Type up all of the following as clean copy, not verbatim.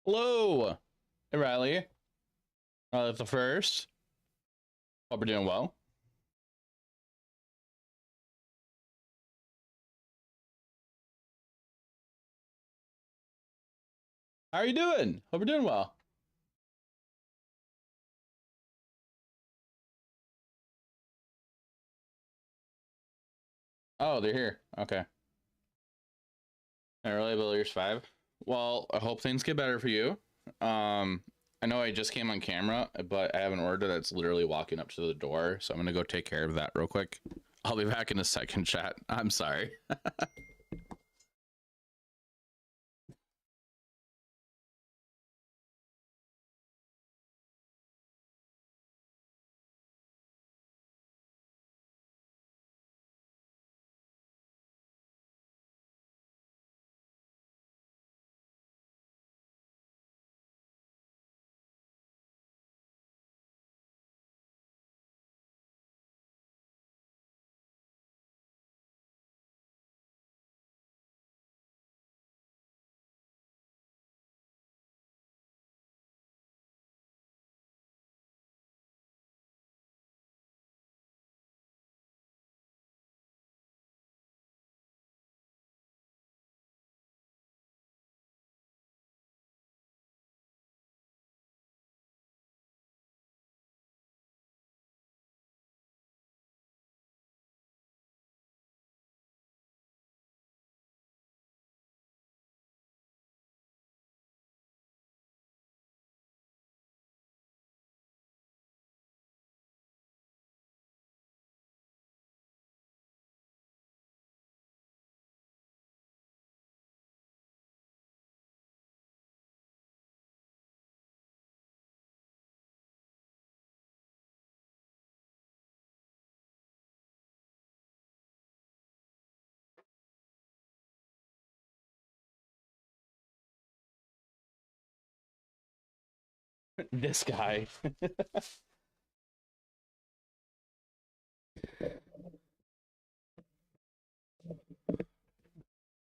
Hello, hey Riley. The first. Hope you're doing well. How are you doing? Hope you're doing well. Oh, they're here. Okay. Reliability is 5. Well, I hope things get better for you. I know I just came on camera, but I have an order that's literally walking up to the door, so I'm gonna go take care of that real quick. I'll be back in a second, chat. I'm sorry. This guy.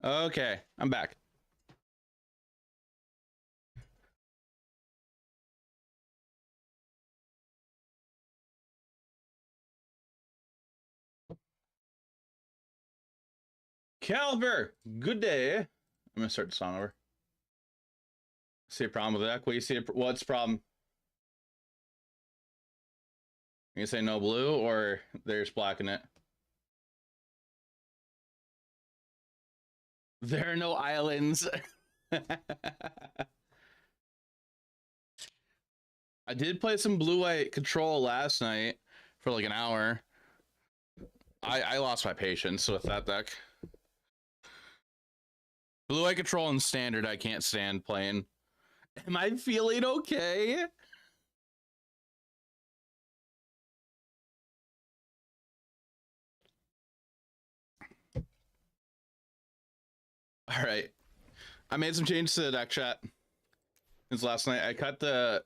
Okay, I'm back. Calver, good day. I'm gonna start the song over. See a problem with that? What do you see? What's the problem? You say no blue, or there's black in it? There are no islands. I did play some blue-white control last night for like an hour. I lost my patience with that deck. Blue-white control and standard I can't stand playing. Am I feeling okay? All right. I made some changes to the deck, chat. Since last night, I cut the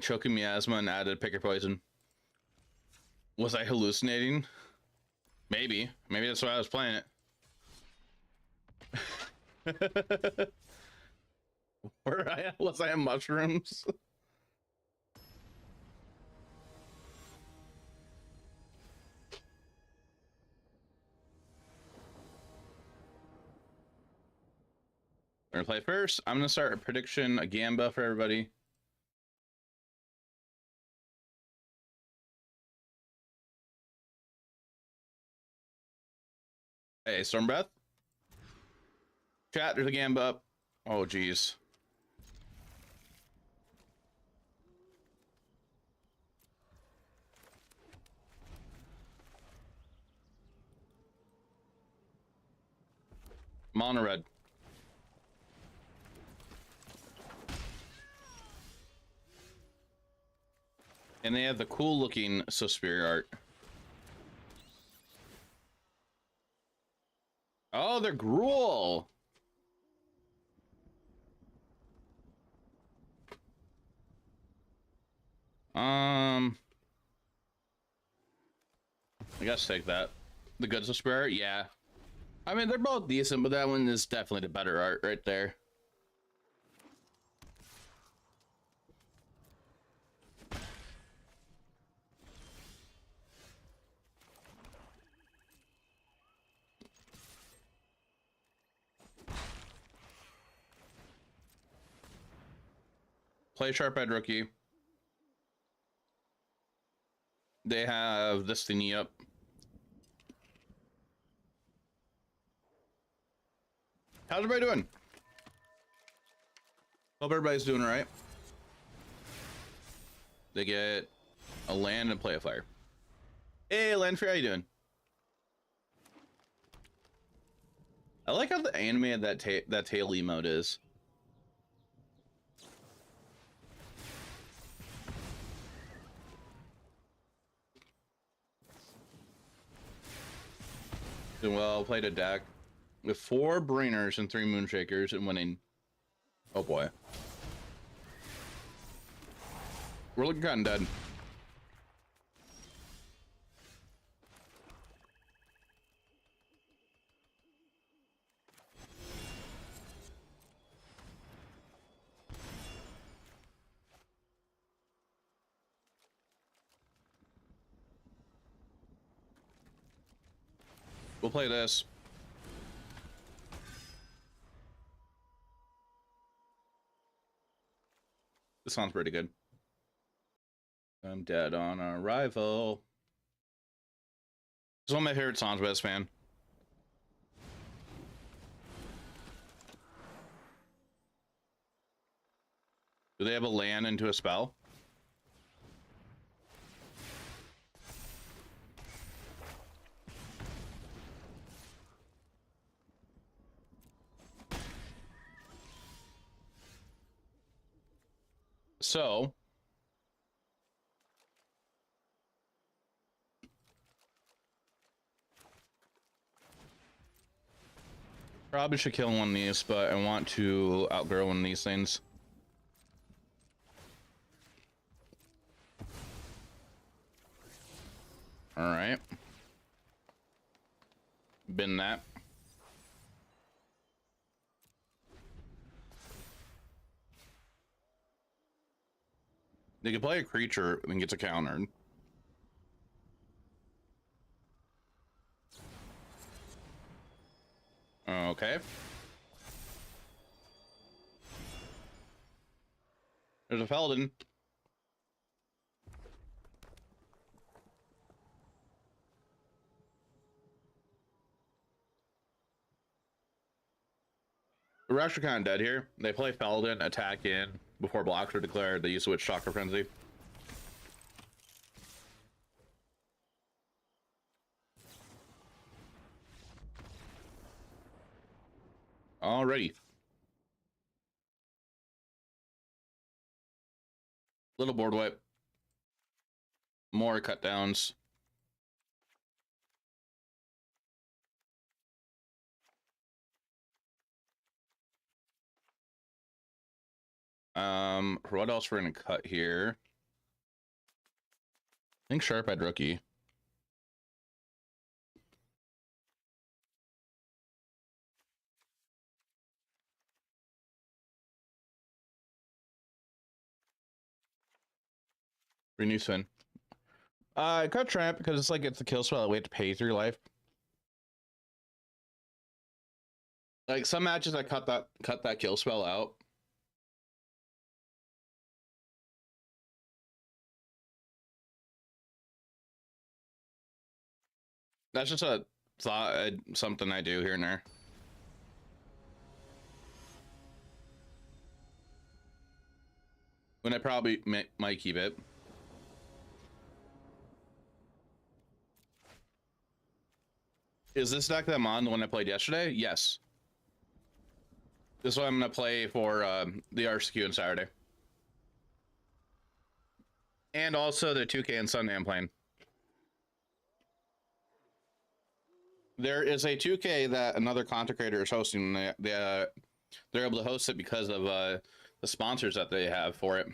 choking miasma and added picker poison. Was I hallucinating? Maybe that's why I was playing it. Was I on mushrooms? We're gonna play first. I'm gonna start a prediction, a gamba for everybody. Hey, Storm Breath. Chat, there's a gamba up. Oh, geez. Mono red. And they have the cool looking Suspiria art. Oh, they're Gruul. I guess take that. The good Suspiria, yeah. I mean, they're both decent, but that one is definitely the better art right there. Play Sharp-Eyed Rookie. They have this thingy up. How's everybody doing? Hope everybody's doing all right. They get a land and play a flyer. Hey, Landfree, how you doing? I like how the animated that tail emote is. Doing well. Played a deck with 4 Brainers and 3 Moonshakers and winning. Oh boy. We're looking kind of dead. We'll play this. This sounds pretty good. I'm dead on arrival. It's one of my favorite songs by this band. Do they have a land into a spell? So probably should kill one of these, but I want to outgrow one of these things. All right. Been that. They can play a creature and gets a countered. Okay. There's a Felden. We're actually kind of dead here. They play Felden, attack in before blocks are declared. They use Switch Chakra Frenzy. Alrighty. Little board wipe. More cut downs. What else we're gonna cut here? I think Sharp-Eyed Rookie. Renew Spin. I cut Tramp because it's like it's a kill spell that we have to pay through life. Like some matches I cut that kill spell out. That's just a thought, something I do here and there. When I probably might keep it. Is this deck that I'm on the one I played yesterday? Yes. This one I'm gonna play for the RSQ on Saturday. And also the 2K and Sunday I'm playing. There is a 2K that another content creator is hosting. They're able to host it because of the sponsors that they have for it.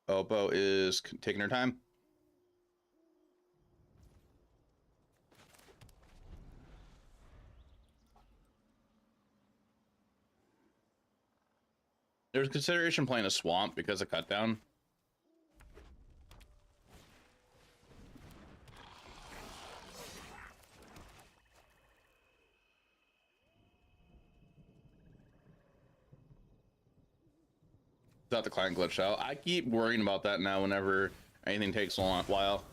Oppo is taking her time. There's consideration playing a swamp because of cut down. Thought the client glitched out. I keep worrying about that now whenever anything takes a long while.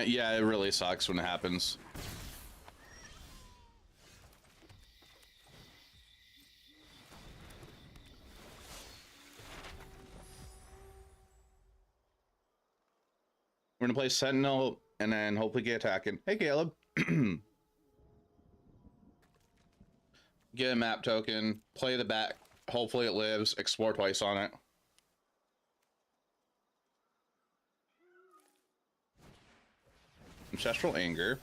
Yeah, it really sucks when it happens. We're gonna play Sentinel and then hopefully get attacking. Hey, Caleb. Get a map token, play the back. Hopefully it lives. Explore twice on it. Ancestral Anger.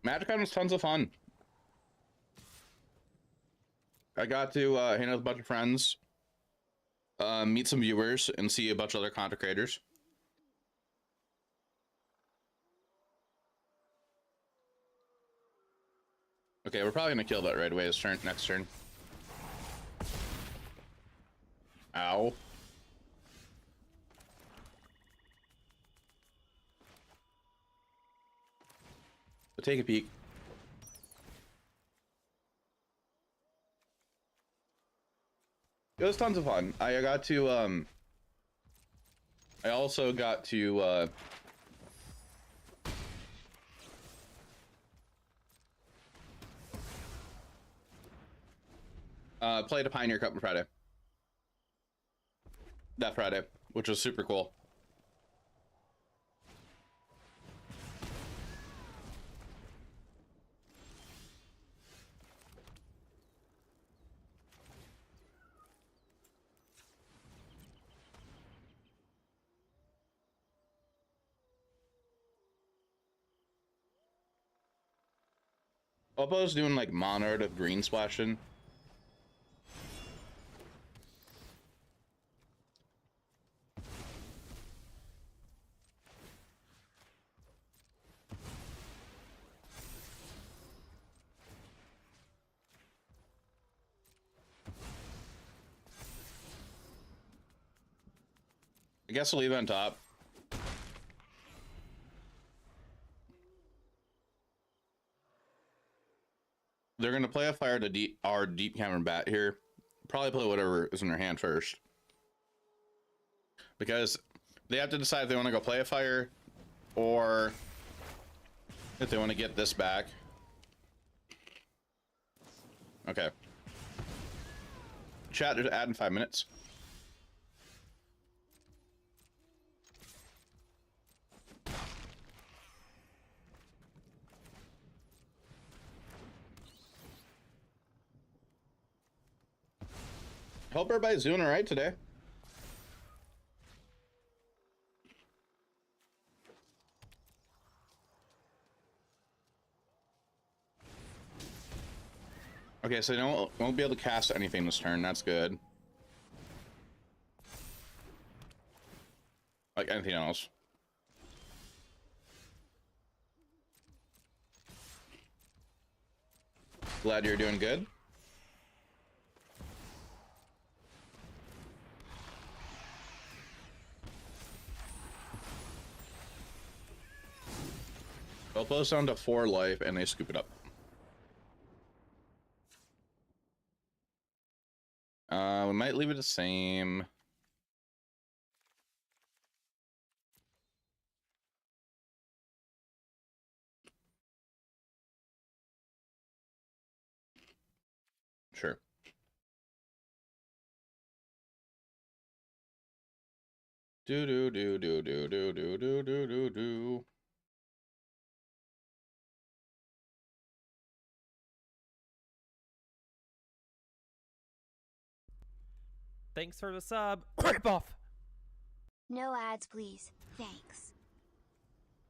Magic was tons of fun. I got to hang out with a bunch of friends, meet some viewers, and see a bunch of other content creators. Okay, we're probably gonna kill that right away this turn, next turn. Ow. But take a peek. It was tons of fun. I got to I also got to play the Pioneer Cup on Friday. That Friday, which was super cool. Oppo's doing like Monard of green splashing. I guess we'll leave it on top. They're gonna play a fire to our deep camera bat here. Probably play whatever is in their hand first, because they have to decide if they want to go play a fire or if they want to get this back. Okay. Chat, just add in 5 minutes. Hope everybody's doing all right today. Okay, so they won't be able to cast anything this turn. That's good. Like anything else. Glad you're doing good. Oppo's down to 4 life and they scoop it up. We might leave it the same. Sure. Do do do do do do do do do do do. Thanks for the sub. Rip off. No ads, please. Thanks.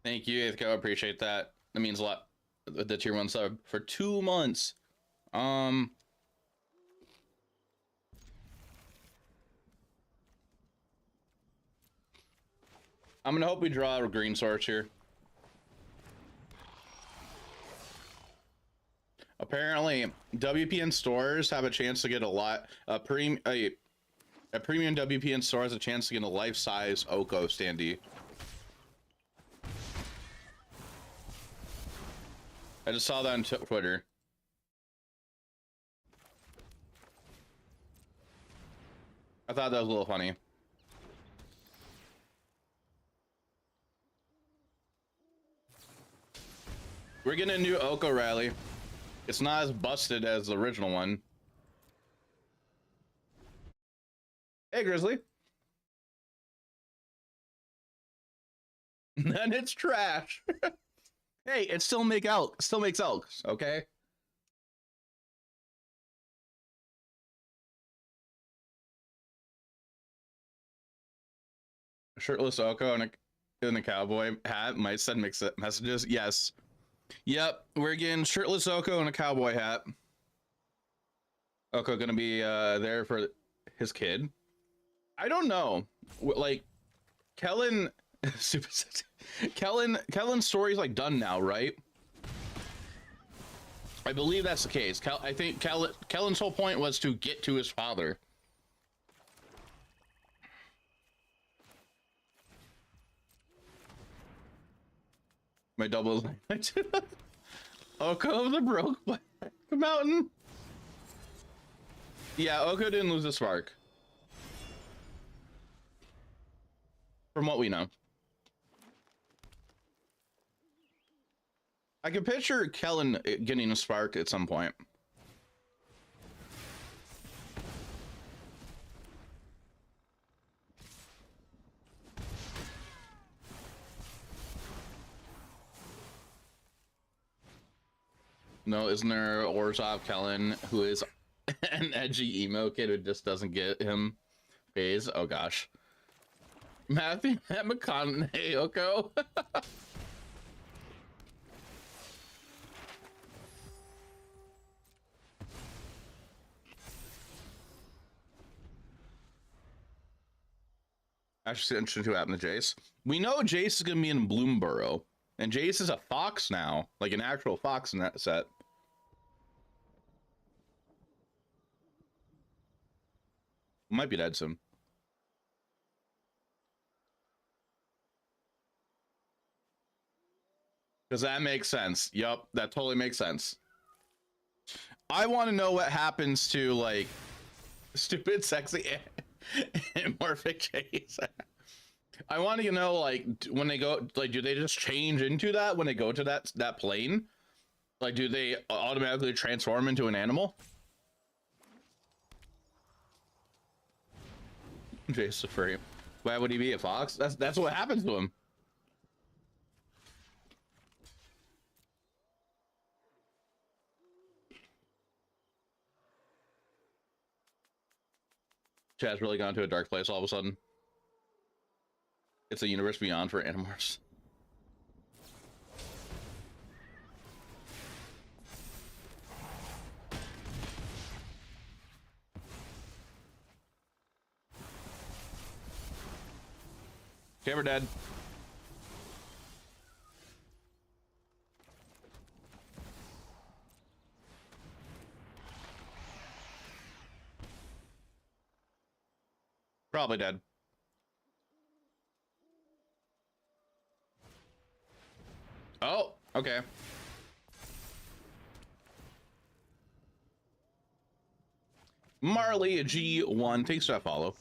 Thank you, Aithko. I appreciate that. That means a lot. The tier 1 sub for 2 months. I'm gonna hope we draw a green source here. Apparently, WPN stores have a chance to get a lot A premium WP in store has a chance to get a life-size Oko standee. I just saw that on Twitter. I thought that was a little funny. We're getting a new Oko rally. It's not as busted as the original one. Hey, Grizzly. And it's trash. Hey, it still makes elks, okay? Shirtless Oko in a cowboy hat might send mixed messages. Yes. Yep, we're getting shirtless Oko and a cowboy hat. Oko gonna be there for his kid. I don't know. Like, Kellen's story's like done now, right? I believe that's the case. I think Kellen's whole point was to get to his father. My double is Oko the broke black mountain. Yeah, Oko didn't lose a spark. From what we know. I can picture Kellen getting a spark at some point. No, isn't there Orzhov Kellen, who is an edgy emo kid who just doesn't get him phase? Oh gosh. Matthew McConaughey Oko. Actually, interesting to what happened to Jace. We know Jace is gonna be in Bloomborough, and Jace is a fox now, like an actual fox in that set. Might be dead soon. Does that make sense? Yup, that totally makes sense. I want to know what happens to, like, stupid, sexy, amorphic Jace. I want to know, like, when they go, like, do they just change into that when they go to that plane? Like, do they automatically transform into an animal? Jace the free. Why would he be a fox? That's what happens to him. Chad's really gone to a dark place all of a sudden. It's a universe beyond for Animorphs. Okay, we're dead. Probably dead. Oh, okay. Marley G1, thanks for that follow.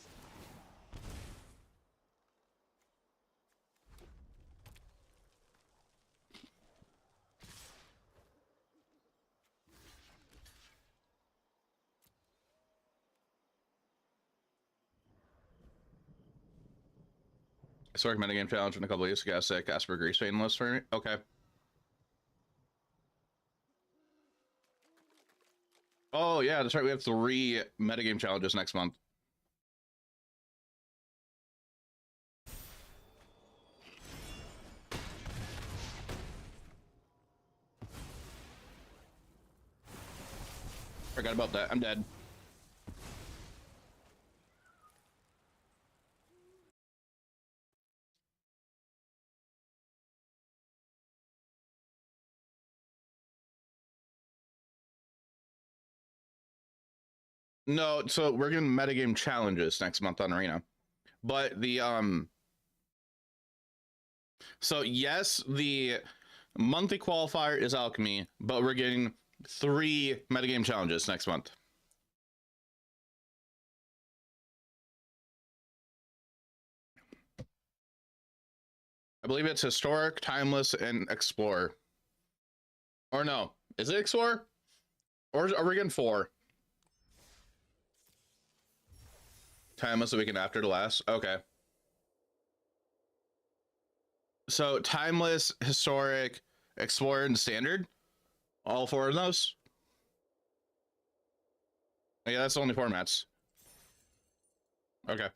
Historic metagame challenge in a couple of years ago. Sick Asper Grease Pain list for me. Okay. Oh yeah, that's right. We have 3 metagame challenges next month. Forgot about that. I'm dead. No, so we're getting metagame challenges next month on Arena. But the so yes, the monthly qualifier is alchemy, but we're getting 3 metagame challenges next month. I believe it's historic, timeless, and explore. Or no, is it explore? Or are we getting 4? Timeless the weekend after the last. Okay. So timeless, historic, explorer, and standard. All 4 of those. Yeah, that's the only formats. Okay.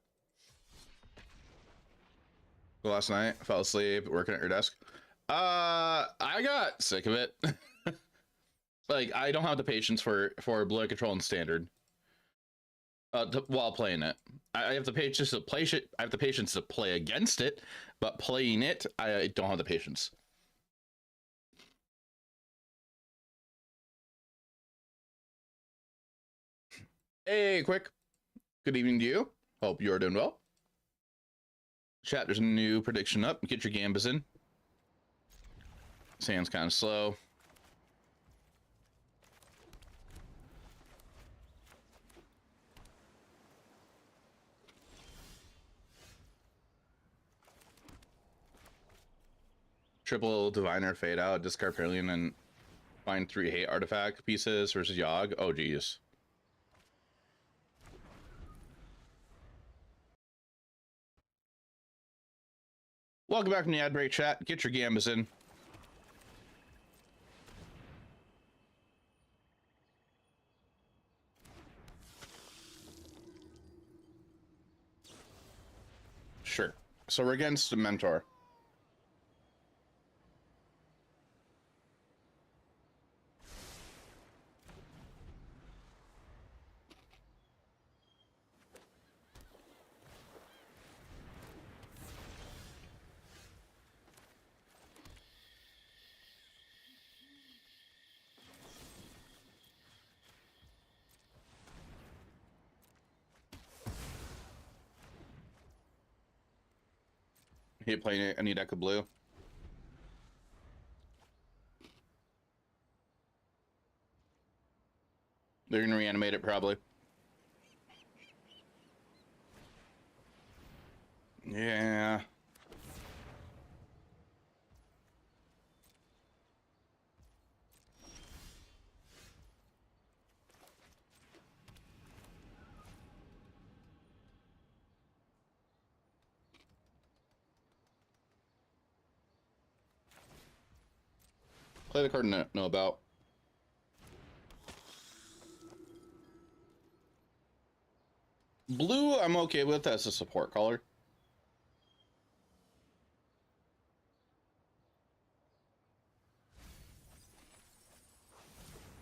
Last night, fell asleep working at your desk. I got sick of it. Like, I don't have the patience for blue control and standard. While playing it, I have the patience to play shit. I have the patience to play against it, but playing it, I don't have the patience. Hey, quick. Good evening to you. Hope you're doing well. Chat, there's a new prediction up. Get your gambas in. Sand's kind of slow. Triple diviner fade out, discard Perlian, and find 3 hate artifact pieces versus Yogg. Oh geez. Welcome back from the ad break, chat. Get your gambas in. Sure. So we're against the mentor. Hate playing any deck of blue. They're gonna reanimate it probably. Yeah. Play the card I know about. Blue, I'm okay with as a support color.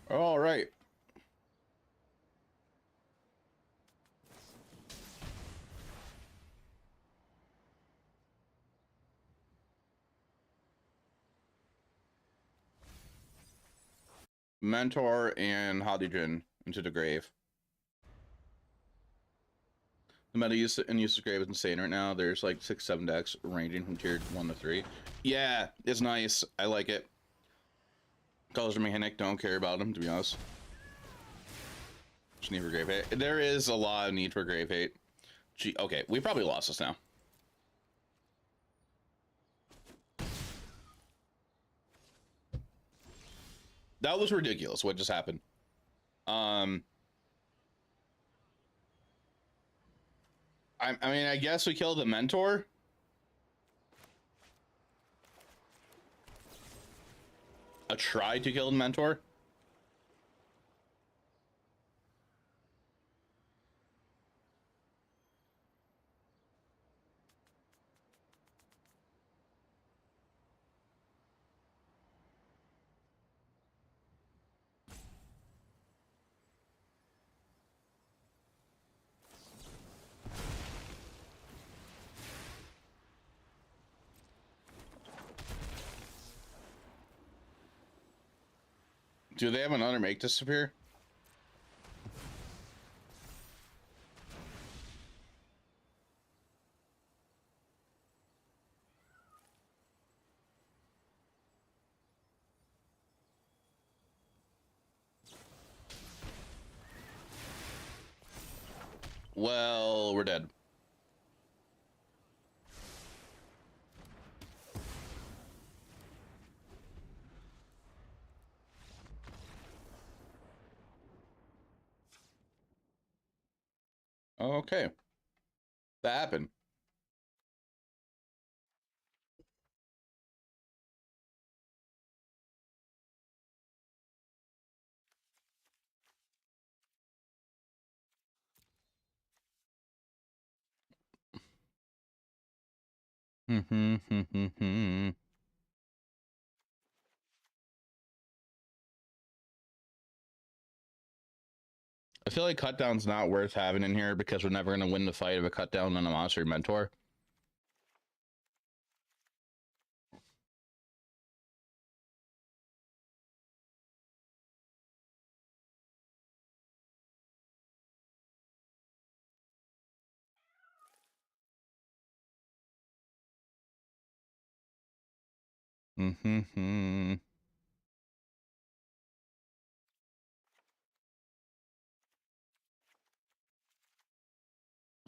All right. Mentor and Hadijin into the grave. The meta use and use of grave is insane right now. There's like 6-7 decks ranging from tier 1 to 3. Yeah, it's nice. I like it. Colors are mechanic, don't care about them, to be honest. Just need for grave hate. There is a lot of need for grave hate. Gee, okay, we probably lost this now. That was ridiculous what just happened. I mean, I guess we killed the mentor. A try to kill the mentor. Do they have another make disappear? Well, we're dead. Okay. That happened. I feel like cut down's not worth having in here because we're never going to win the fight of a cut down on a monster mentor.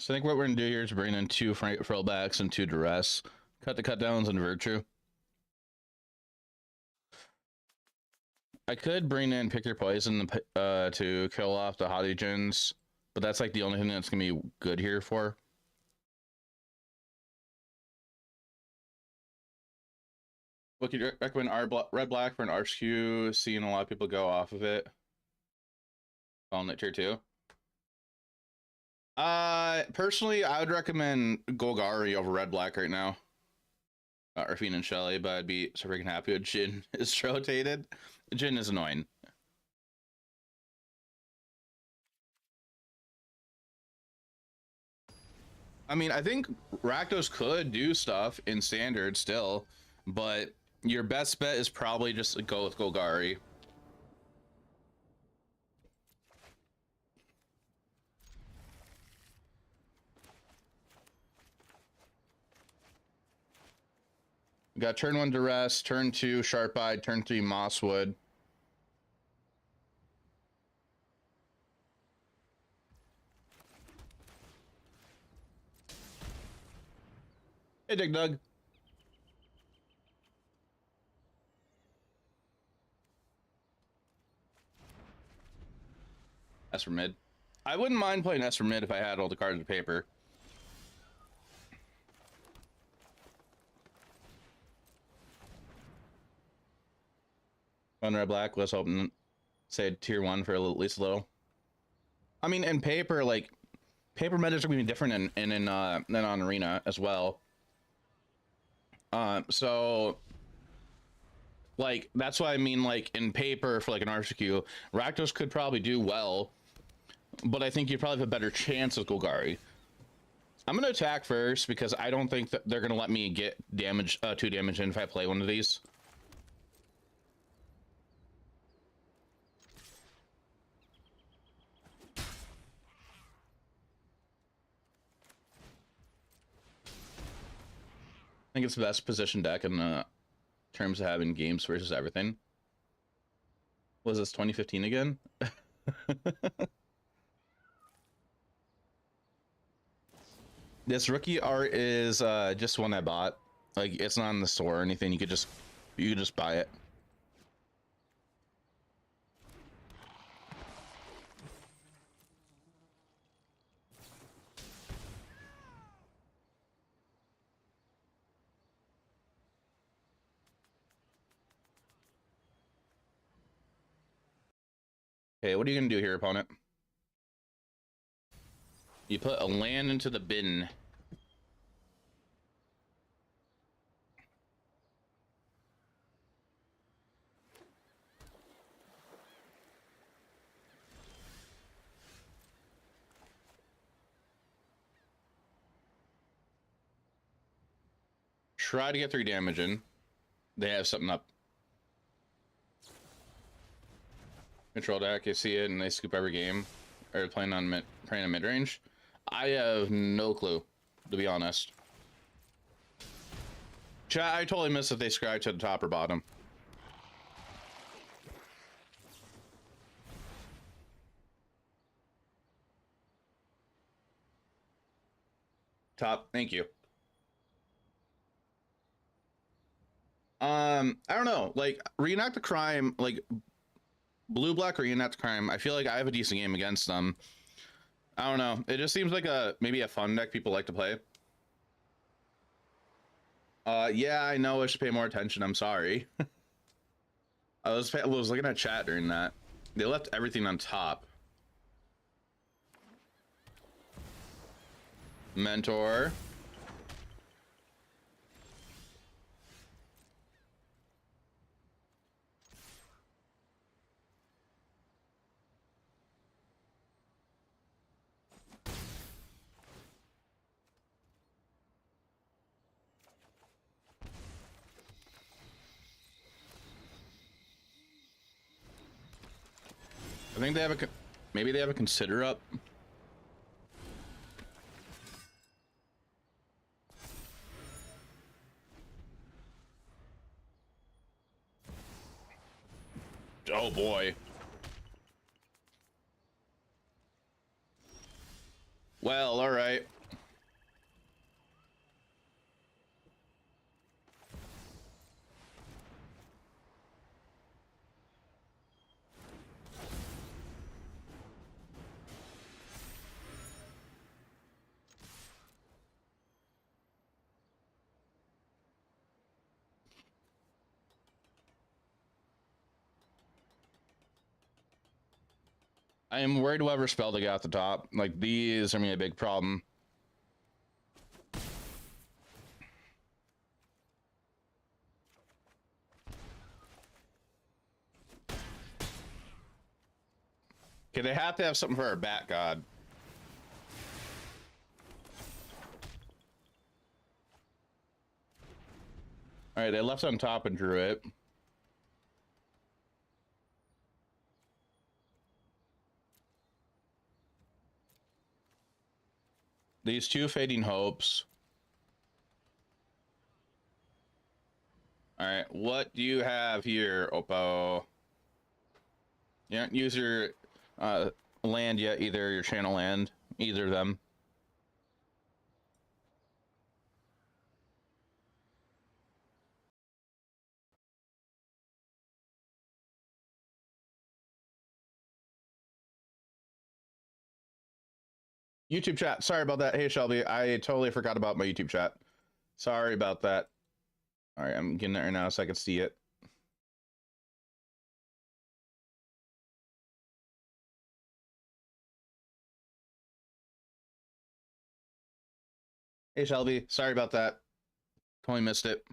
So I think what we're going to do here is bring in 2 throwbacks and 2 duress. Cut the cut downs and virtue. I could bring in pick your poison to kill off the Hottygens, but that's like the only thing that's going to be good here for. Would you recommend red black for an RSQ? Seeing a lot of people go off of it. On it tier 2. Personally, I would recommend Golgari over red black right now. Rafine and Shelly, but I'd be so freaking happy with Jin is rotated. Jin is annoying. I mean, I think Rakdos could do stuff in standard still, but your best bet is probably just go with Golgari. We got turn 1 Duress, turn 2 Sharp Eye, turn 3 Mosswood. Hey, Dig Dug. S for mid. I wouldn't mind playing S for mid if I had all the cards of paper. On red black, let's open, say tier 1 for at least a little. I mean, in paper, like paper metas are gonna be different than on arena as well. So like that's why I mean, like in paper for like an RCQ, Rakdos could probably do well, but I think you probably have a better chance with Golgari. I'm gonna attack first because I don't think that they're gonna let me get damage, 2 damage in if I play one of these. I think it's the best position deck in terms of having games versus everything. Was this 2015 again? This rookie art is just one I bought. Like it's not in the store or anything. You could just buy it. Okay, what are you gonna do here, opponent? You put a land into the bin. Try to get 3 damage in. They have something up. Control deck, you see it, and they scoop every game. Or playing on mid range. I have no clue, to be honest. Chat, I totally missed if they scratch at the top or bottom. Top. Thank you. I don't know. Like, Reenact the Crime, like, Blue Black Reenact the Crime, I feel like I have a decent game against them. I don't know. It just seems like maybe a fun deck people like to play. Yeah, I know I should pay more attention. I'm sorry. I was looking at chat during that. They left everything on top. Mentor. I think they have maybe they have a consider up. Oh boy. Well, all right. I am worried whatever spell they got at the top. Like, these are gonna be a big problem. Okay, they have to have something for our Bat God. Alright, they left on top and drew it. These two Fading Hopes. Alright, what do you have here, Oppo? You don't use your land yet, either your channel land, either of them. YouTube chat, sorry about that. Hey Shelby, I totally forgot about my YouTube chat. Sorry about that. All right, I'm getting it right now so I can see it. Hey Shelby, sorry about that. Totally missed it.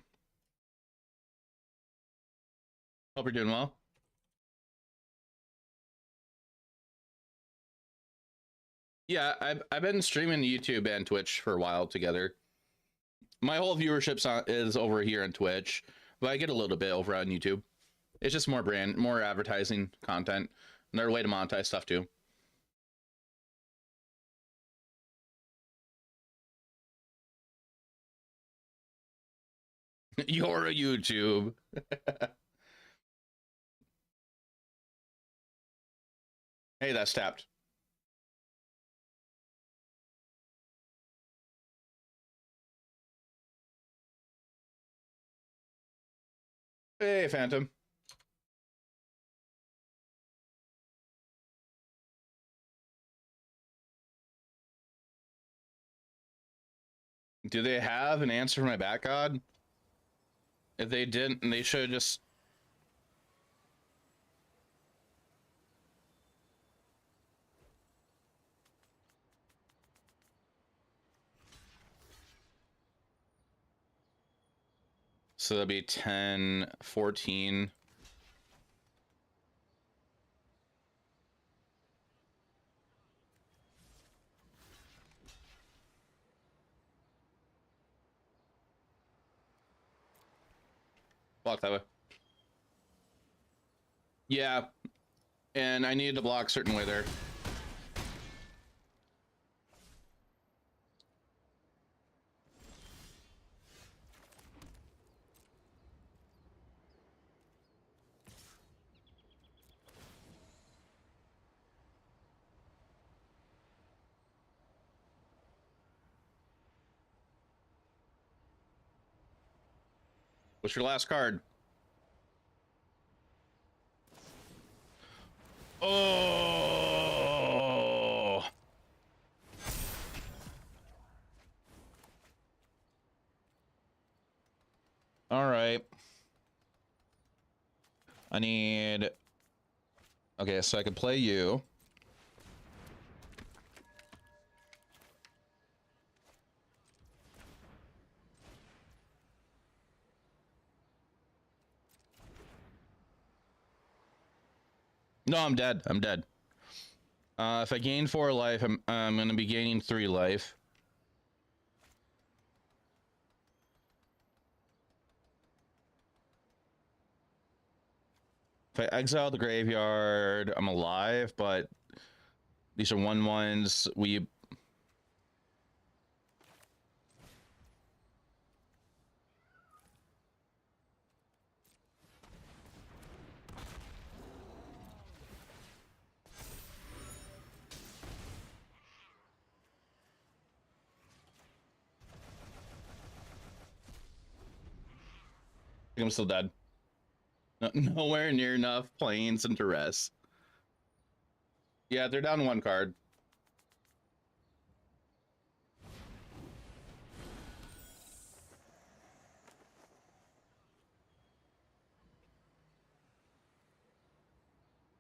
Hope you're doing well. Yeah, I've been streaming YouTube and Twitch for a while together. My whole viewership is over here on Twitch, but I get a little bit over on YouTube. It's just more more advertising content. Another way to monetize stuff too. You're a YouTube. Hey, that's tapped. Hey, Phantom. Do they have an answer for my Bat God? If they didn't, they should just... So that'll be 10, 14. Block that way. Yeah, and I needed to block a certain way there. What's your last card? Oh. All right. I need... Okay, so I can play you. No, I'm dead. I'm dead. If I gain 4 life, I'm gonna be gaining 3 life. If I exile the graveyard, I'm alive, but these are 1/1s. We... I'm still dead. Nowhere near enough planes and duress. Yeah, they're down 1 card.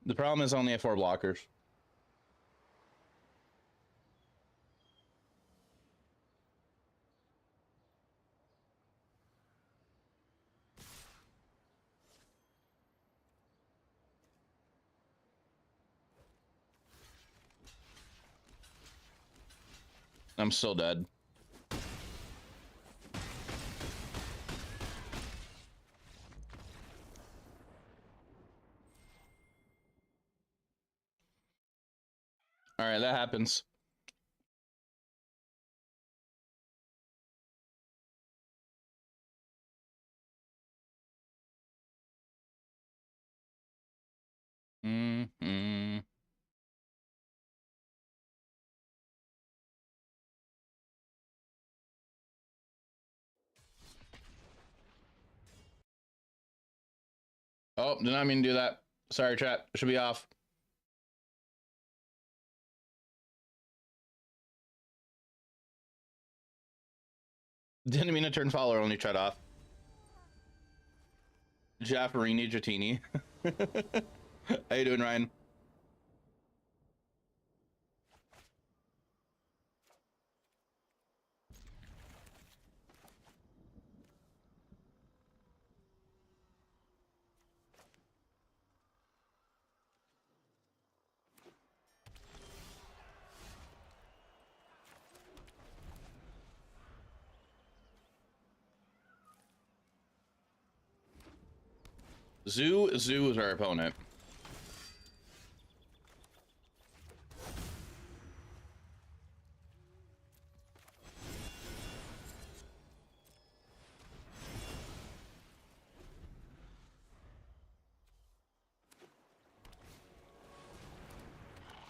The problem is I only have 4 blockers. I'm still dead. All right, that happens. Mm-hmm. Oh, did not mean to do that. Sorry, chat. Should be off. Didn't mean to turn follower, only shut off. Jafferini Jatini. How you doing, Ryan? Zoo is our opponent.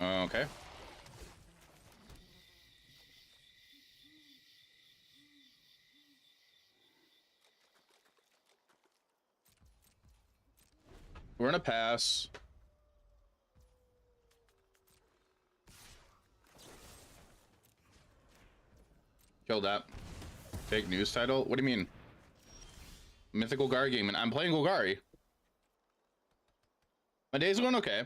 Okay. We're gonna pass. Kill that. Fake news title? What do you mean? Mythic Golgari game, and I'm playing Golgari. My day's going okay.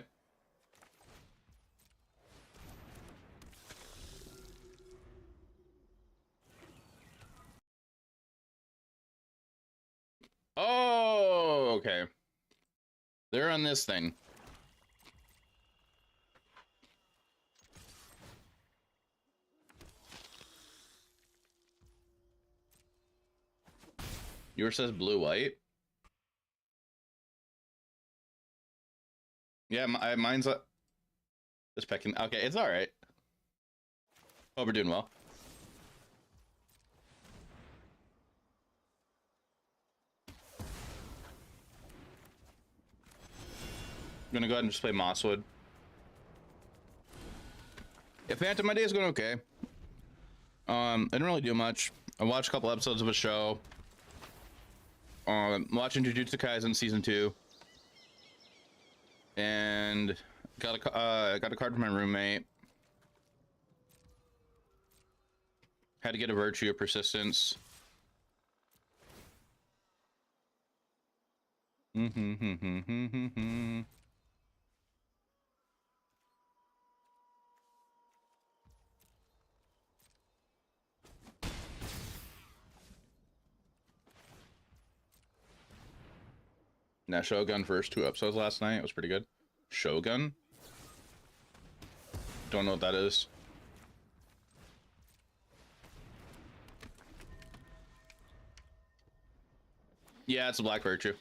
Oh, okay. They're on this thing. Yours says blue-white. Yeah, mine's just pecking. Okay, it's all right. Hope we're doing well. I'm gonna go ahead and just play Mosswood. Yeah, Phantom, my day's going okay. I didn't really do much. I watched a couple episodes of a show. watching Jujutsu Kaisen season 2, and got a card from my roommate. Had to get a Virtue of Persistence. Now Shogun first 2 episodes last night. It was pretty good. Shogun? Don't know what that is. Yeah, it's a Black Virtue.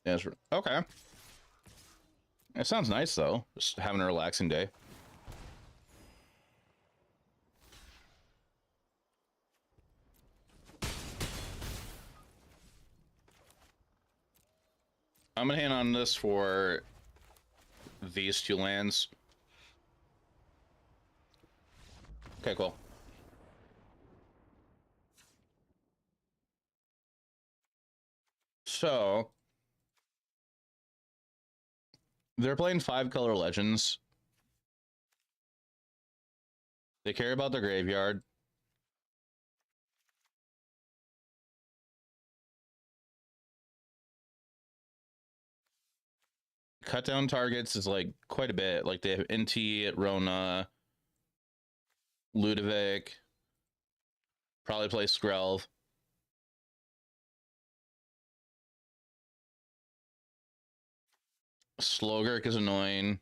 Yeah, okay. It sounds nice though. Just having a relaxing day. I'm gonna hand on this for these 2 lands. Okay, cool. So they're playing 5-color legends. They care about their graveyard. Cut down targets is like quite a bit. Like they have NT at Rona, Ludovic, probably play Skrelv. Slogurk is annoying.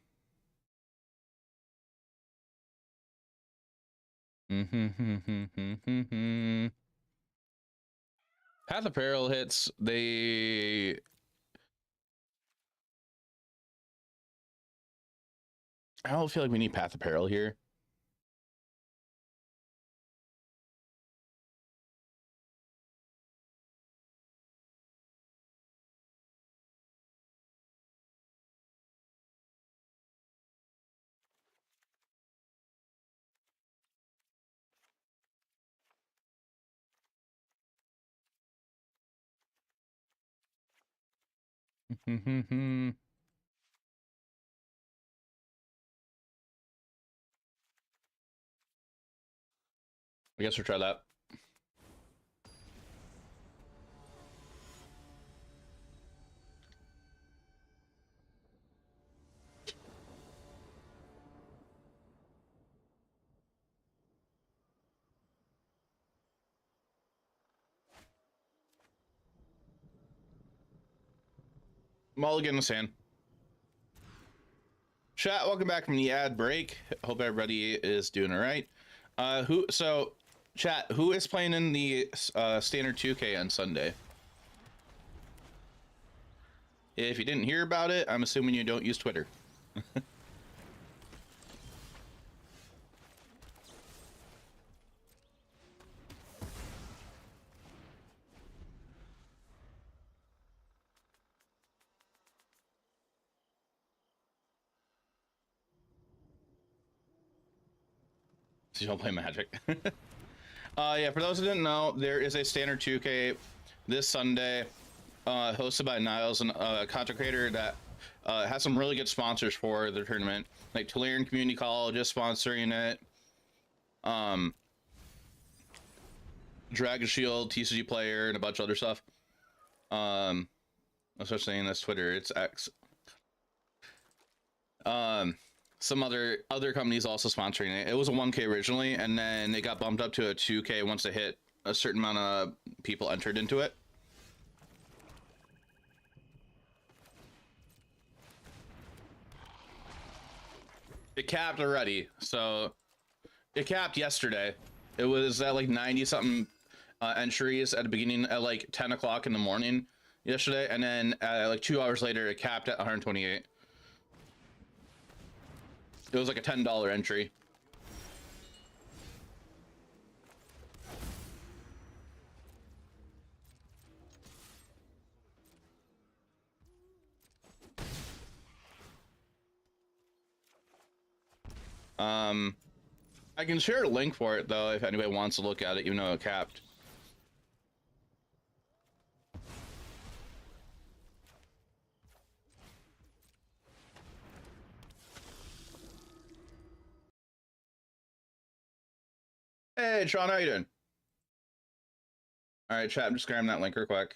Path of Peril hits, they... I don't feel like we need Path of Peril here. I guess we'll try that. Mulligan in the sand. Chat, welcome back from the ad break. Hope everybody is doing all right. Chat, who is playing in the standard 2K on Sunday? If you didn't hear about it, I'm assuming you don't use Twitter. So you don't play Magic. Yeah, for those who didn't know, there is a standard 2K this Sunday, hosted by Niles, and a content creator that has some really good sponsors for the tournament, like Tulare Community College is sponsoring it. Dragon Shield, TCG Player, and a bunch of other stuff. Especially in this Twitter, it's X. Some other companies also sponsoring it. It was a 1K originally, and then it got bumped up to a 2K once they hit a certain amount of people entered into it. It capped already, so it capped yesterday. It was at like 90 something entries at the beginning at like 10 o'clock in the morning yesterday, and then like 2 hours later it capped at 128. It was like a $10 entry. I can share a link for it though if anybody wants to look at it, even though it's capped. Hey, Sean, how you doing? All right, chat. I'm just grabbing that link real quick.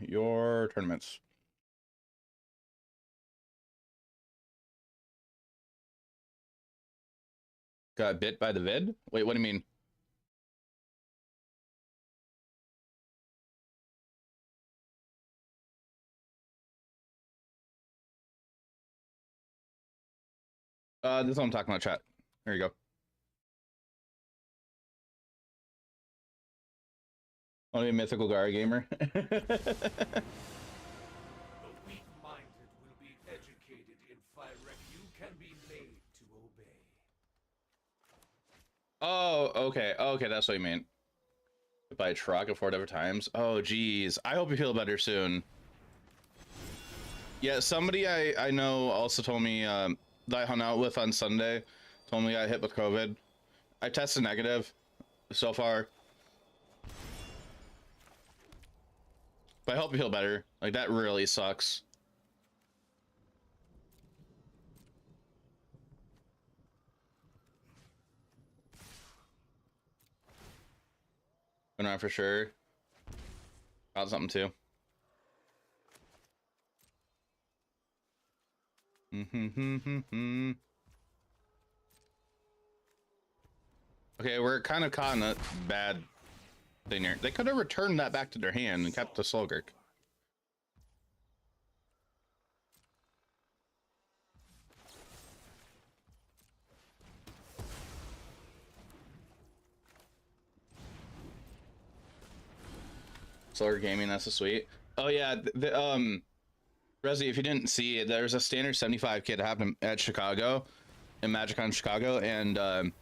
Your tournaments. Got bit by the vid? Wait, what do you mean? This is what I'm talking about, chat. There you go. Only a mythical Golgari gamer. The weak-minded will be educated in Fire. You can be made to obey. Oh, okay. Okay, that's what you mean. By a truck at 4 different times. Oh, geez. I hope you feel better soon. Yeah, somebody I know also told me that I hung out with on Sunday told me I got hit with COVID. I tested negative so far. But I hope you feel better. Like, that really sucks. Going on for sure. Got something too. Okay, we're kind of caught in a bad thing here. They could have returned that back to their hand and kept the Slogurk. Slogurk Gaming, that's a sweet. Oh yeah, Resi, if you didn't see it, there's a standard 75 kit that happened at Chicago, in MagicCon Chicago, and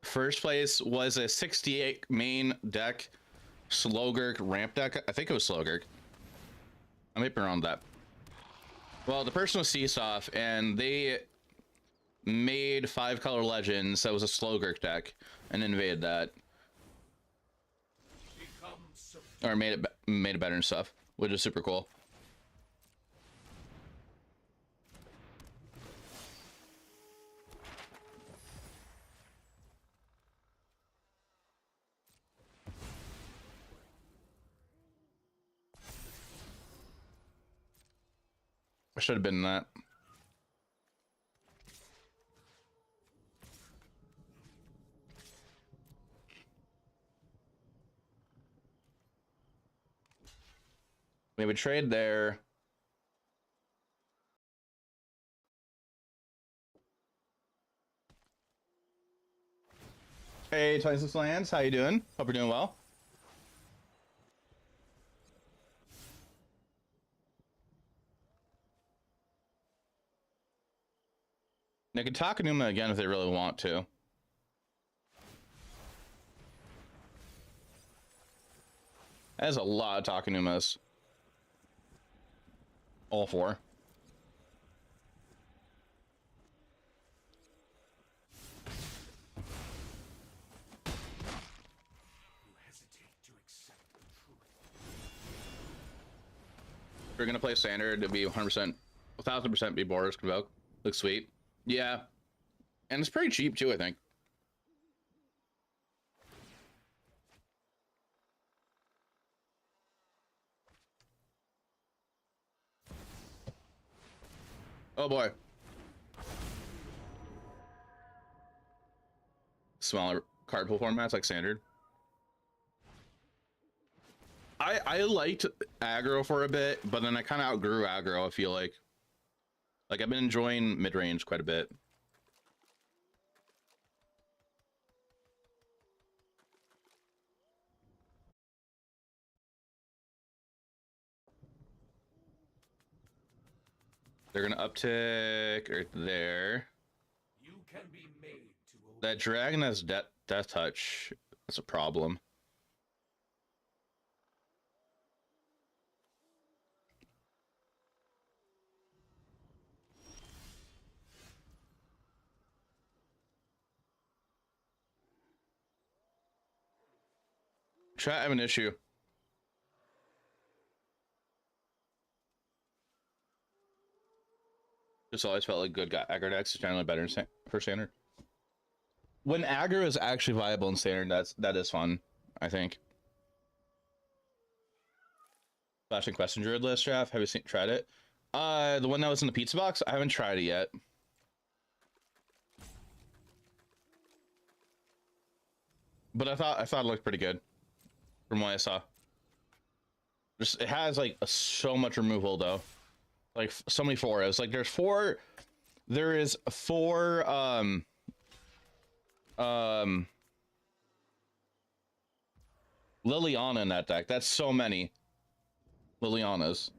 first place was a 68 main deck Slogurk ramp deck. I think it was Slogurk. I might be wrong with that. Well, the person was Seesoft, and they made 5-color legends that was a Slogurk deck and invaded that. Or made it better and stuff, which is super cool. I should have been in that. We have a trade there. Hey, 26 Lands, how you doing? Hope you're doing well. They can talk Numa again if they really want to. That is a lot of Takanumas. All 4. If we're gonna play standard, it'd be 100%, 1000% be Boris Convoke. Looks sweet. Yeah. And it's pretty cheap too, I think. Oh boy. Smaller card pool formats like standard. I liked aggro for a bit, but then I kind of outgrew aggro, I feel like. Like, I've been enjoying mid-range quite a bit. They're gonna uptick right there. You can be made to obey. That dragon has death touch. That's a problem. Chat, I have an issue. Just always felt like good aggro decks is generally better for standard. When aggro is actually viable in standard, that is fun, I think. Flashing Question Druid list draft. Have you tried it? The one that was in the pizza box? I haven't tried it yet. But I thought it looked pretty good from what I saw. Just it has like so much removal though. Like so many fours. Like there is four Liliana in that deck. That's so many Lilianas.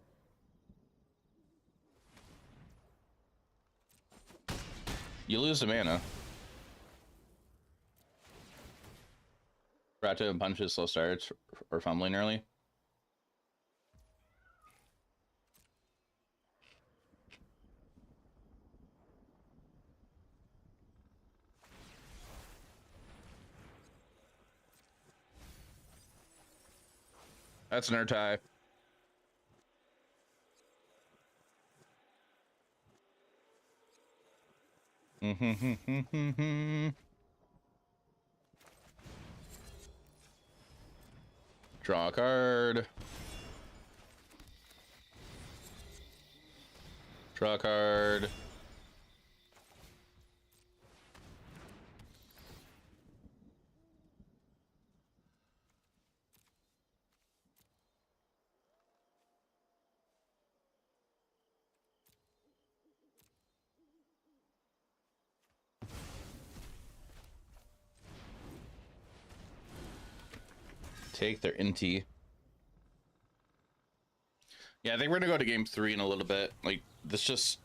You lose the mana. Forgot to punch his slow starts or fumbling early. That's an tie. Draw a card. Draw a card. Take their NT. Yeah, I think we're gonna go to game 3 in a little bit. Like this just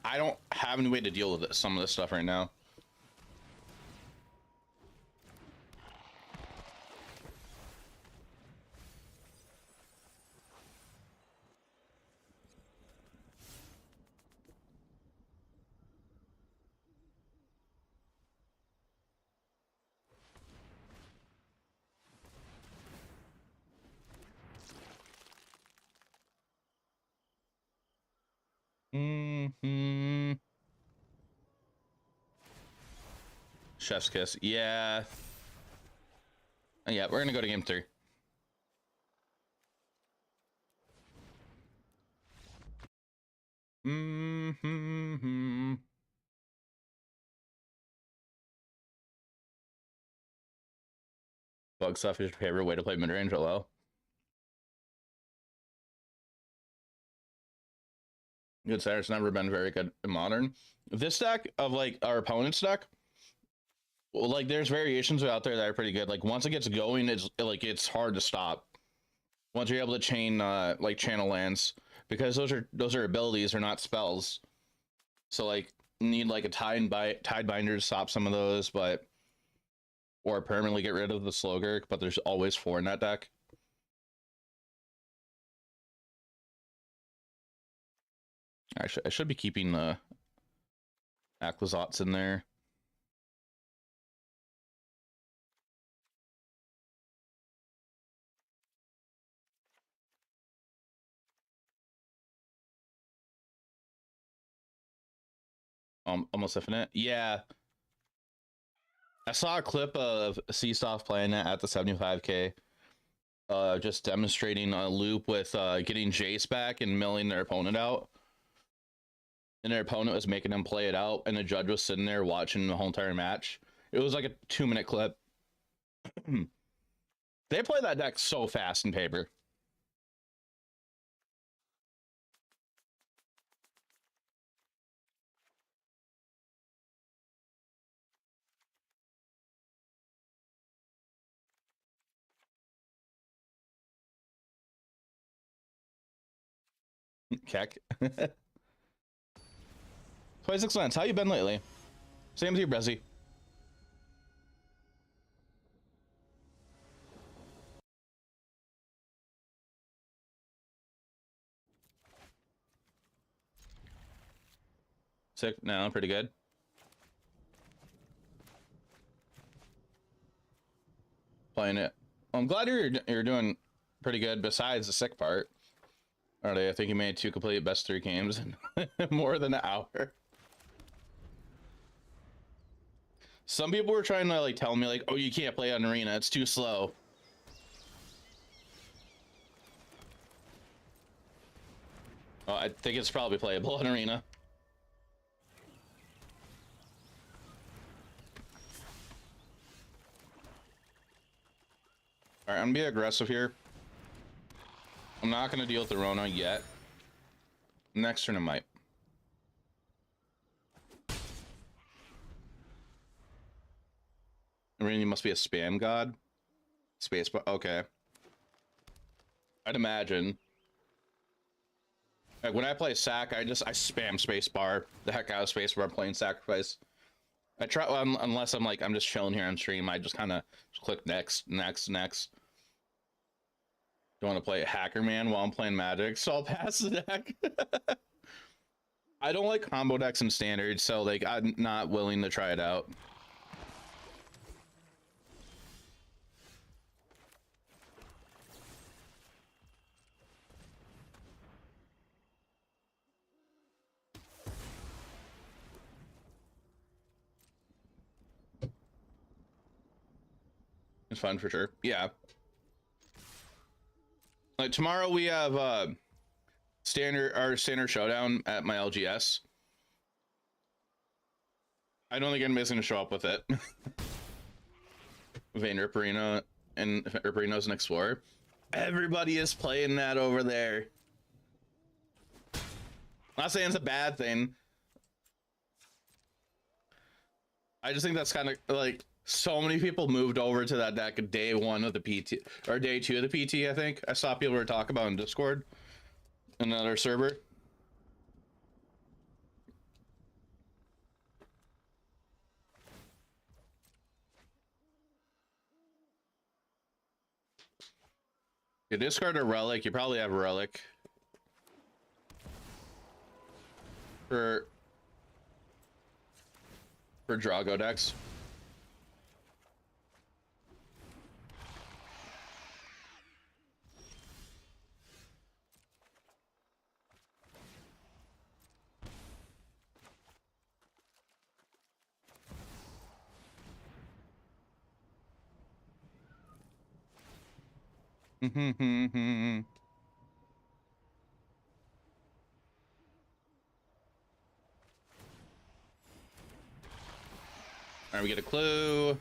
I don't have any way to deal with some of this stuff right now. Chef's kiss. Yeah. Yeah, we're gonna go to game 3. Bug stuff is your favorite way to play mid-range, lol. Good Saturd's never been very good in modern. This deck of like our opponent's deck, well, like there's variations out there that are pretty good. Like once it gets going, it's hard to stop. Once you're able to chain like channel lands, because those are abilities, they're not spells. So like you need like a tide binder to stop some of those, but or permanently get rid of the Slogurk, but there's always 4 in that deck. Actually, I should be keeping the Aquazats in there. Almost infinite. Yeah. I saw a clip of Seasoft playing it at the 75k. Just demonstrating a loop with getting Jace back and milling their opponent out. And their opponent was making them play it out, and the judge was sitting there watching the whole entire match. It was like a 2-minute clip. They play that deck so fast in paper. Keck. 26 cents. How you been lately? Same as you, Brezzy. Sick. No, pretty good. Playing it. Well, I'm glad you're doing pretty good. Besides the sick part. Alright, I think you made 2 complete best 3 games in more than an hour. Some people were trying to like tell me like, oh, you can't play on Arena, it's too slow. Oh, I think it's probably playable on Arena. Alright, I'm gonna be aggressive here. I'm not gonna deal with the Rona yet. Next turn I might. Arena must be a spam god. Spacebar. Okay. I'd imagine. Like when I play Sac, I spam spacebar. The heck out of spacebar playing Sacrifice. I try unless I'm like I'm just chilling here on stream. I just kind of click next. Don't want to play Hacker Man while I'm playing Magic, so I'll pass the deck. I don't like combo decks in Standard, so like I'm not willing to try it out. It's fun for sure. Yeah. Like tomorrow we have standard showdown at my LGS. I don't think anybody's gonna show up with it. Vaynrip Arena and Areno's an Explorer. Everybody is playing that over there. Not saying it's a bad thing. I just think that's kind of like so many people moved over to that deck day 1 of the PT or day 2 of the PT. I think I saw people were talking about in Discord, another server. You discard a relic. You probably have a relic for Drago decks. Alright, we get a clue.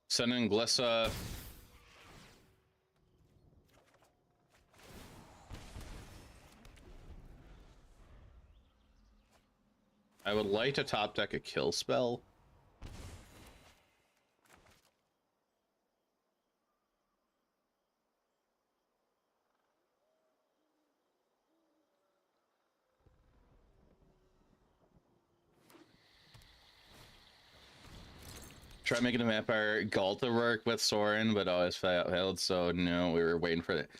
Send in Glissa. I would like to top deck a kill spell. Try making a vampire Galta work with Sorin, but always failed, so no, we were waiting for it.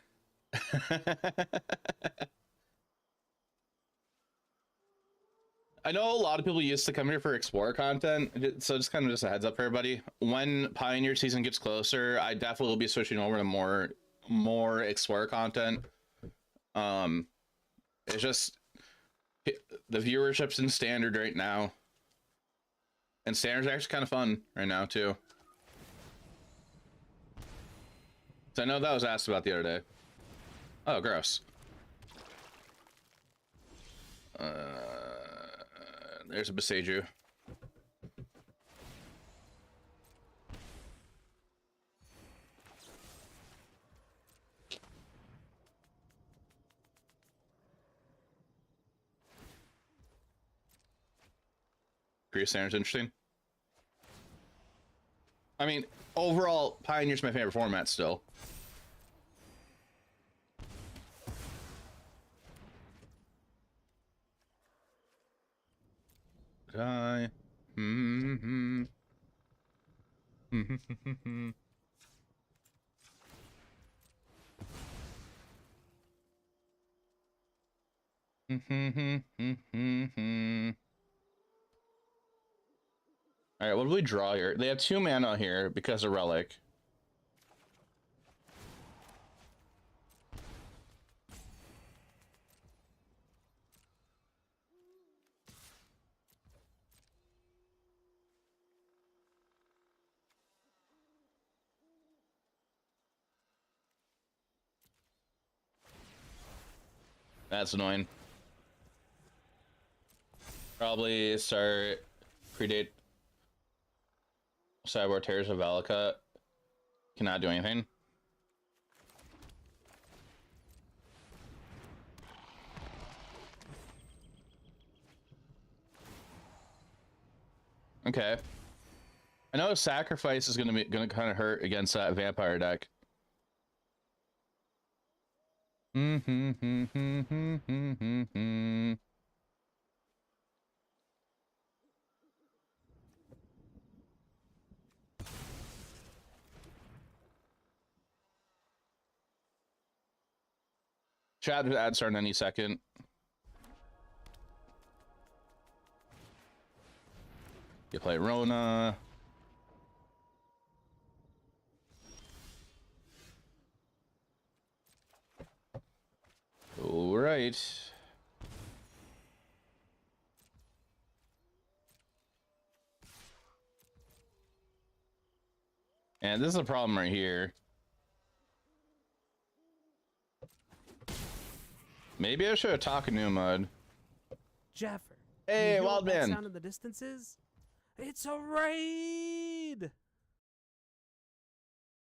I know a lot of people used to come here for Explorer content, so just kind of just a heads up for everybody. When Pioneer season gets closer, I definitely will be switching over to more Explorer content. It's just the viewership's in Standard right now. And Standard's actually kind of fun right now, too. So I know that was asked about the other day. Oh, gross. There's a Beseju. Korea Standard's interesting. I mean, overall, Pioneer's my favorite format still. All right, what do we draw here? They have 2 mana here because of Relic. That's annoying. Probably start predate Cyborg Tears of Valakut. Cannot do anything. Okay. I know sacrifice is gonna kind of hurt against that vampire deck. Chat to add start any second. You play Rona. All right. And this is a problem right here. Maybe I should have talked new mud. Jaffer. Hey, you hear wild what that man. sound in the distance is? It's a raid.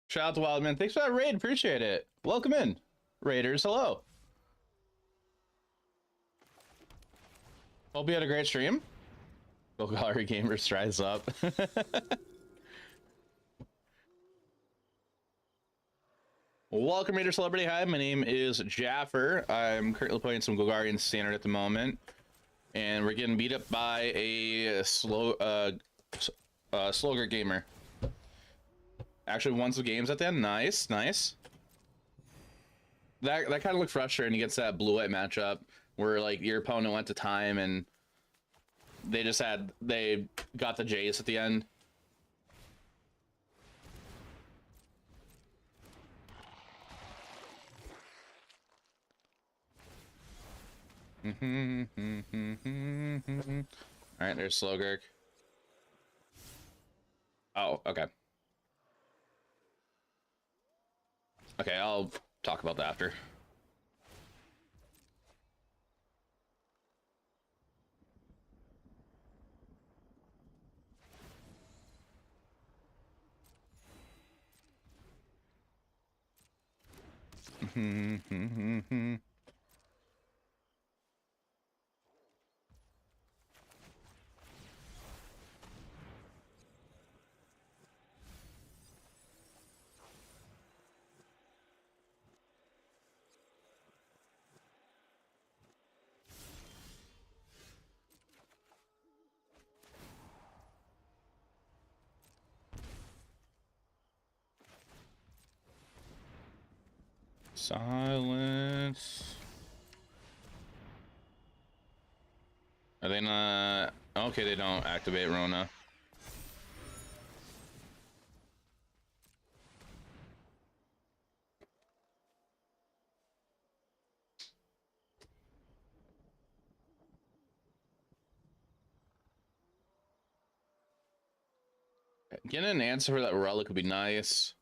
Shout out to Wildman. Thanks for that raid. Appreciate it. Welcome in. Raiders, hello. Hope you had a great stream. Golgari Gamers rise up. Welcome, Raider Celebrity. Hi, my name is Jaffer. I'm currently playing some Golgari in Standard at the moment. And we're getting beat up by a Slogger gamer. Actually won some games at the end. Nice, nice. That kind of looked frustrating against that blue-white matchup where like your opponent went to time and they got the Jace at the end. All right, there's Slogurk. Oh, okay. Okay, I'll talk about that after. Silence. Are they not? Okay, they don't activate Rona. Getting an answer for that relic would be nice.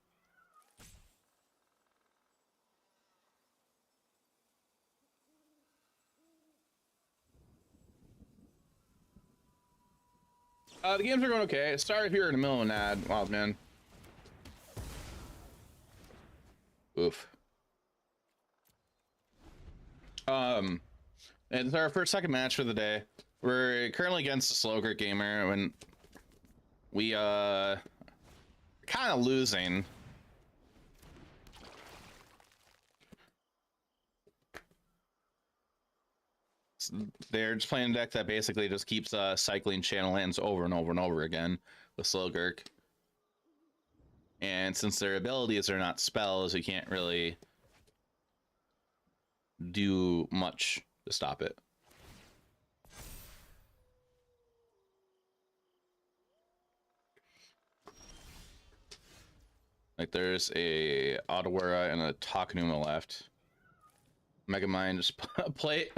The games are going okay. Sorry if you're in the middle of an ad, wild man. Oof. And it's our second match for the day. We're currently against the Slogger gamer when we kind of losing. they're just playing a deck that basically just keeps cycling channel lands over and over and over again with Slogurk. And since their abilities are not spells, you can't really do much to stop it. Like there's a Otawara and a Takanuma left. Megamind just play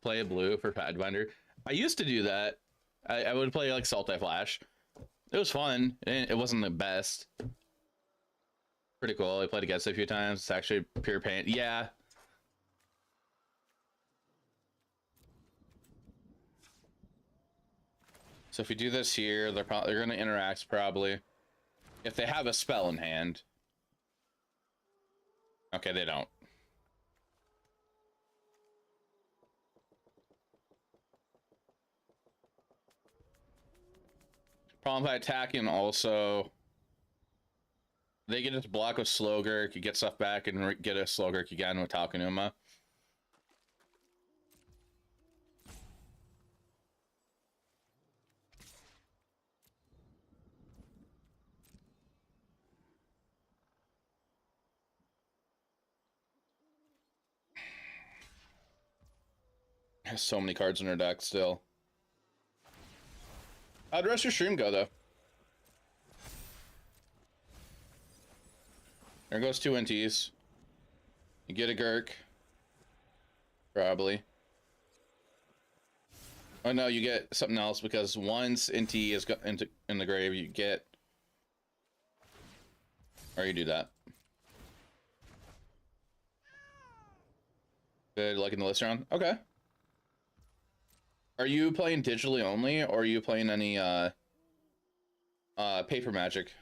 a blue for Pathfinder. I used to do that. I would play like Sultai Flash. It was fun. It wasn't the best. Pretty cool. I played against it a few times. It's actually pure pain. Yeah. So if you do this here, they're going to interact probably. If they have a spell in hand. Okay, they don't. Problem by attacking also. They get it to block with Slogurk, you get stuff back and get a Slogurk again with Takanuma. Has so many cards in her deck still. How'd the rest of your stream go though? There goes 2 NTs. You get a Gurk. Probably. Oh no, you get something else because once NT is in the grave, you get. Or you do that. Good luck in the list round. Okay. Are you playing digitally only, or are you playing any paper Magic?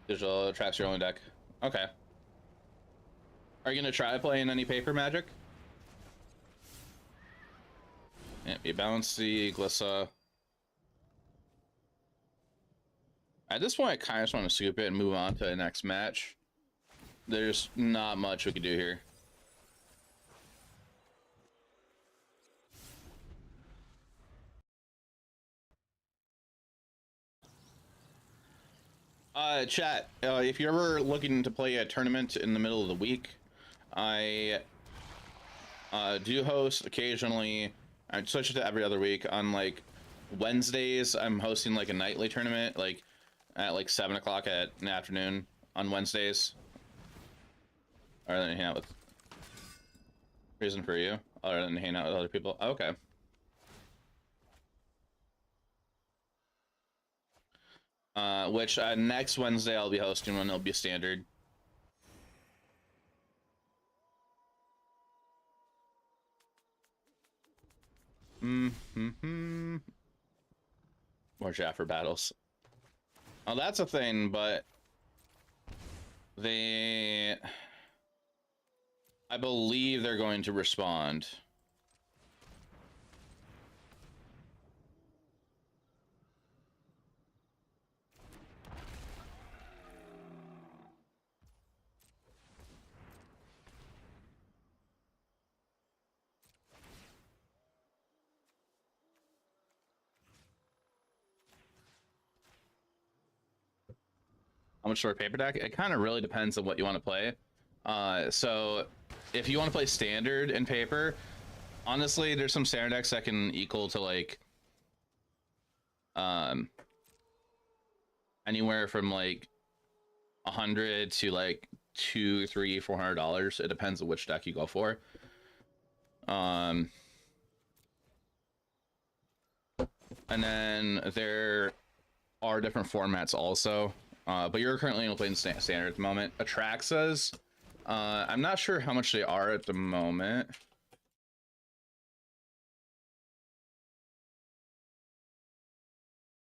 Digital attracts your own deck. Okay. Are you gonna try playing any paper Magic? Yeah, be bouncy, Glissa. At this point, I kind of just want to scoop it and move on to the next match. There's not much we can do here. Chat, if you're ever looking to play a tournament in the middle of the week, I do host occasionally. I switch it to every other week. On like Wednesdays, I'm hosting like a nightly tournament, like at like 7 o'clock in the afternoon on Wednesdays. Other than hang out with reason for you, other than hang out with other people. Okay. Which next Wednesday I'll be hosting one. It'll be standard. More Jaffer battles. Oh, that's a thing, but I believe they're going to respond. How much for a paper deck? It kind of really depends on what you want to play. So if you want to play standard in paper, honestly, there's some standard decks that can equal to like anywhere from like 100 to like $200, $300, $400. It depends on which deck you go for. And then there are different formats also. But you're currently only playing standard at the moment. Atraxas, I'm not sure how much they are at the moment.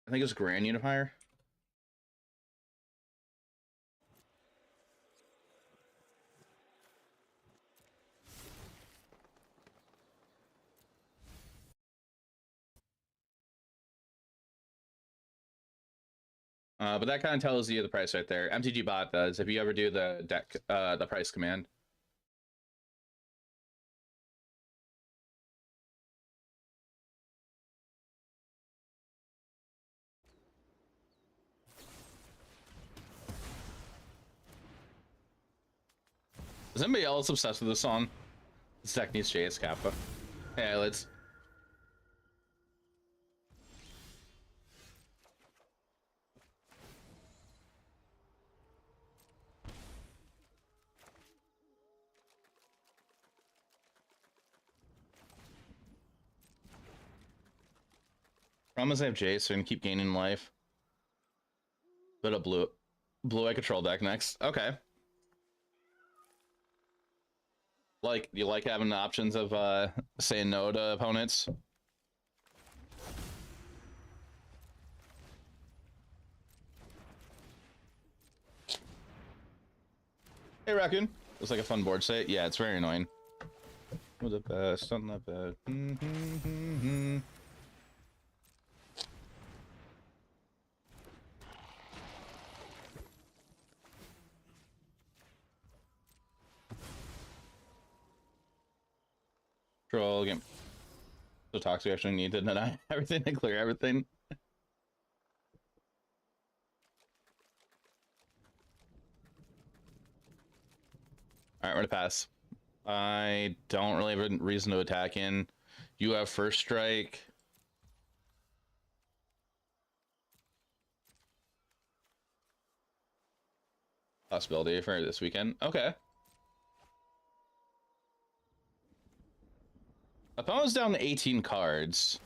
I think it's Grand Unifier. But that kind of tells you the price right there. MTG bot does if you ever do the deck, the price command. Is anybody else obsessed with this song? This deck needs JS Kappa. Hey, let's. Problem is I have Jace, so I can keep gaining life. But a blue I control deck next. Okay. Like, you like having the options of saying no to opponents? Hey, Raccoon. Looks like a fun board state. Yeah, it's very annoying. We're the best on the bed. Troll game. So toxic actually need to deny everything and clear everything. Alright, we're gonna pass. I don't really have a reason to attack in. You have first strike. Possibility for this weekend. Okay. Opponent's down to 18 cards.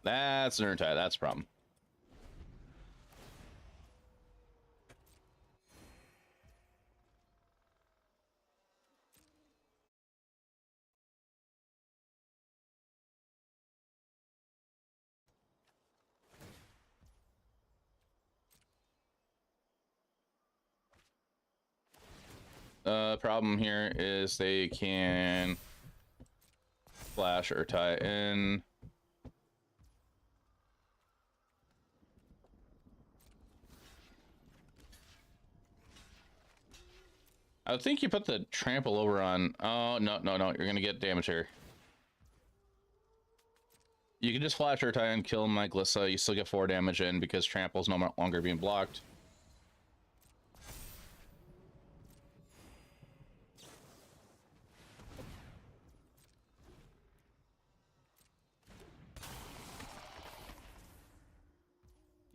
That's an tie. That's a problem. Problem here is they can flash or tie in. I would think you put the trample over on. Oh, no, no, no. You're going to get damage here. You can just flash or tie and kill my Glissa. You still get 4 damage in because trample's no longer being blocked.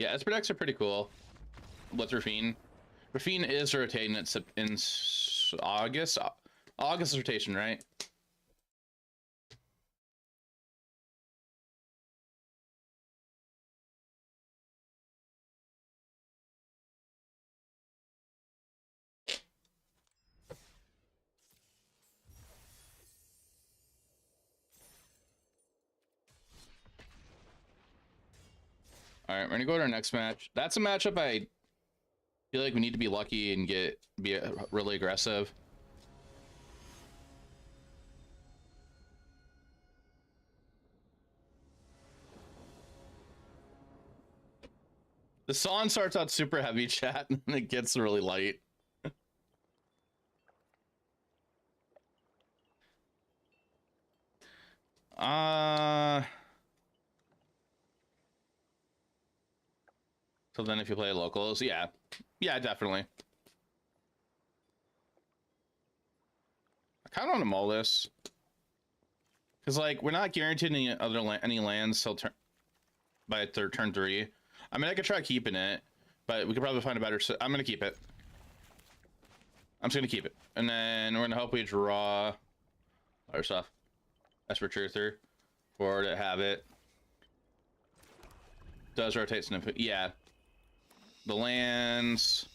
Yeah, Esper decks are pretty cool. With Rafine. Rafine is rotating in August. August rotation, right? All right, we're gonna go to our next match. That's a matchup I feel like we need to be lucky and be really aggressive. The song starts out super heavy, chat, and it gets really light. So then if you play locals, yeah. Yeah, definitely. I kind of want to mull this. Because, like, we're not guaranteed any lands till by turn 3. I mean, I could try keeping it, but we could probably find a better... I'm going to keep it. I'm just going to keep it. And then we're going to hope we draw other stuff. Esper Truther. Or to have it. Does rotate snippet. Yeah. The lands.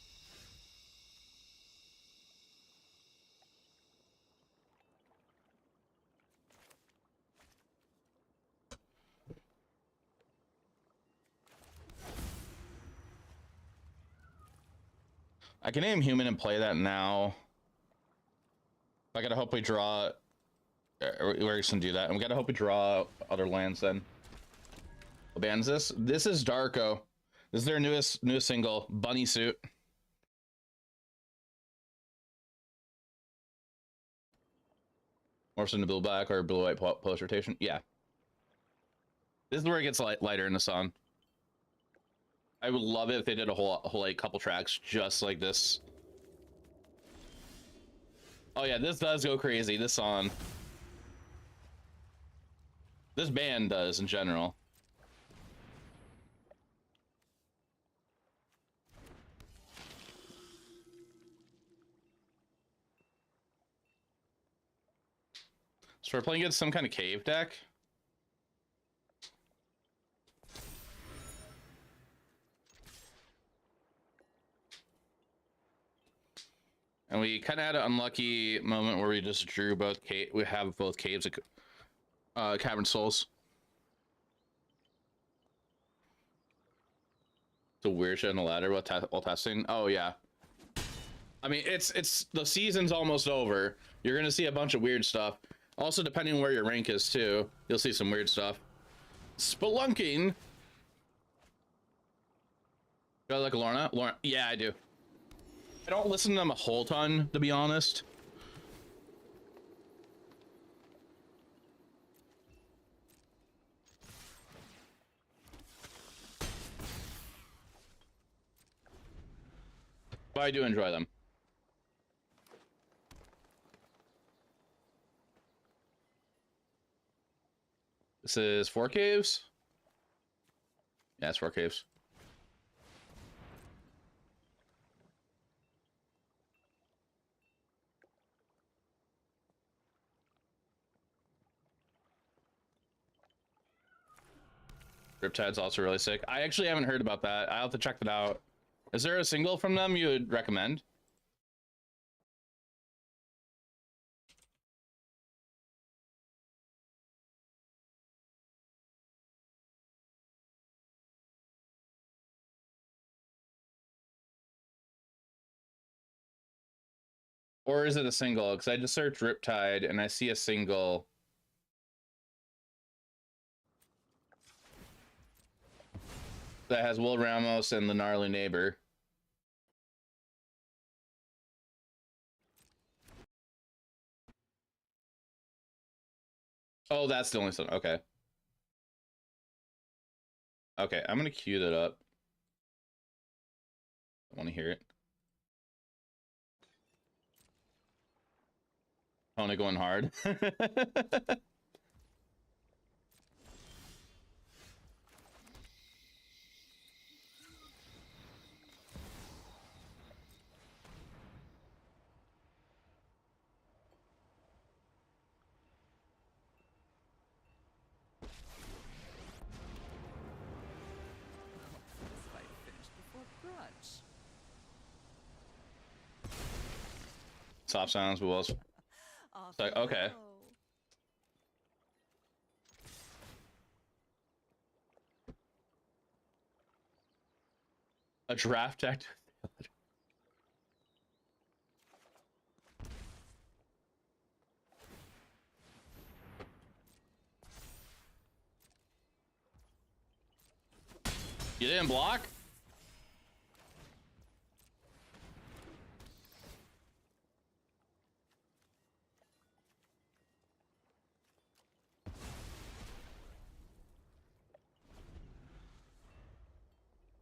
I can aim human and play that now. I gotta hope we draw. We're just gonna do that, and we gotta hope we draw other lands then. What band is this? This is Darko. This is their newest single, Bunny Suit. Morphs into blue black or blue white post rotation. Yeah. This is where it gets lighter in the song. I would love it if they did a whole like couple tracks just like this. Oh yeah, this does go crazy. This song. This band does in general. So we're playing against some kind of cave deck. And we kind of had an unlucky moment where we just drew both we have both caves, Cavern Souls. The weird shit on the ladder while testing. Oh yeah. I mean, it's the season's almost over. You're gonna see a bunch of weird stuff. Also, depending on where your rank is too, you'll see some weird stuff. Spelunking. Do I like Lorna? Lorna? Yeah, I do. I don't listen to them a whole ton, to be honest. But I do enjoy them. This is 4 caves? Yeah, it's 4 caves. Riptide's also really sick. I actually haven't heard about that. I'll have to check that out. Is there a single from them you would recommend? Or is it a single? Because I just searched Riptide and I see a single. That has Will Ramos and the Gnarly Neighbor. Oh, that's the only song. Okay. Okay, I'm gonna cue that up. I want to hear it. Only going hard. This fight finished before brunch. Soft sounds, but was Off like, you okay. go. A draft deck. You didn't block?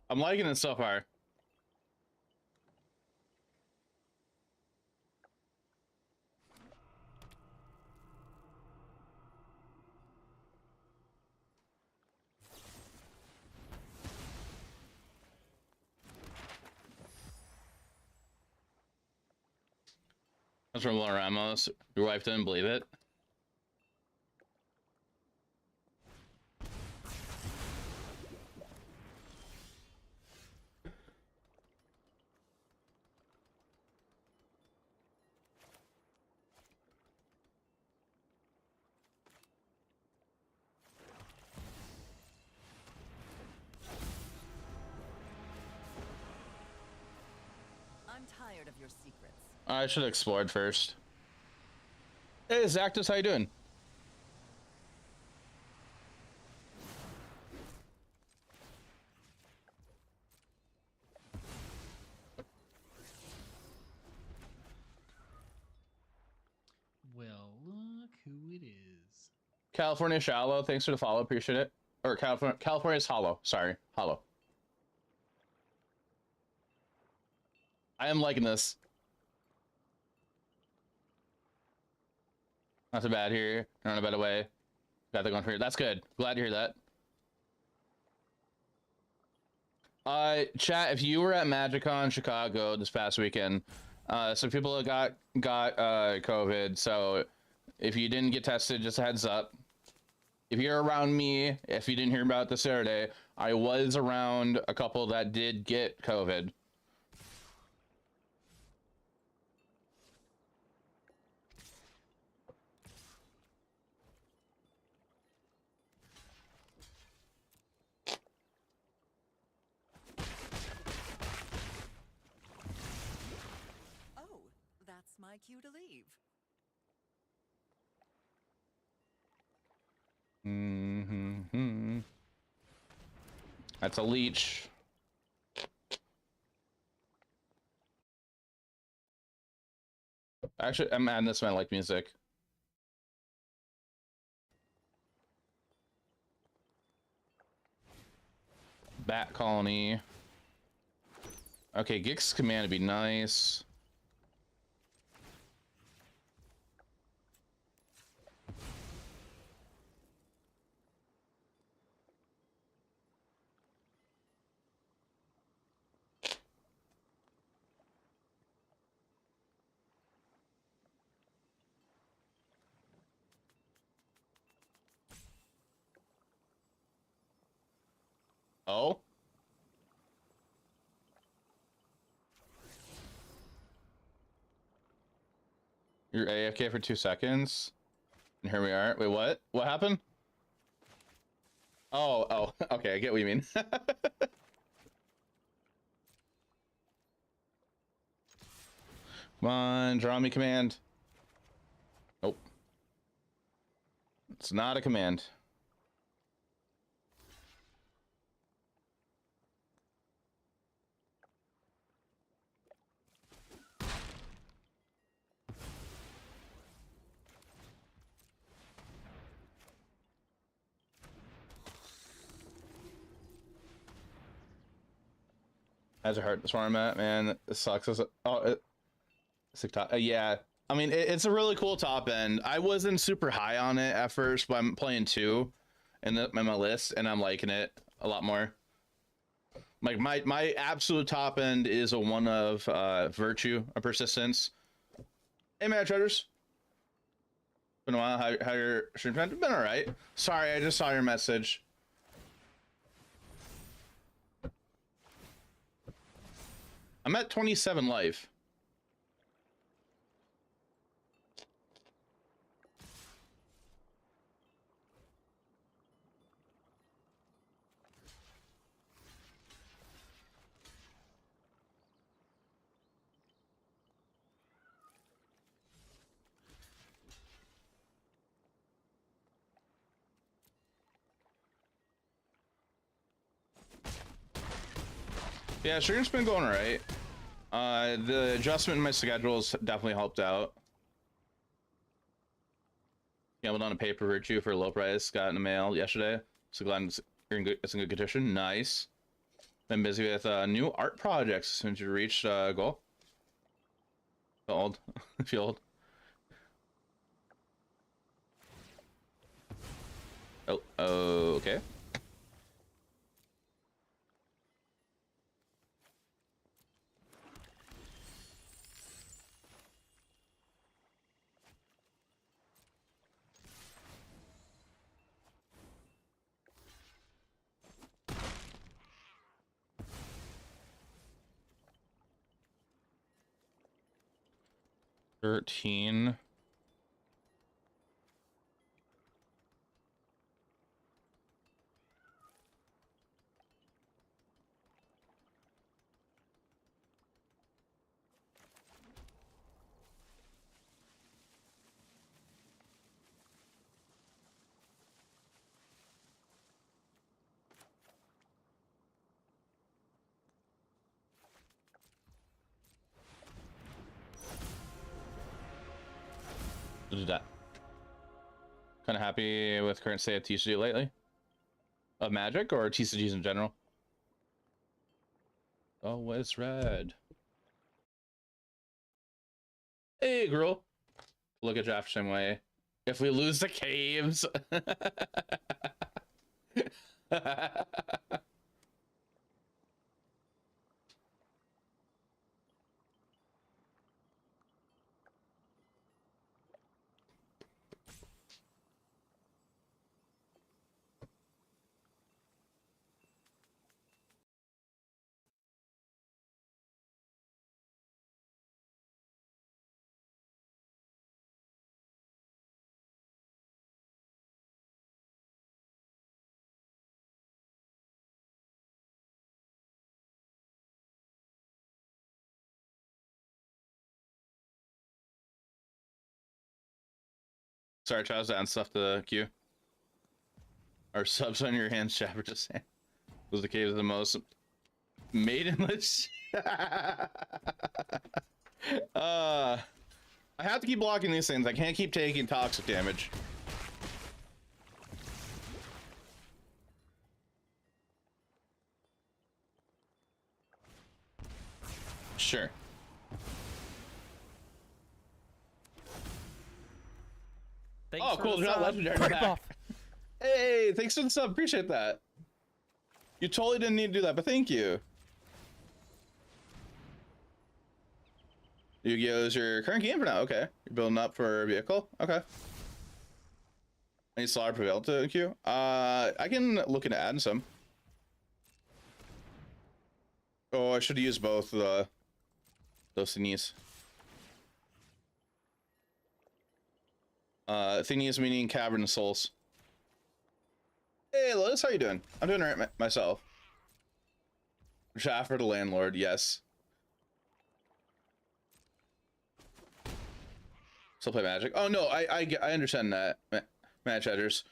I'm liking it so far. That's from Laura Ramos. Your wife didn't believe it. I'm tired of your secrets. I should have explored first. Hey, Zactus, how you doing? California Shallow, thanks for the follow, appreciate it. Or California's Hollow, sorry, Hollow. I am liking this. Not so bad here. Not a better way. Got that going for you. That's good. Glad to hear that. Chat, if you were at MagicCon Chicago this past weekend, some people got COVID, so if you didn't get tested, just a heads up. If you're around me, if you didn't hear about this Saturday, I was around a couple that did get COVID. Oh, that's my cue to leave. Mm-hmm. That's a leech. Actually, I'm adding this when I like music. Bat colony. Okay, Gix command would be nice. Oh? You're AFK for 2 seconds. And here we are. Wait, what? What happened? Oh, okay, I get what you mean. Come on, draw me command. Nope. It's not a command. Has it hurt? That's where I'm at, man. It sucks. Yeah. I mean, it's a really cool top end. I wasn't super high on it at first, but I'm playing 2 in my list, and I'm liking it a lot more. Like my absolute top end is a 1 of Virtue, a Persistence. Hey, man, Treaders. Been a while. How your stream been? Been all right. Sorry, I just saw your message. I'm at 27 life. Yeah, stream's been going alright. The adjustment in my schedules definitely helped out. Gambled on a paper Virtue for a low price. Got in the mail yesterday. So glad it's in good condition. Nice. Been busy with new art projects since you reached goal. Feel old. Feel old. Oh, okay. $13. Do that. Kind of happy with current state of TCG lately? Of Magic or TCGs in general? Oh, it's red. Hey, girl. Look at Jaffer same way. If we lose the caves. Sorry, Charles, and stuff the queue. Our subs on your hands, Jaffer just saying. Was the caves the most maidenless? I have to keep blocking these things. I can't keep taking toxic damage. Sure. Thanks Oh, for cool. the They're not sub. legendary. Rip Back. off. Hey, thanks for the sub. Appreciate that. You totally didn't need to do that, but thank you. Yu-Gi-Oh! Is your current game for now? Okay. You're building up for a vehicle? Okay. Any Slaughter Prevail to queue? I can look into adding some. Oh, I should use both those thingies. Thingies meaning Cavern of Souls. Hey, Lotus, how you doing? I'm doing alright myself. Jaffer the landlord, yes. Still play Magic? Oh no, I understand that, Match Edgers.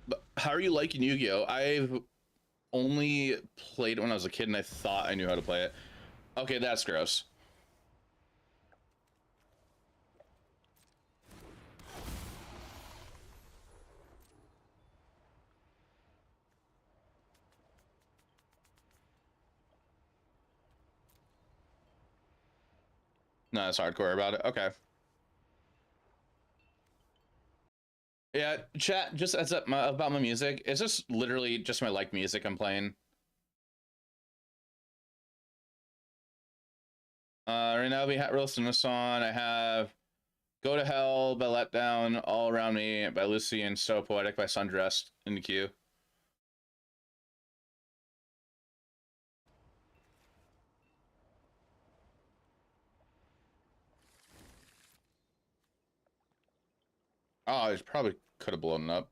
But how are you liking Yu-Gi-Oh? I've only played it when I was a kid and I thought I knew how to play it. Okay, that's gross. No, it's hardcore about it. Okay. Yeah, chat, just as up about my music. It's just literally just my like music I'm playing. Right now we have roasting this song. I have Go to Hell by Let Down, All Around Me by Lucy, and So Poetic by Sundressed in the queue. Oh, I probably could have blown it up.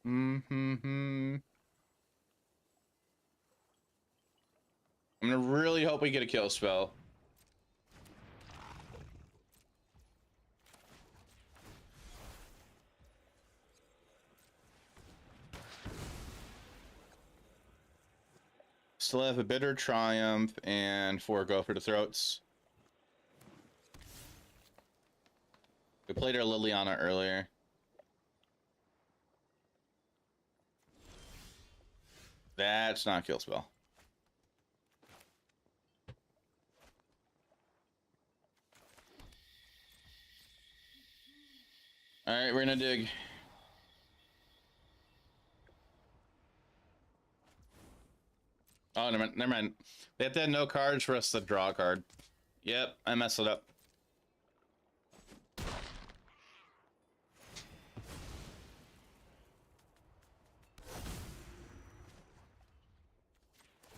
Mm-hmm. I'm gonna really hope we get a kill spell. Still have a Bitter Triumph and 4 Go for the Throats. We played our Liliana earlier. That's not a kill spell. Alright, we're gonna dig. Oh, never mind. They have to have no cards for us to draw a card. Yep, I messed it up.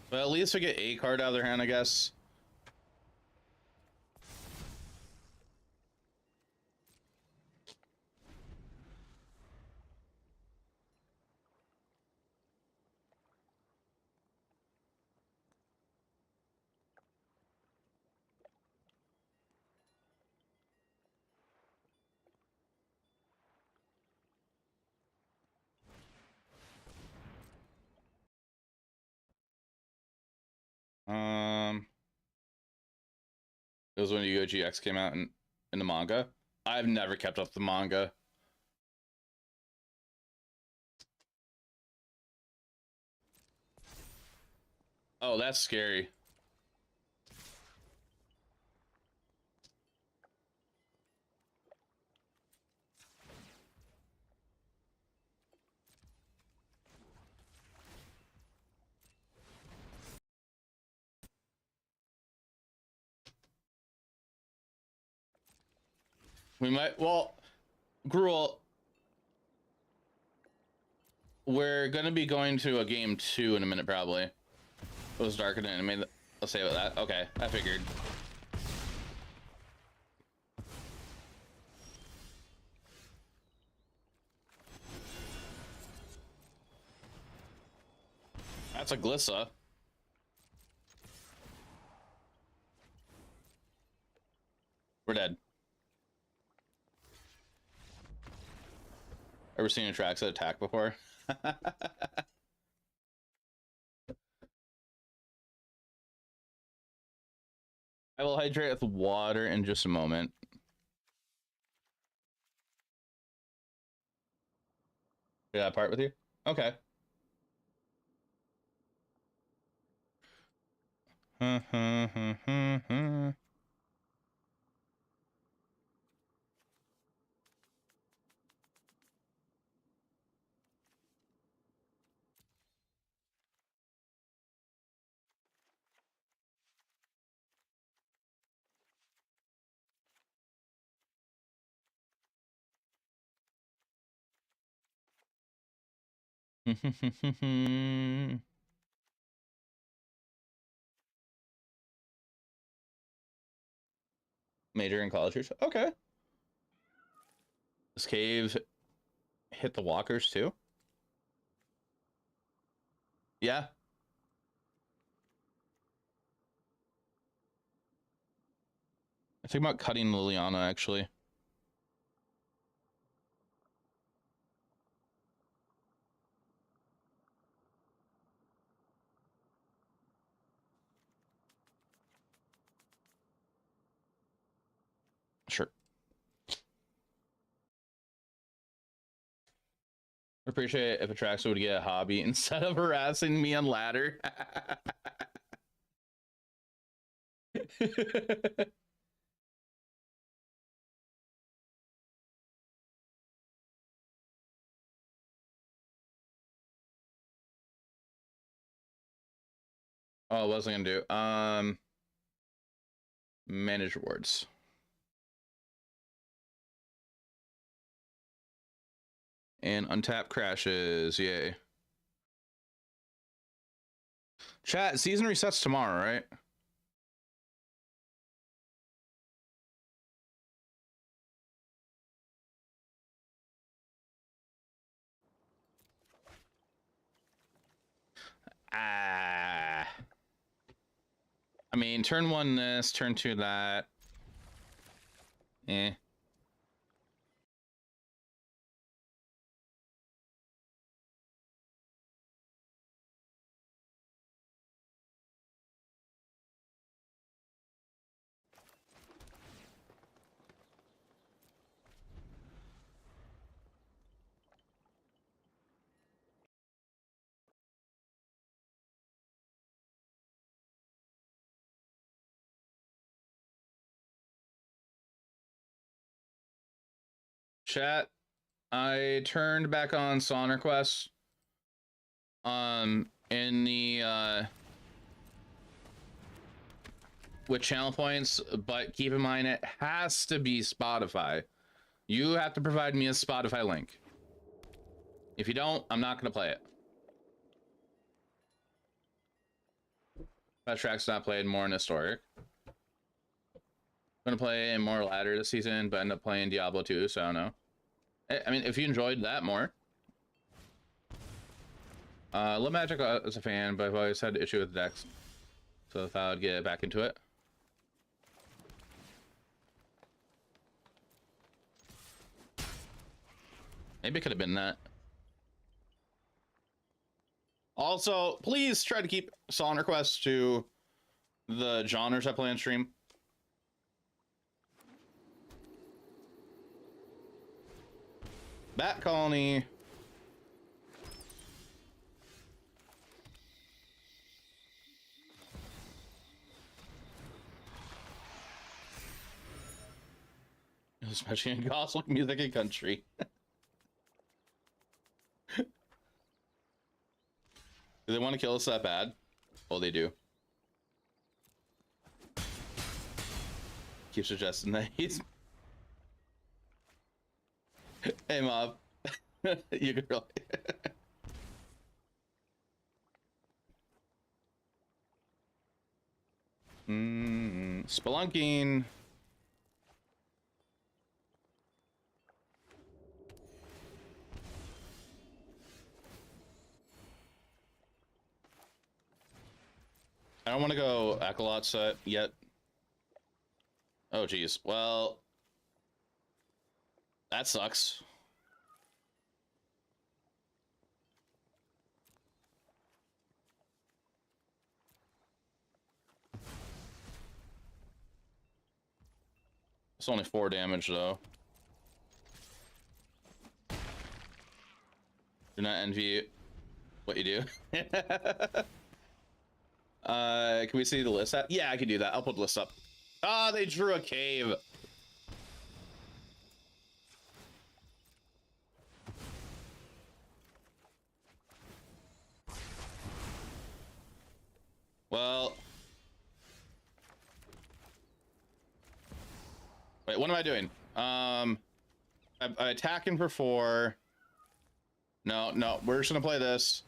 But at least we get a card out of their hand, I guess. It was when Yu-Gi-Oh! GX came out in the manga. I've never kept up the manga. Oh, that's scary. We might, well, Gruel, we're gonna be going to a game 2 in a minute, probably. It was darker than anime. I'll say about that. Okay, I figured. That's a Glissa. We're dead. Ever seen a Trax that attack before? I will hydrate with water in just a moment. Did I part with you? Okay. Major in college years. Okay. This cave hit the walkers too? Yeah. I think about cutting Liliana actually. Sure. Appreciate it if Atraxa would get a hobby instead of harassing me on ladder. Oh, what was I gonna do? Manage rewards. And untap crashes, yay. Chat, season resets tomorrow, right? Ah. I mean, turn 1 this, turn 2 that. Eh. Chat, I turned back on Sonner Quest. In the with channel points, but keep in mind it has to be Spotify. You have to provide me a Spotify link. If you don't, I'm not gonna play it. That track's not played more in historic. I'm gonna play in more ladder this season, but end up playing Diablo 2, so I don't know. I mean, if you enjoyed that more. Low Magic is a fan, but I've always had an issue with decks. So I thought I'd get back into it. Maybe it could have been that. Also, please try to keep Sonner Quest to the genres I play on stream. Bat colony. Especially in gospel music and country. Do they want to kill us that bad? Oh, they do. Keep suggesting that he's... Hey, Mob. You could really... Spelunking. I don't want to go Acolyte set yet. Oh, geez. Well, that sucks. It's only 4 damage, though. Do not envy what you do. Can we see the list up? Yeah, I can do that. I'll put the list up. Ah, they drew a cave. Well, wait, what am I doing? I'm attacking for 4. No, we're just gonna play this.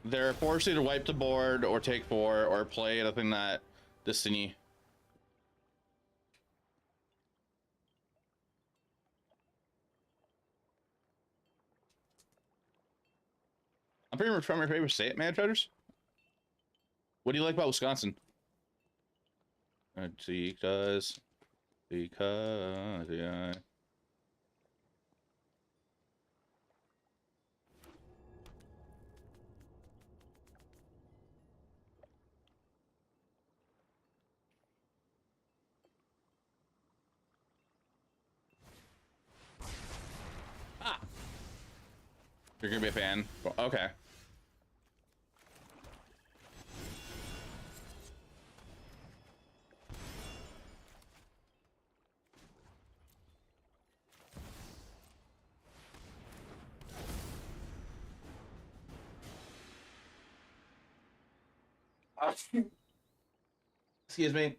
They're forced to wipe the board or take 4 or play anything that Destiny. I'm pretty much from your favorite state, man, Treaders. What do you like about Wisconsin? Because yeah. Ah. You're gonna be a fan. Okay. Excuse me.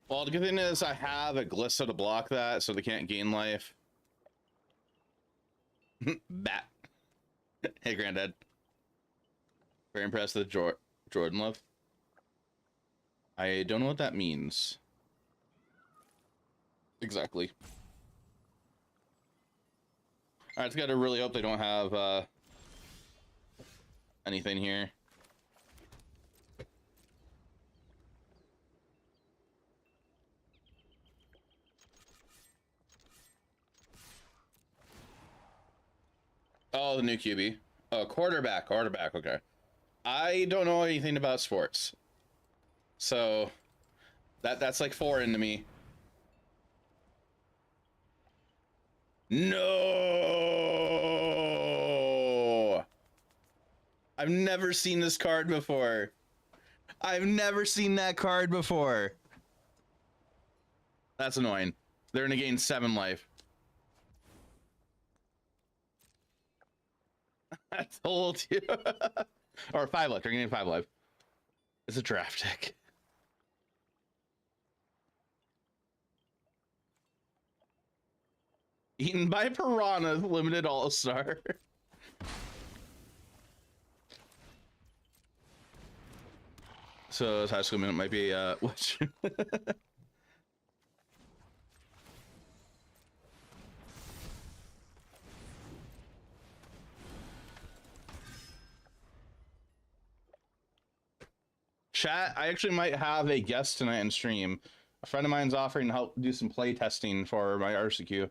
Well, the good thing is I have a Glissa to block that, so they can't gain life. Bat. Hey, Granddad. Very impressed with Jordan love. I don't know what that means. Exactly. Alright, so gotta really hope they don't have anything here. Oh, the new QB. Oh, quarterback, okay. I don't know anything about sports. So that's like foreign to me. No! I've never seen this card before. I've never seen that card before. That's annoying. They're gonna gain 7 life. I told you. Or 5 life. They're getting 5 life. It's a draft deck. Eaten by Piranha, limited all-star. So his high school minute might be which Chat, I actually might have a guest tonight in stream. A friend of mine's offering to help do some play testing for my RCQ.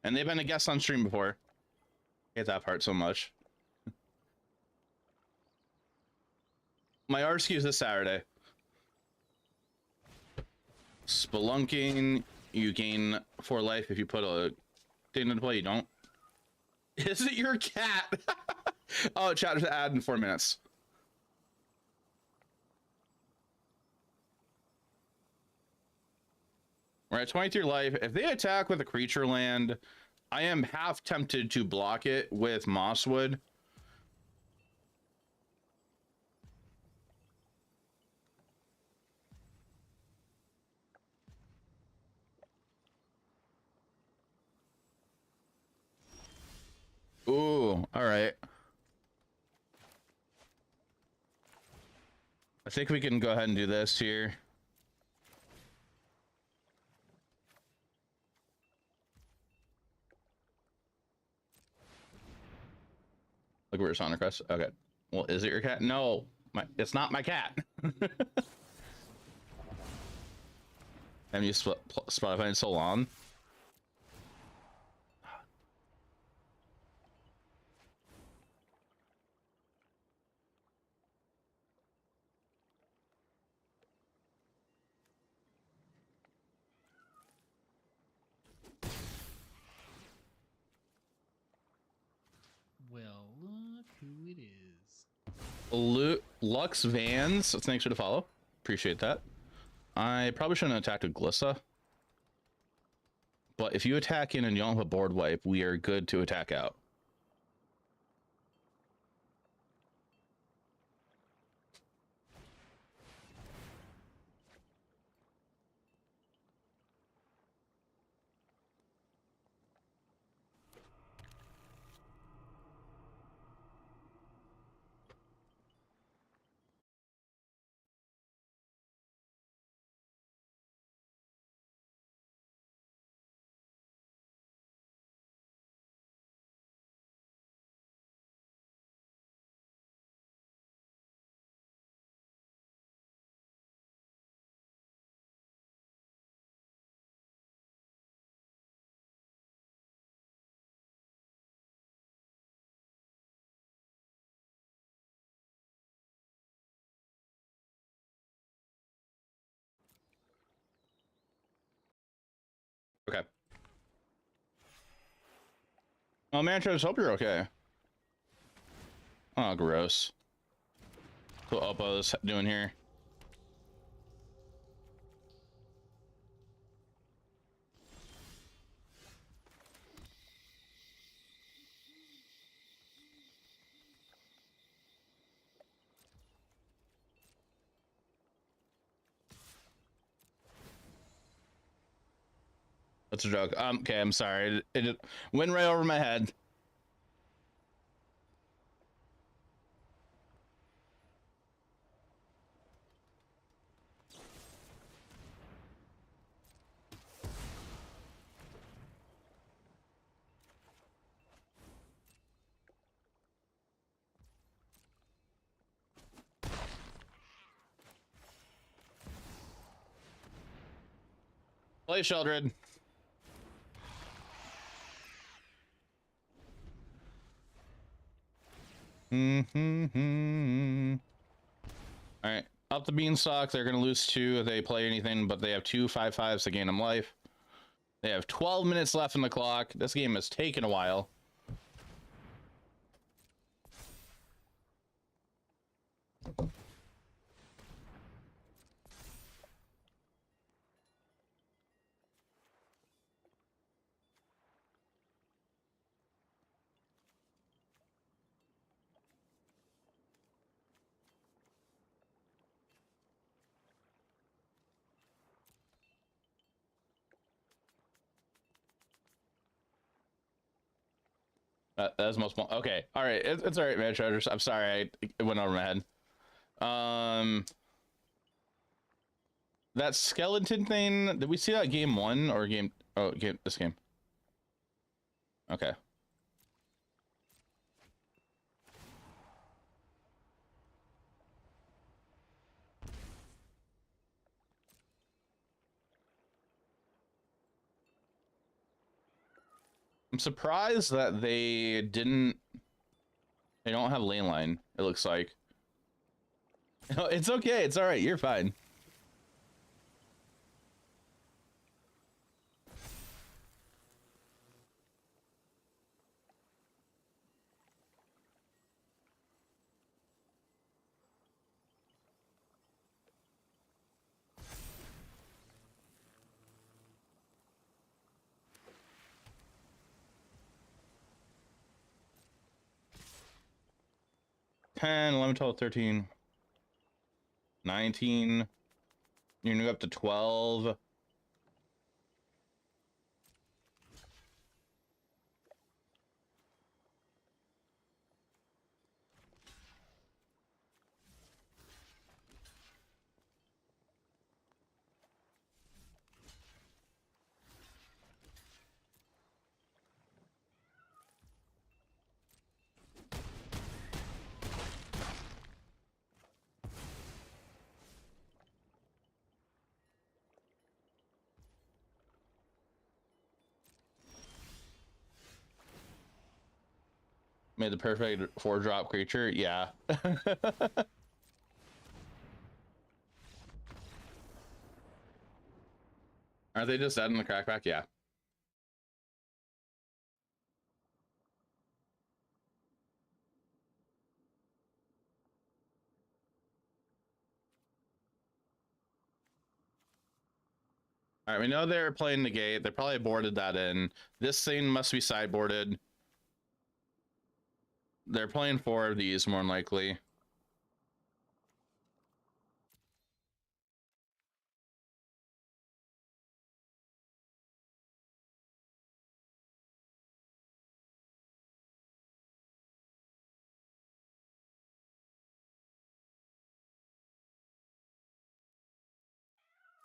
And they've been a guest on stream before. I hate that part so much. My RSQ is this Saturday. Spelunking, you gain 4 life if you put a thing into play. You don't. Is it your cat? Oh, chat to add in 4 minutes. We're at 23 life. If they attack with a creature land, I am half tempted to block it with Mosswood. Ooh, all right. I think we can go ahead and do this here. Look where it's on request. Okay. Well, is it your cat? No, it's not my cat. Haven't used Spotify in so long. Well, look who it is. Lux Vans, thanks for the follow. Appreciate that. I probably shouldn't have attacked with Glissa. But if you attack in and you don't have a board wipe, we are good to attack out. Okay. Oh, man, I just hope you're okay. Oh, gross. What Oppo's doing here? That's a joke. Okay, I'm sorry. It just went right over my head. Play Sheldred. All right, up the beanstalk. They're gonna lose 2 if they play anything, but they have 2 5/5s to gain them life. They have 12 minutes left on the clock. This game has taken a while. That's most. Okay, all right. It's all right, man. Treasures. I'm sorry. It went over my head. That skeleton thing. Did we see that game 1 or game? Oh, this game. Okay. I'm surprised that they didn't. They don't have lane line. It looks like. No, it's okay. It's all right. You're fine. Ten, 11, 12, 13, 19. You're gonna go up to 12. Made the perfect 4-drop creature. Yeah. Aren't they just dead in the crackback? Yeah. All right, we know they're playing the gate. They probably boarded that in. This thing must be sideboarded. They're playing 4 of these more than likely.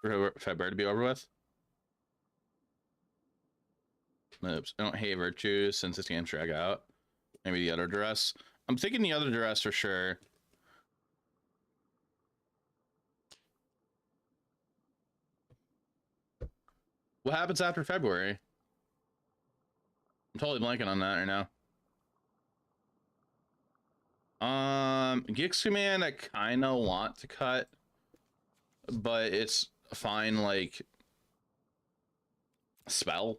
For February to be over with. Oops. I don't hate virtues since this game's drag out. Maybe the other duress. I'm thinking the other duress for sure. What happens after February? I'm totally blanking on that right now. Gix Command I kind of want to cut, but it's fine, like, spell.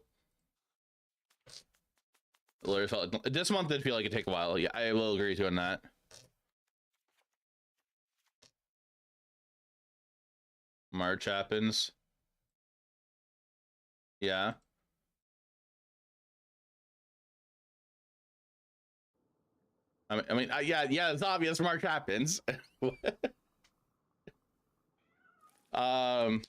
It literally felt like, this month did feel like it'd take a while. Yeah, I will agree to on that. March happens. Yeah. Yeah, it's obvious March happens. um,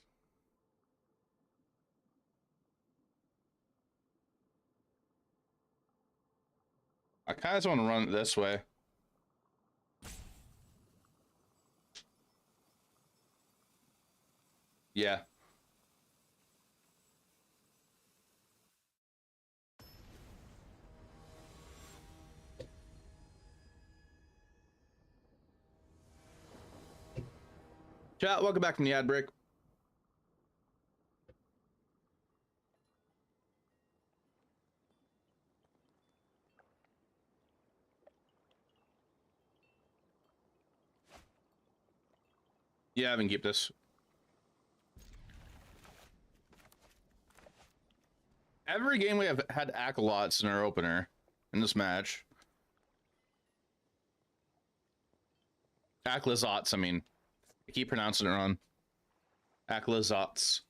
I kind of just want to run it this way. Yeah. Chat, welcome back from the ad break. Yeah, I can keep this. Every game we have had acolytes in our opener in this match. Acolyzots, I mean. I keep pronouncing it wrong. Acolyzots.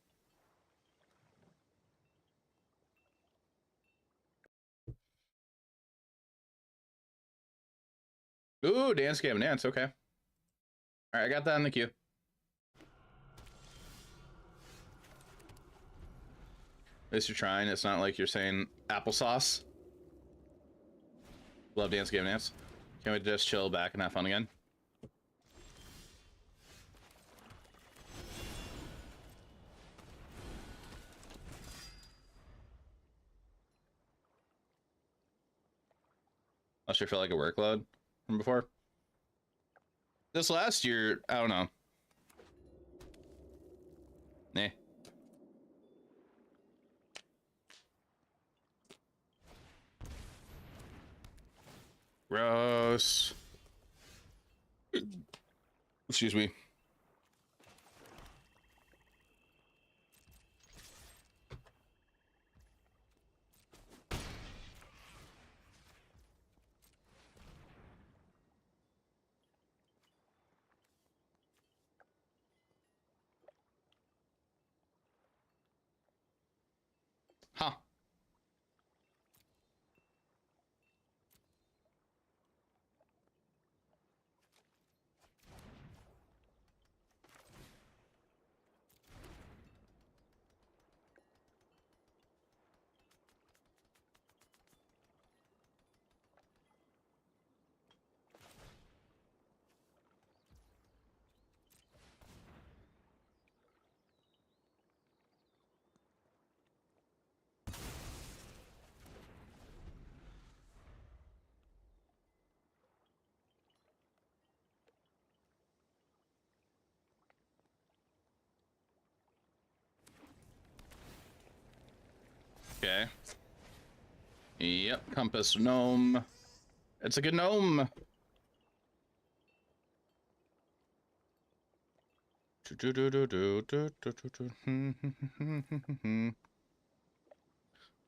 Ooh, dance game, dance, okay. All right, I got that in the queue. At least you're trying. It's not like you're saying applesauce. Love dance game, dance. Can't wait to just chill back and have fun again. I sure felt like a workload from before. This last year, I don't know. Nah. Gross. Excuse me. Huh. Okay. Yep, compass gnome. It's a good gnome.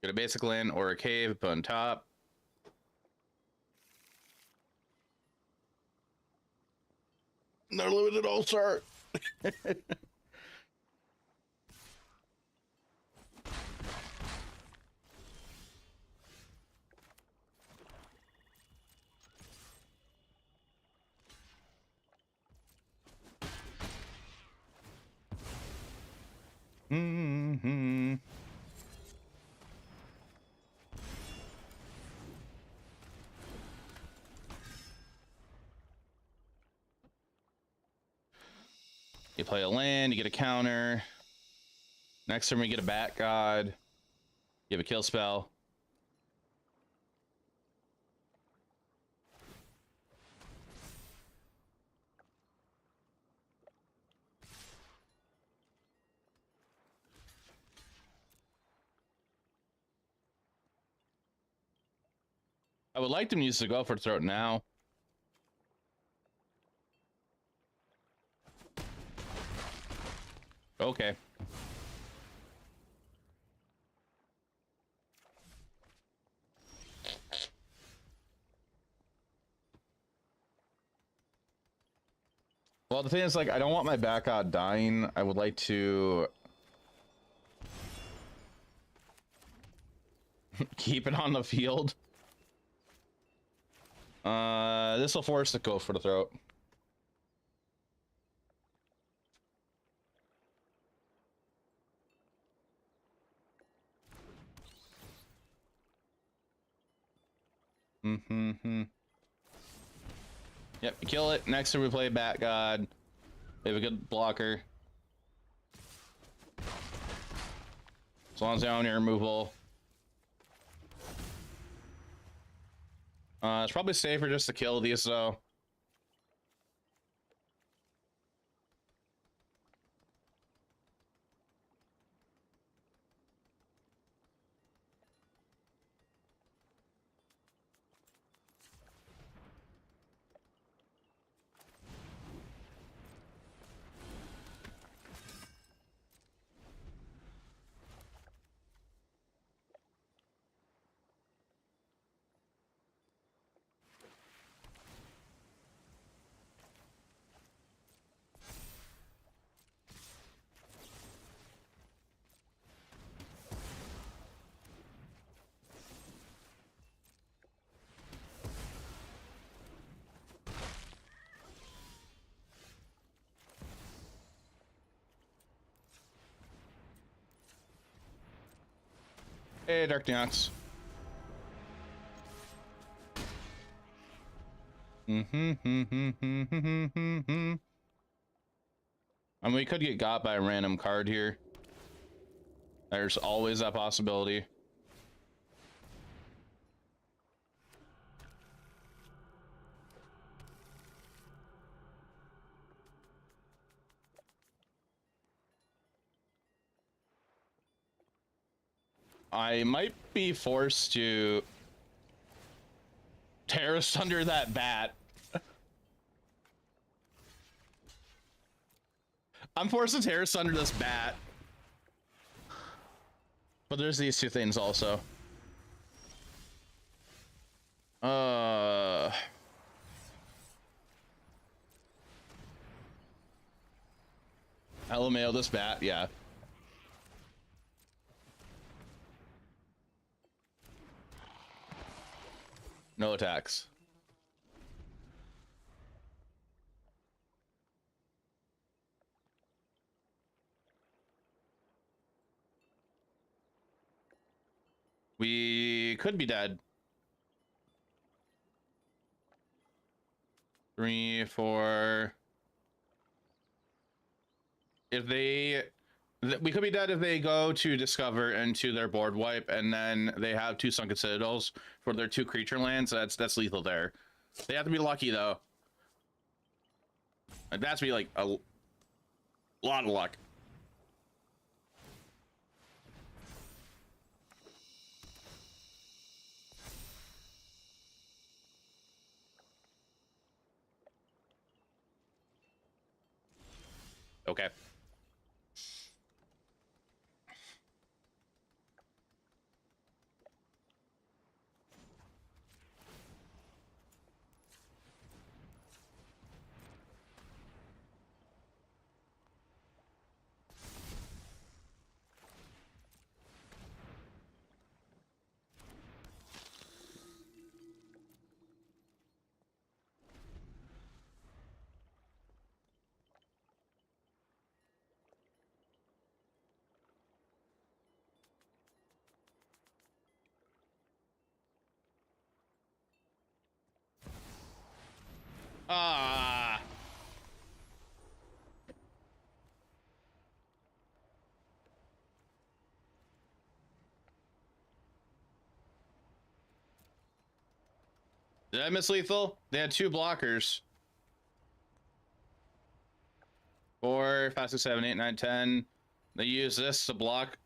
Get a basic land or a cave, put on top. They're limited all start. Mm-hmm. You play a land, you get a counter. Next turn we get a bat god. You have a kill spell. I would like them to use the go for throat now. Okay. Well, the thing is, like, I don't want my back god dying. I would like to keep it on the field. This will force the go for the throat. Mm-hmm. Yep, you kill it. Next time we play Bat God. We have a good blocker. As long as they don't have removal. It's probably safer just to kill these though. Hey, Dark Neox. I mean, we could get got by a random card here. There's always that possibility. I might be forced to Terrorist under that bat. I'm forced to terrorist under this bat. But there's these two things also. LMAO this bat, yeah. No attacks. We could be dead. 3, 4. If they, we could be dead if they go to discover into their board wipe, and then they have 2 sunken citadels for their 2 creature lands. That's lethal there. They have to be lucky though. It has to be like a lot of luck. Okay. Ah. Did I miss lethal? They had 2 blockers. 4, 5, 6, 7, 8, 9, 10. They use this to block.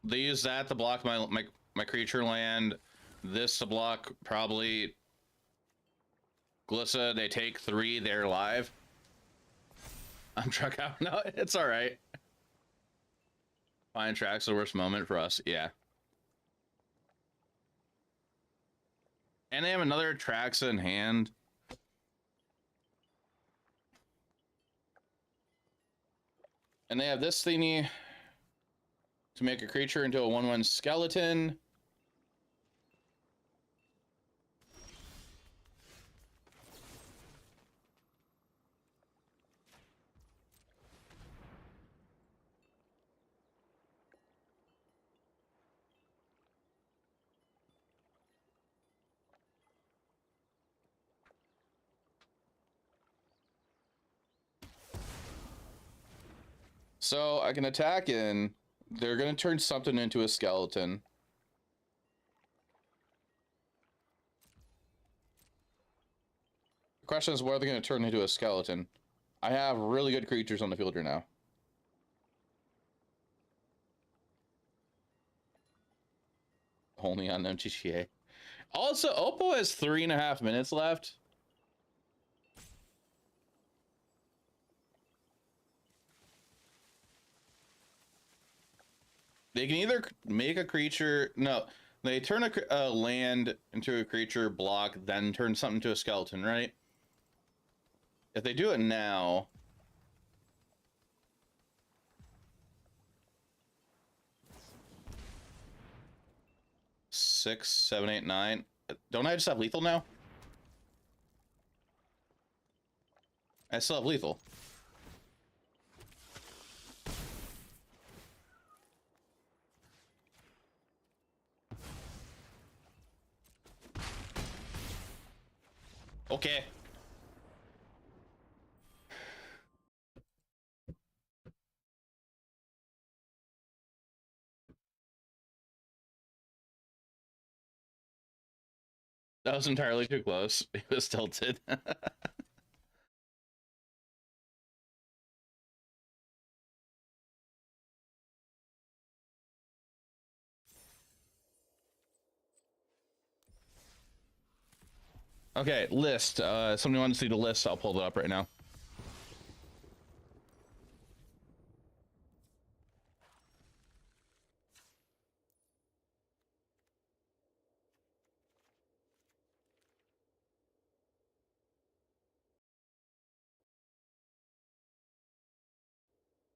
They use that to block my creature land. This to block probably Glissa. They take 3. They're live. I'm truck out. No, it's all right. Fine track's the worst moment for us. Yeah. And they have another Traxa in hand. And they have this thingy to make a creature into a 1/1 skeleton. So I can attack in. They're going to turn something into a skeleton. The question is, what are they going to turn into a skeleton? I have really good creatures on the field right now. Only on MTGA. Also, Oppo has 3.5 minutes left. They can either make a creature... No, they turn a land into a creature block, then turn something into a skeleton, right? If they do it now... 6, 7, 8, 9. Don't I just have lethal now? I still have lethal. Okay. That was entirely too close. It was tilted. Okay, list. Somebody wants to see the list. I'll pull it up right now.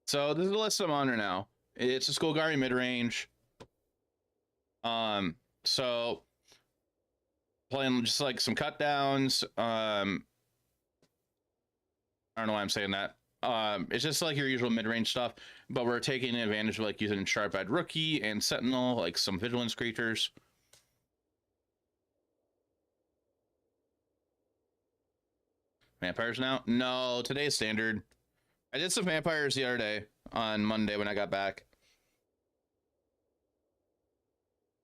So this is the list I'm on right now. It's a Golgari mid-range. So playing just like some cut downs. I don't know why I'm saying that. It's just like your usual mid-range stuff, but we're taking advantage of like using Sharp-Eyed Rookie and Sentinel, like some Vigilance creatures. Vampires now? No, today's standard. I did some vampires the other day on Monday when I got back.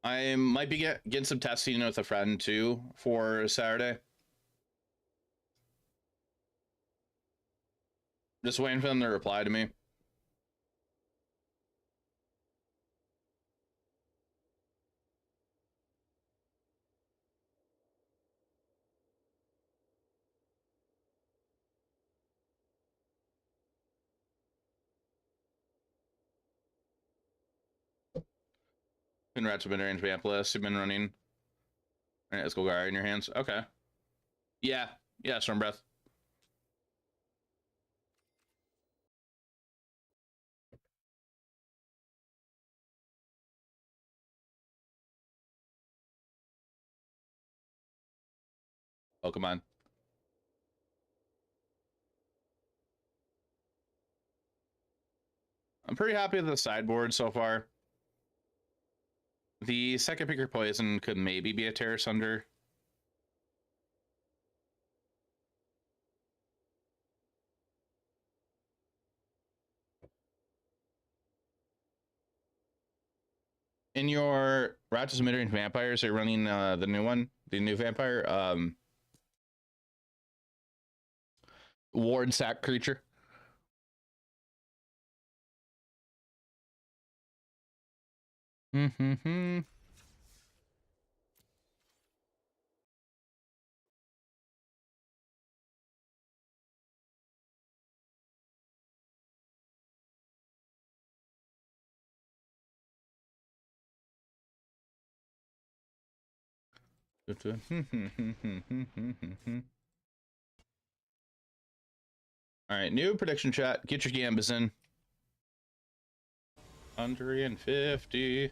I might be getting some testing with a friend too for Saturday. Just waiting for them to reply to me. Congrats, mid-range vamp list you've been running. All right, let's go Golgari in your hands. Okay. Yeah. Yeah, Storm Breath. Pokemon. I'm pretty happy with the sideboard so far. The second picker poison could maybe be a Terror Sunder. In your Ratchet's mid-range vampires, are running the new one, the new vampire, Ward Sack creature. Mm-hmm. All right, new prediction chat. Get your gambas in. 150.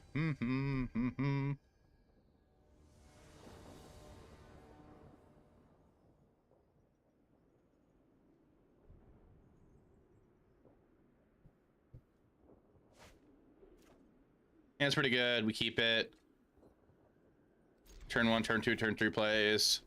Yeah, it's pretty good. We keep it. Turn 1, turn 2, turn 3 plays.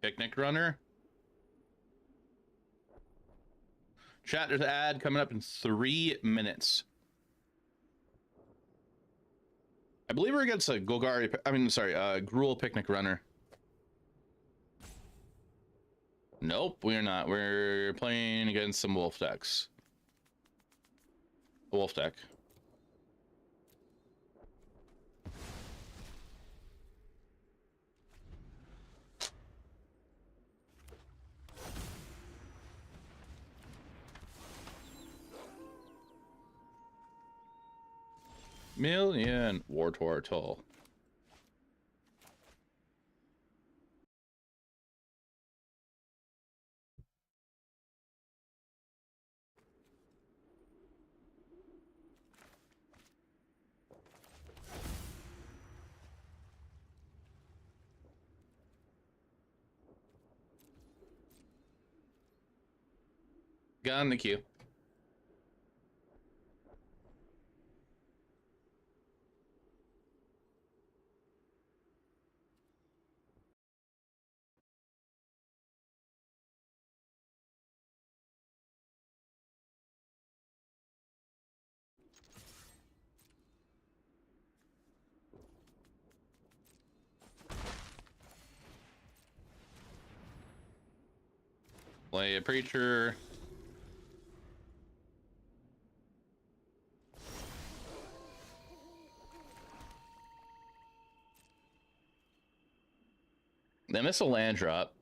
Picnic Runner. Chat, there's an ad coming up in 3 minutes. I believe we're against a Golgari, Gruul Picnic Runner. Nope, we're not. We're playing against some wolf decks. A wolf deck. Million War Turtle. Got in the queue. Play a preacher. They miss a land drop.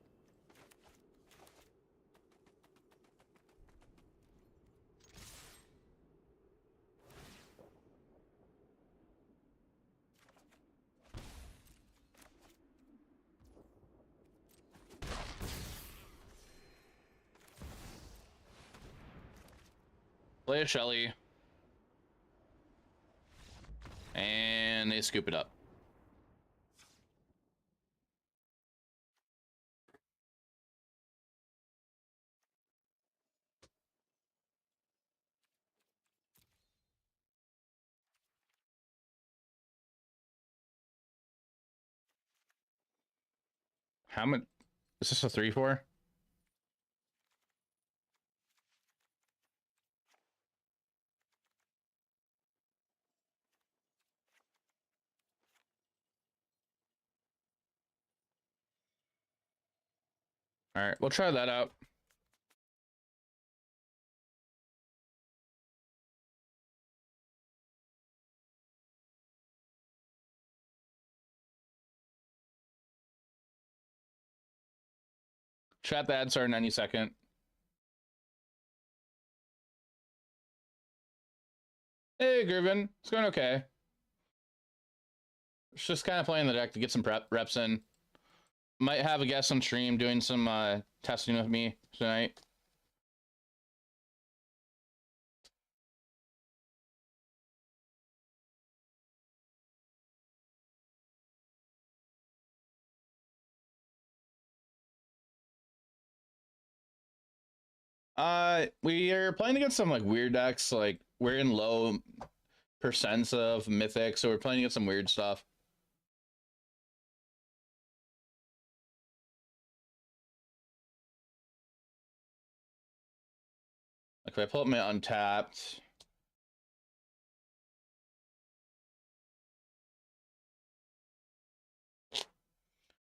Play a Shelly. And they scoop it up. How much? Is this a 3/4? All right, we'll try that out. Chat the ad start in any second. Hey, Groovin. It's going okay. It's just kind of playing the deck to get some reps in. Might have a guest on stream doing some testing with me tonight. We are playing against some like weird decks. Like we're in low percents of Mythic, so we're playing against some weird stuff. Like if I pull up my Untapped.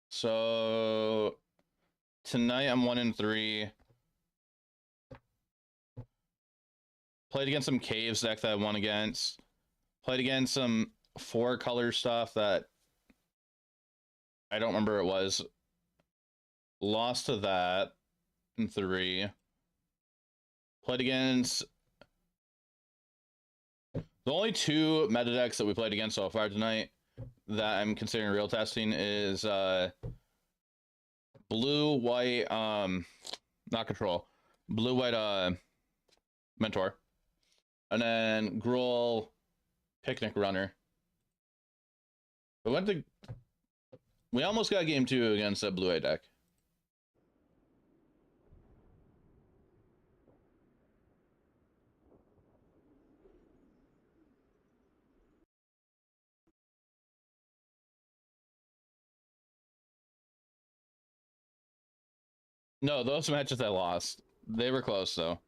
So tonight I'm 1-3. Played against some Caves deck that I won against. Played against some 4-color stuff that I don't remember it was. Lost to that in 3. Played against the only 2 meta decks that we played against so far tonight that I'm considering real testing is blue, white, not control. Blue, white, mentor. And then Gruul, Picnic Runner. We almost got game 2 against a blue-white deck. No, those matches I lost. They were close though.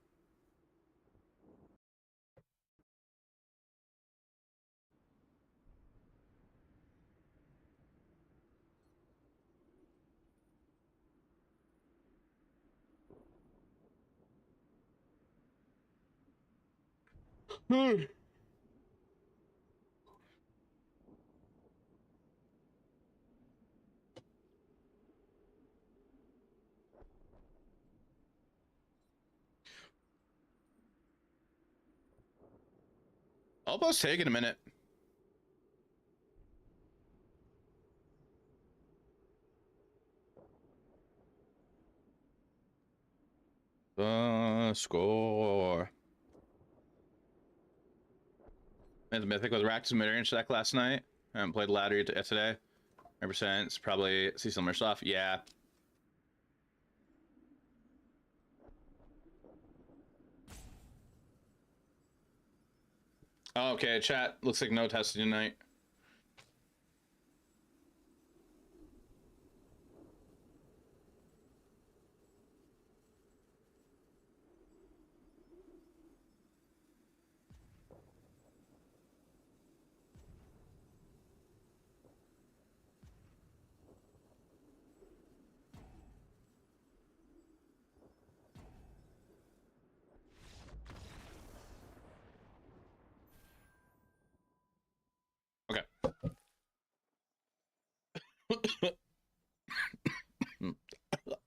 Almost taking a minute. Score. Made the Mythic with Rak's mid-range deck last night. I haven't played Ladder today. Ever since, probably see similar stuff. Yeah. Oh, okay, chat. Looks like no testing tonight.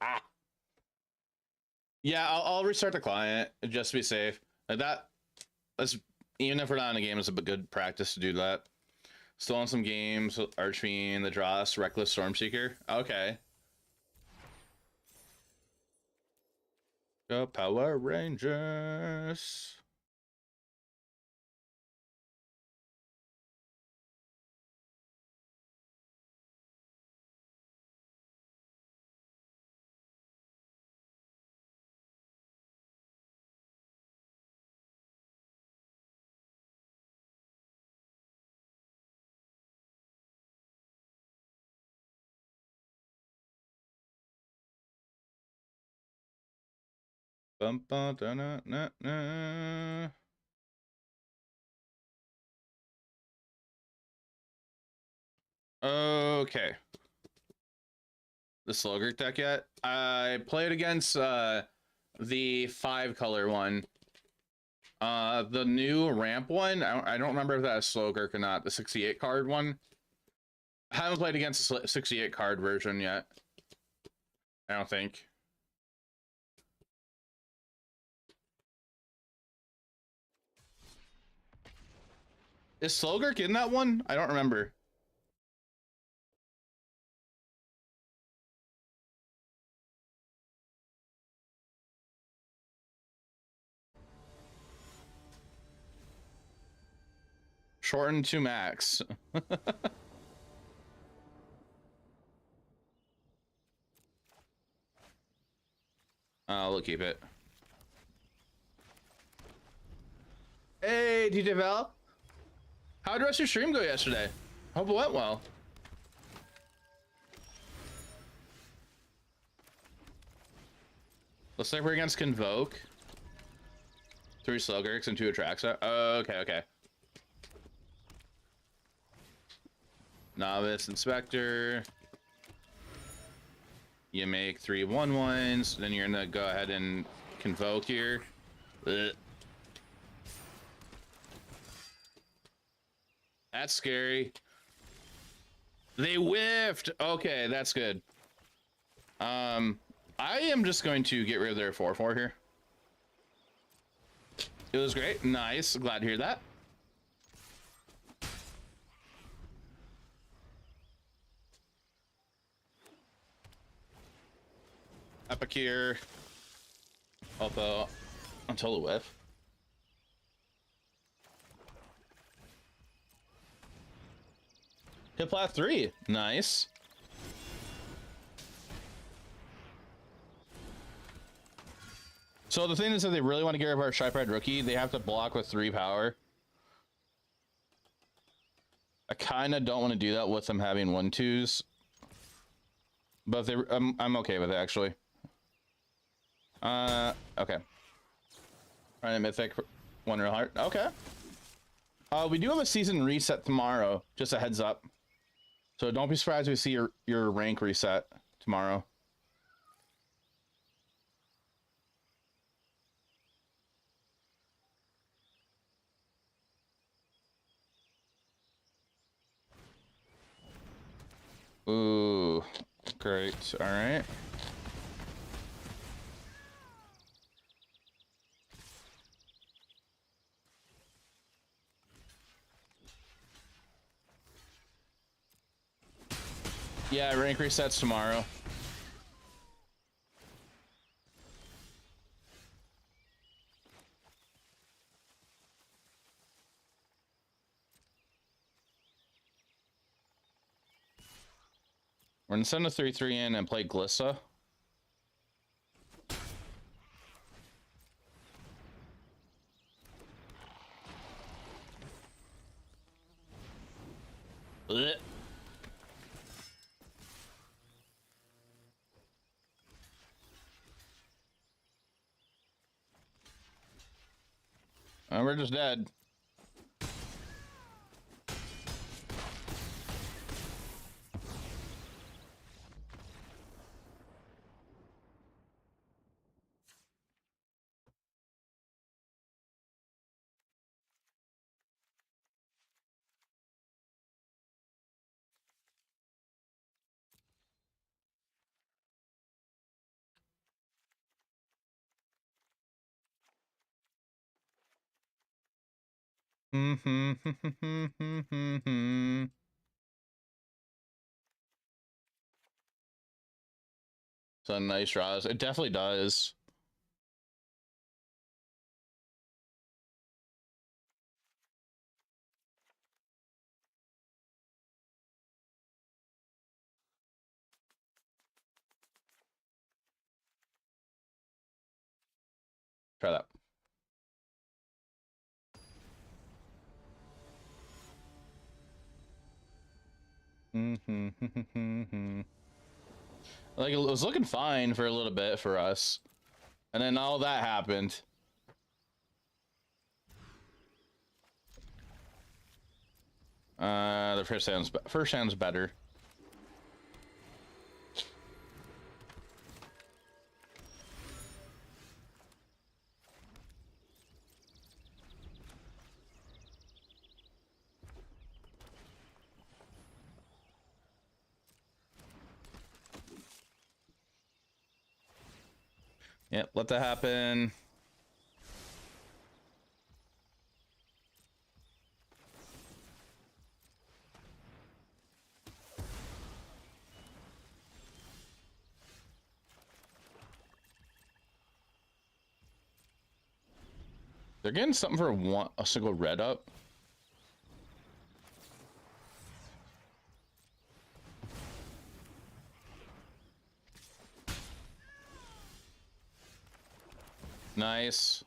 Ah. Yeah, I'll restart the client just to be safe. Like that. That's even if we're not in a game, it's a good practice to do that. Still on some games, Archfiend, the Dross, Reckless Stormseeker. Okay. Go Power Rangers. Bum, bum, da, na, na, na. Okay. The Slogurk deck yet? I played against the 5-color one. The new ramp one, I don't remember if that's Slogurk or not. The 68 card one. I haven't played against the 68 card version yet. I don't think. Is Slogurk in that one? I don't remember. Shortened to max. We'll keep it. Hey, DJ Val. How'd the rest of your stream go yesterday? Hope it went well. Looks like we're against Convoke. 3 Slogurks and 2 Atraxa. Oh, okay. Novice Inspector. You make 3 1/1s, then you're gonna go ahead and Convoke here. Ugh. That's scary. They whiffed. Okay, that's good. I am just going to get rid of their 4/4 here. It was great. Nice. Glad to hear that. Epic here. Although, until the whiff. Hit plat 3. Nice. So the thing is that they really want to get rid of our Shy Pride rookie, they have to block with 3 power. I kind of don't want to do that with them having 1/2s. But they, I'm okay with it, actually. Okay. Alright, Mythic, 1 real heart. Okay. We do have a season reset tomorrow, just a heads up. So don't be surprised if we see your rank reset tomorrow. Ooh, great. All right. Yeah, rank resets tomorrow. We're gonna send a 3/3 in and play Glissa. Blech. We're just dead. So nice draws. It definitely does. Try that. Like, it was looking fine for a little bit for us, and then all that happened. The first hand's better. Yep, let that happen. They're getting something for a single red up. Nice.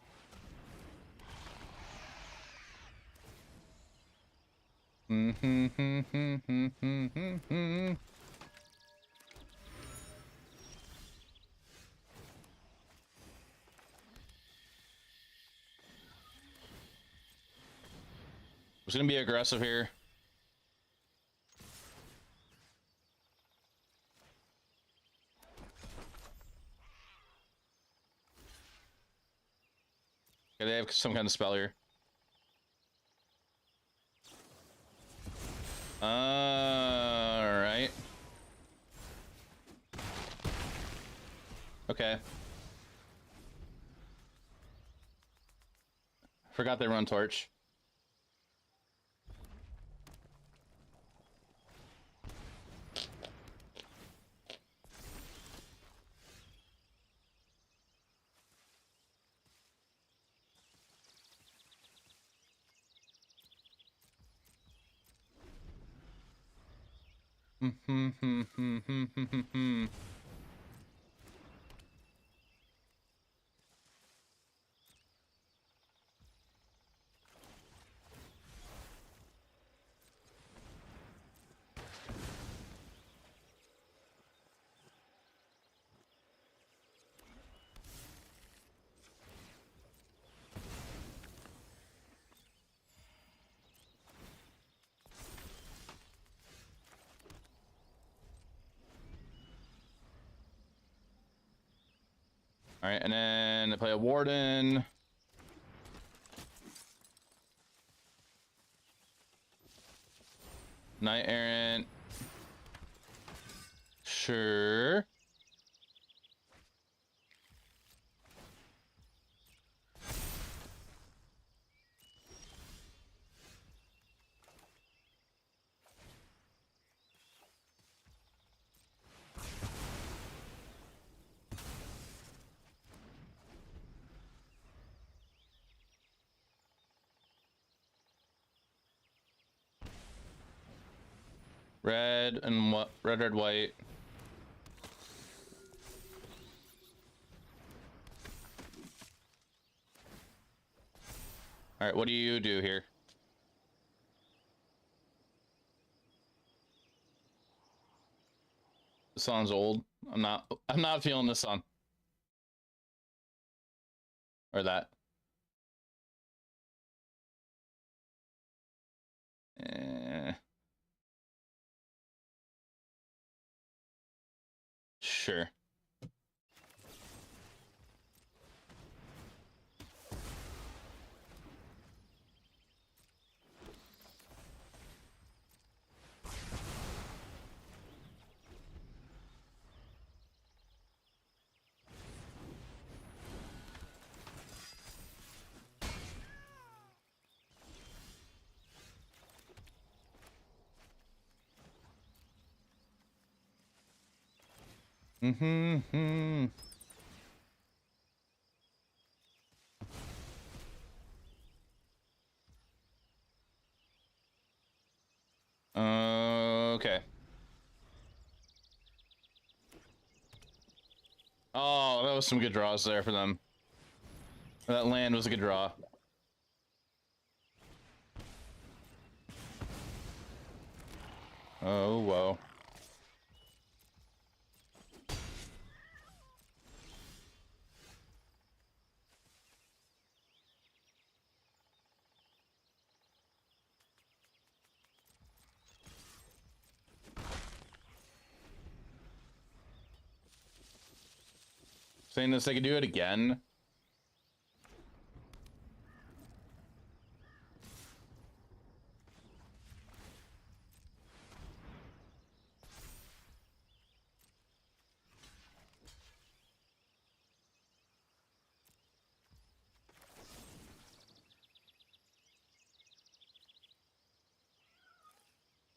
Was gonna be aggressive here. Okay, they have some kind of spell here. All right. Okay. Forgot they run torch. All right, and then they play a warden. Knight errant. Sure. Red and what? Red, red, white. All right, what do you do here? This song's old. I'm not feeling this song. Or that. Eh. Sure. Mm-hmm. Okay. Oh, that was some good draws there for them. That land was a good draw. Oh, whoa. Saying this, they could do it again.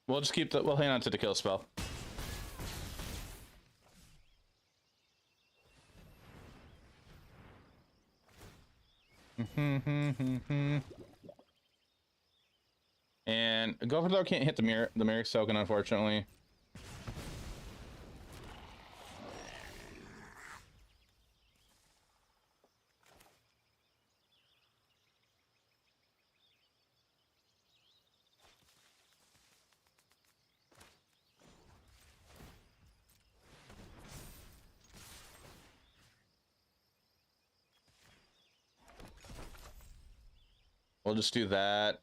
We'll just keep the. We'll hang on to the kill spell. And Gopher though can't hit the Merrick token, unfortunately. We'll just do that.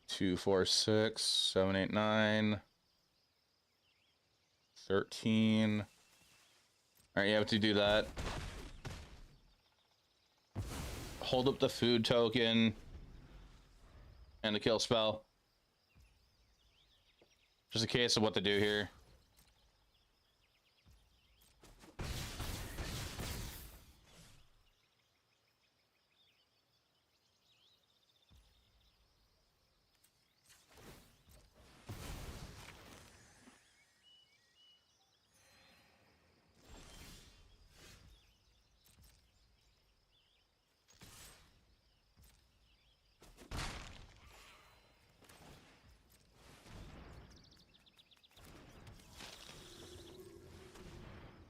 Two, four, 6, 7, 8, 9, 13. All right, you have to do that. Hold up the food token and the kill spell. Just a case of what to do here.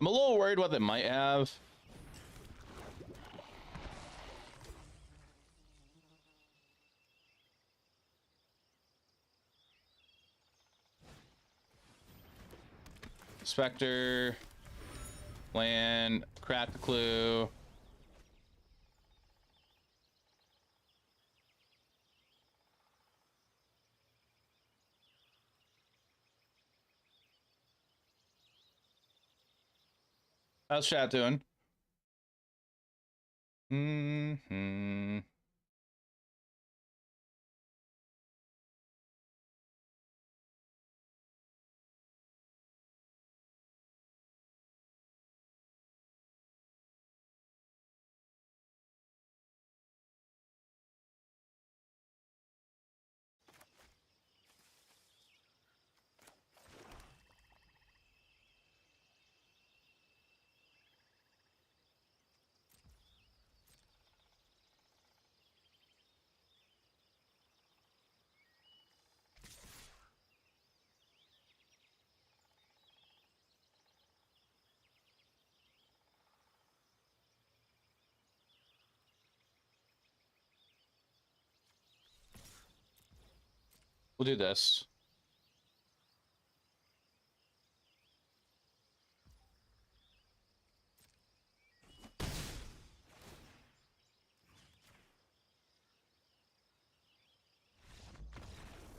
I'm a little worried what they might have. Spectre, land, crack the clue. How's chat doing? Mm-hmm. We'll do this.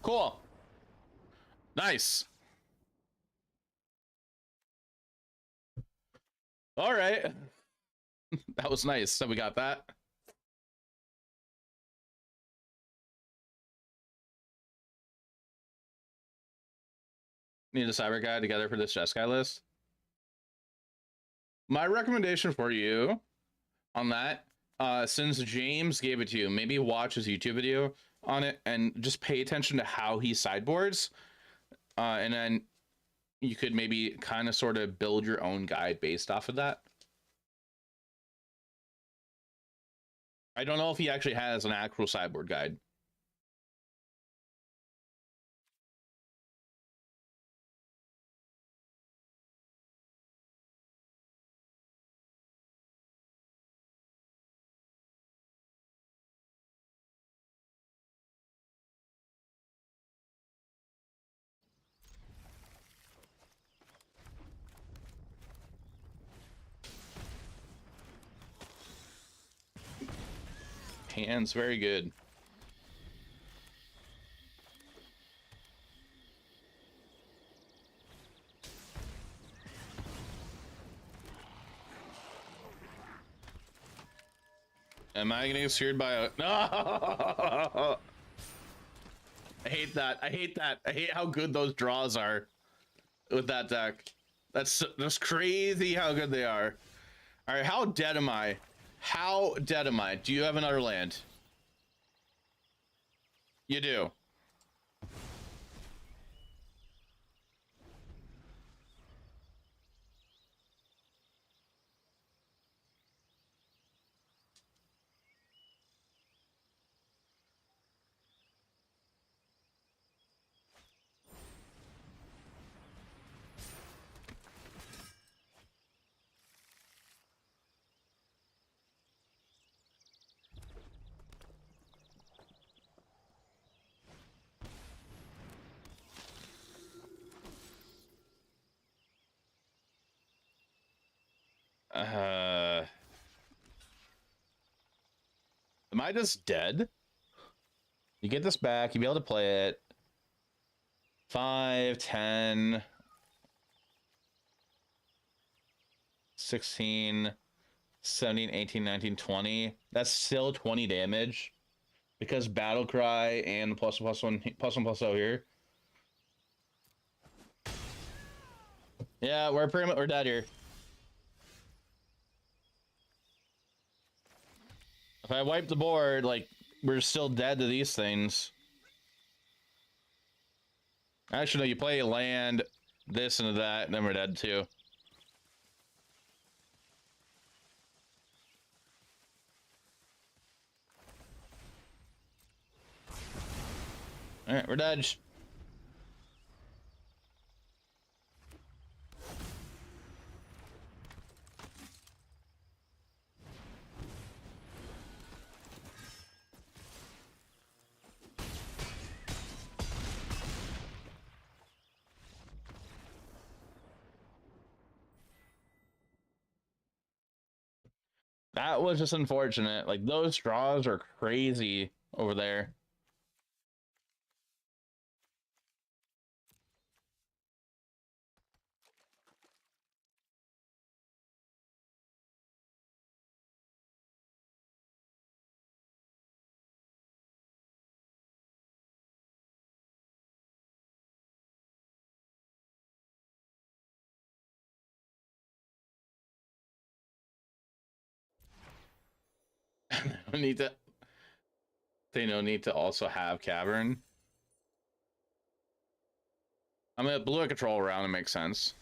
Cool. Nice. All right. That was nice. So we got that. Need a cyber guide together for this chess guy list. My recommendation for you on that since James gave it to you, maybe watch his YouTube video on it and just pay attention to how he sideboards. And then you could maybe kind of sort of build your own guide based off of that. I don't know if he actually has an actual sideboard guide. Hands very good. Am I getting scared by a... No! I hate that. I hate that. I hate how good those draws are with that deck. That's crazy how good they are. All right, how dead am I? How dead am I? Do you have another land? You do. Am I just dead? You get this back, you'll be able to play it. 5, 10, 16, 17, 18, 19, 20. That's still 20 damage. Because Battle Cry and +1/+1/+0 here. Yeah, we're dead here. If I wipe the board, like, we're still dead to these things. Actually, no, you play land, this and that, and then we're dead too. Alright, we're dead. That was just unfortunate. Like, those draws are crazy over there. need to They no need to also have Cavern. I mean, blue control around, it makes sense.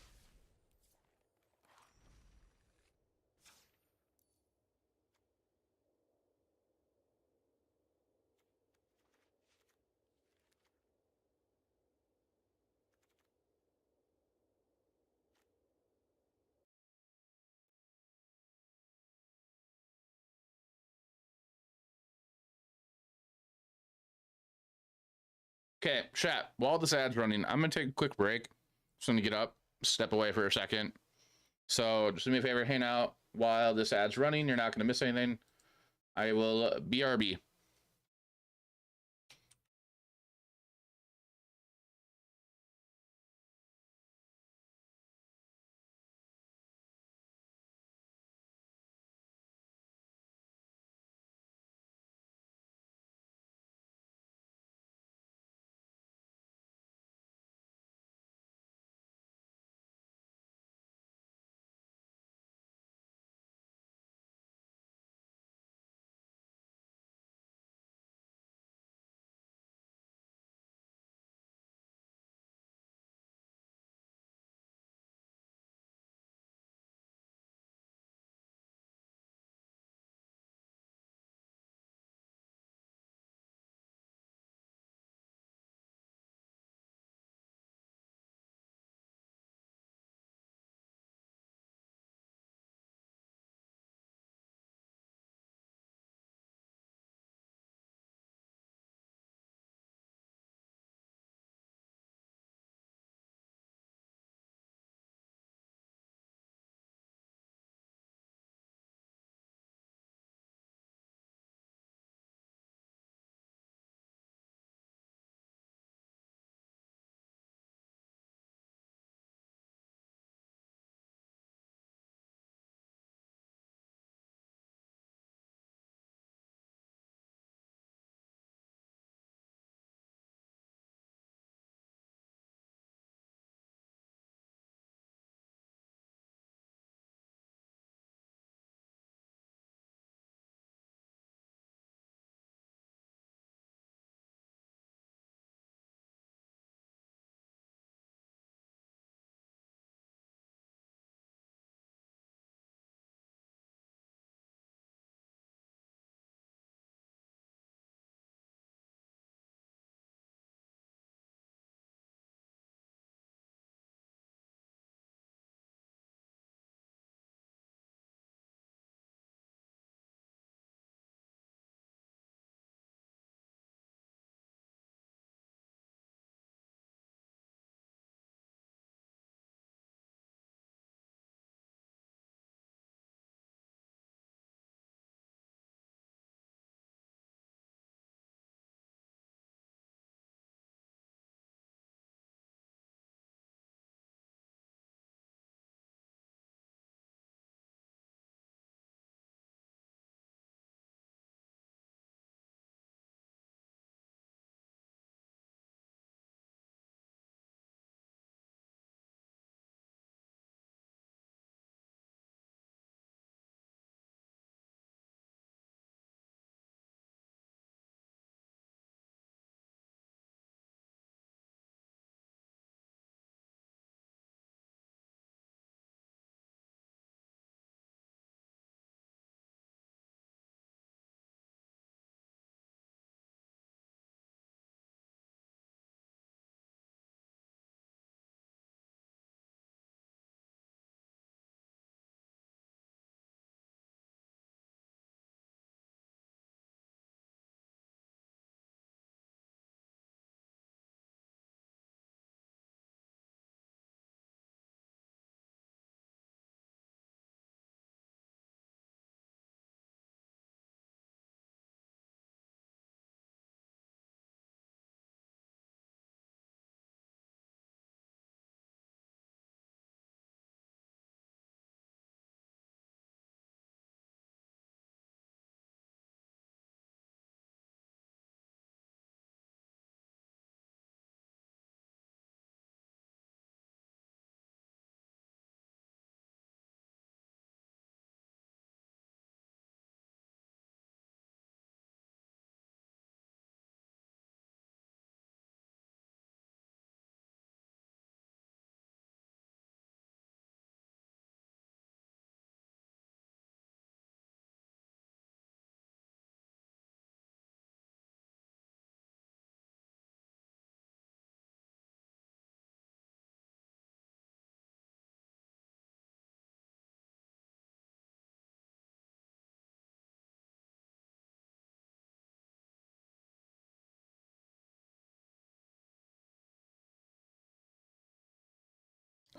Okay, chat. While this ad's running, I'm gonna take a quick break. Just gonna get up, step away for a second. So just do me a favor, hang out while this ad's running. You're not gonna miss anything. I will BRB.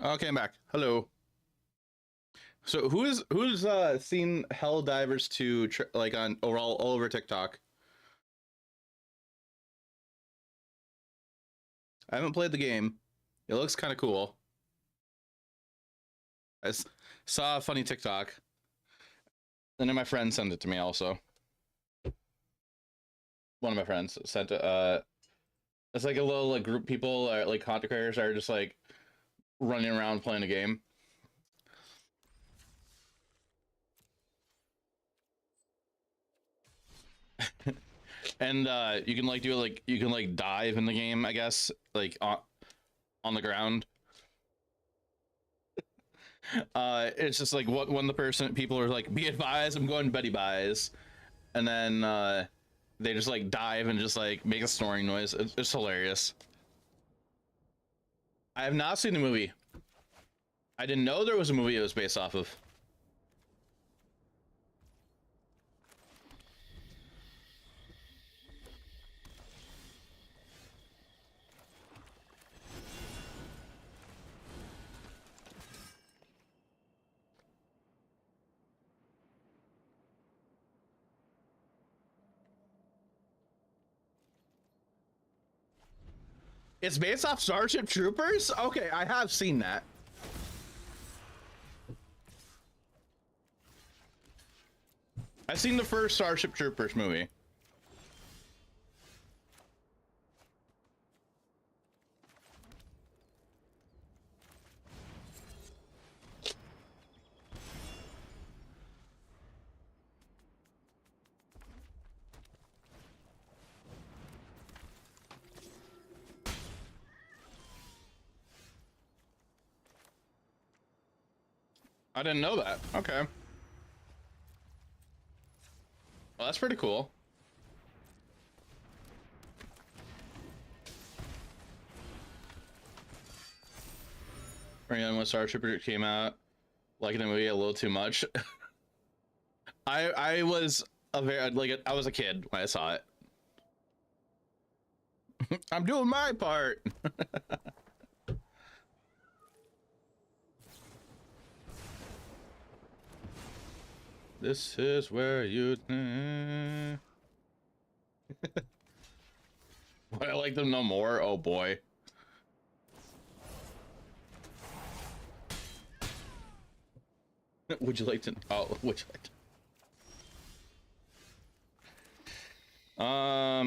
Okay, I'm back. Hello. So who's seen Hell Divers 2 like on all over TikTok? I haven't played the game. It looks kind of cool. Saw a funny TikTok, and then my friend sent it to me also. One of my friends sent it. It's like a little like group people, like content creators, are just like running around playing a game. And you can like do like you can like dive in the game, I guess, like on the ground. It's just like what when the people are like, be advised, I'm going to Betty Buys, and then they just like dive and just like make a snoring noise. It's hilarious. I have not seen the movie. I didn't know there was a movie it was based off of. It's based off Starship Troopers? Okay, I have seen that. I've seen the first Starship Troopers movie. I didn't know that. Okay. Well, that's pretty cool. When Starship Troopers came out, liking the movie a little too much. I was a very like I was a kid when I saw it. I'm doing my part. This is where you. Would I like them no more? Oh boy. Would you like to? Oh, would you like to? All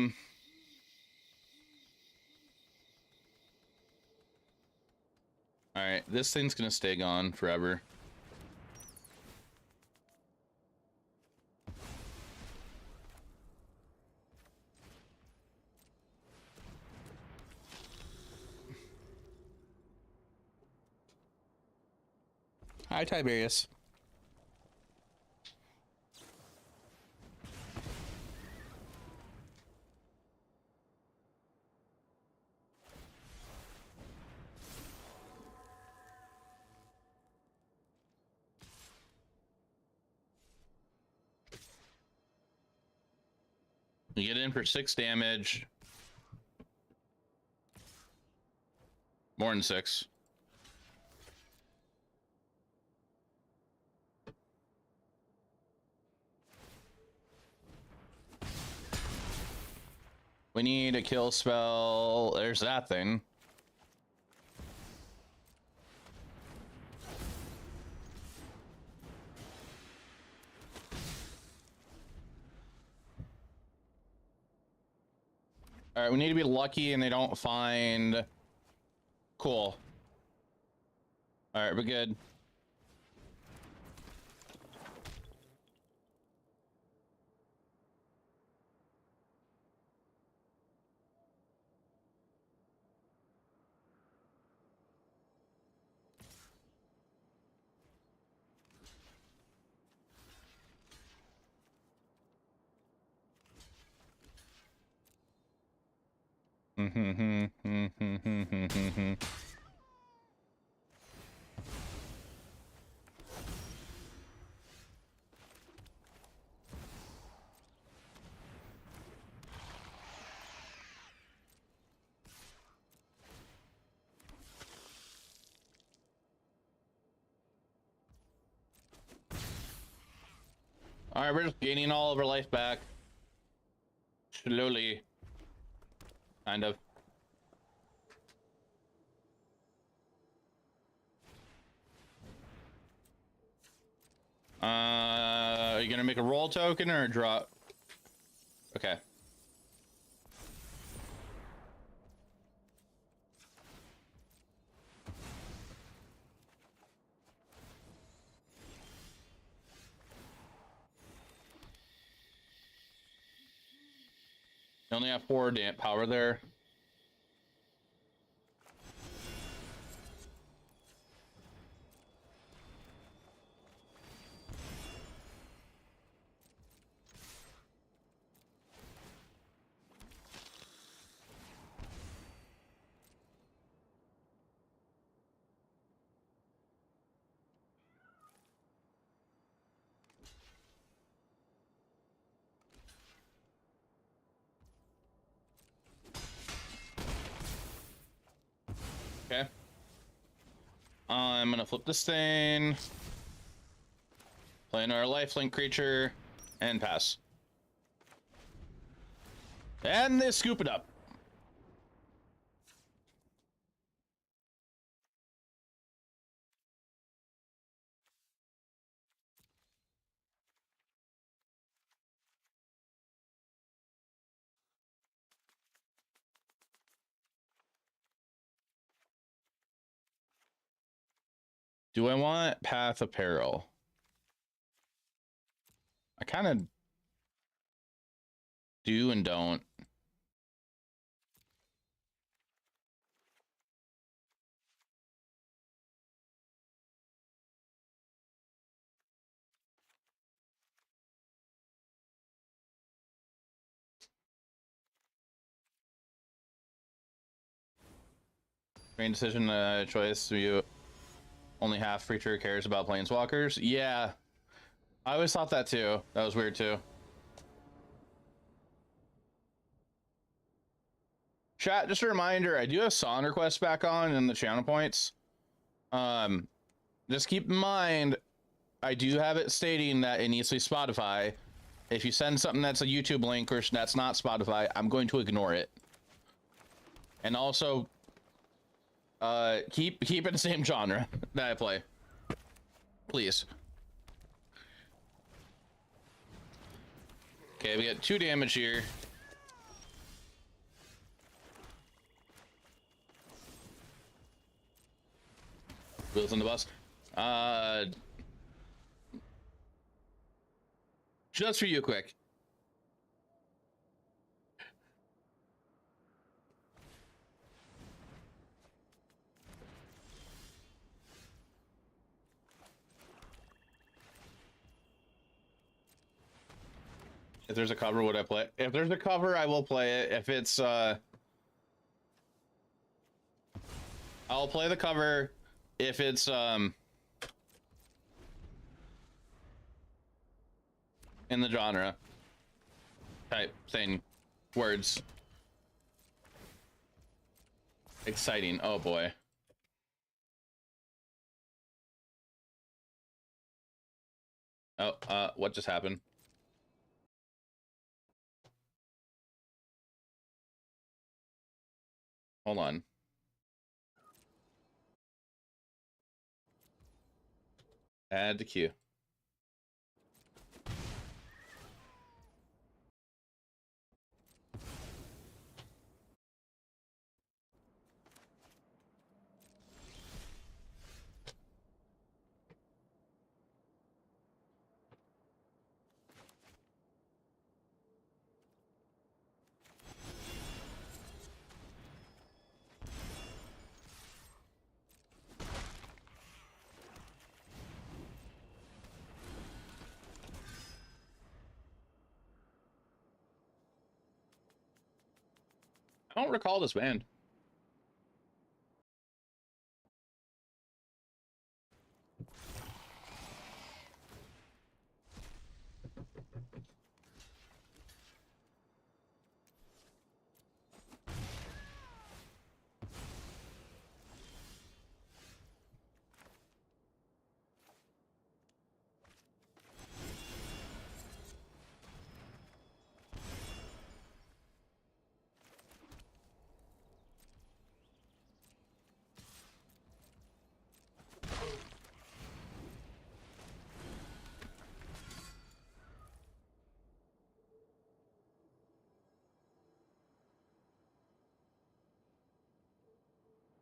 right, this thing's gonna stay gone forever. Hi, Tiberius. You get in for 6 damage. More than 6. We need a kill spell. There's that thing. All right, we need to be lucky and they don't find. Cool. All right, we're good. All right, we're just gaining all of our life back. Slowly. Kind of. Are you gonna make a roll token or a draw? Okay. You only have 4 power there. Okay. I'm gonna flip this thing. Play another lifelink creature and pass. And they scoop it up. Do I want Path of Peril? I kind of do and don't. Main decision choice. You only half creature cares about planeswalkers. Yeah, I always thought that too. That was weird too. Chat, just a reminder, I do have song requests back on in the channel points. Just keep in mind, I do have it stating that it needs to be Spotify. If you send something that's a YouTube link or that's not Spotify, I'm going to ignore it. And also, keep it the same genre that I play, please. Okay, we got 2 damage here. Wheels on the bus. Just for you, quick. If there's a cover, would I play? If there's a cover, I will play it. If it's I'll play the cover if it's in the genre type thing. Words. Exciting. Oh boy. Oh, what just happened? Hold on. Add to queue. I don't recall this band.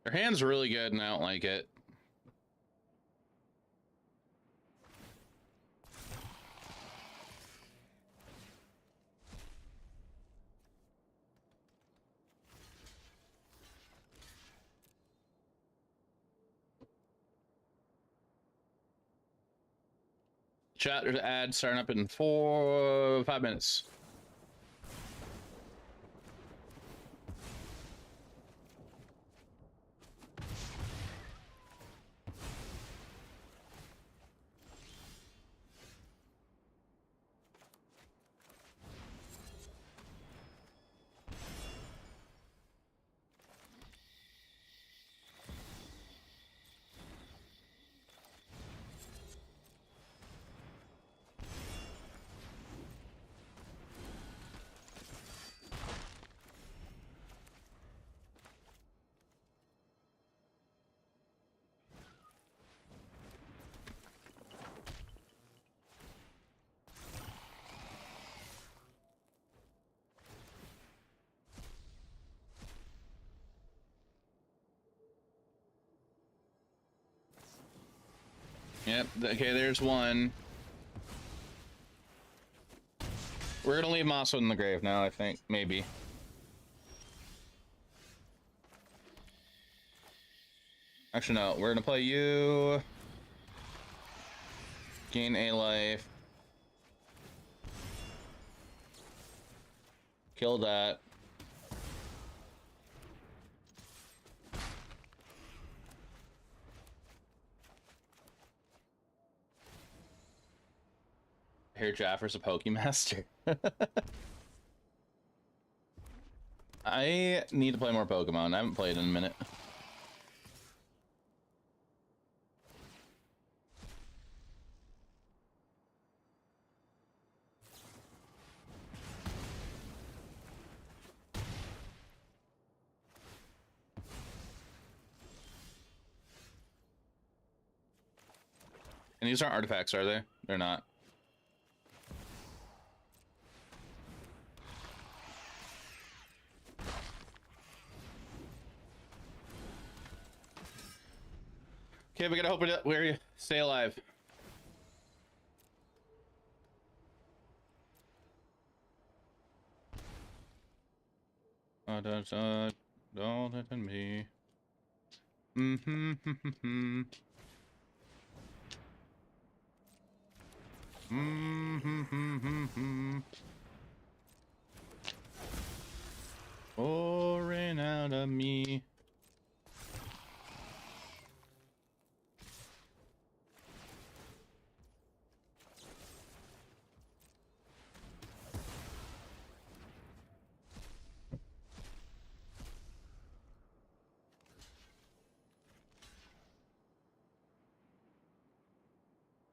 Their hand's really good, and I don't like it. Chat, there's an ad starting up in 5 minutes. Yep, okay, there's one. We're gonna leave Mosswood in the grave now, I think. Maybe. Actually, no. We're gonna play you. Gain a life. Kill that. Here, Jaffer's a Pokemaster. I need to play more Pokemon. I haven't played in a minute. And these aren't artifacts, are they? They're not. Okay, we gotta hope we stay alive. Don't let me. Pouring out of me.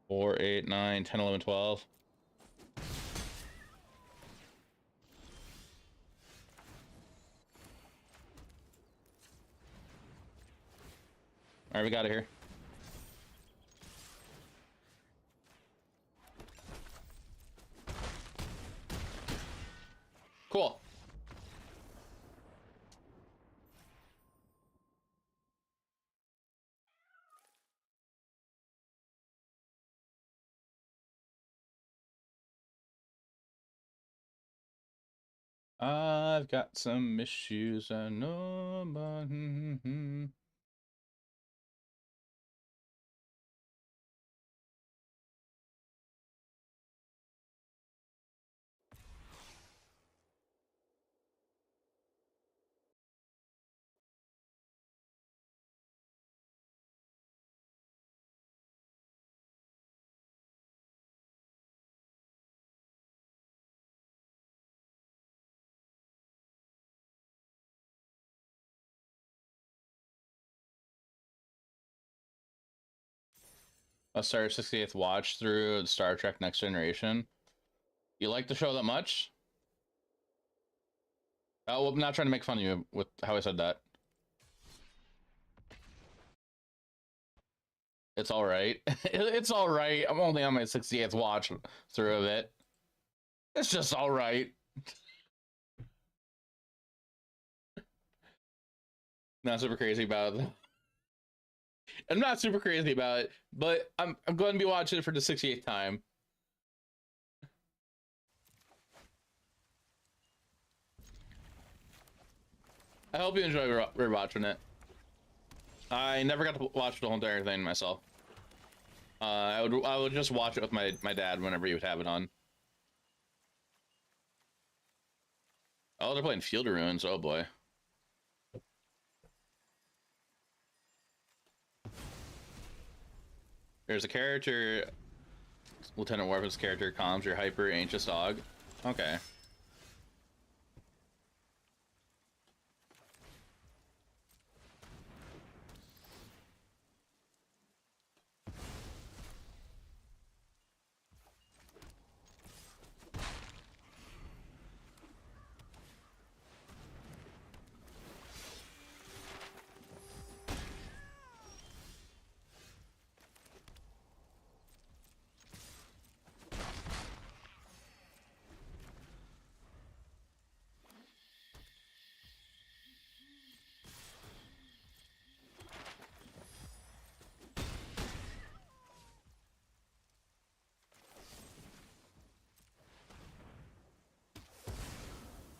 Four, 8, 9, 10, 11, 12. All right, we got it here. Cool. I've got some issues I know about. I started 68th watch through Star Trek Next Generation. You like the show that much? Oh, well, I'm not trying to make fun of you with how I said that. It's all right. It's all right. I'm only on my 68th watch through of it. It's just all right. Not super crazy about it. I'm not super crazy about it, but I'm going to be watching it for the 68th time. I hope you enjoy rewatching it. I never got to watch the whole entire thing myself. I would just watch it with my dad whenever he would have it on. Oh, they're playing Field of Ruins. Oh boy. There's a character, Lieutenant Warp's character calms your hyper anxious dog. Okay.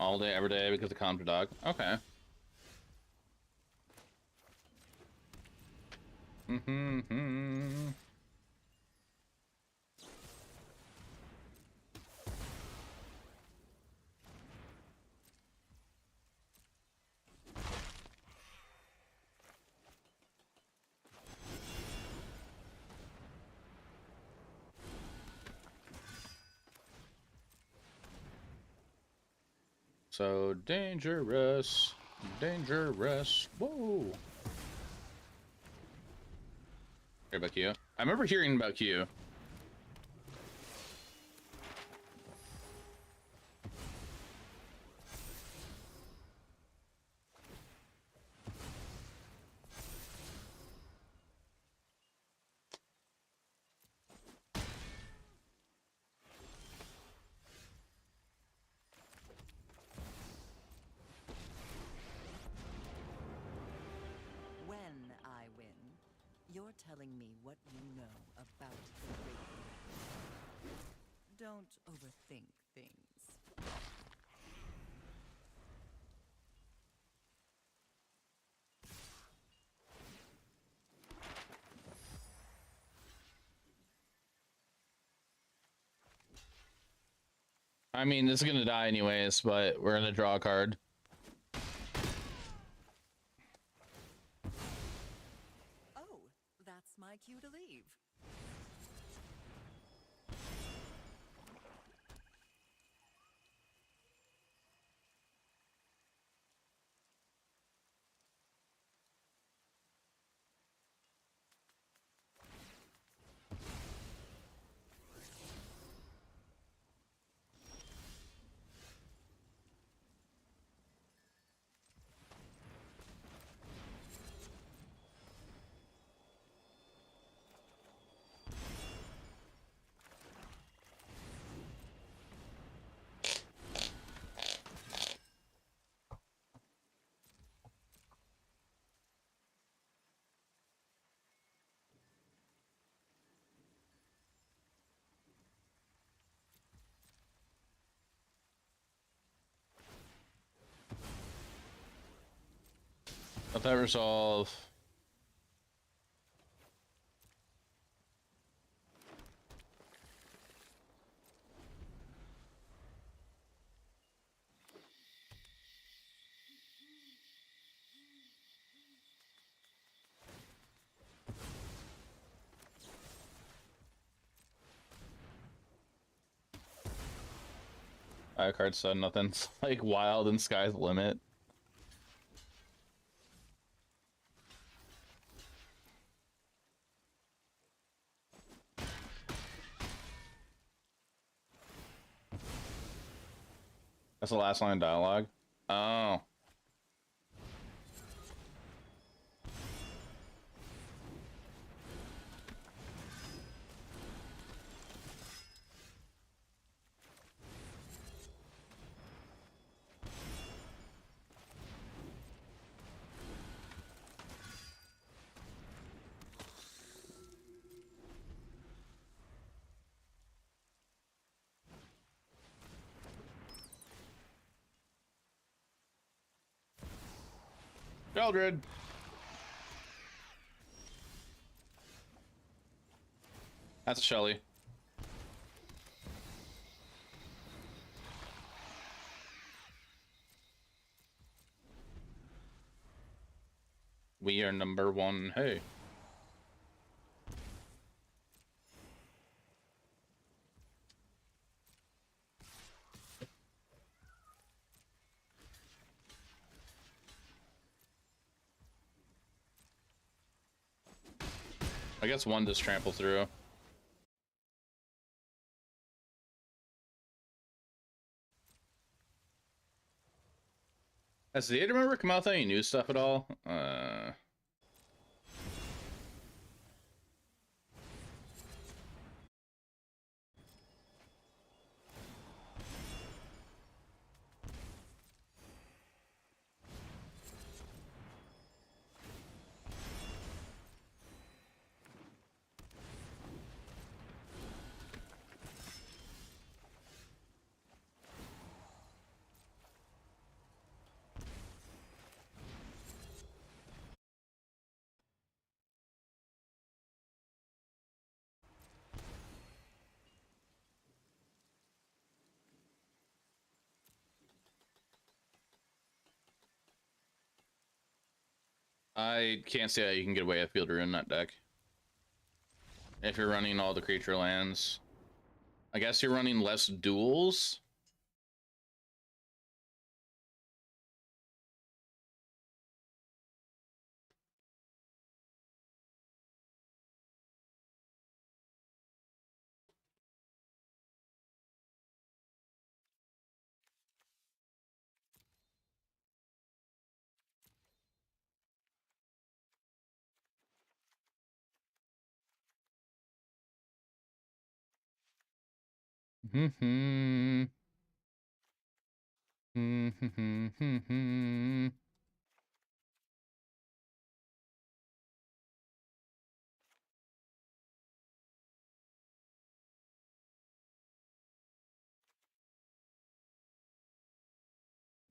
All day, every day, because of calms your dog. Okay. So dangerous, dangerous. Whoa. Hear about Q? I remember hearing about Q. When I win, you're telling me what you know about the brewing. Don't overthink things. I mean, this is gonna die anyways, but we're gonna draw a card. Oh, that's my cue to leave. Let that resolve. Card said nothing's like wild and sky's the limit. That's the last line of dialogue. Oh. Eldred. That's Shelly. We are number one. Hey. I guess one just trample through. Has the data remember come out with any new stuff at all? I can't see how you can get away with Field Rune in that deck. If you're running all the creature lands. I guess you're running less duels.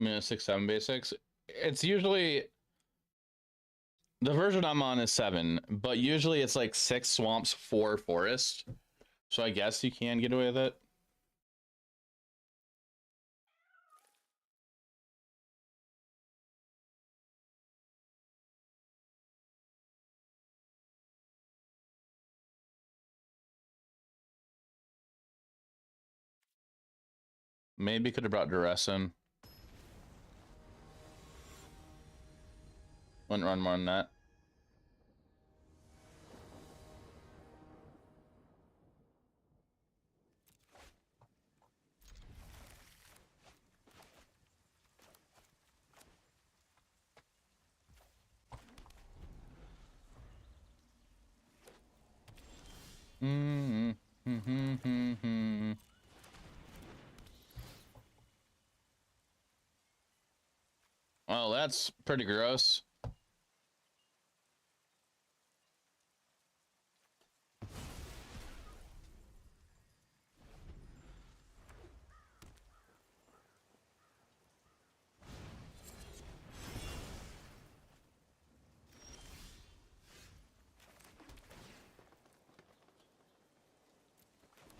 Minus 6/7 basics. It's usually the version I'm on is 7, but usually it's like 6 swamps, 4 forest. So I guess you can get away with it. Maybe could have brought duress in. Wouldn't run more than that. Well, that's pretty gross.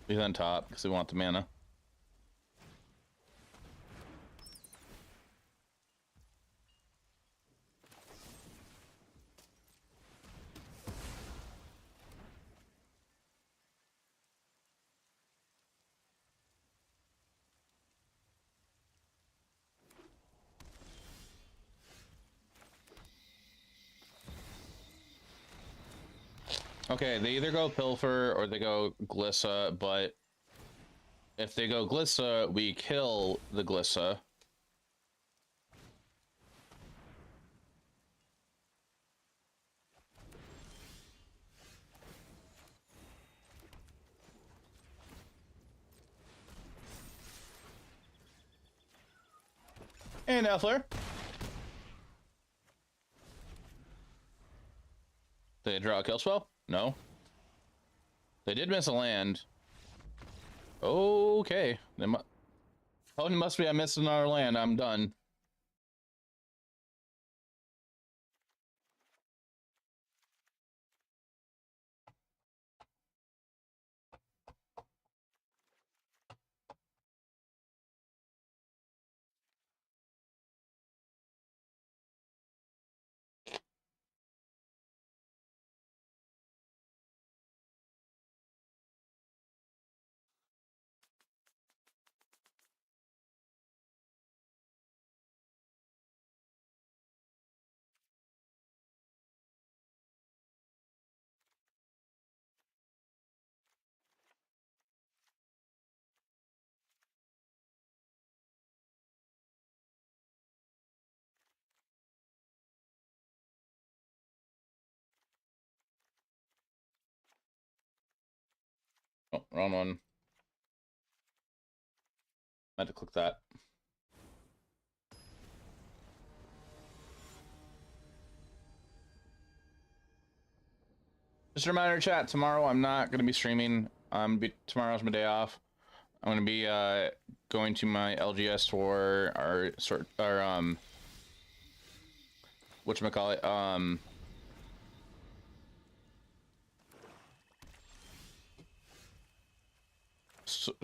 He's on top because we want the mana. Okay, they either go Pilfer or they go Glissa, but if they go Glissa, we kill the Glissa. And Elfler. Did they draw a kill spell? No. They did miss a land. Okay. They oh, it must be I missed another land. I'm done. wrong one. I had to click that. Just a reminder, chat. Tomorrow I'm not gonna be streaming. Tomorrow's my day off. I'm gonna be going to my LGS for our whatchamacallit,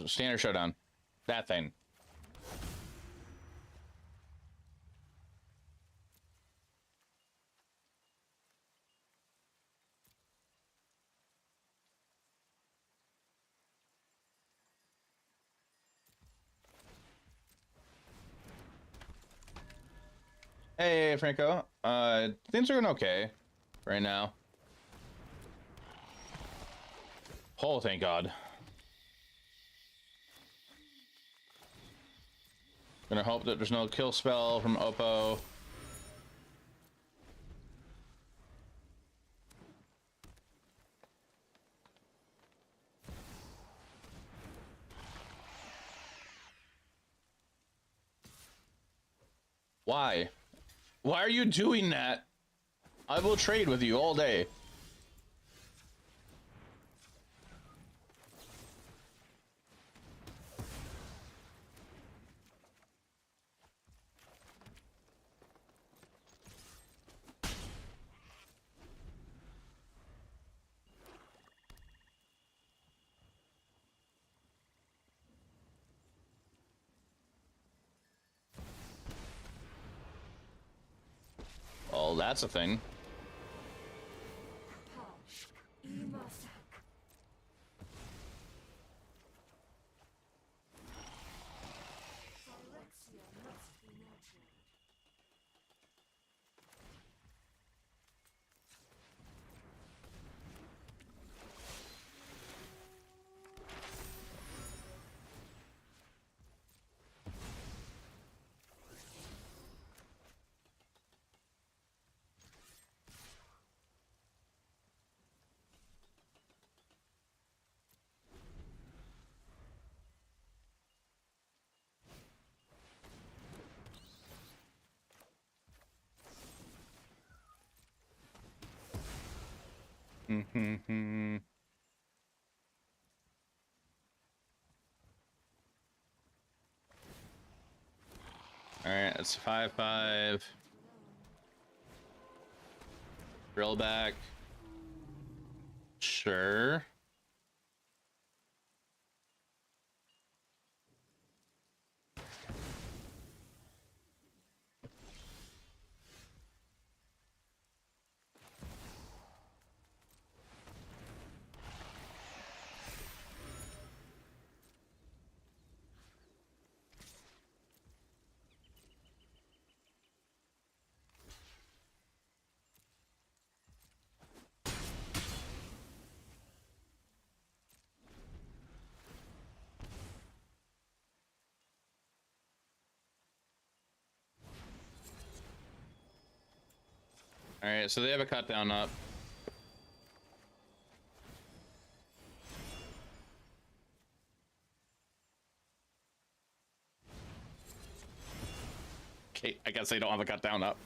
standard showdown. That thing. Hey, Franco. Things are going okay right now. Oh, thank God. Gonna hope that there's no kill spell from Oppo. Why? Why are you doing that? I will trade with you all day. Oh, that's a thing. Mm-hmm. All right, it's 5-5. Drill back. Sure. All right, so they have a cut down up. Okay, I guess they don't have a cut down up.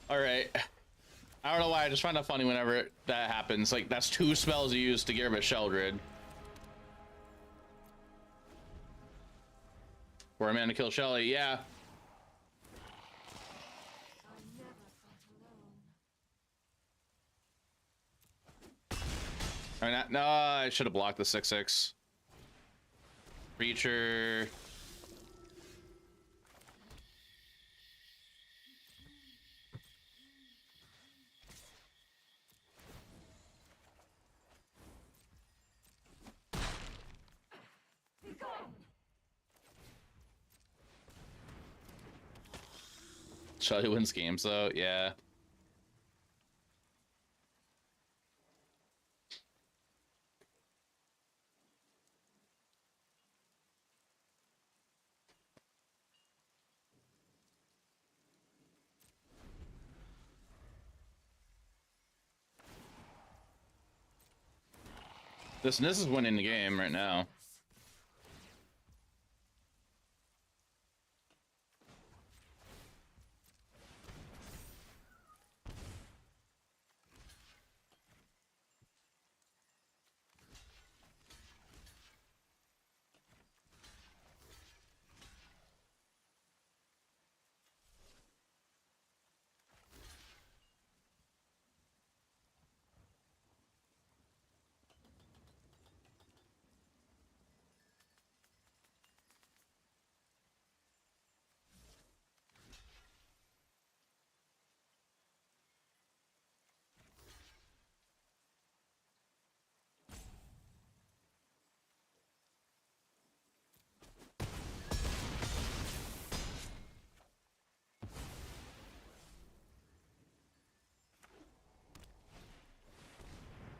All right. I don't know why, I just find it funny whenever that happens. Like, that's 2 spells you use to get rid of a Sheldred. For a man to kill Shelly, yeah. All right, no, I should have blocked the 6/6. Reacher. Shelly wins games though, yeah. This is winning the game right now.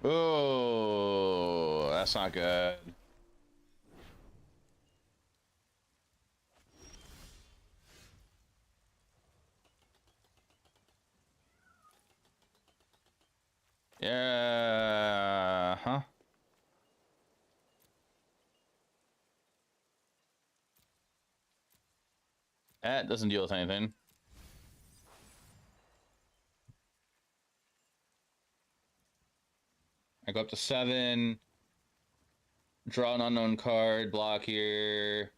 Oh, that's not good. Yeah, huh? That doesn't deal with anything. I go up to 7. Draw an unknown card, block here.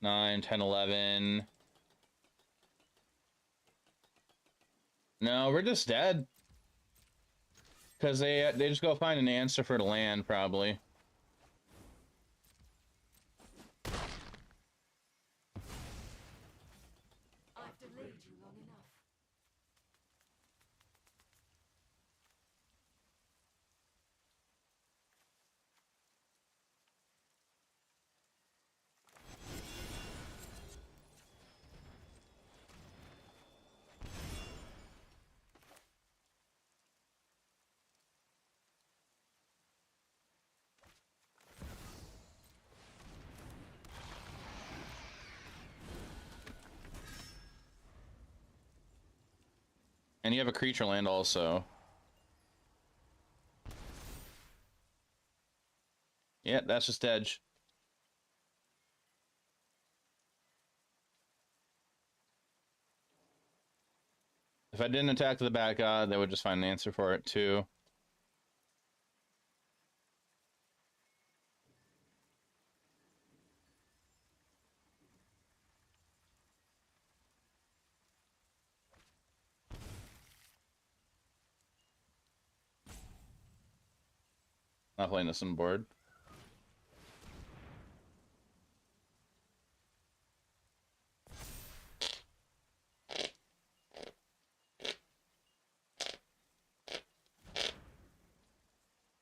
9, 10, 11. No, we're just dead. Because they just go find an answer for the land, probably. I've delayed you long enough. And you have a creature land also. Yeah, that's just edge. If I didn't attack the Bat God, they would just find an answer for it too. Not playing this on board.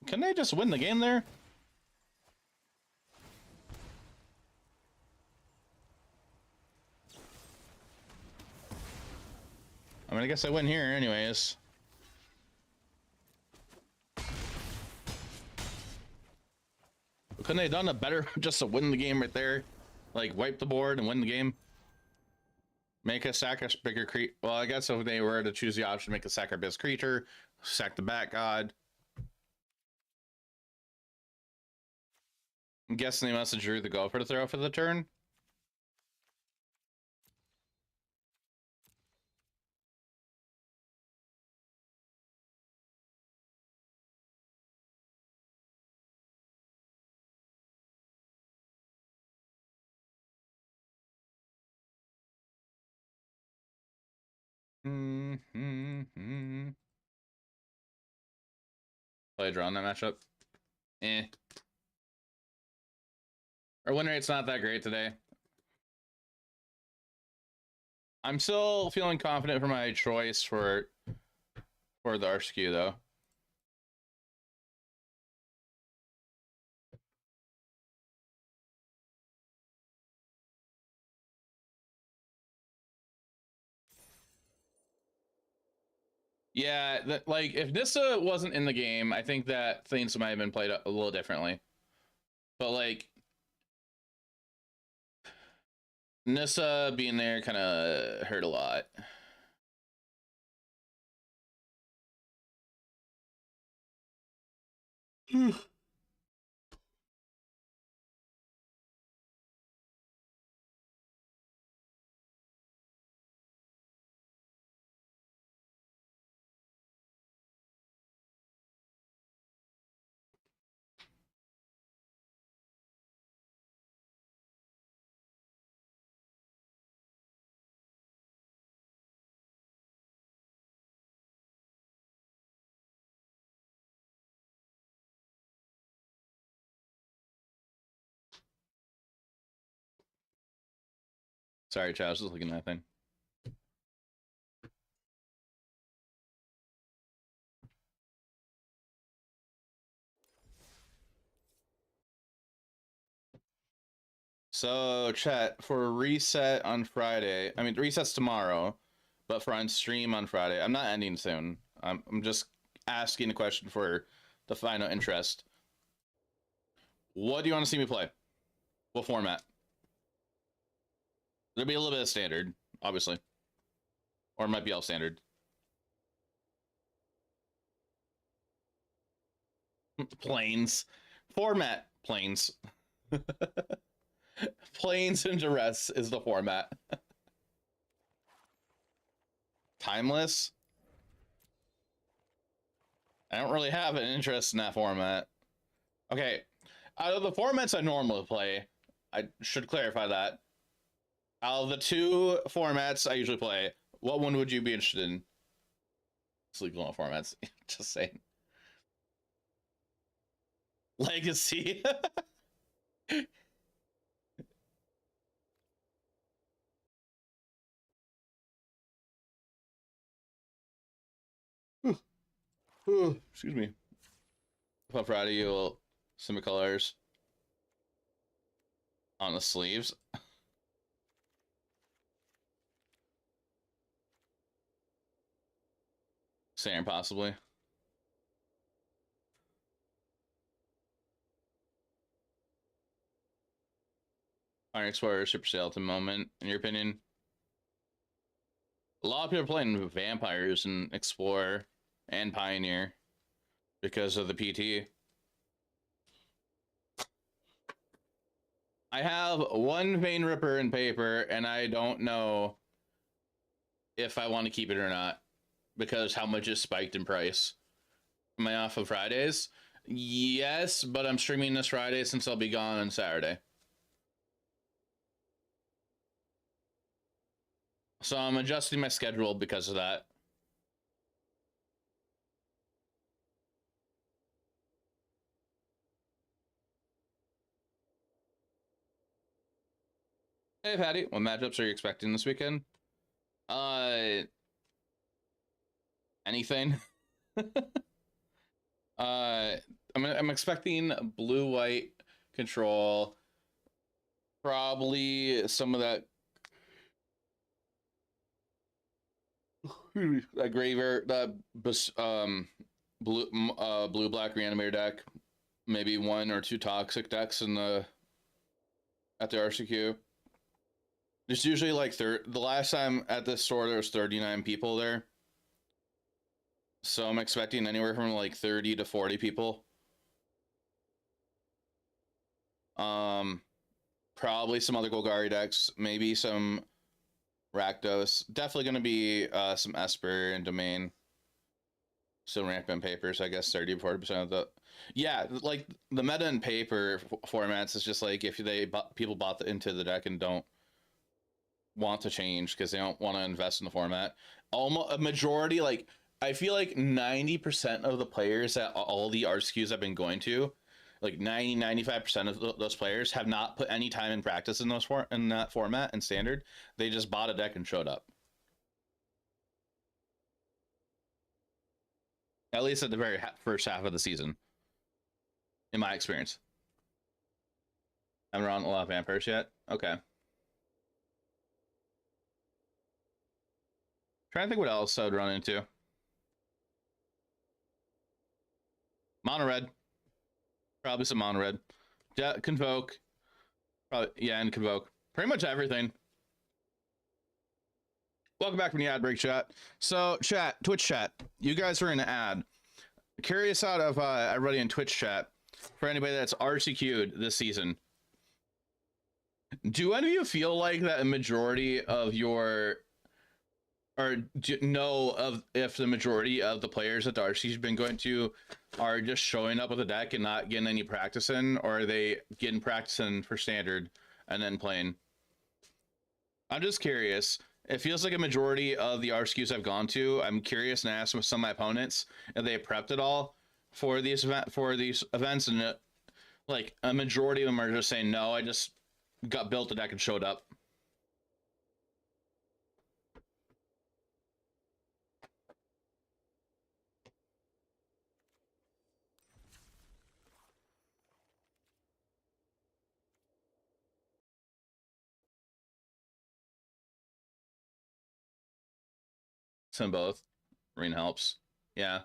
Can they just win the game there? I mean, I guess I win here anyways. Couldn't they have done a better just to win the game right there? Like, wipe the board and win the game? Make a sack a bigger creature. Well, I guess if they were to choose the option, make a sack a bigger creature, sack the Bat God. I'm guessing they must have drew the Gopher to throw for the turn. Play a draw in that matchup. Eh. Our win rate's not that great today. I'm still feeling confident for my choice for the RSQ though. Yeah, that, like, if Nissa wasn't in the game, I think that things might have been played a little differently. But, like, Nissa being there kind of hurt a lot. Sorry, Chad, I was just looking at that thing. So, chat, for a reset on Friday, I mean, the reset's tomorrow, but for on stream on Friday, I'm not ending soon. I'm just asking a question for the final interest. What do you want to see me play? What format? There'll be a little bit of standard, obviously. Or it might be all standard. Planes. Format. Planes. Planes and duress is the format. Timeless? I don't really have an interest in that format. Okay, out of the formats I normally play, I should clarify that. Out of the two formats I usually play, what one would you be interested in? Sleep on formats. Just saying. Legacy. Excuse me. On Friday, you'll semi-colors on the sleeves. Same, possibly. Iron Explorer, Super Skeleton moment, in your opinion? A lot of people are playing Vampires and Explorer and Pioneer because of the PT. I have one Vein Ripper in paper, and I don't know if I want to keep it or not because how much is spiked in price. Am I off of Fridays? Yes, but I'm streaming this Friday since I'll be gone on Saturday. So I'm adjusting my schedule because of that. Hey, Patty, what matchups are you expecting this weekend? Anything. I'm expecting blue-white control. Probably some of that graveyard, that blue black reanimator deck. Maybe one or two toxic decks in the at the RCQ. There's usually like the last time at this store there was 39 people there. So I'm expecting anywhere from like 30 to 40 people. Probably some other Golgari decks, maybe some Rakdos. Definitely going to be some Esper and Domain. Some rampant papers, I guess 30 to 40% of the. Yeah, like the meta and paper formats is just like if people bought into the deck and don't want to change because they don't want to invest in the format. Almost a majority, like I feel like 90% of the players that all the RSQs I've been going to, like 95% of those players have not put any time in practice in that format and standard. They just bought a deck and showed up. At least at the very first half of the season, in my experience. I haven't run a lot of vampires yet. Okay. Trying to think what else I would run into. Mono red. Probably some mono red. Convoke. Probably, yeah, and Convoke. Pretty much everything. Welcome back from the ad break, chat. So, Twitch chat, you guys are in an ad. Curious out of everybody in Twitch chat, for anybody that's RCQ'd this season, do any of you feel like that a majority of your, or do you know of if the majority of the players that the RCQ's been going to are just showing up with a deck and not getting any practice in, or are they getting practice in for standard and then playing? I'm just curious. It feels like a majority of the RSQs I've gone to, I'm curious and asked with some of my opponents if they prepped it all for these events, and like a majority of them are just saying no, I just got built a deck and showed up. practice in both. Marine helps. Yeah.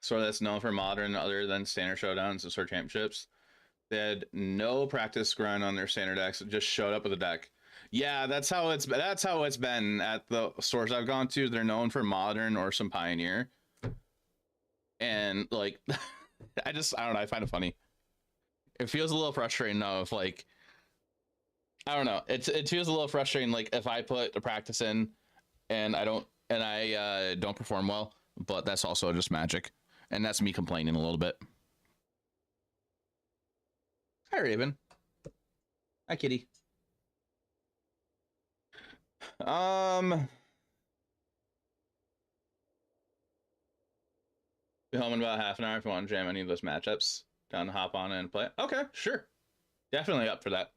Sort that's known for modern other than standard showdowns and sort championships. They had no practice grind on their standard decks, just showed up with a deck. Yeah, that's how it's been at the stores I've gone to. They're known for modern or some pioneer. And like I don't know, I find it funny. It feels a little frustrating though if like I don't know. It feels a little frustrating like if I put a practice in and I don't perform well, but that's also just Magic. And that's me complaining a little bit. Hi, Raven. Hi, Kitty. Be home in about half an hour if you want to jam any of those matchups. Down to hop on and play. Okay, sure. Definitely up for that.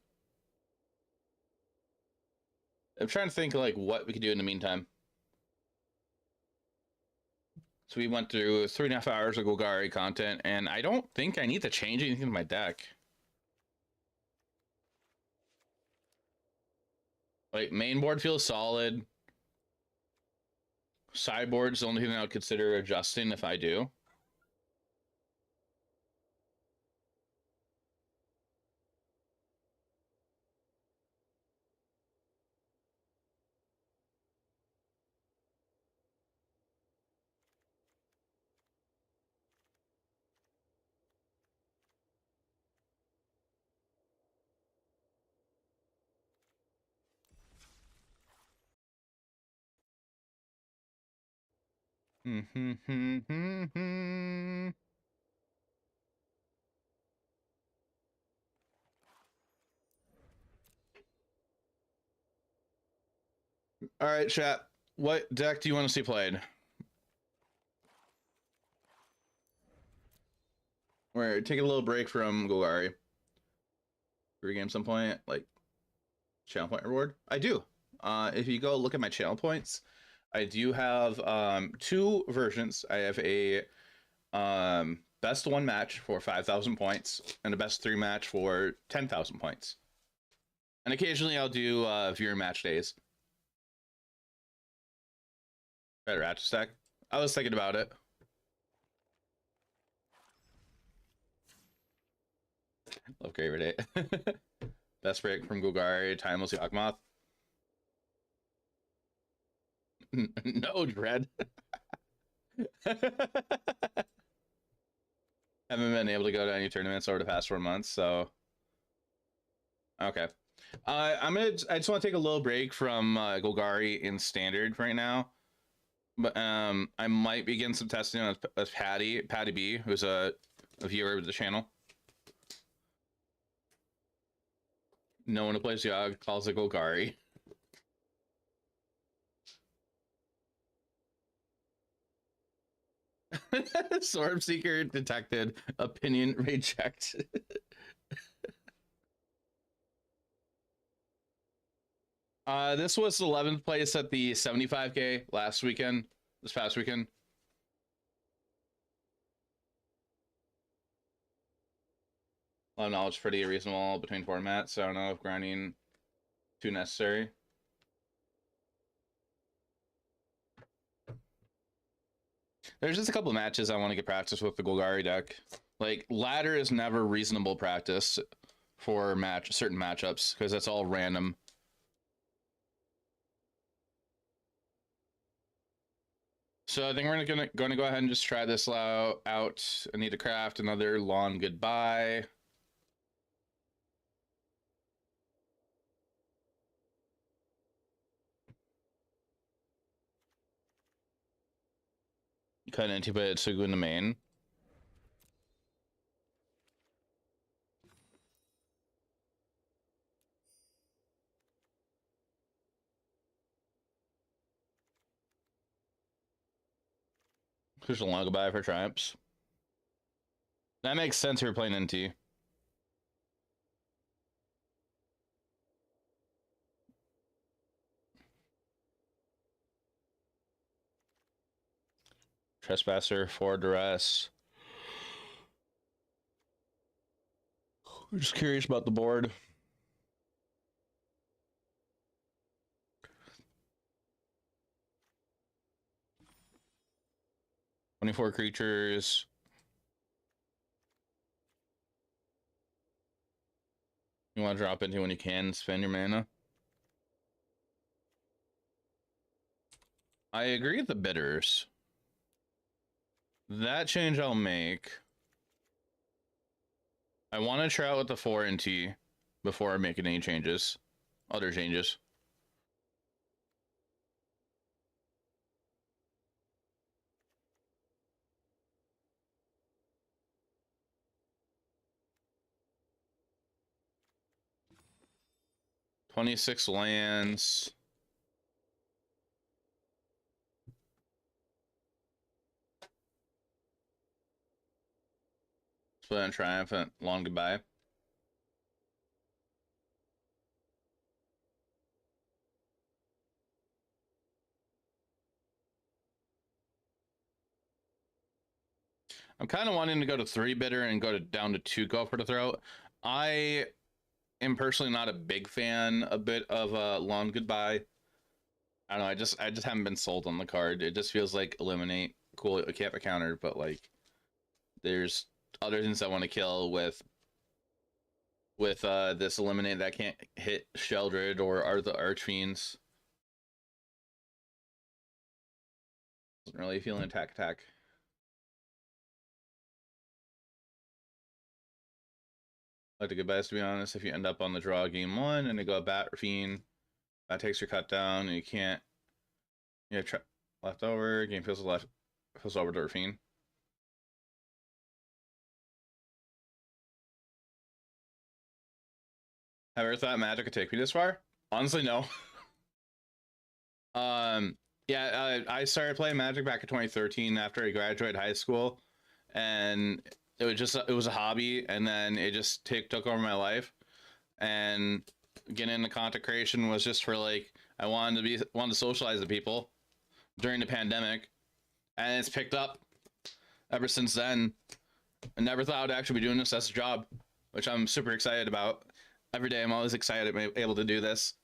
I'm trying to think like what we could do in the meantime. So we went through 3.5 hours of Golgari content, and I don't think I need to change anything to my deck. Like, main board feels solid. Sideboard's the only thing I would consider adjusting if I do. All right, chat. What deck do you want to see played? We're taking a little break from Golgari. Regame some point, like channel point reward. I do. If you go look at my channel points, I do have 2 versions. I have a best 1 match for 5,000 points and a best 3 match for 10,000 points. And occasionally I'll do viewer match days. Better ratchet stack. I was thinking about it. Love Graver Day. Best break from Golgari, Timeless Yawgmoth. No, Dread. Haven't been able to go to any tournaments over the past 4 months, so okay. I just want to take a little break from Golgari in standard right now, but I might begin some testing with Patty B, who's a viewer of the channel. No one who plays Yogg calls it Golgari. Sword Seeker detected. Opinion reject. This was 11th place at the 75K last weekend, this past weekend. A lot of knowledge pretty reasonable between formats, so I don't know if grinding too necessary. There's just a couple of matches I want to get practice with the Golgari deck. Like, ladder is never reasonable practice for certain matchups, because that's all random. So I think we're gonna go ahead and just try this out. I need to craft another long goodbye. Cut into it to go in the main. There's a long goodbye for Triumphs. That makes sense if you're playing NT. Trespasser, 4 duress. I'm just curious about the board. "24 creatures. You want to drop into when you can, spend your mana." I agree with the bidders. That change I'll make. I want to try out with the 4 and T before making any changes. Other changes. "26 lands. Split and Triumphant. Long goodbye. I'm kind of wanting to go to 3 bidder and go down to 2 Gopher to throat. I am personally not a big fan a bit of Long Goodbye. I don't know. I just haven't been sold on the card. It just feels like eliminate. Cool, it can't be countered, but like there's other things I want to kill with this eliminate that can't hit Sheldred or are the Archfiends. Wasn't really feeling attack. Like the goodbyes, to be honest. If you end up on the draw game 1 and they go Bat or Fiend, that takes your cut down and you can't. You have left over. Game fills over to Fiend. Have you ever thought Magic could take me this far? Honestly, no. Yeah, I started playing Magic back in 2013 after I graduated high school, and it was a hobby, and then it just took over my life. And getting into content creation was just for like I wanted to socialize with people during the pandemic, and it's picked up ever since then. I never thought I'd actually be doing this as a job, which I'm super excited about. Every day I'm always excited to be able to do this.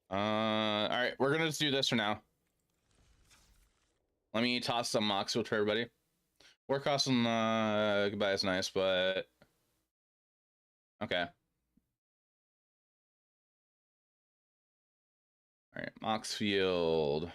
All right, we're gonna just do this for now. Let me toss some Moxfield for everybody. War cost on goodbye is nice, but okay. All right, Moxfield.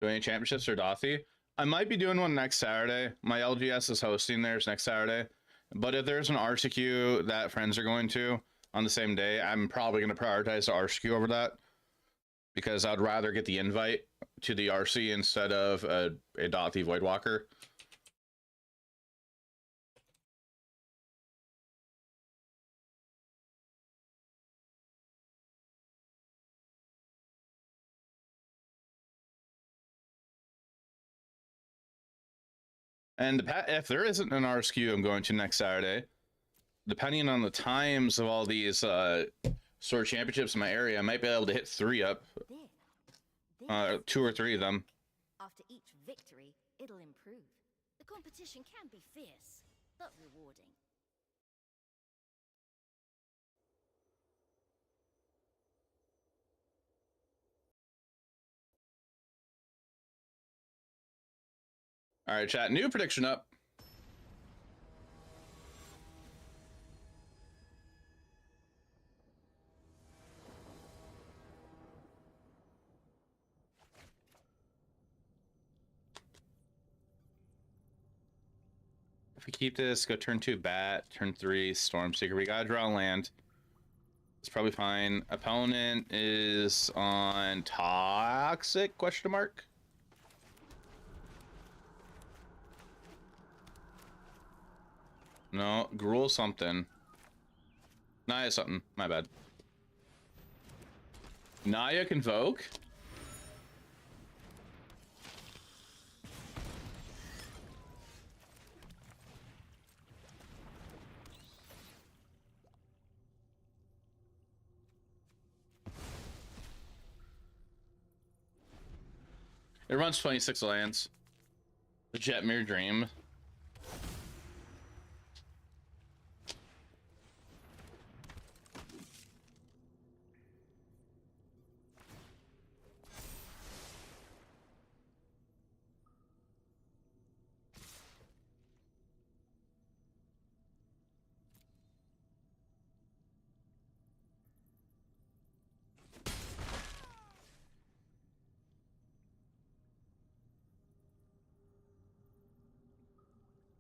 Doing any championships or Dothy? I might be doing one next Saturday. My LGS is hosting theirs next Saturday. But if there's an RCQ that friends are going to on the same day, I'm probably going to prioritize the RCQ over that. Because I'd rather get the invite to the RC instead of a Dothy Voidwalker. And if there isn't an RSQ I'm going to next Saturday, depending on the times of all these sword championships in my area, I might be able to hit 3 up. 2 or 3 of them. After each victory, it'll improve. The competition can be fierce, but rewarding. All right, chat. New prediction up. If we keep this, go turn 2 bat, turn 3 Stormseeker. We gotta draw land. It's probably fine. Opponent is on Toxic, question mark? No, Gruul something. Naya something, my bad. Naya Convoke? It runs 26 lands. The Jetmir Dream.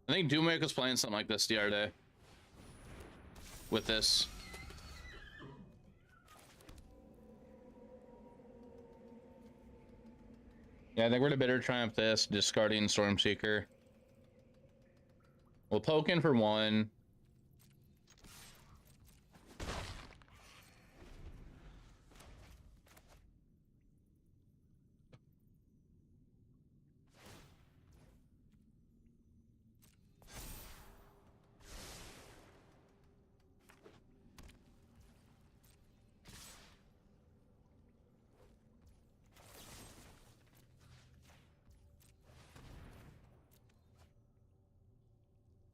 I think Doomwake was playing something like this the other day. With this. Yeah, I think we're to Bitter Triumph this, discarding Stormseeker. We'll poke in for 1.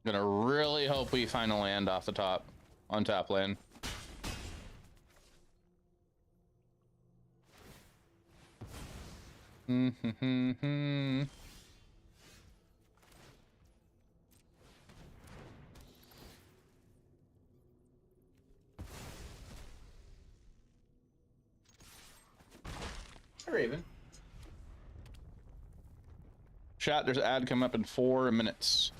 Gonna really hope we find a land off the top on top lane. Raven. Chat, there's an ad coming up in 4 minutes.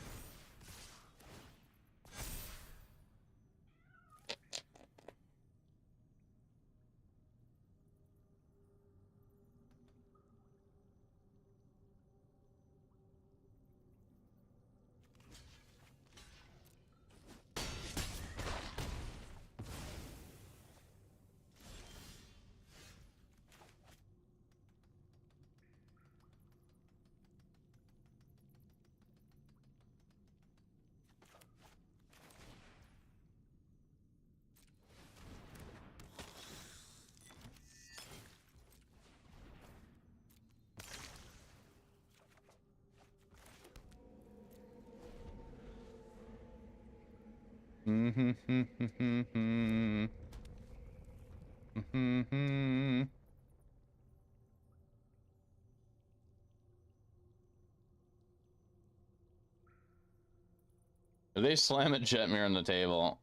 If they slam a Jetmir on the table,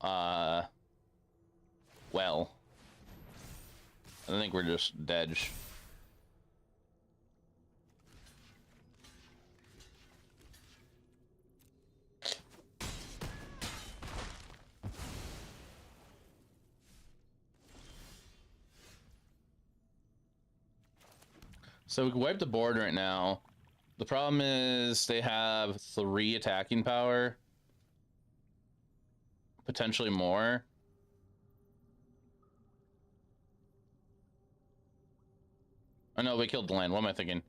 well, I think we're just dead. So we can wipe the board right now. The problem is they have 3 attacking power. Potentially more. Oh no, we killed the land. What am I thinking?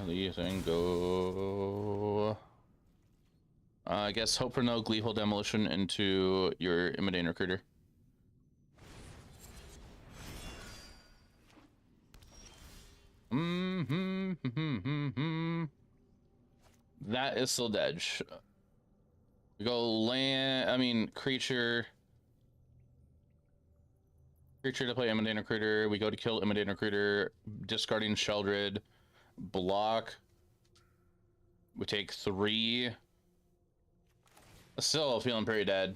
Leave and go. I guess hope for no gleeful demolition into your Imitating Recruiter. That is still dead. We go land, I mean, creature to play Imitating Recruiter. We go to kill Imitating Recruiter, discarding Sheldred. Block. We take 3. Still feeling pretty dead.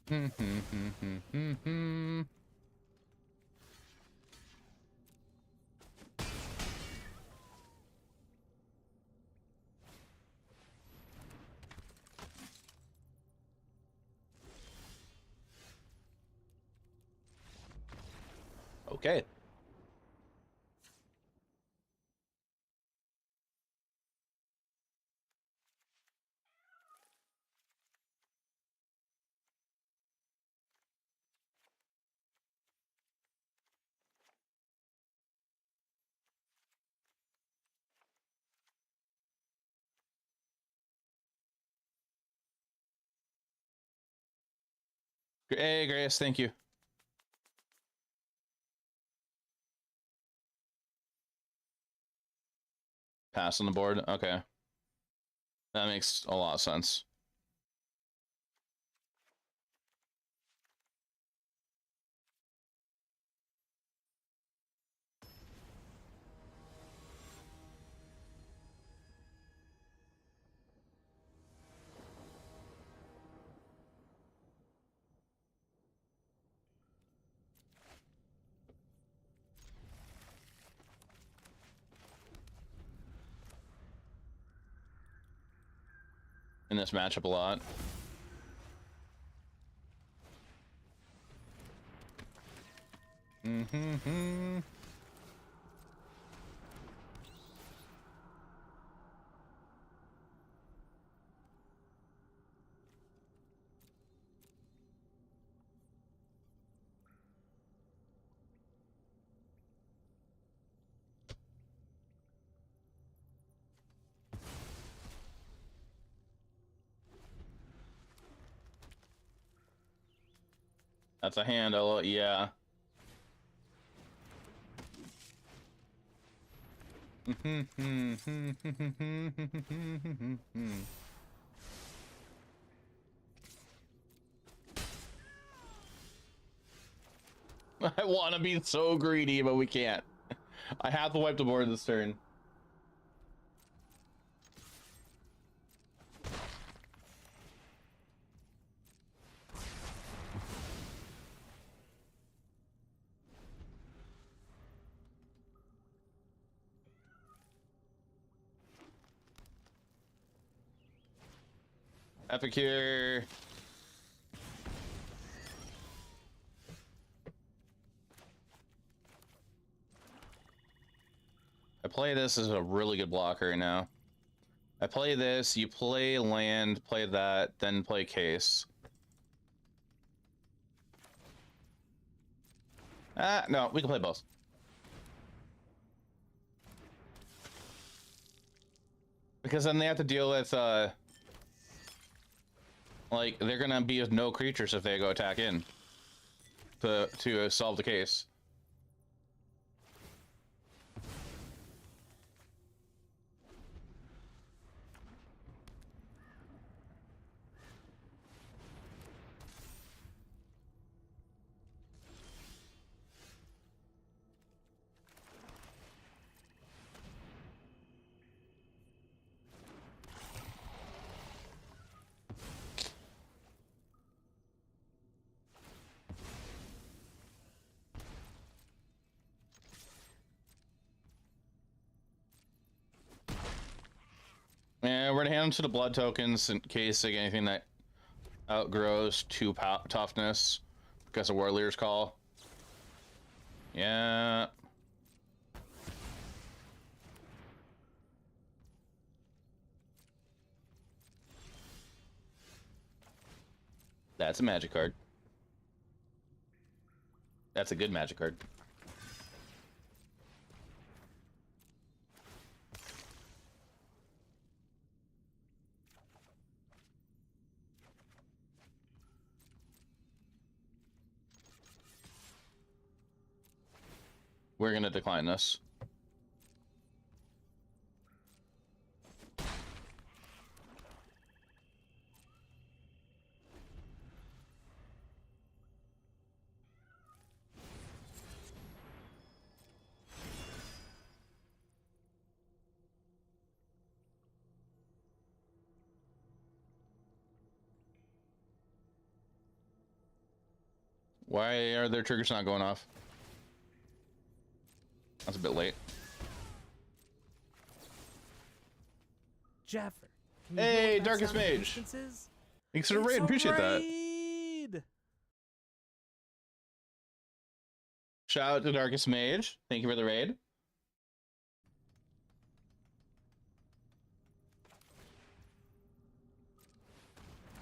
Okay. Hey, Grace, thank you. Pass on the board. Okay. That makes a lot of sense. In this matchup a lot. That's a handle, yeah. I want to be so greedy, but we can't. I have to wipe the board this turn. Epicure. I play this as a really good blocker right now. I play this, you play land, play that, then play case. Ah, no, we can play both. Because then they have to deal with, like, they're gonna be with no creatures if they go attack in to solve the case. Yeah, we're gonna hand them to the blood tokens in case like anything that outgrows 2 toughness because of Warrior's Call. Yeah. That's a magic card. That's a good magic card. We're gonna decline this. Why are their triggers not going off? That's a bit late. Jaffer. Can you hear Hey, what that Darkest sound of Mage. instance is? Thanks for the It's raid. a Appreciate that. raid! Shout out to Darkest Mage. Thank you for the raid.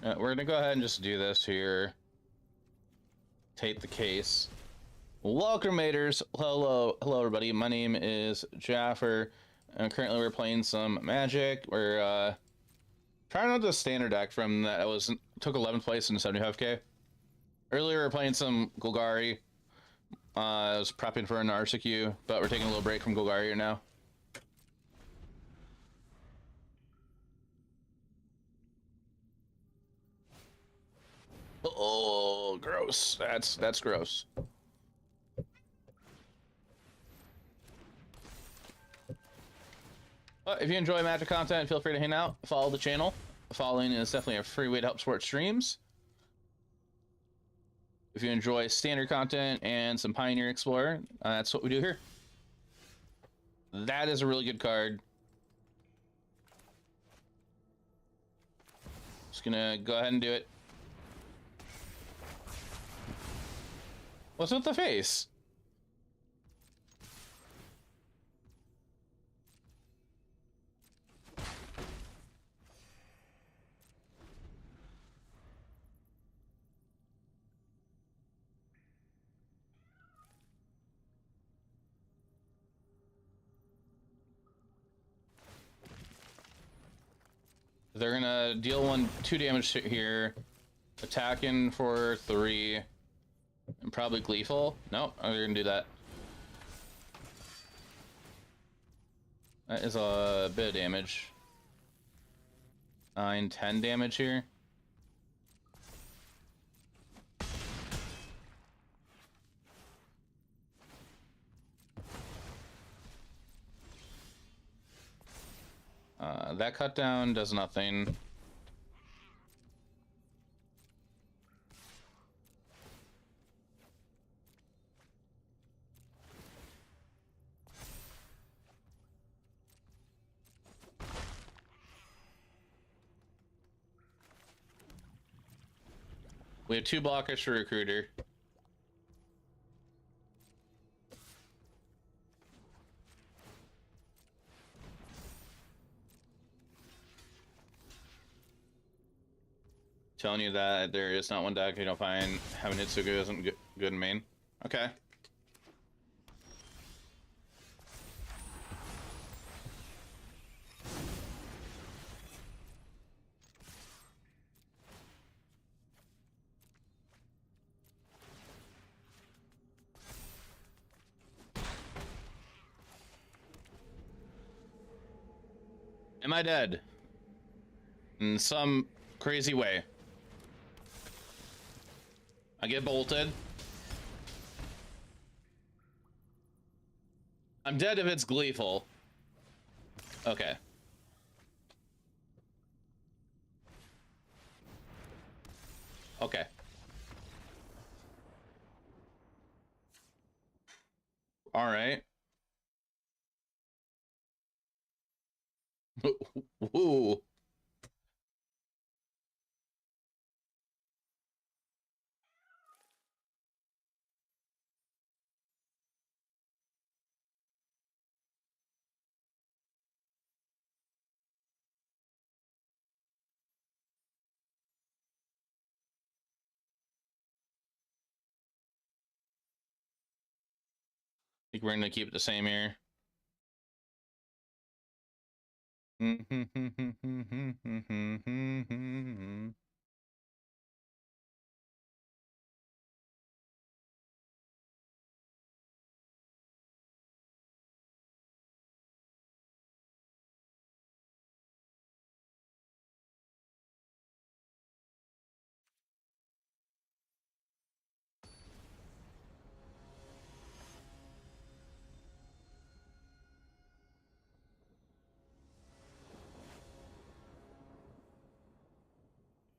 We're gonna go ahead and just do this here. Take the case. Welcome, maters. Hello, everybody. My name is Jaffer, and currently we're playing some Magic. We're trying out the standard deck from that took 11th place in 75k. Earlier, we were playing some Golgari. I was prepping for an RCQ, but we're taking a little break from Golgari here now. Oh, gross. That's gross. But if you enjoy Magic content, feel free to hang out. Follow the channel. Following is definitely a free way to help support streams. If you enjoy standard content and some Pioneer Explorer, that's what we do here. That is a really good card. Just gonna go ahead and do it. What's with the face? They're gonna deal 2 damage here, attacking for 3, and probably gleeful. Nope, they're gonna do that. That is a bit of damage. 9, 10 damage here. That cut down does nothing. We have 2 blockers for Recruiter. Telling you that there is not one deck you don't find having Hitsugu isn't good in main. Okay. Am I dead? In some crazy way. I get bolted. I'm dead if it's gleeful. Okay. Okay. All right. Ooh. I think we're gonna keep it the same here.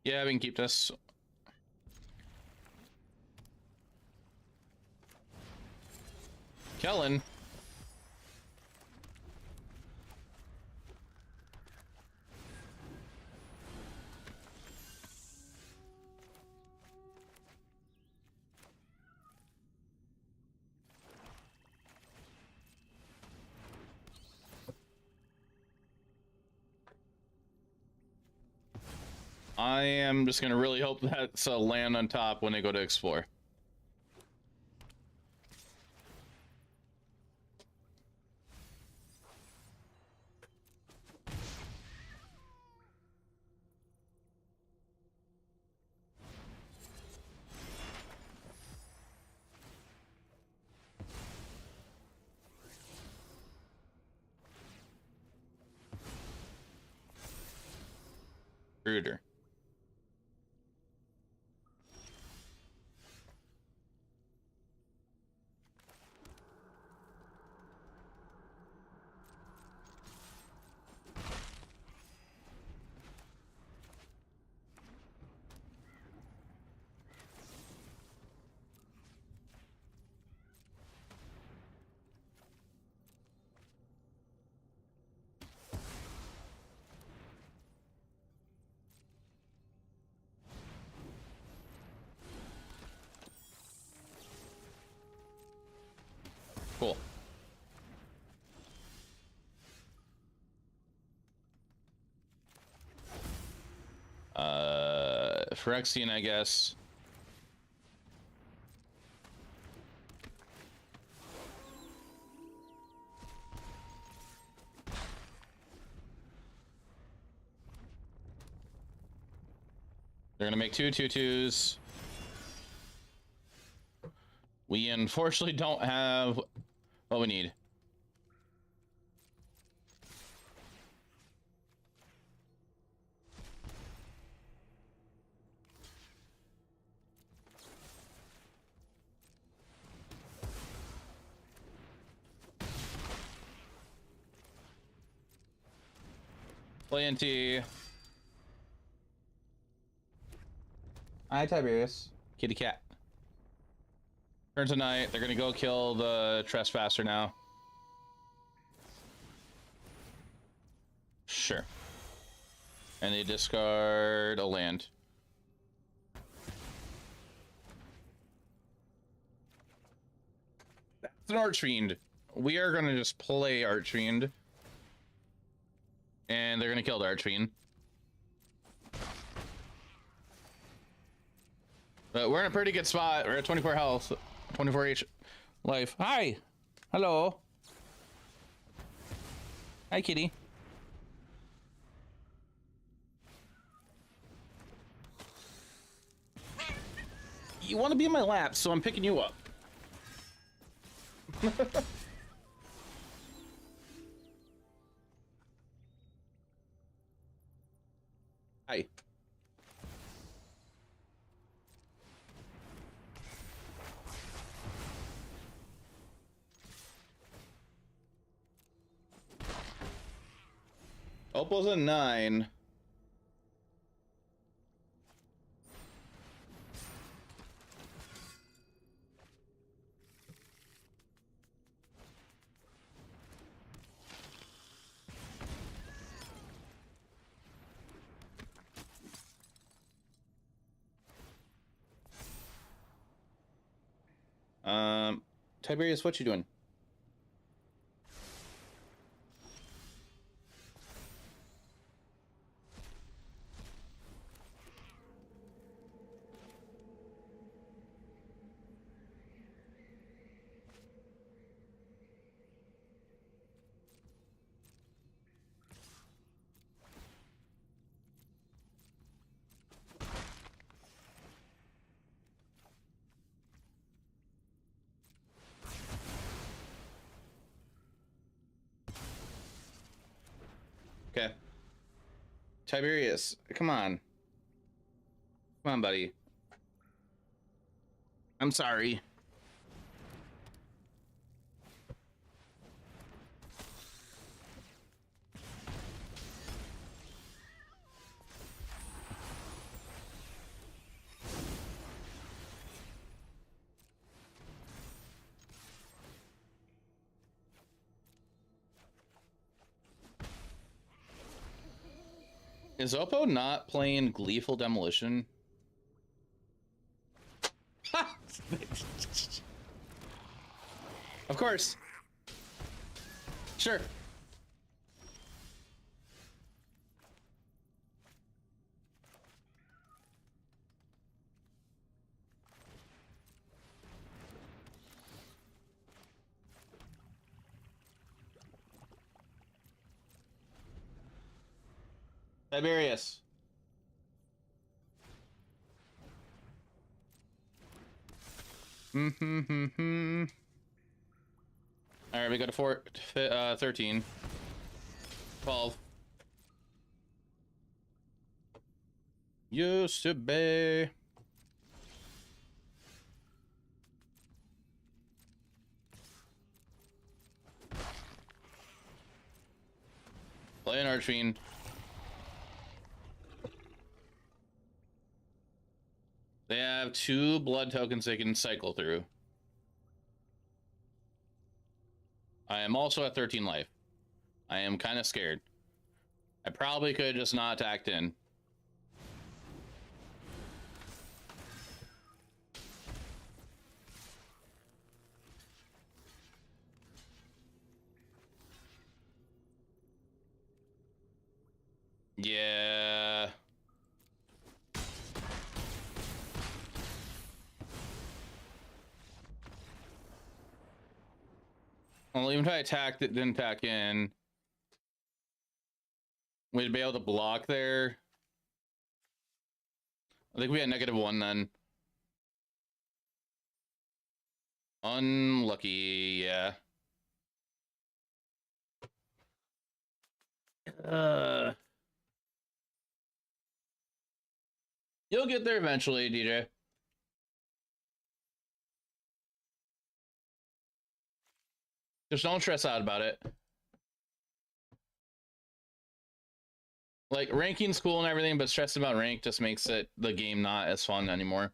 Yeah, we can keep this. Kellen. I am just gonna really hope that's a land on top when they go to explore. Rooter. Cool. Phyrexian, I guess. They're gonna make 2/2/2s. We unfortunately don't have what we need. Play NT. Hi, Tiberius. Kitty cat. Turn tonight. They're gonna go kill the trespasser now. Sure. And they discard a land. That's an Archfiend. We are gonna just play Archfiend. And they're gonna kill the Archfiend. But we're in a pretty good spot. We're at 24 health, 24 H life. Hi. Hello. Hi, kitty. You want to be in my lap, so I'm picking you up. Hi. Opal's a 9. Tiberius, what you doing? Okay. Tiberius, come on. Come on, buddy. I'm sorry. Is Oppo not playing Gleeful Demolition? Ha! Of course. Sure. Tiberius. All right, we go to 13. 12. Used to be. Play an Archfiend. They have 2 blood tokens they can cycle through. I am also at 13 life. I am kind of scared. I probably could have just not attacked in. Yeah. Well, even if I attacked it, didn't attack in, we'd be able to block there. I think we had -1 then. Unlucky, yeah. You'll get there eventually, DJ. Just don't stress out about it. Like, ranking's cool and everything, but stressing about rank just makes the game not as fun anymore.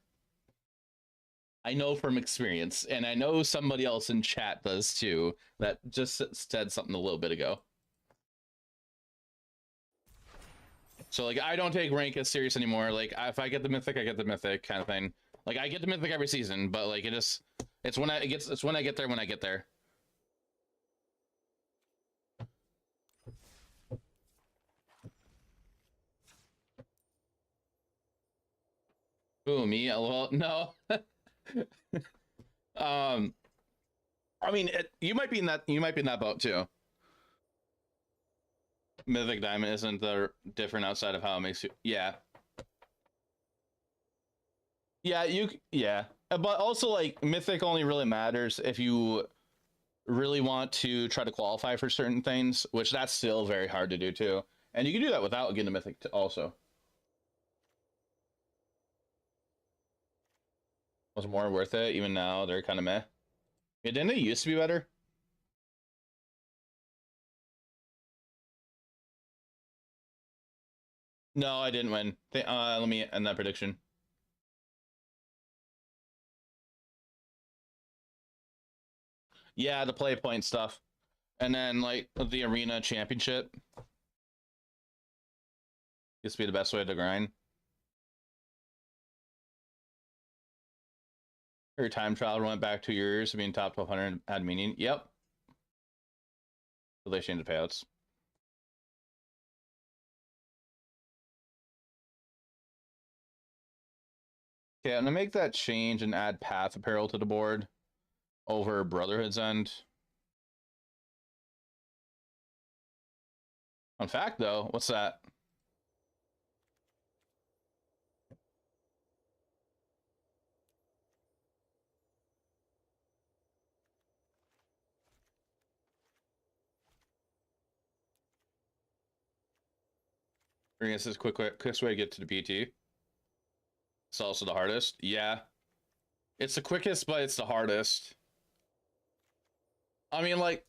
I know from experience, and I know somebody else in chat does too, that just said something a little bit ago. So, like, I don't take rank as serious anymore. Like, if I get the Mythic, I get the Mythic kind of thing. Like, I get the Mythic every season, but, like, it's when I get there when I get there. Ooh, me? Well, no. I mean, you might be in that boat too. Mythic Diamond isn't different outside of how it makes you. Yeah. Yeah, yeah. But also, like, Mythic only really matters if you really want to try to qualify for certain things, which that's still very hard to do too. And you can do that without getting a Mythic also. Was more worth it. Even now, they're kind of meh. Yeah, didn't they used to be better? No, I didn't win. Let me end that prediction. Yeah, the play point stuff. And then, like, the Arena Championship. Used to be the best way to grind. Your time trial went back 2 years, being top 1200 had meaning. Yep. So they changed the payouts. Okay, I'm gonna make that change and add Path Apparel to the board over Brotherhood's End. Fun fact, though, what's that? I guess this quickest way to get to the BT. It's also the hardest. Yeah. It's the quickest, but it's the hardest. I mean, like,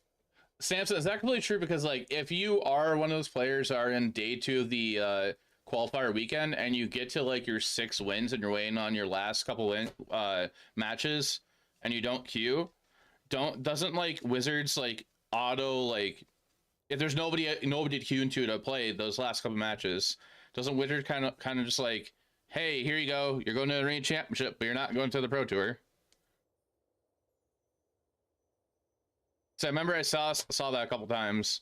Samson, is that completely true? Because, like, if you are one of those players that are in day 2 of the qualifier weekend and you get to, like, your 6 wins and you're waiting on your last couple matches and you don't queue, doesn't, like, Wizards, like, auto, like, if there's nobody to queue into to play those last couple matches, Doesn't Wizards kind of just like, hey, here you go, you're going to the Arena Championship, but you're not going to the Pro Tour? So I remember I saw that a couple times.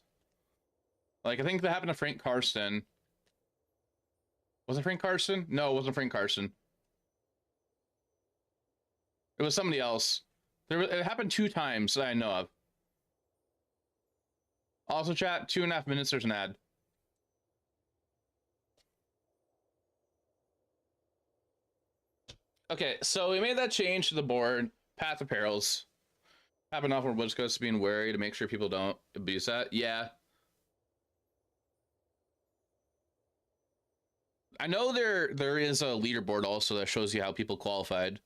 Like, I think that happened to Frank Karsten. Was it Frank Karsten? No, it wasn't Frank Karsten. It was somebody else. It happened 2 times that I know of. Also, chat, 2.5 minutes, there's an ad. Okay, so we made that change to the board. Path of Perils. Have enough where Woods Coast being wary to make sure people don't abuse that. Yeah. I know there is a leaderboard also that shows you how people qualified.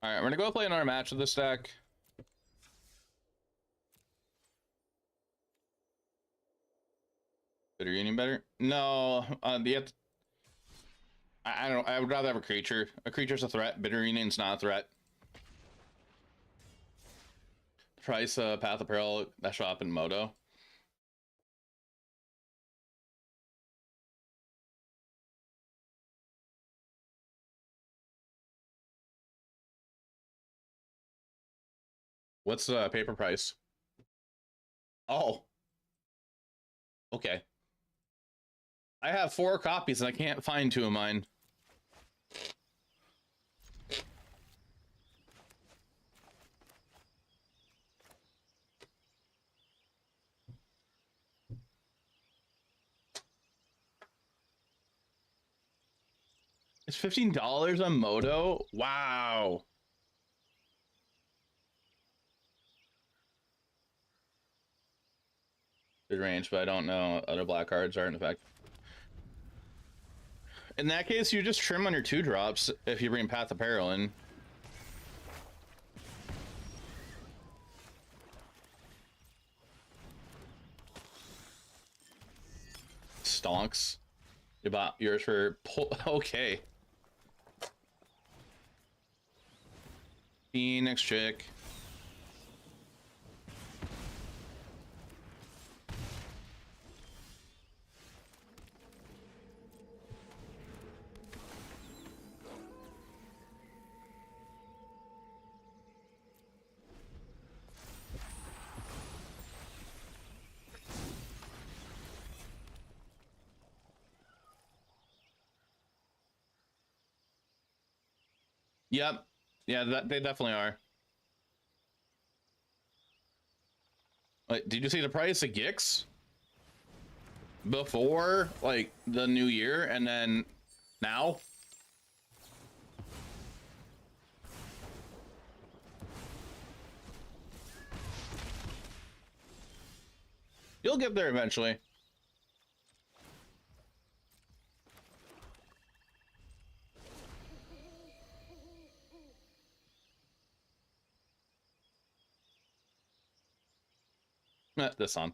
All right, we're gonna go play another match with this deck. Bitter Union better? No, I don't. I would rather have a creature. A creature's a threat. Bitter Union's not a threat. Price Path of Peril that shop in Moto. What's the paper price? Oh. Okay. I have 4 copies and I can't find 2 of mine. It's $15 on Moto? Wow. Good range, but I don't know other black cards are in effect. In that case, you just trim on your 2 drops if you bring Path of Peril in. Stonks. You bought yours for... Okay. Phoenix chick. Yep. Yeah, they definitely are. Wait, did you see the price of Gix? Before, like, the new year, and then now? You'll get there eventually. This on.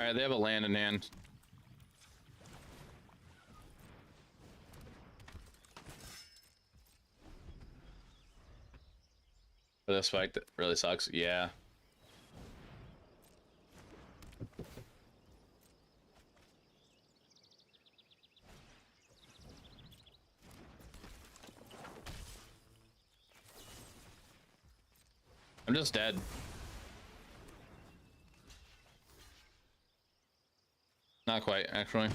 All right, they have a land in hand. For this fight, that really sucks. Yeah. I'm just dead. Not quite, actually.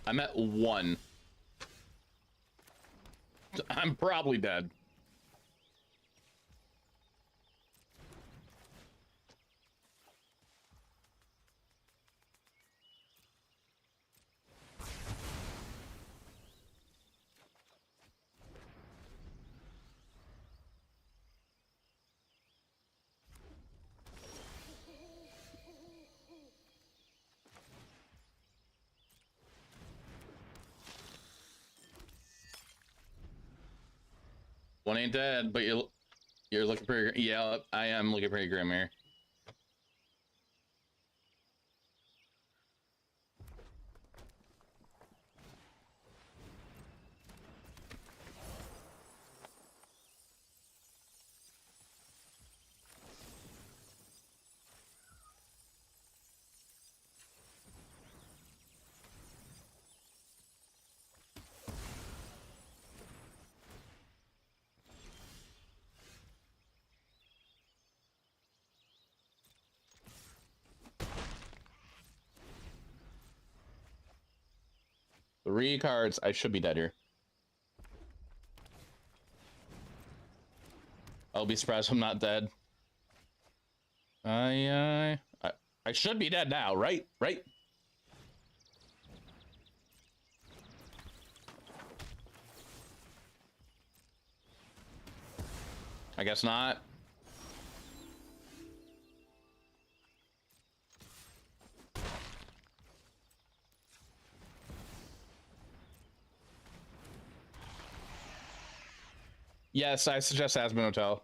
I'm at 1. I'm probably dead. One ain't dead, but you're looking pretty. Yeah, I am looking pretty grim here. Three cards. I should be dead here. I'll be surprised if I'm not dead. I should be dead now, right? Right? I guess not. Yes, I suggest Aspen Hotel.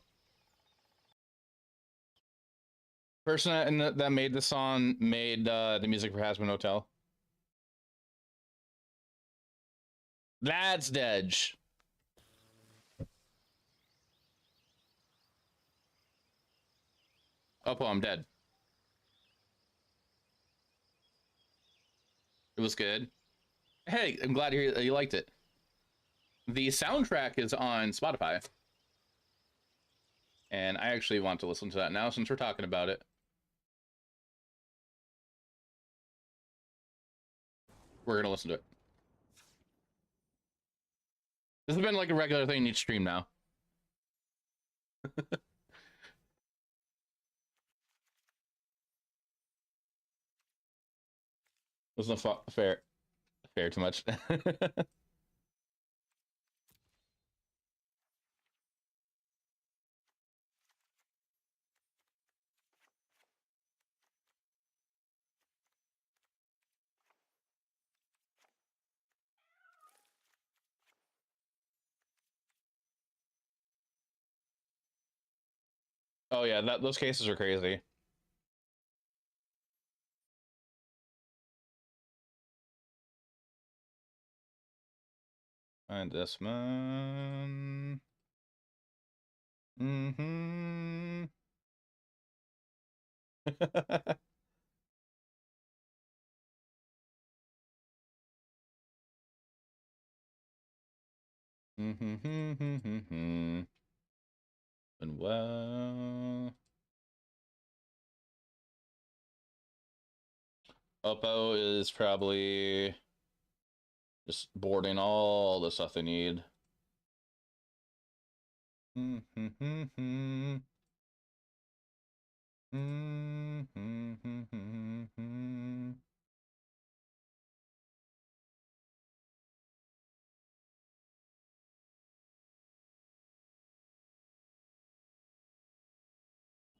Person that made the song made the music for Hasbin Hotel. That's Dedge. Oh, I'm dead. It was good. Hey, I'm glad you liked it. The soundtrack is on Spotify. And I actually want to listen to that now since we're talking about it. We're going to listen to it. This has been like a regular thing in each stream now. Wasn't fair too much. Oh yeah, those cases are crazy. And this one. Mm-hmm. Mm-hmm. And well, Oppo is probably just boarding all the stuff they need. Mm-hmm. Mm-hmm.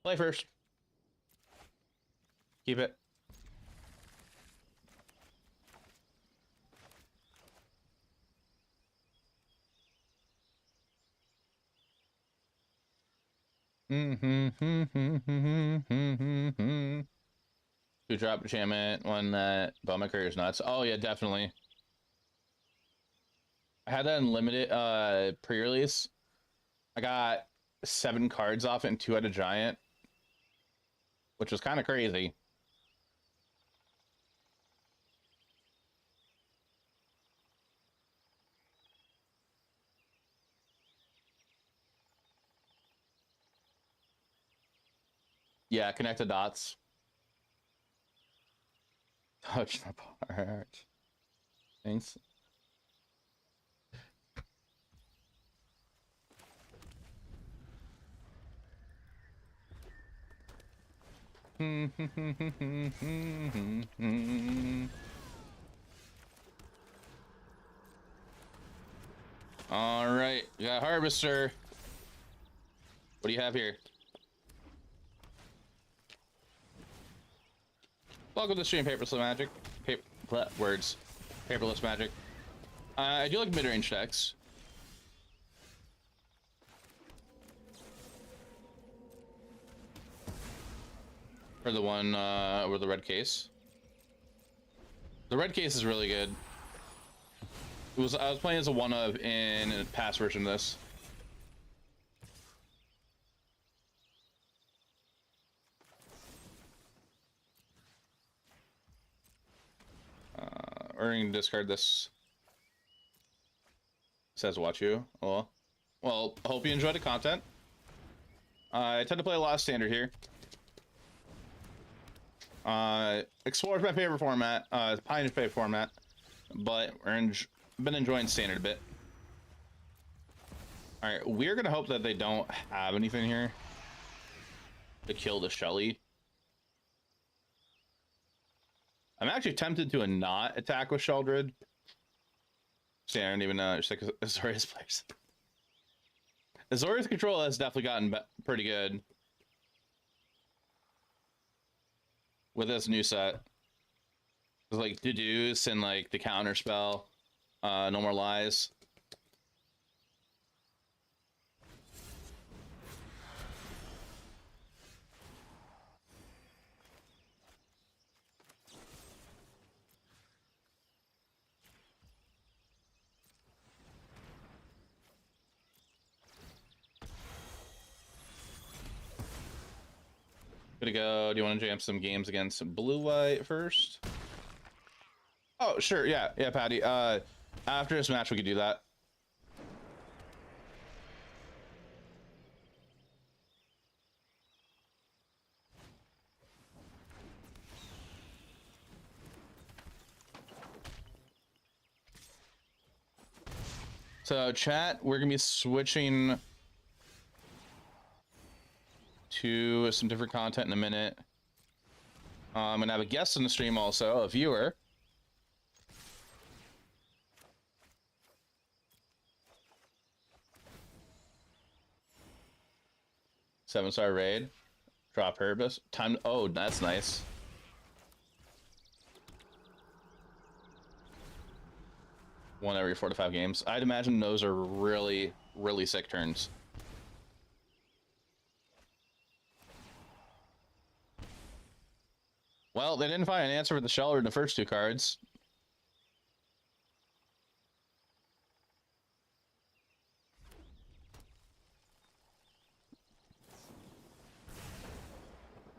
Play first. Keep it. Two drop enchantment, one that bought my career's nuts. Oh yeah, definitely. I had that unlimited pre-release. I got 7 cards off it and 2 had a giant, which was kind of crazy. Yeah, connect the dots. Touch the part. Thanks. All right, we got Harvester. What do you have here? Welcome to the stream, Paperless Magic. Words. Paperless Magic. I do like mid-range decks. For the one with the red case. The red case is really good. I was playing as a one of in a past version of this. We're gonna discard this. Says watch you. Oh, well, I hope you enjoyed the content. I tend to play a lot of standard here. Explore is my favorite format. Pioneer's favorite format, but been enjoying standard a bit. All right, we're gonna hope that they don't have anything here to kill the Shelly. I'm actually tempted to not attack with Sheldred. See, I don't even know. Just like Azorius players. Azorius control has definitely gotten pretty good with this new set. It's like deduce and like the counter spell, no more lies. Good to go. Do you want to jam some games against Blue White first? Oh, sure. Yeah, Patty. After this match, we could do that. So, chat, we're gonna be switching to some different content in a minute. I'm gonna have a guest in the stream also, a viewer. Seven-star raid. Drop Herbus. Time. Oh, that's nice. One every 4 to 5 games. I'd imagine those are really, really sick turns. Well, they didn't find an answer for the Sheller in the first 2 cards.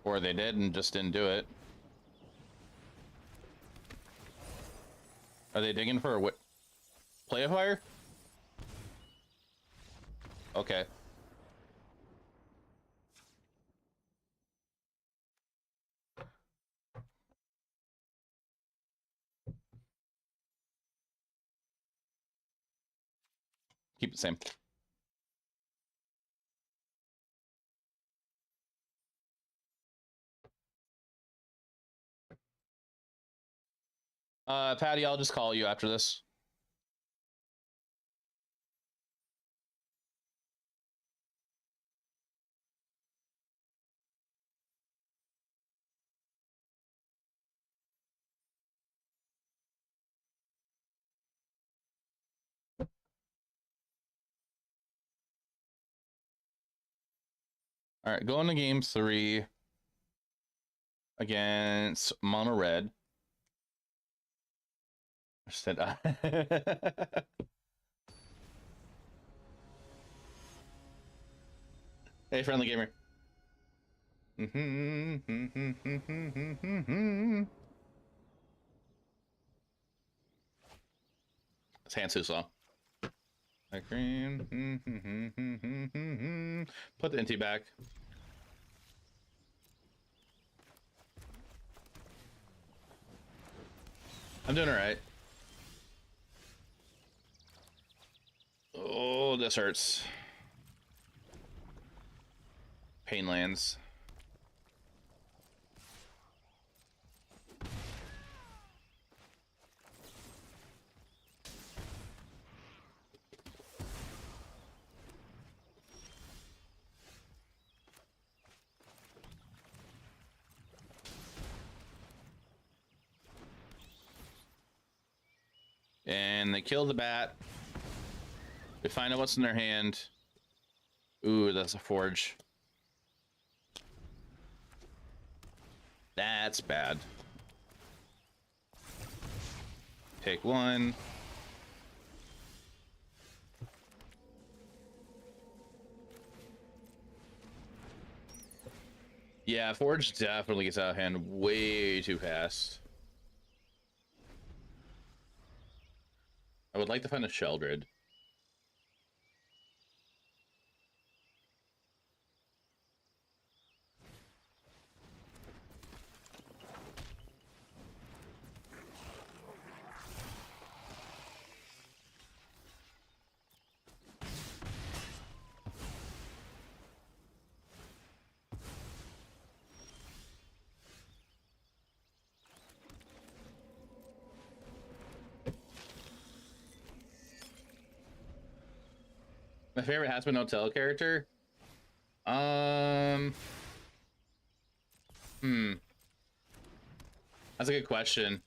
Or they did and just didn't do it. Are they digging for a what? Play a fire? Okay. Keep it the same. Patty, I'll just call you after this. All right, going to game 3 against Mono Red. I said, hey, friendly gamer. This hand's too slow. Put the NT back. I'm doing all right. Oh, this hurts. Pain lands. And they kill the bat. They find out what's in their hand. Ooh, that's a forge. That's bad. Take one. Yeah, Forge definitely gets out of hand way too fast. I would like to find a Sheldred. My favorite Has Been Hotel character? That's a good question.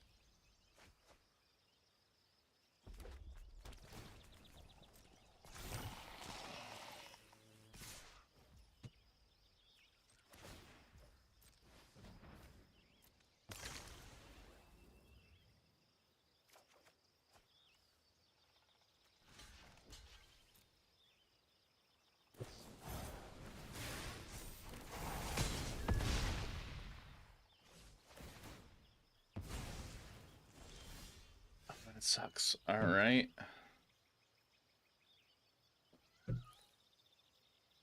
That sucks. All right.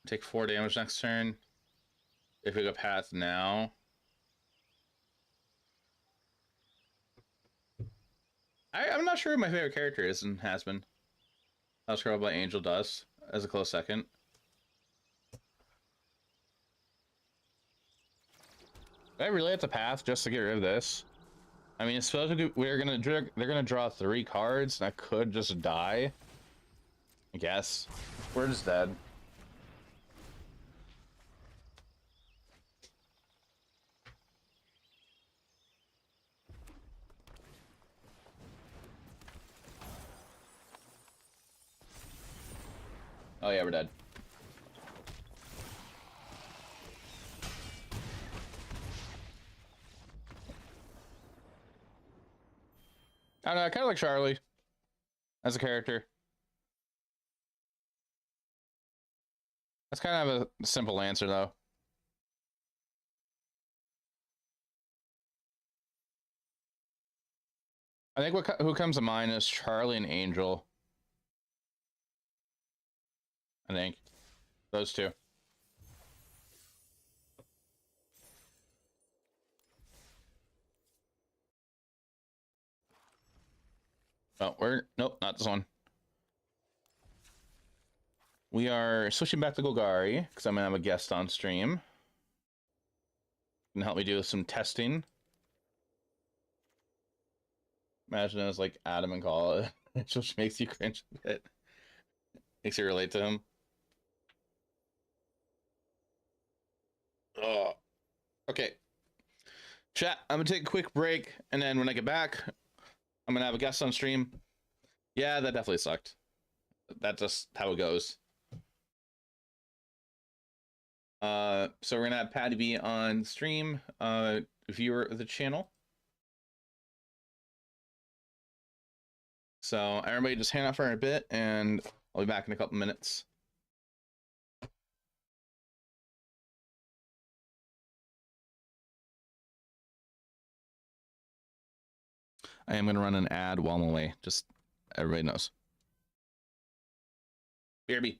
Take 4 damage next turn. If we go path now. I'm not sure who my favorite character is and has been. I'll scroll by Angel Dust as a close second. Do I really have to path just to get rid of this? I mean, suppose they're gonna draw 3 cards, and I could just die. I guess. We're just dead. Oh yeah, we're dead. I don't know, I kind of like Charlie as a character. That's kind of a simple answer, though. I think who comes to mind is Charlie and Angel. I think those two. Oh, nope, not this one. We are switching back to Golgari because I'm gonna have a guest on stream. Can help me do some testing. Imagine it was like Adam and Call. It just makes you cringe a bit. Makes you relate to him. Oh. Okay. Chat, I'm gonna take a quick break, and then when I get back, I'm gonna have a guest on stream. Yeah, that definitely sucked. That's just how it goes. So we're gonna have Patty B on stream, viewer of the channel. So everybody just hang out for a bit, and I'll be back in a couple minutes. I am gonna run an ad while I'm away. Just everybody knows. BRB.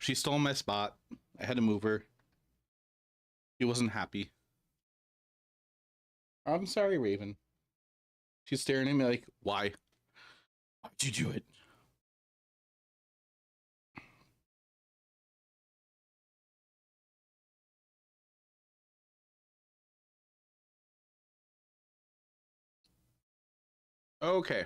She stole my spot. I had to move her. She wasn't happy. I'm sorry, Raven. She's staring at me like, why? Why'd you do it? Okay.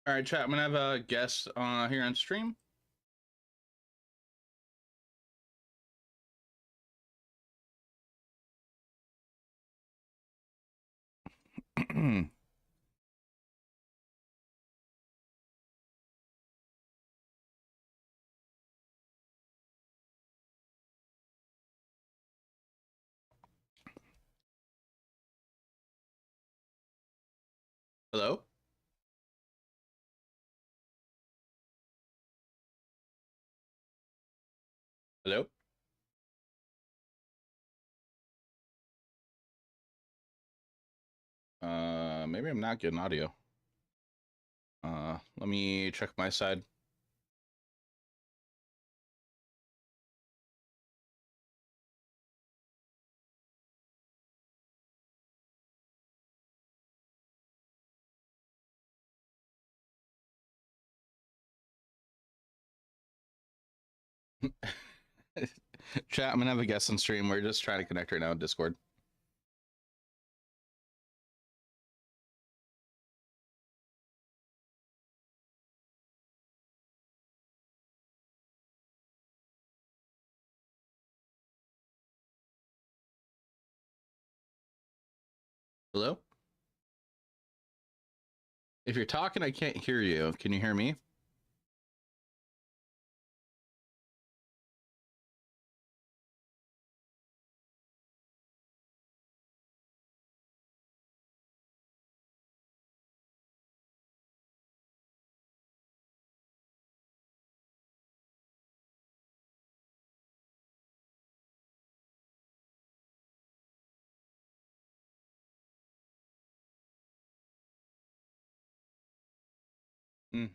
All right, chat. I'm gonna have a guest here on stream. Hello? Hello? Maybe I'm not getting audio. Let me check my side. Chat, I'm gonna have a guest on stream. We're just trying to connect right now in Discord. Hello? If you're talking, I can't hear you. Can you hear me? Okay,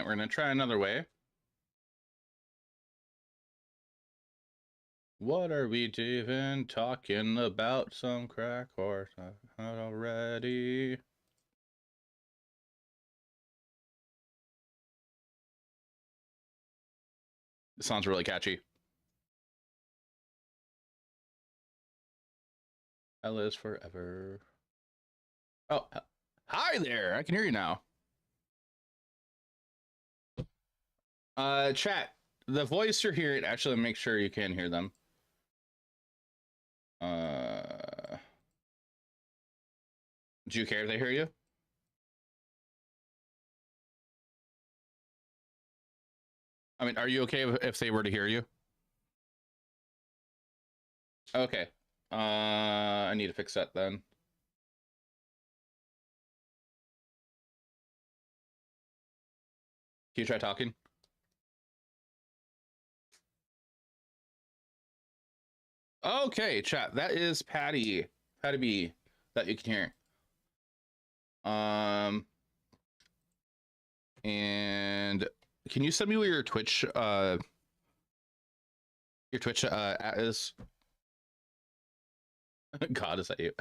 we're gonna try another way. What are we even talking about? Some crack horse already. It sounds really catchy. Hell is forever. Oh, hi there. I can hear you now. Chat. The voice you're hearing, actually make sure you can hear them. Do you care if they hear you? I mean, are you okay if they were to hear you? Okay. I need to fix that then. Can you try talking? Okay, chat. That is Patty B that you can hear. And can you send me where your Twitch at is? God, is that you?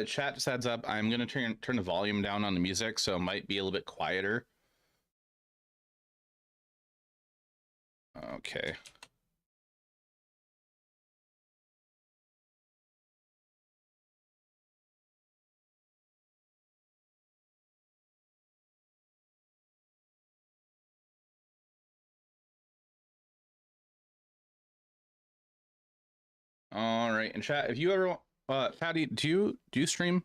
Chat just heads up. I'm gonna turn the volume down on the music, so it might be a little bit quieter. Okay. right, and chat, if you ever Fatty, do you stream?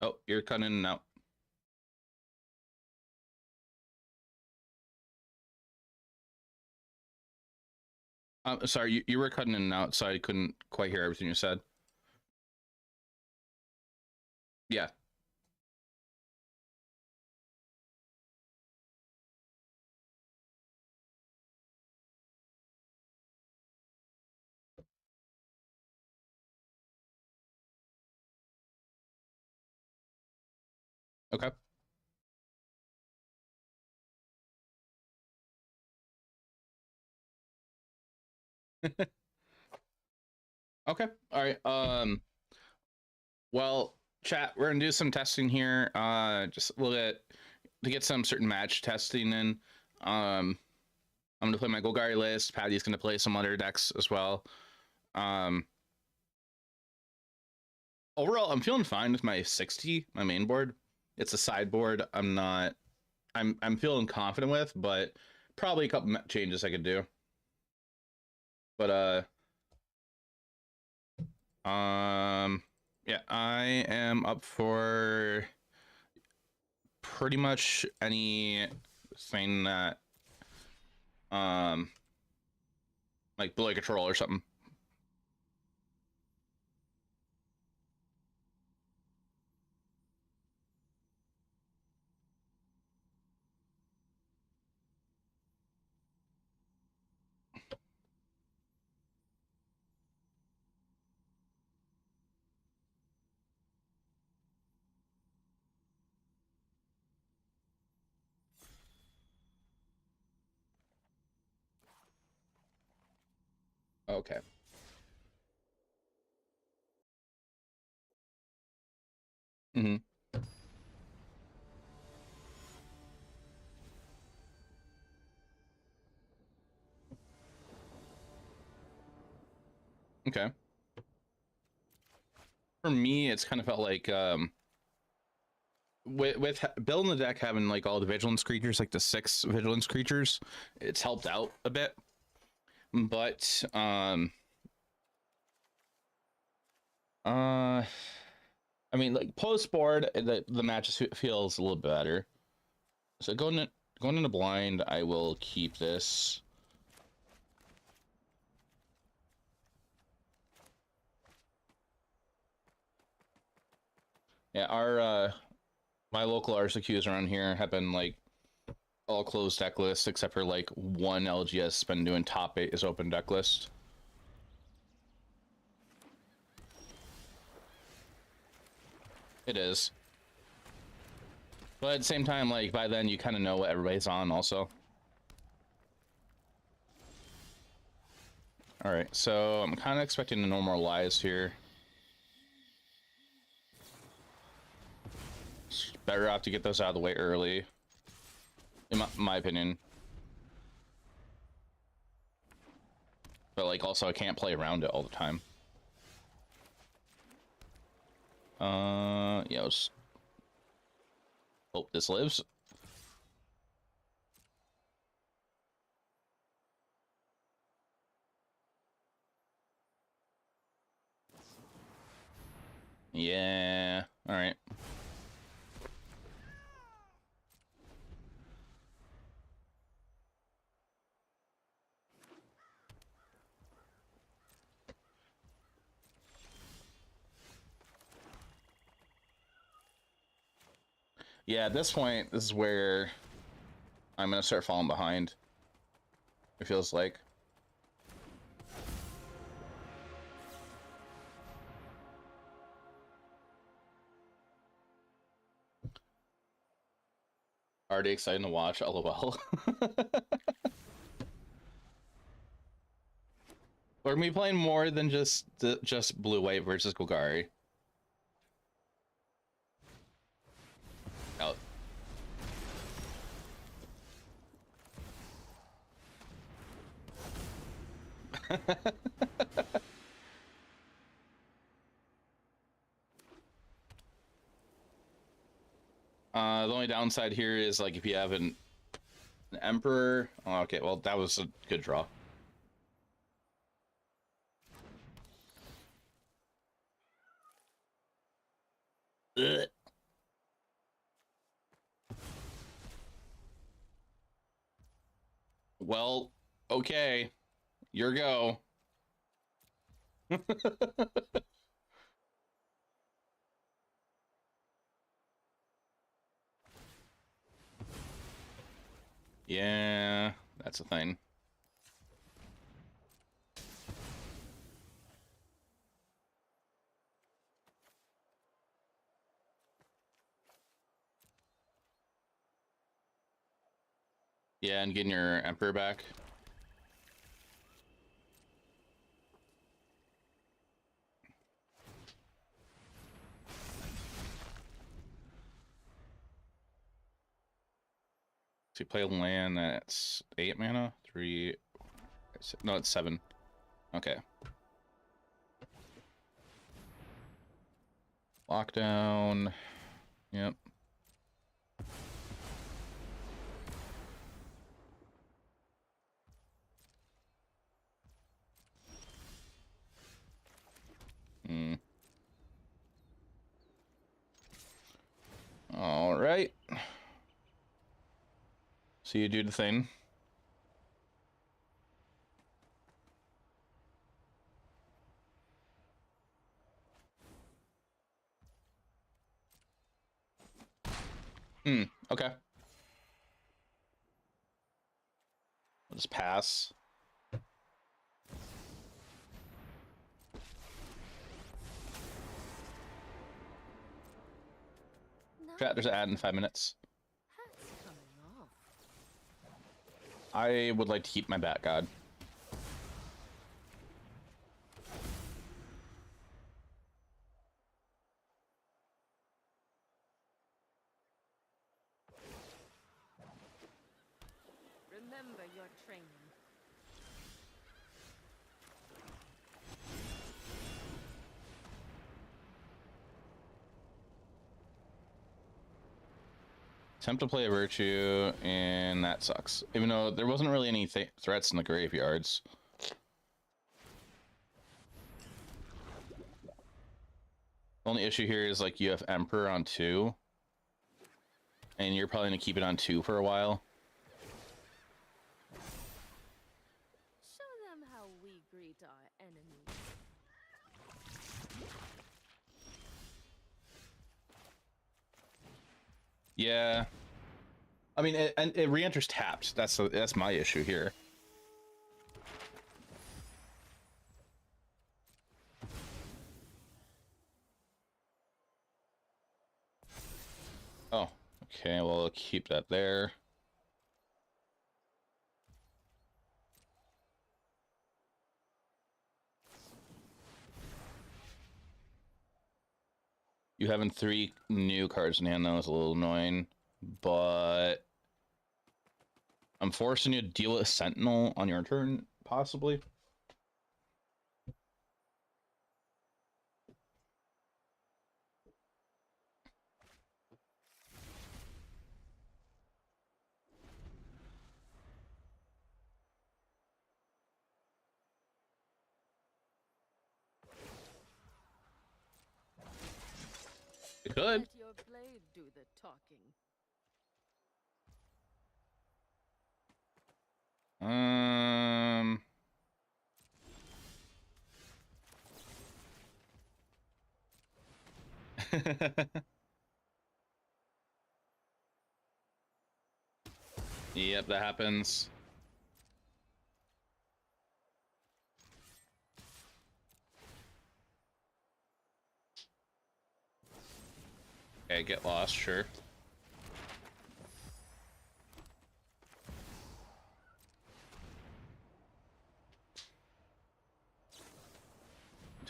Oh, you're cutting in and out. Sorry, you were cutting in and out, so I couldn't quite hear everything you said. Yeah. Okay. Okay. All right. Well, chat, we're gonna do some testing here. Just a little bit to get some certain match testing in. I'm gonna play my Golgari list. Patty's gonna play some other decks as well. Overall, I'm feeling fine with my 60, my main board. It's a sideboard. I'm feeling confident with, but probably a couple changes I could do. But yeah, I am up for pretty much anything that like Blue Control or something. Okay. Mm-hmm. Okay. For me, it's kind of felt like with building the deck, having like all the vigilance creatures, like the 6 vigilance creatures, it's helped out a bit. But I mean, like post board, the match just feels a little better. So going into blind, I will keep this. Yeah, our my local RSQs around here have been like all closed deck lists except for like one LGS been doing top 8 is open deck list. It is. But at the same time, like by then you kind of know what everybody's on also. All right, so I'm kind of expecting to know more lies here. It's better off to get those out of the way early, in my opinion. But like also I can't play around it all the time. Yeah, hope this lives. Yeah, all right. Yeah, at this point, this is where I'm gonna start falling behind. It feels like. Already excited to watch, LOL. We're gonna be playing more than just blue white versus Golgari. Oh. The only downside here is like if you haven't The Emperor. Oh, okay, well, that was a good draw. Ugh. Well, okay. Your go. Yeah, that's a thing. Yeah, and getting your Emperor back. So you play land that's 8 mana, 3. No, it's 7. Okay. Lockdown. Yep. Hmm. All right. So you do the thing. Okay. I'll just pass. No, Chat, there's an ad in 5 minutes. hat's coming off. I would like to keep my Bat God. Remember your training. Attempt to play a Virtue, and that sucks. Even though there wasn't really any threats in the graveyards. The only issue here is, like, you have Emperor on 2. And you're probably going to keep it on 2 for a while. Show them how we greet our enemies. Yeah. I mean, it re-enters tapped. That's my issue here. Oh, okay. Well, I'll keep that there. You having 3 new cards in hand, that was a little annoying, but I'm forcing you to deal with a Sentinel on your turn, possibly. It could. Let your blade do the talking. Yep, that happens. Okay, get lost, sure.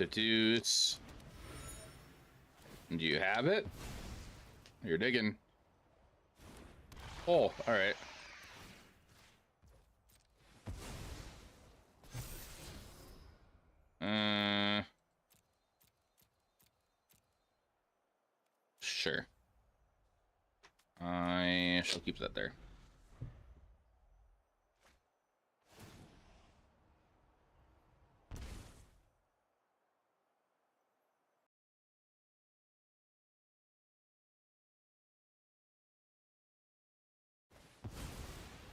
Dudes. Do you have it? You're digging. Oh, alright. Sure. I shall keep that there.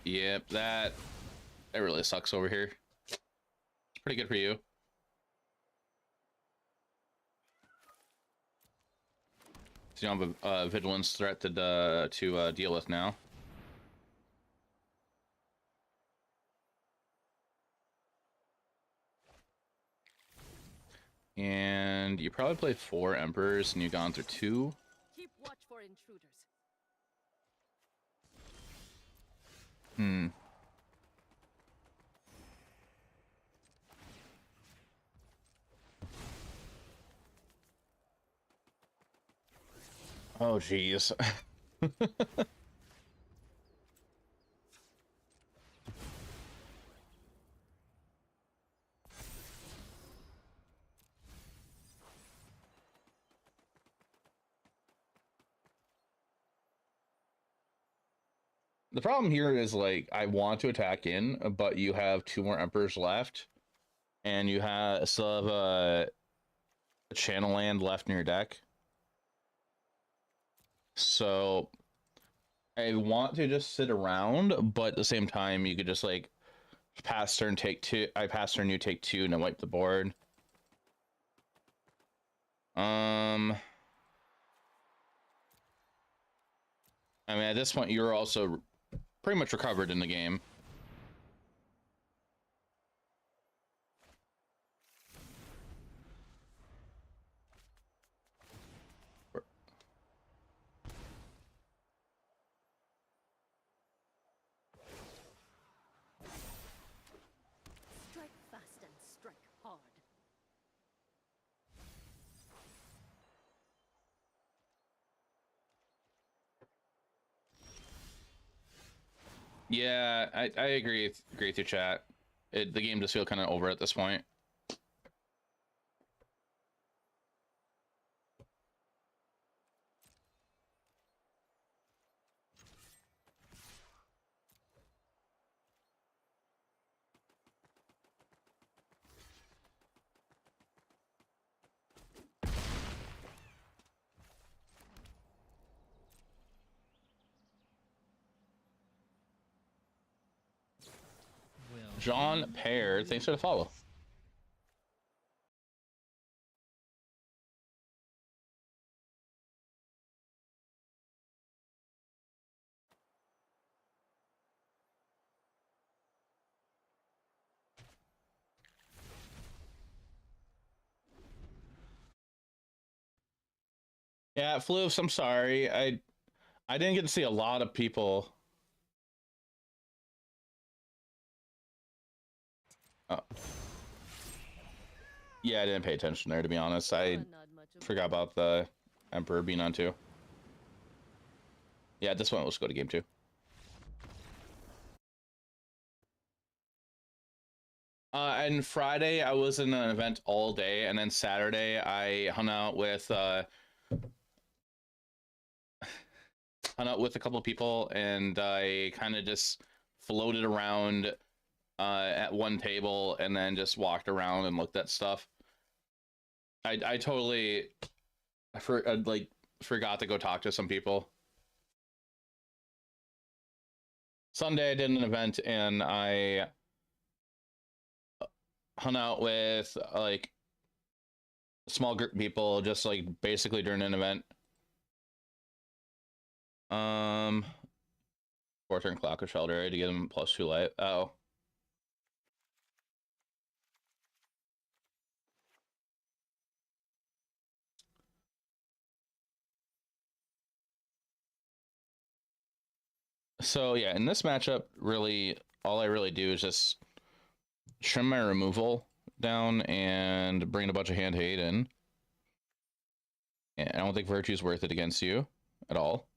Yep, that really sucks over here. It's pretty good for you. So you don't have a vigilance threat to deal with now. And you probably play 4 Emperors and you've gone through 2. Keep watch for intruders. Hmm. Oh, jeez. The problem here is, like, I want to attack in, but you have 2 more Emperors left, and you still have a channel land left in your deck. So I want to just sit around, but at the same time, you could just, like, pass turn, take 2. I pass turn, you take 2, and then wipe the board. I mean, at this point, you're also pretty much recovered in the game. Strike fast and strike hard. Yeah, I agree with your chat. The game just feels kind of over at this point. Well, Jean Pear, thanks for the follow. Yeah, Floofs, I'm sorry. I didn't get to see a lot of people. Oh. Yeah, I didn't pay attention there, to be honest. I Not much of forgot about the Emperor being on 2. Yeah, this one, let's go to game 2. And Friday, I was in an event all day, and then Saturday, I hung out with a couple of people, and I kind of just floated around at one table, and then just walked around and looked at stuff. I totally forgot to go talk to some people. Sunday, I did an event, and I hung out with like a small group of people, just like basically during an event. 4-turn clock of shelter to get him +2 life. Oh. So yeah, in this matchup, really, all I really do is just trim my removal down and bring a bunch of hand hate in. And I don't think Virtue's worth it against you at all.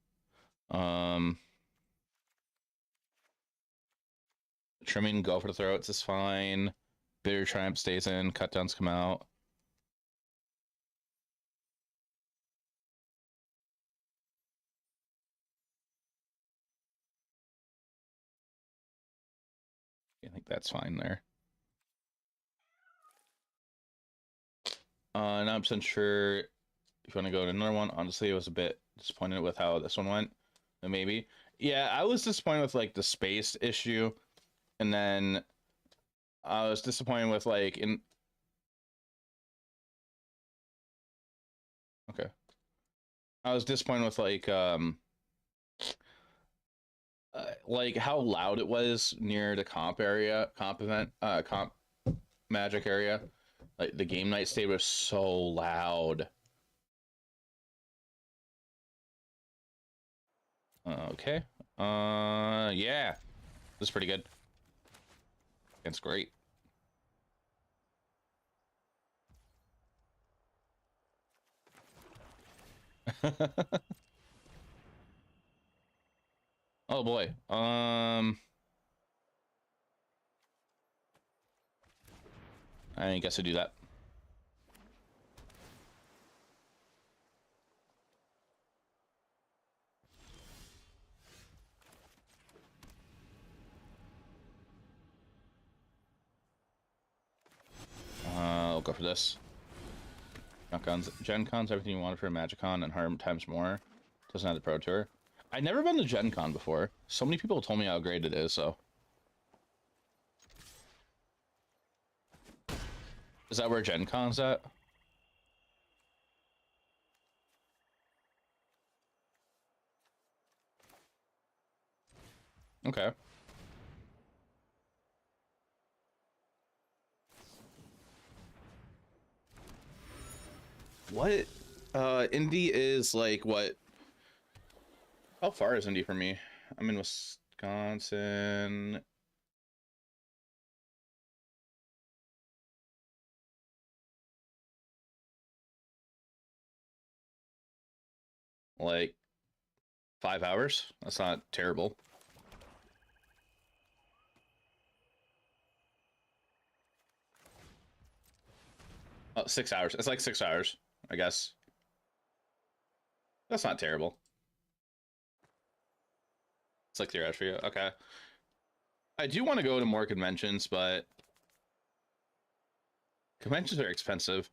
Trimming Go for the Throats is fine. Bitter Triumph stays in. Cut downs come out. I think that's fine there. Not 100% sure if you want to go to another one. Honestly, I was a bit disappointed with how this one went. maybe. Yeah, I was disappointed with like the space issue, and then I was disappointed with like in. Okay. I was disappointed with like how loud it was near the comp event, comp magic area. Like the game night state was so loud. Okay. Yeah. This is pretty good. It's great. Oh boy. I guess I do that. I'll go for this. Gen Con's everything you wanted for a Magicon and 100 times more. Doesn't have the Pro Tour. I've never been to Gen Con before. So many people told me how great it is, so. Is that where Gen Con's at? Okay. What? Indy is like what? How far is Indy from me? I'm in Wisconsin. Like 5 hours? That's not terrible. Oh, 6 hours. It's like 6 hours, I guess. That's not terrible. It's like 3 hours for you. Okay. I do want to go to more conventions, but conventions are expensive.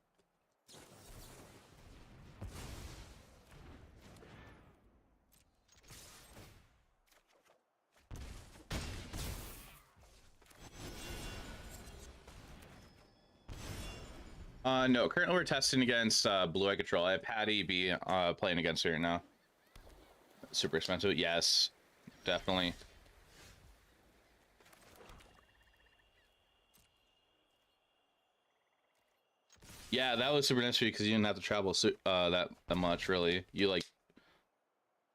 No, currently we're testing against Blue Eye Control. I have Patty B playing against her now. Super expensive. Yes, definitely. Yeah, that was super necessary because you didn't have to travel that much, really. You like,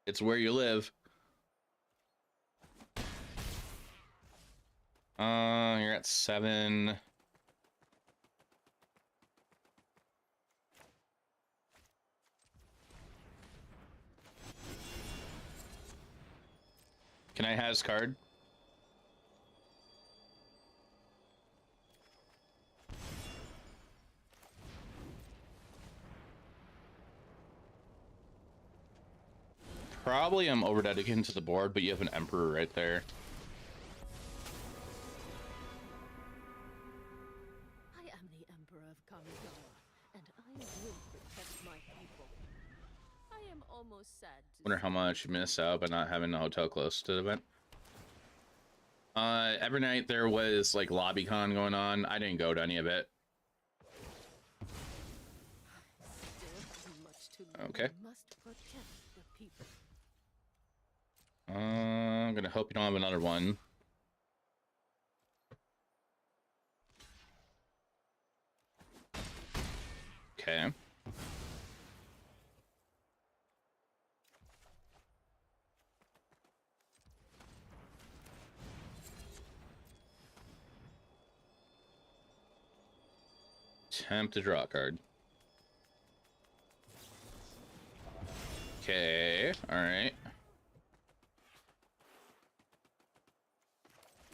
it's where you live. You're at 7. Can I have his card? Probably I'm over dedicated to the board, but you have an Emperor right there. I am the Emperor of Kamigawa, and I will protect my people. I am almost sad to Wonder how much you miss out by not having a hotel close to the event. Every night there was like LobbyCon going on. I didn't go to any of it. still much to learn. Okay. We must protect the people. I'm gonna hope you don't have another one. Okay. Attempt to draw a card. Okay, alright.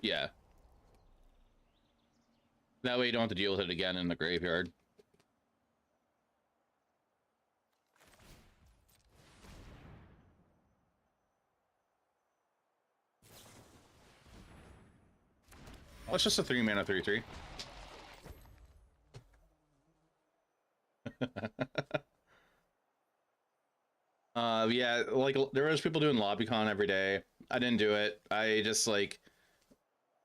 Yeah. That way you don't have to deal with it again in the graveyard. Oh, it's just a 3-mana 3/3. Yeah, like there was people doing LobbyCon every day. I didn't do it. I just like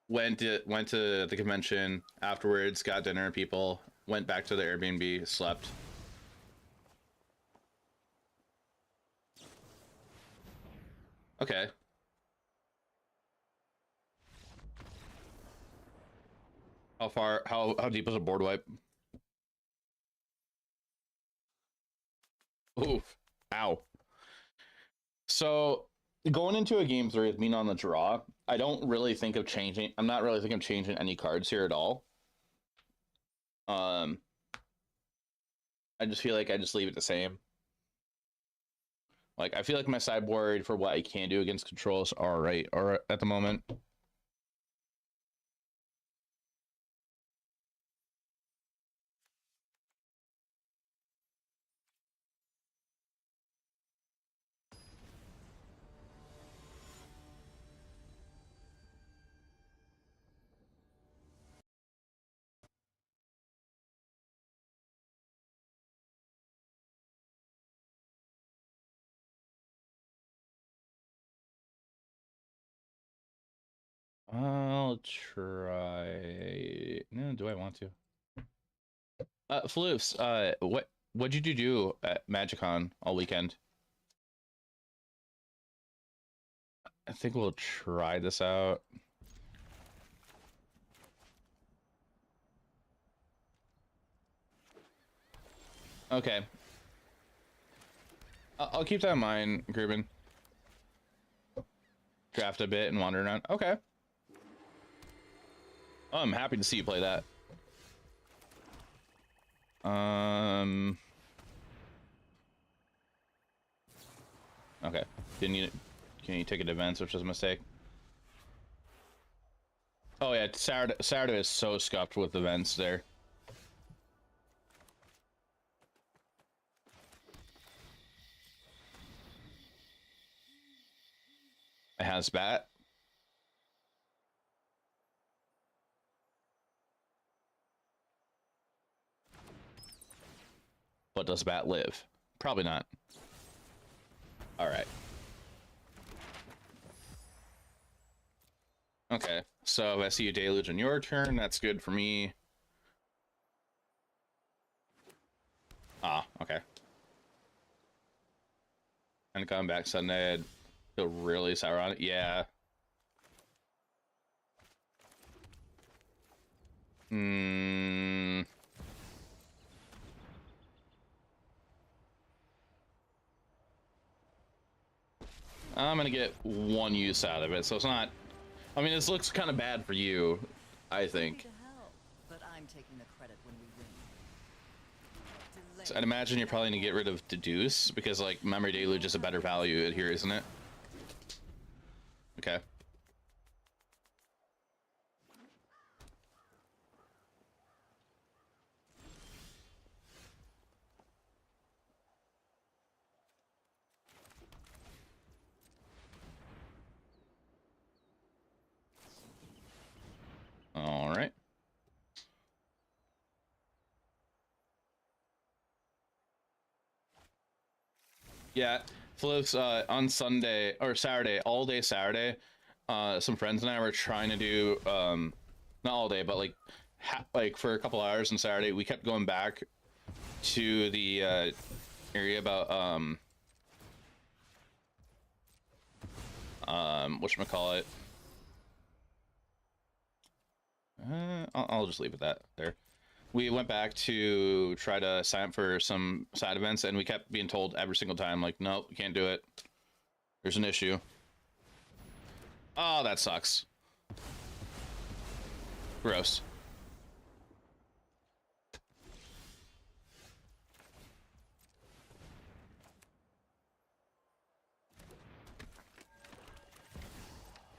went to the convention afterwards, got dinner, people, went back to the Airbnb, slept. Okay. How deep was a board wipe? Oof. Ow. So going into a game 3 with me on the draw, I don't really think of changing. I'm not really thinking of changing any cards here at all. I just feel like I just leave it the same. Like I feel like my sideboard for what I can do against controls are right or at the moment. I'll try. No, do I want to? Floofs, what did you do at MagicCon all weekend? I think we'll try this out. Okay. I'll keep that in mind, Gruben. Draft a bit and wander around. Okay. Oh, I'm happy to see you play that. Okay. Can you take it to events, which was a mistake? Oh yeah, Saturday is so scuffed with events there. It has bat. But does bat live? Probably not. All right. Okay, so if I see a deluge on your turn, that's good for me. Ah, okay. And coming back Sunday, I'd feel really sour on it. Yeah. Hmm. I'm gonna get one use out of it, so it's not. I mean, this looks kind of bad for you, I think. To help, but I'm taking the credit when we win. So I'd imagine you're probably gonna get rid of Deduce because, like, Memory Deluge is a better value here, isn't it? Okay. All right. Yeah, Flips, on Sunday or Saturday, all day Saturday, some friends and I were trying to do, not all day, but like for a couple hours on Saturday, we kept going back to the area about whatchamacallit. I'll just leave it that there. We went back to try to sign up for some side events, and we kept being told every single time, like, nope, you can't do it. There's an issue. Oh, that sucks. Gross.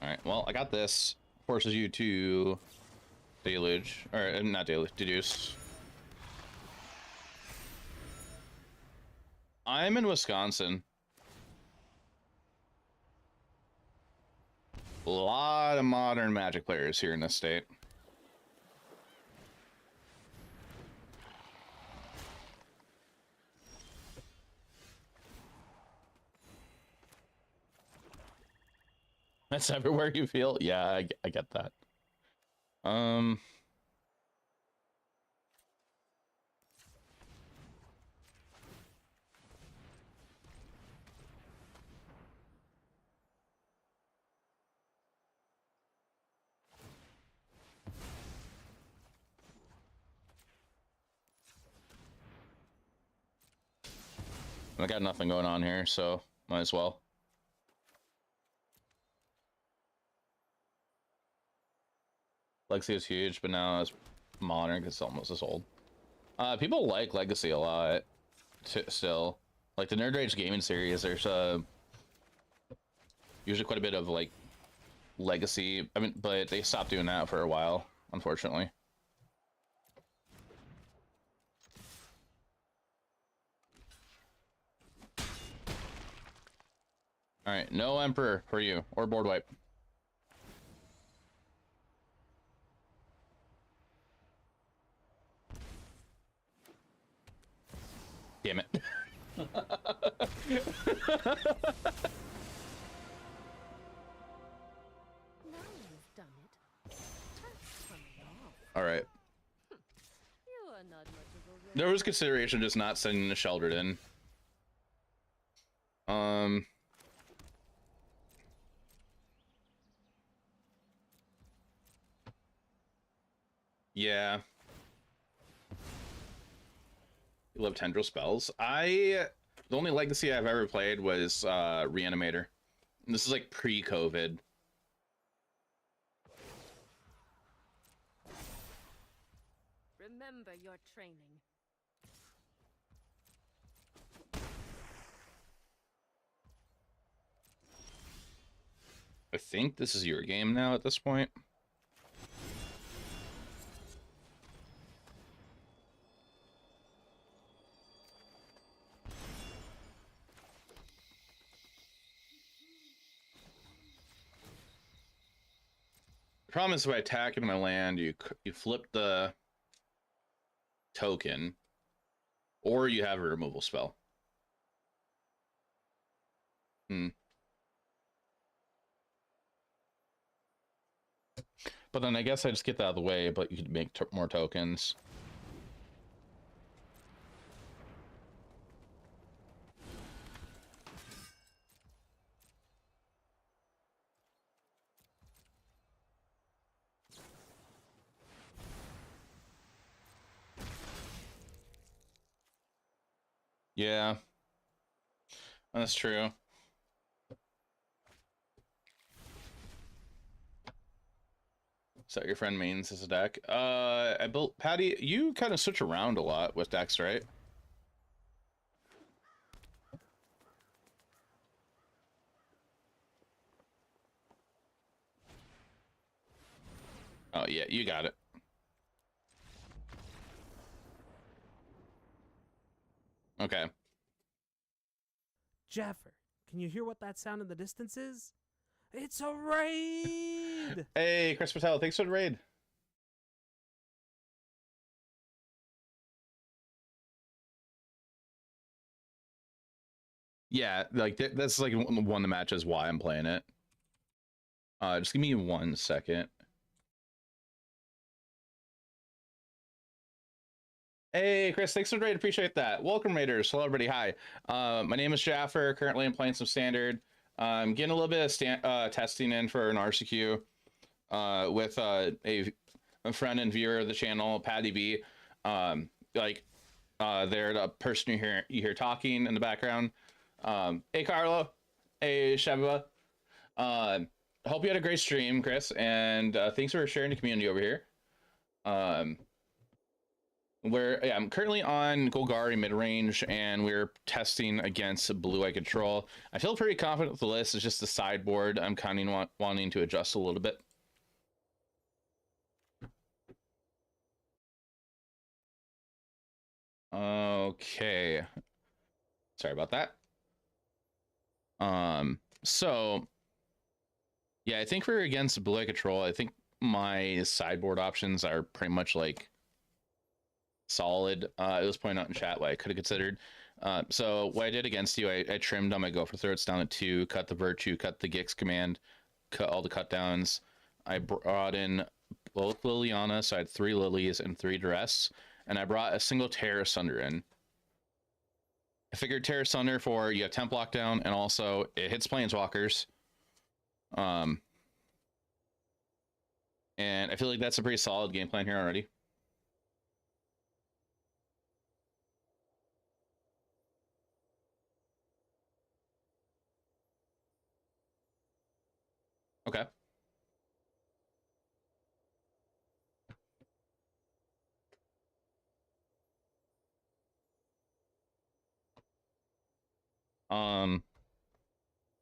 Alright, well, I got this. Forces you to deluge. Or, not deluge, deduce. I'm in Wisconsin. A lot of modern Magic players here in this state. That's everywhere you feel. Yeah, I get that. I got nothing going on here, so might as well. Legacy is huge, but now it's modern because it's almost as old. People like Legacy a lot, still. Like the Nerd Rage gaming series, there's usually quite a bit of like Legacy. I mean, but they stopped doing that for a while, unfortunately. All right, no Emperor for you, or board wipe. Damn it. Now you've done it. That's coming off. All right. You are not much of a There was consideration just not sending the Sheldred in. Yeah. You love Tendril spells. The only Legacy I've ever played was Reanimator. And this is like pre-COVID. Remember your training. I think this is your game now at this point. The problem is if I attack in my land, you flip the token, or you have a removal spell. But then I guess I just get that out of the way, but you could make more tokens. Yeah, that's true. So your friend mains as a deck. I built Patty. You kind of switch around a lot with decks, right? Oh yeah, you got it. Okay. Jaffer, can you hear what that sound in the distance is? It's a raid! Hey, Chris Patel, thanks for the raid. Yeah, like that's like one of the matches why I'm playing it. Just give me 1 second. Hey, Chris, thanks for the raid. Appreciate that. Welcome, Raiders. Hello, everybody. Hi. My name is Jaffer. Currently, I'm playing some Standard. I'm getting a little bit of testing in for an RCQ with a friend and viewer of the channel, Patty B. They're the person you hear talking in the background. Hey, Carlo. Hey, Sheva. Hope you had a great stream, Chris, and thanks for sharing the community over here. I'm currently on Golgari mid-range, and we're testing against Blue-Eye Control. I feel pretty confident with the list. It's just the sideboard I'm kind of wanting to adjust a little bit. Okay. Sorry about that. So yeah, I think we're against Blue-Eye Control. I think my sideboard options are pretty much like solid. It was pointed out in chat what I could have considered. So what I did against you, I trimmed on my Gopher Throats down to 2, cut the Virtue, cut the Gix command, cut all the cut downs. I brought in both Liliana, so I had 3 Lilies and 3 Dress, and I brought a single Terra Sunder in. I figured Terra Sunder for you have temp lockdown, and also it hits planeswalkers. And I feel like that's a pretty solid game plan here already. Okay.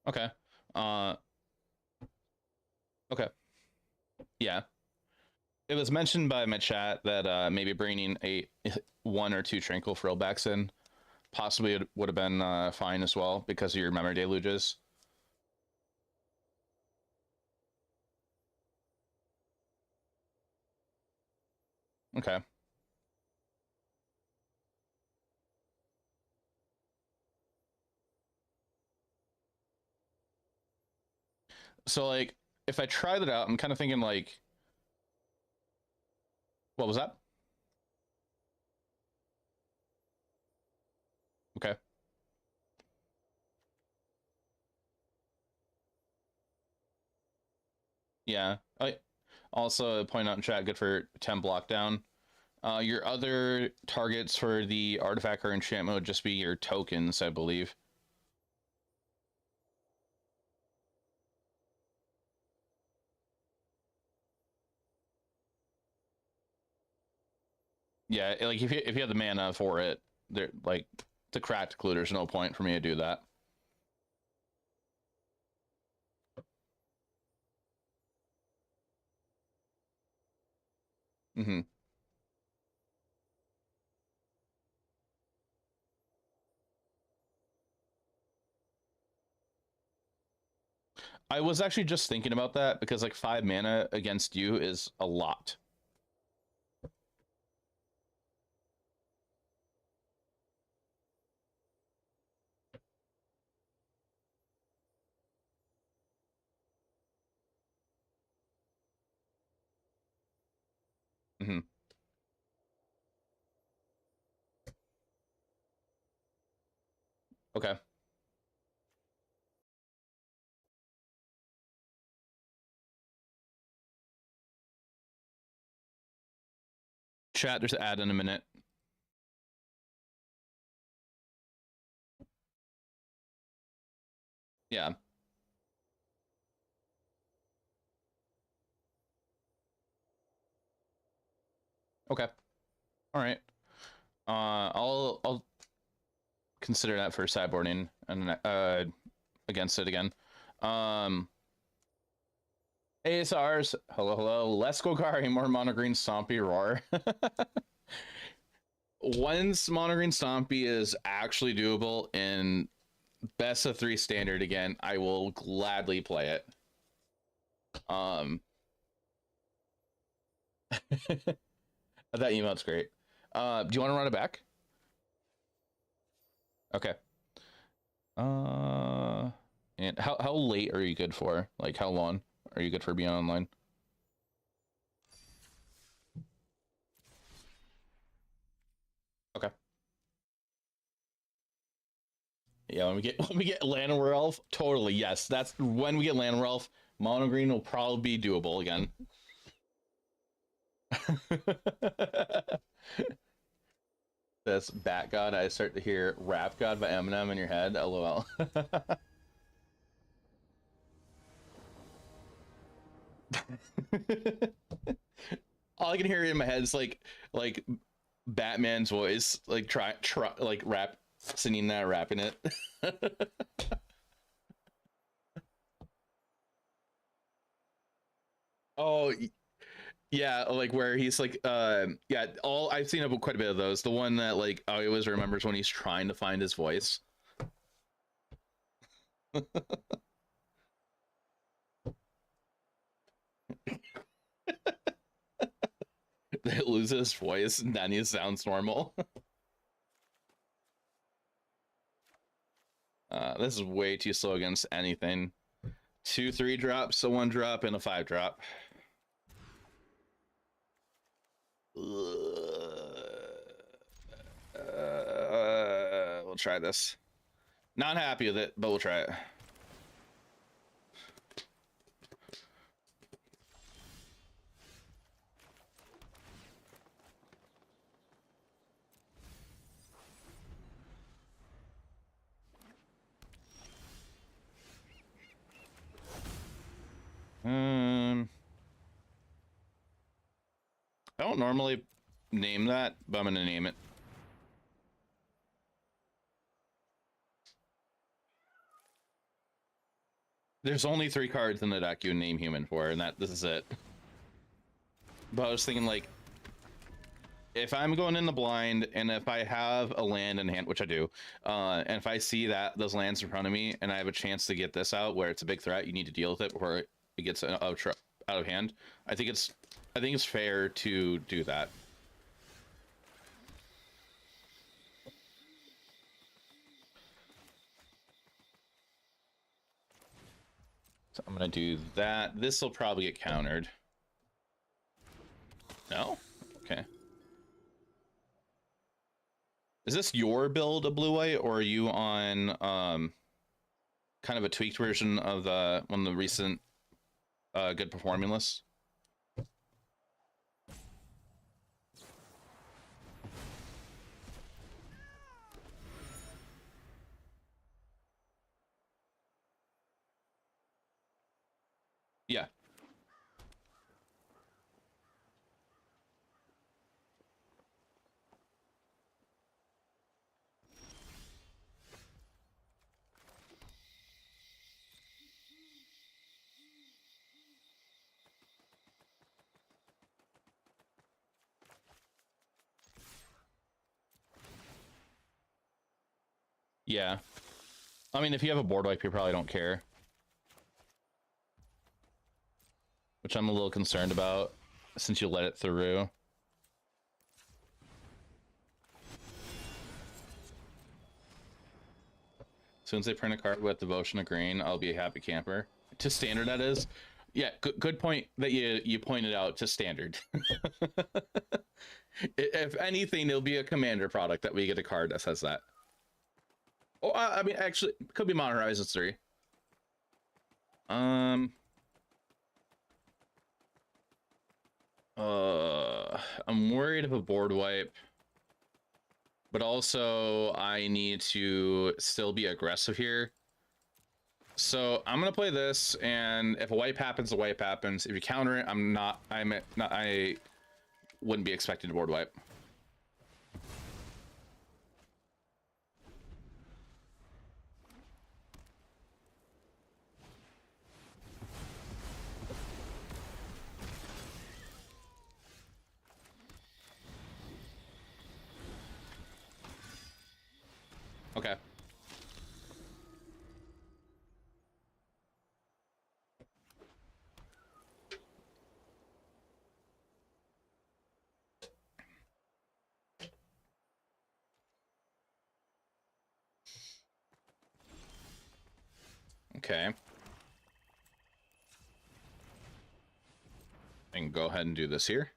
Okay. Okay. Yeah. It was mentioned by my chat that maybe bringing a 1 or 2 Tranquil Frillbacks in possibly would have been fine as well because of your memory deluges. Okay. So like if I try that out, I'm kind of thinking like, what was that? Okay. Yeah. I also point out in chat, good for temp lockdown. Your other targets for the artifact or enchantment would just be your tokens, I believe. Yeah, like if you have the mana for it, there like to cracked clue, there's no point for me to do that. Mm-hmm. I was actually just thinking about that because like 5 mana against you is a lot. Mm-hmm. Okay. Chat, there's an ad in a minute. Yeah. Okay. All right. I'll consider that for sideboarding and against it again. ASRs, hello. Let's go Golgari, more mono green stompy roar. Once mono green stompy is actually doable in best of 3 standard again, I will gladly play it. That emote's great. Do you want to run it back? Okay. And how late are you good for? Like how long are you good for being online? Okay. Yeah, when we get Llanowar Elf, totally yes. That's when we get Llanowar Elf. Mono green will probably be doable again. This Bat God, I start to hear Rap God by Eminem in your head. LOL. All I can hear in my head is like Batman's voice, like try like rap singing that, rapping it. Oh yeah, like where he's like yeah, all I've seen quite a bit of those. The one that like I always remembers when he's trying to find his voice. They lose his voice and then he sounds normal. This is way too slow against anything. 2 3-drops, a 1-drop, and a 5-drop. We'll try this. Not happy with it, but we'll try it. I don't normally name that, but I'm gonna name it. There's only 3 cards in the deck you name human for, and this is it. But I was thinking, like, if I'm going in the blind, and if I have a land in hand, which I do, and if I see those lands in front of me, and I have a chance to get this out, where it's a big threat, you need to deal with it before it gets out of hand. I think it's fair to do that. So I'm gonna do that. This will probably get countered. No? Okay. Is this your build of blue-white, or are you on kind of a tweaked version of one of the recent good performing lists? Yeah. Yeah. I mean, if you have a board wipe, you probably don't care. Which I'm a little concerned about, since you let it through. As soon as they print a card with Devotion of Green, I'll be a happy camper. To standard, that is. Yeah, good point that you pointed out, to standard. If anything, it'll be a commander product that we get a card that says that. Oh, I mean, actually, it could be Modern Horizons 3. I'm worried of a board wipe, but also I need to still be aggressive here. So I'm gonna play this, and if a wipe happens, a wipe happens. If you counter it, I wouldn't be expecting a board wipe. Okay. Okay. I can go ahead and do this here.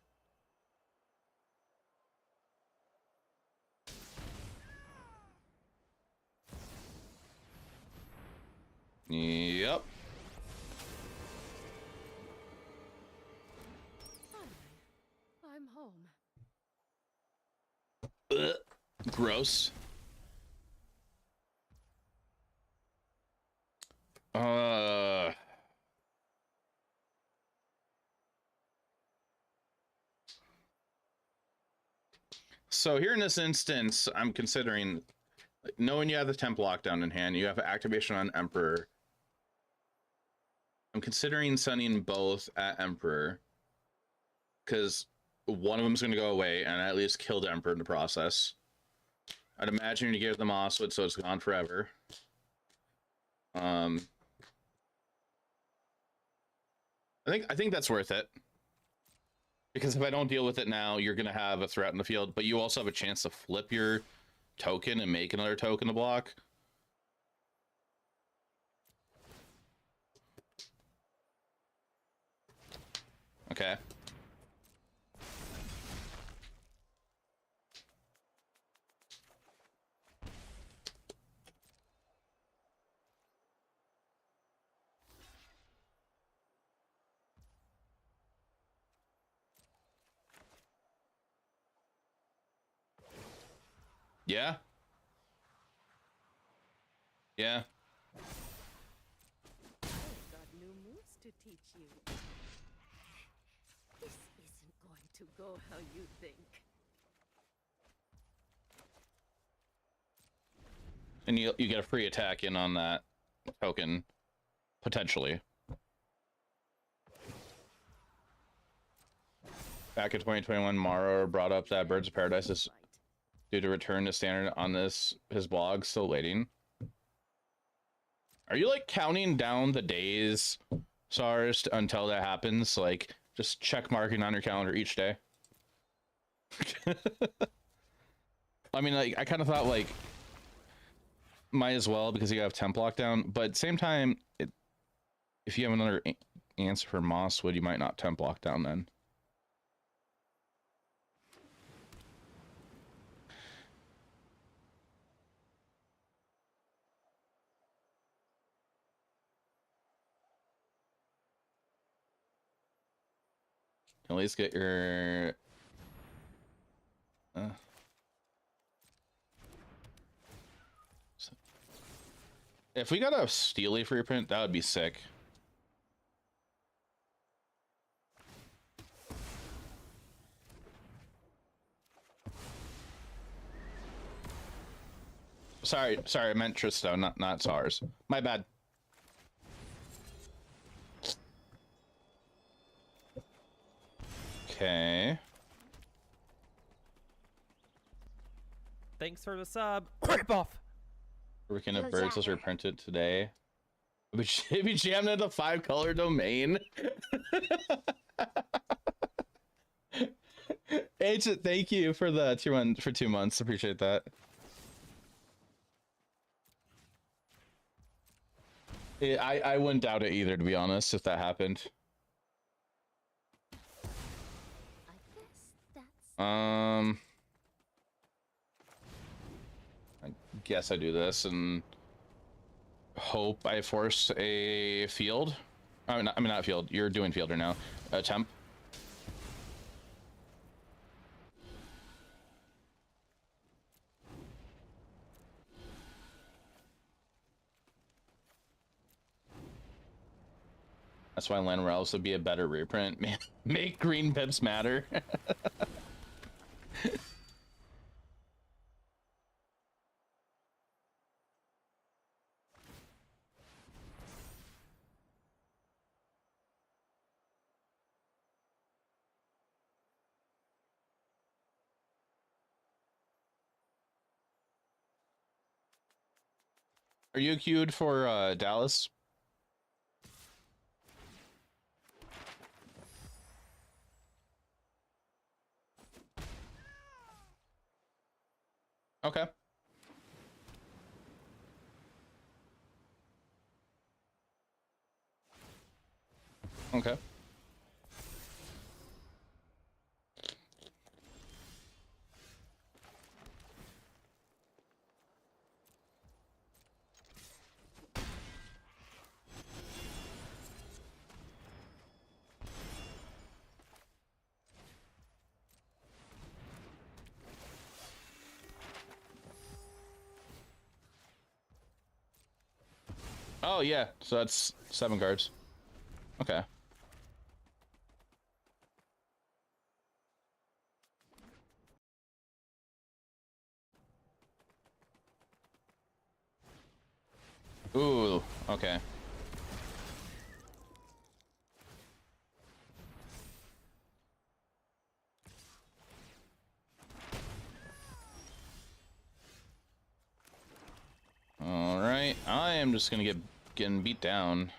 Yep. I'm home. Ugh. Gross. So here in this instance, I'm considering, knowing you have the temp lockdown in hand, you have activation on Emperor. I'm considering sending both at Emperor, because one of them is going to go away, and I at least kill the Emperor in the process. I'd imagine you give them Moxfield, so it's gone forever. I think that's worth it. Because if I don't deal with it now, you're going to have a threat in the field, but you also have a chance to flip your token and make another token to block. Okay. Yeah. Yeah. I've got new moves to teach you. This isn't going to go how you think. And you get a free attack in on that token, potentially. Back in 2021, Maro brought up that Birds of Paradise is due to return to standard on his blog. Still waiting. Are you like counting down the days, SARS, until that happens? Like just check marking on your calendar each day. I mean, like I kind of thought like might as well because you have temp lockdown, but same time, if you have another answer for Mosswood, you might not temp lockdown then. At least get your if we got a Steely free print, that would be sick. Sorry, I meant Tristo, not SARS. My bad. Okay. Thanks for the sub. Rip off. Working Go at Birds was Jaffer. reprinted today. We jammed into 5-color domain. Ancient, thank you for the 2 months. Appreciate that. Yeah, I wouldn't doubt it either, to be honest, if that happened. I guess that's I guess I do this and hope I force a field. I mean not field. You're doing fielder now. Temp. That's why Land Realms would be a better reprint. Man, make green pips matter. Are you queued for Dallas? Okay. Okay. Oh yeah, so that's 7 cards. Okay. Ooh, okay. All right, I am just gonna getting beat down.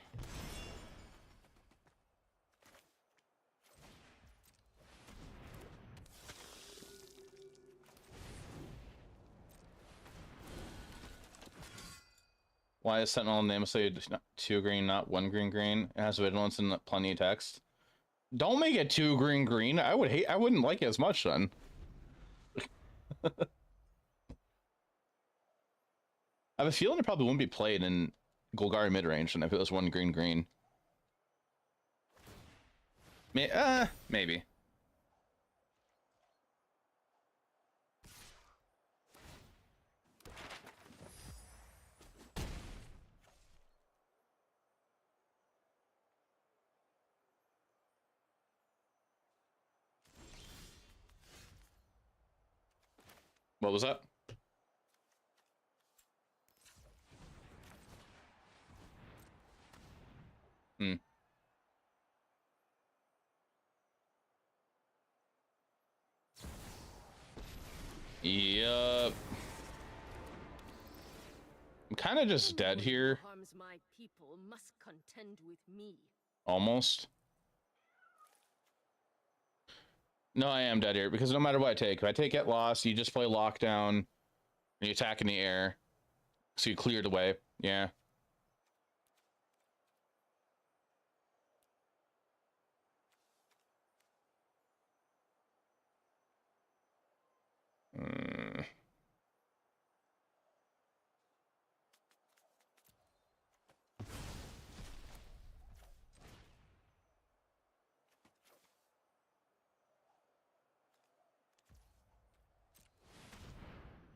Why is Sentinel name say 2 green, not 1 green? It has vigilance and plenty of text. Don't make it too green. I wouldn't like it as much then. I have a feeling it probably wouldn't be played in Golgari mid-range than if it was one green. Maybe. What was that? Yup. I'm kind of just dead here. Harms my people must contend with me. Almost. No, I am dead here because no matter what I take, if I take Get Lost, you just play Lockdown, and you attack in the air, so you clear the way. Yeah.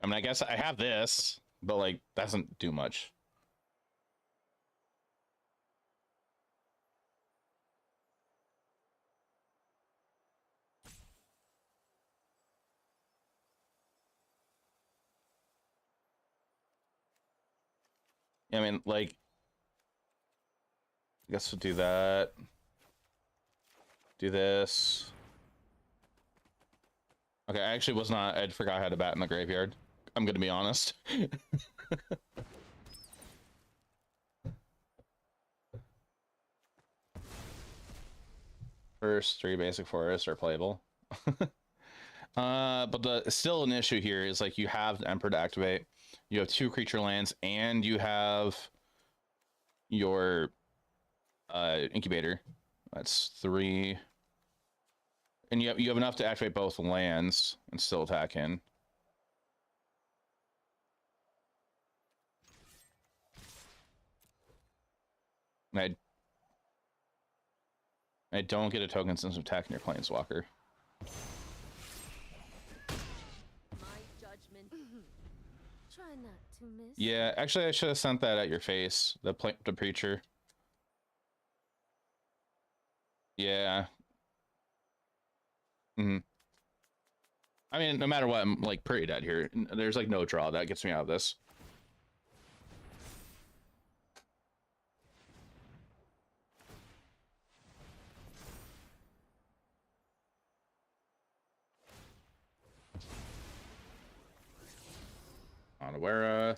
I mean, I guess I have this, but like, doesn't do much. I mean, like, I guess we'll do that. Do this. Okay, I actually was not. I forgot I had a bat in the graveyard. I'm gonna be honest. First 3 basic forests are playable. But still an issue here is like you have the Emperor to activate. You have 2 creature lands, and you have your incubator. That's 3. And you have enough to activate both lands and still attack in. I don't get a token since attacking your planeswalker. My judgment. Try not to miss. Yeah, actually I should have sent that at your face. The preacher. Yeah. I mean, no matter what, I'm like pretty dead here. There's like no draw that gets me out of this. Onawara.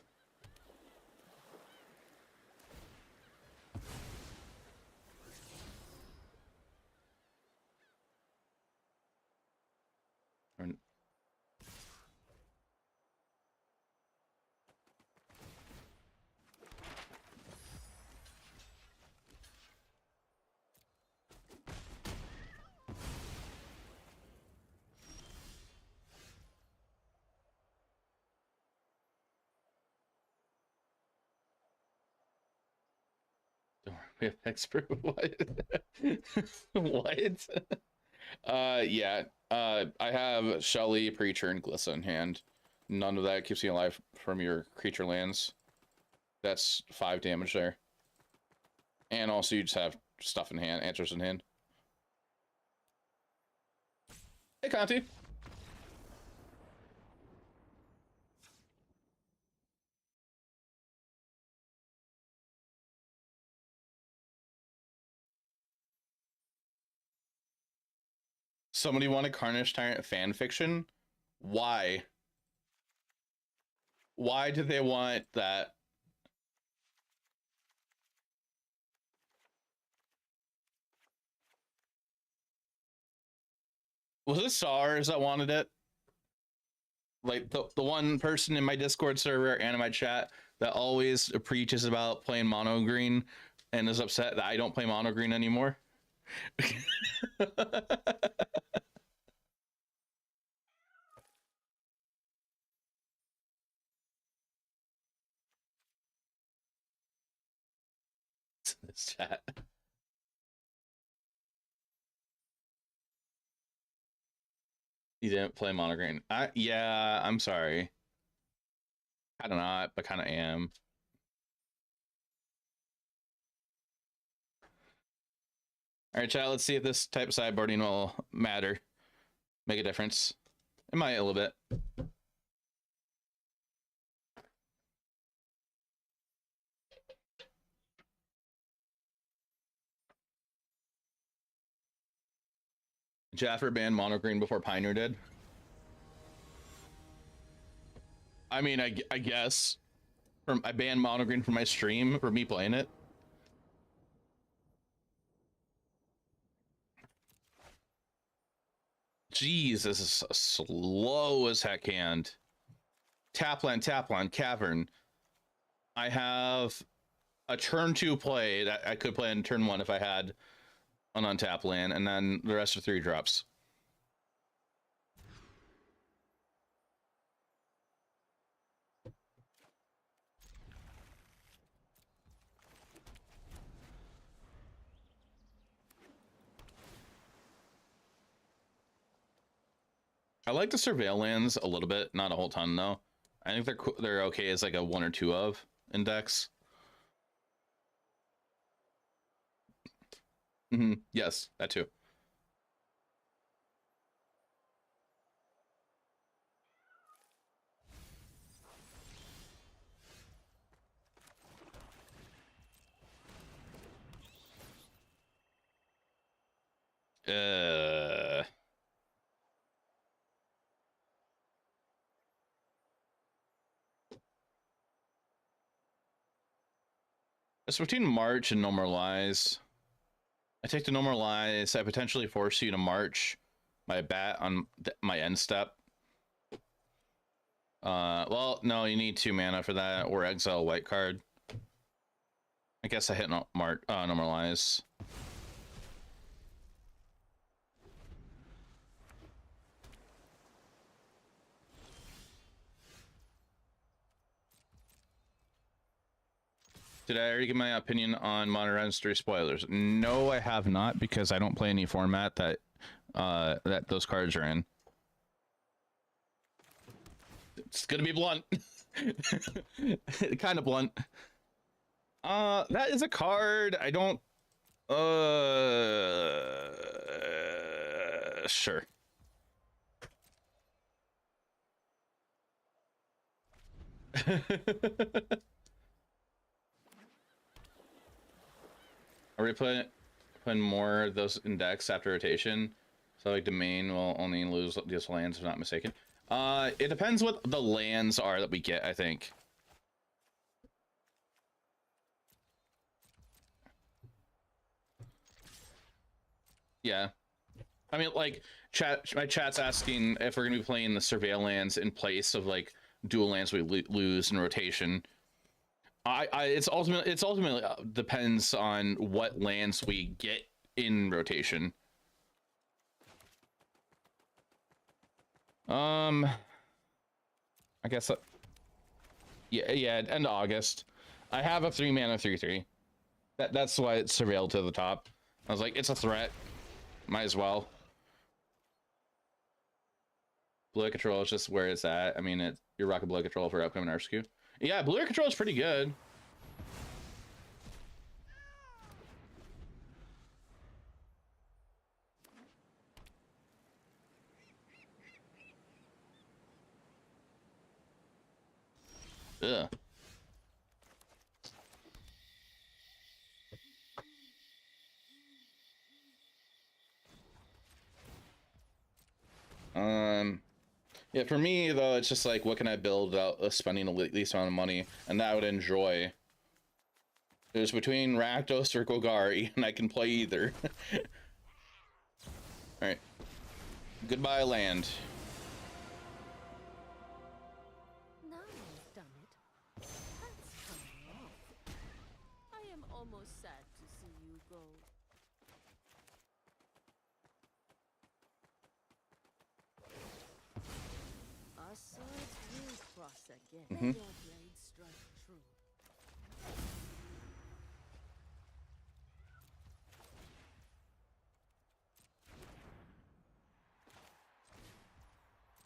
We have expert. What? What? Yeah. I have Shelly, Preacher, and Glissa in hand. None of that keeps you alive from your creature lands. That's 5 damage there. And also you just have stuff in hand, answers in hand. Hey, Conti. Somebody want a Carnage Tyrant fan fiction? Why? Why do they want that? Was it SARS that wanted it? Like the one person in my Discord server and in my chat that always preaches about playing mono green and is upset that I don't play mono green anymore? This chat. You didn't play Monogreen. Yeah, I'm sorry. Kinda not, but kinda am. Alright, chat, let's see if this type of sideboarding will matter. Make a difference. It might a little bit. Jaffer banned Monogreen before Pioneer did. I mean, I guess. I banned Monogreen from my stream for me playing it. Jeez, this is a slow as heck hand. Tapland, Cavern. I have a turn 2 play that I could play in turn 1 if I had an untapped land, and then the rest are 3 drops. I like the surveil lands a little bit, not a whole ton though. I think they're okay as like a 1 or 2 of index. Yes, that too. It's between March and Normalize. I take the Normalize. I potentially force you to March my bat on my end step. Well, no, you need 2 mana for that, or exile a white card. I guess I hit Normalize. Did I already give my opinion on Modern Registry spoilers? No, I have not, because I don't play any format that that those cards are in. It's gonna be blunt. Kind of blunt. That is a card. I don't. Sure. Are we putting more of those in decks after rotation? So like domain will only lose these lands if I'm not mistaken. It depends what the lands are that we get, I think. Yeah. I mean, like, my chat's asking if we're gonna be playing the surveil lands in place of like dual lands we lose in rotation. It's ultimately depends on what lands we get in rotation. I guess yeah, end of August. I have a 3 mana 3/3. That's why it's surveilled to the top. I was like, it's a threat. Might as well. Blue control is just where it's at. I mean, you're rocking blue control for upcoming RSQ. Yeah, blue control is pretty good. Ugh. Yeah, for me though, it's just like, what can I build without spending the least amount of money, and that I would enjoy. It was between Rakdos or Golgari, and I can play either. All right, goodbye land. Now I've done it. That's coming off. I am almost sad to see you go. again. Mhm. May your blade strike true.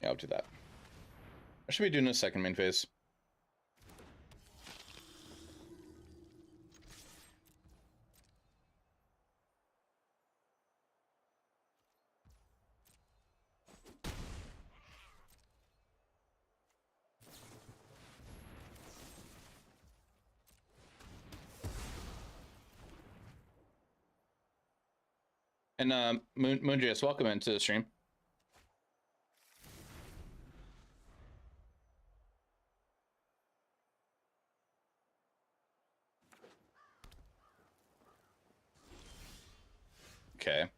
Yeah, I'll do that. I should be doing a second main phase. And Moonjus, welcome into the stream. Okay.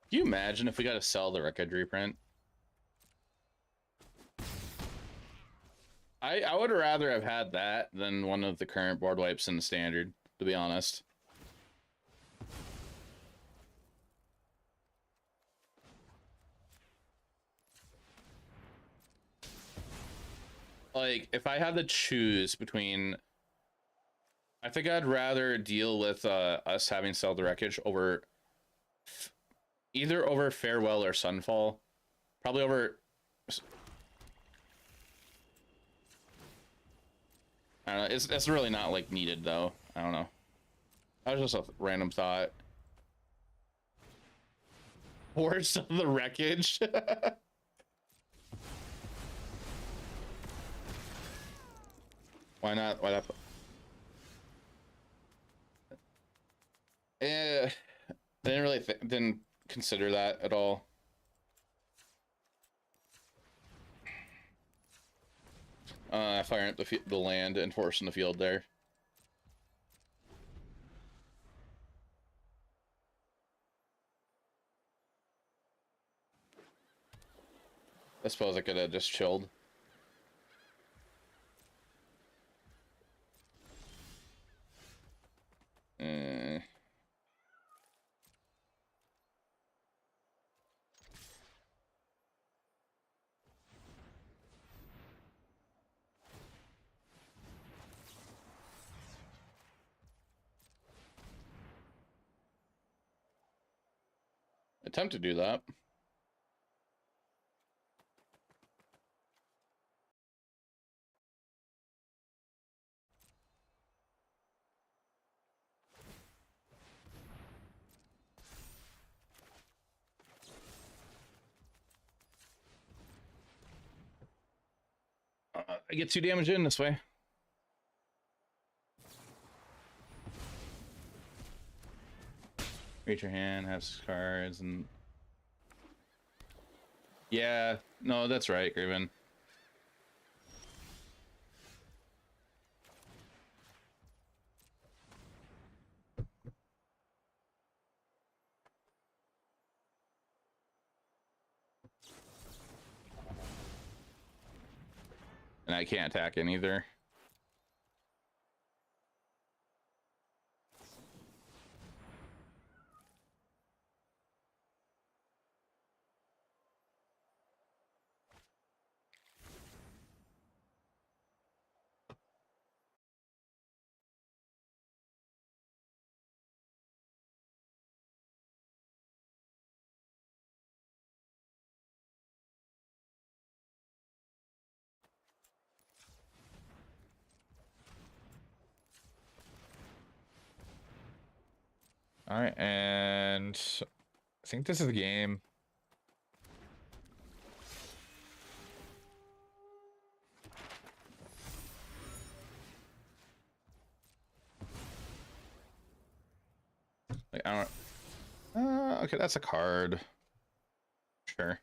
Can you imagine if we got to sell the wreckage reprint? I would rather have had that than one of the current board wipes in the standard, to be honest. Like, if I had to choose between, I think I'd rather deal with us having sell the wreckage over either over Farewell or Sunfall. Probably over. I don't know. It's really not like needed though. I don't know. That was just a random thought. Horse of the wreckage. Why not? Why not? I didn't really didn't consider that at all. Firing up the land and forcing the field there. I suppose I could have just chilled. Attempt to do that. I get 2 damage in this way. Reach your hand, have cards, and yeah, no, that's right, Graven. And I can't attack it either. All right, and I think this is the game. Like, I don't. Okay, that's a card. Sure.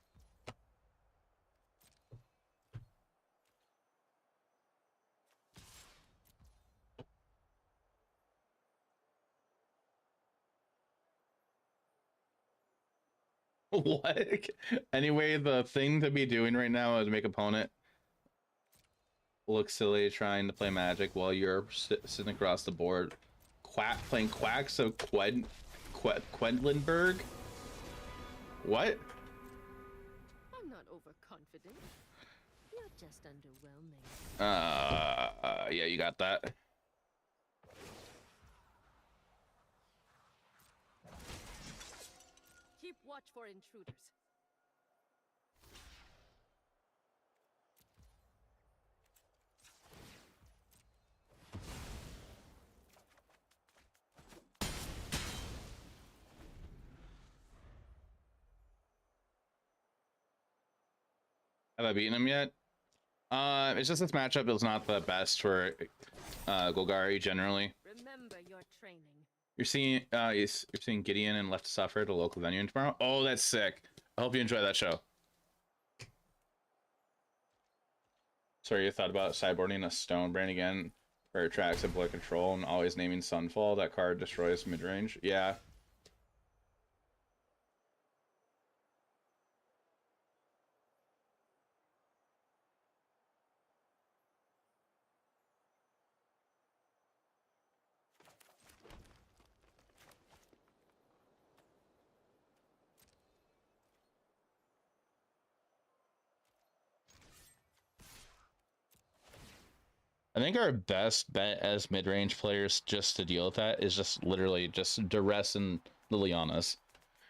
What? Anyway, the thing to be doing right now is make opponent look silly trying to play Magic while you're sitting across the board, playing Quacks of Quedlinburg. What? I'm not overconfident. You're just underwhelming. Yeah, you got that. Keep watch for intruders. Have I beaten him yet? It's just this matchup is not the best for Golgari generally. Remember your training. You're seeing Gideon and Left to Suffer at a local venue tomorrow. Oh, that's sick. I hope you enjoy that show. Sorry, you thought about sideboarding a Stone Brain again for attracts and blood control and always naming Sunfall. That card destroys mid-range. Yeah. I think our best bet as mid-range players just to deal with that is just literally just Duress and Liliana's.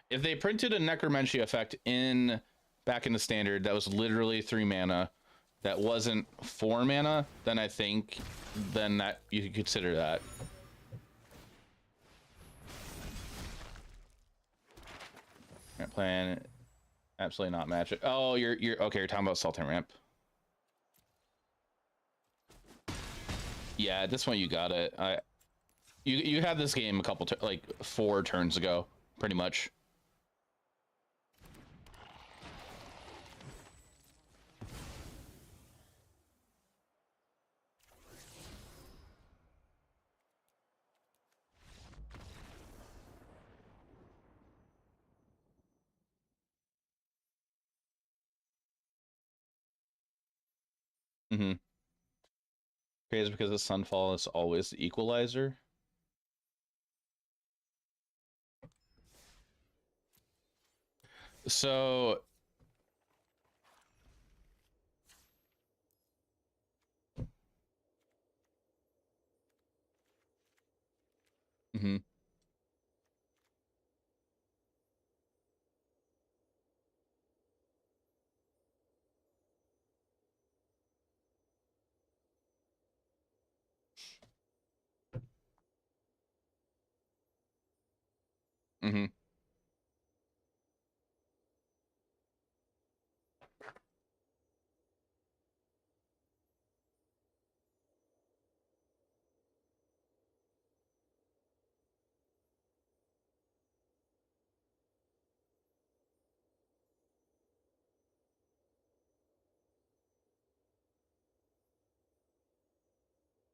If they printed a Necromancy effect back in the standard that was literally 3 mana, that wasn't 4 mana, then I think that you could consider that. Not playing, absolutely not Magic. Oh, you're okay. You're talking about Sultan Ramp. Yeah, this one you got it. You had this game a couple like 4 turns ago, pretty much. Mm-hmm. Crazy because the Sunfall is always the equalizer. So mm-hmm. Mm-hmm.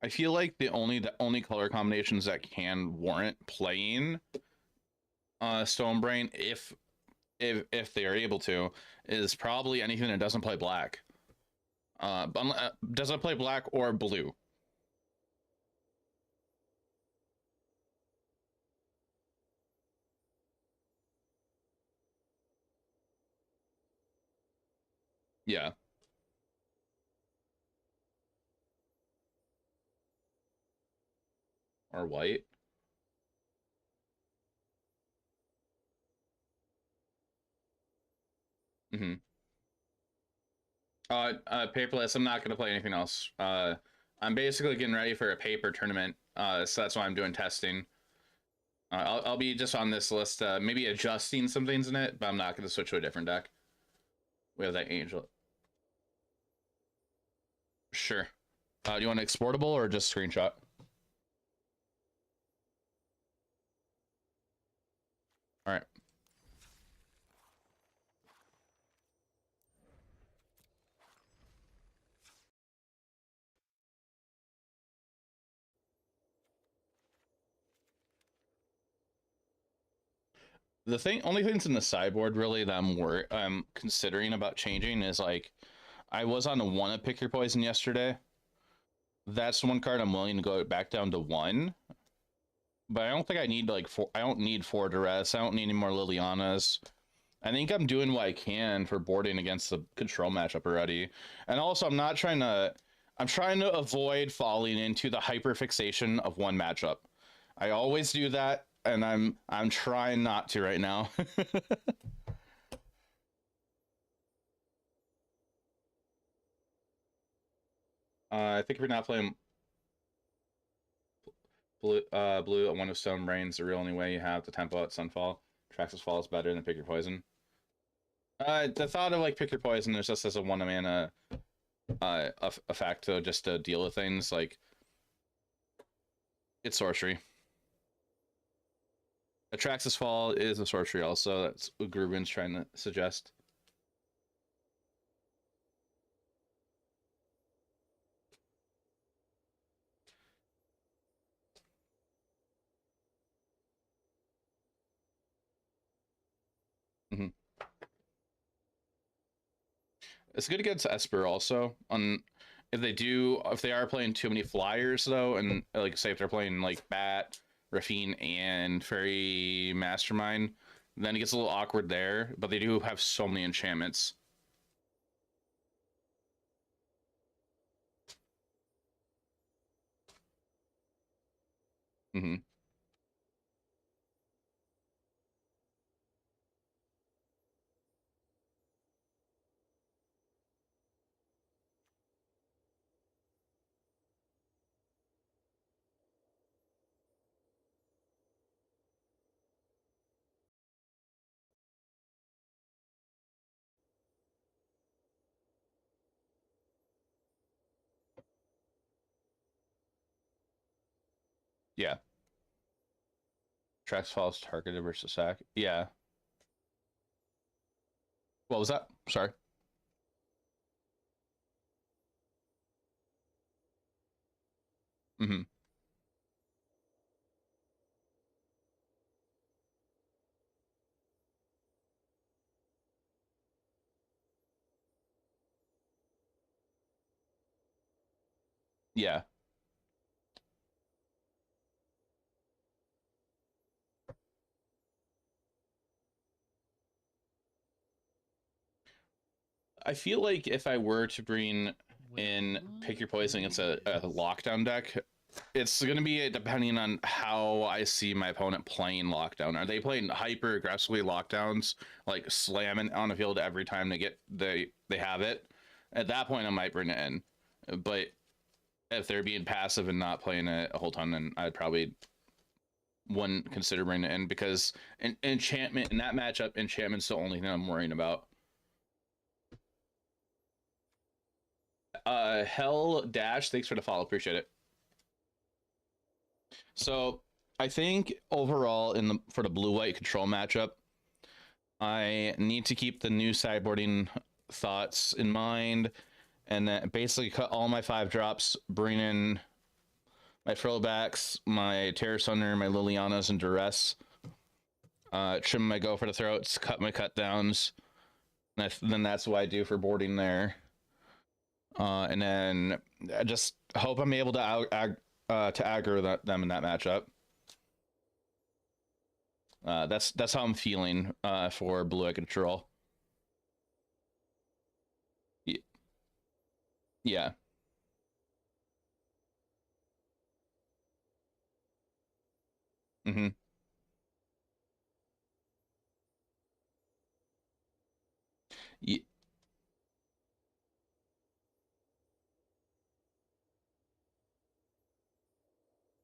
I feel like the only color combinations that can warrant playing Stonebrain if they are able to is probably anything that doesn't play black. Doesn't play black or blue. Yeah. Or white. Mm-hmm. Paperless, I'm not gonna play anything else. I'm basically getting ready for a paper tournament. So that's why I'm doing testing. I'll be just on this list, maybe adjusting some things in it, but I'm not gonna switch to a different deck. We have that angel. Sure. Do you want exportable or just screenshot? All right. only things in the sideboard really that I'm considering about changing is like, I was on a 1 of Pick Your Poison yesterday. That's one card I'm willing to go back down to 1. But I don't think I need like 4. I don't need 4 Duress. I don't need any more Lilianas. I think I'm doing what I can for boarding against the control matchup already. And also I'm trying to avoid falling into the hyperfixation of one matchup. I always do that, and I'm trying not to right now. I think we're not playing blue at 1 of Stone Brains. The real only way you have the tempo at Sunfall. Traxxas Fall is better than Pick Your Poison. The thought of like Pick Your Poison is just as a 1 mana effect to just to deal with things like it's sorcery. Traxxas Fall is a sorcery also. That's what Grubin's trying to suggest. Mm-hmm. It's good against Esper also. If they are playing too many flyers though, and like say if they're playing like Bat, Rafine, and Fairy Mastermind, then it gets a little awkward there. But they do have so many enchantments. Mm-hmm. Yeah. Trax Falls targeted versus sack. Yeah. What was that? Sorry. Mm-hmm. Yeah. I feel like if I were to bring in Pick Your Poison against a lockdown deck, it's going to be depending on how I see my opponent playing lockdown. Are they playing hyper aggressively lockdowns, like slamming on the field every time they have it? At that point, I might bring it in. But if they're being passive and not playing it a whole ton, then I'd probably wouldn't consider bringing it in, because enchantment in that matchup, enchantment's the only thing I'm worrying about. Hell Dash, thanks for the follow, appreciate it. So I think overall for the blue-white control matchup, I need to keep the new sideboarding thoughts in mind, and then basically cut all my 5-drops, bring in my throwbacks, my Terror Thunder, my Lilianas, and Duress. Trim my Go for the Throats, cut my cut downs. Then that's what I do for boarding there. And then I just hope I'm able to aggro them in that matchup. That's how I'm feeling for blue-eye control. Yeah. Mm-hmm.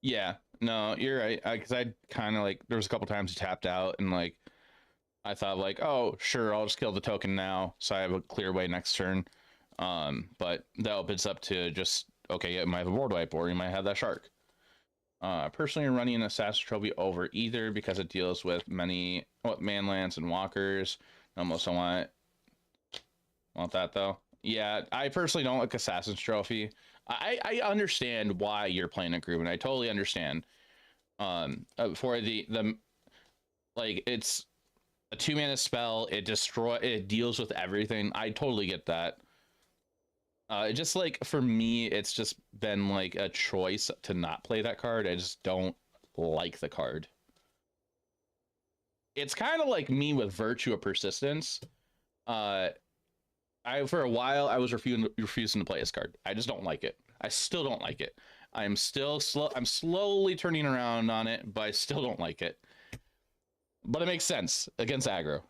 Yeah, no, you're right. Because I kind of like, there was a couple times I tapped out and like I thought like, oh sure, I'll just kill the token now, so I have a clear way next turn. But that opens up to just, okay, yeah, you might have a board wipe or you might have that shark. Personally, running an Assassin's Trophy over either because it deals with many manlands and walkers. Almost don't want that though. Yeah, I personally don't like Assassin's Trophy. I understand why you're playing a group, and I totally understand. For the like, it's A 2-mana spell, it deals with everything. I totally get that. It just like for me, it's just been like a choice to not play that card. I just don't like the card. It's kind of like me with Virtue of Persistence. For a while I was refusing to play this card. I just don't like it. I still don't like it. I'm slowly turning around on it, but I still don't like it. But it makes sense against aggro.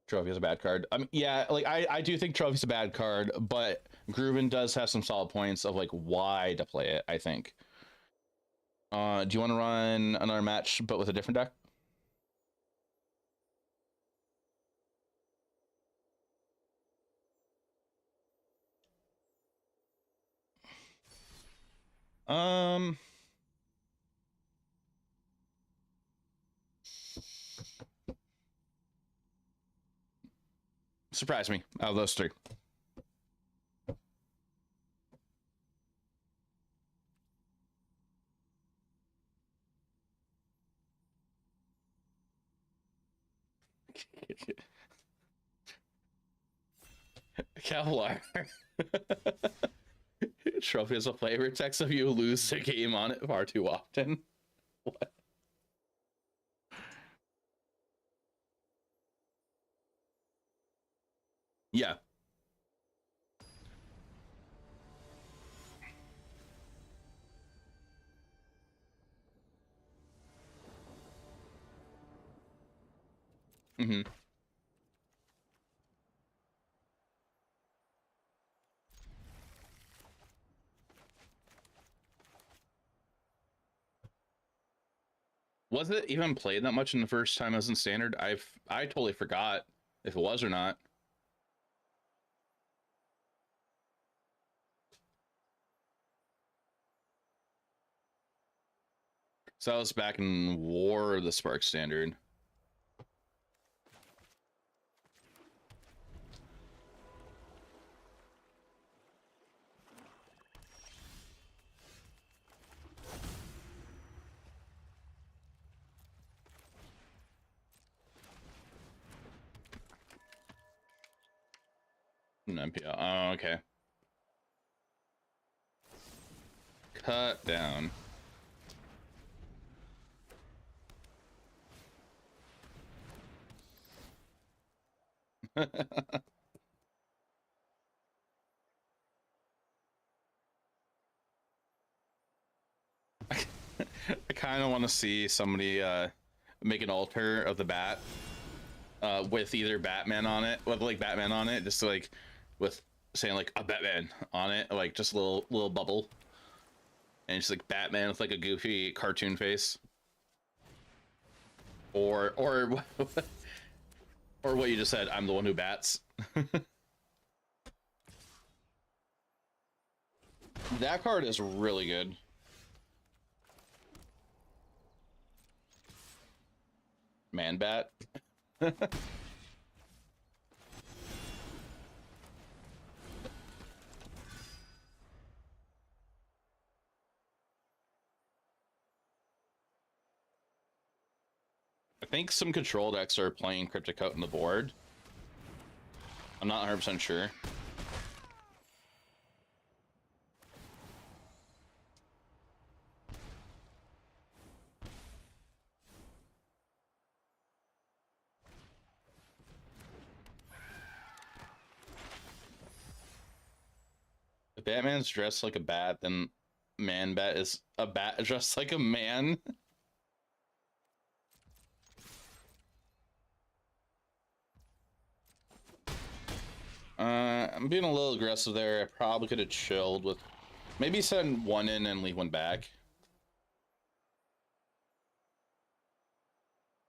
Trophy is a bad card. Yeah, like I do think Trophy's a bad card, but Grooven does have some solid points of like why to play it, I think. Do you want to run another match but with a different deck? Surprise me out of those three. Kevlar. Trophy is a flavor text if you lose the game on it far too often. What? Yeah. Mm-hmm. Was it even played that much in the first time I was in Standard? I totally forgot if it was or not. So I was back in War of the Spark Standard. An MPL. Oh, okay. Cut down. I kind of want to see somebody make an altar of the bat with either Batman on it, with like Batman on it, just like with saying like a Batman on it, like just a little bubble, and just like Batman with like a goofy cartoon face, or or what you just said. I'm the one who bats. That card is really good. Man bat. I think some control decks are playing Cryptic Coat on the board. I'm not 100% sure. If Batman's dressed like a bat, then Man Bat is a bat dressed like a man. I'm being a little aggressive there. I probably could have chilled with maybe send one in and leave one back.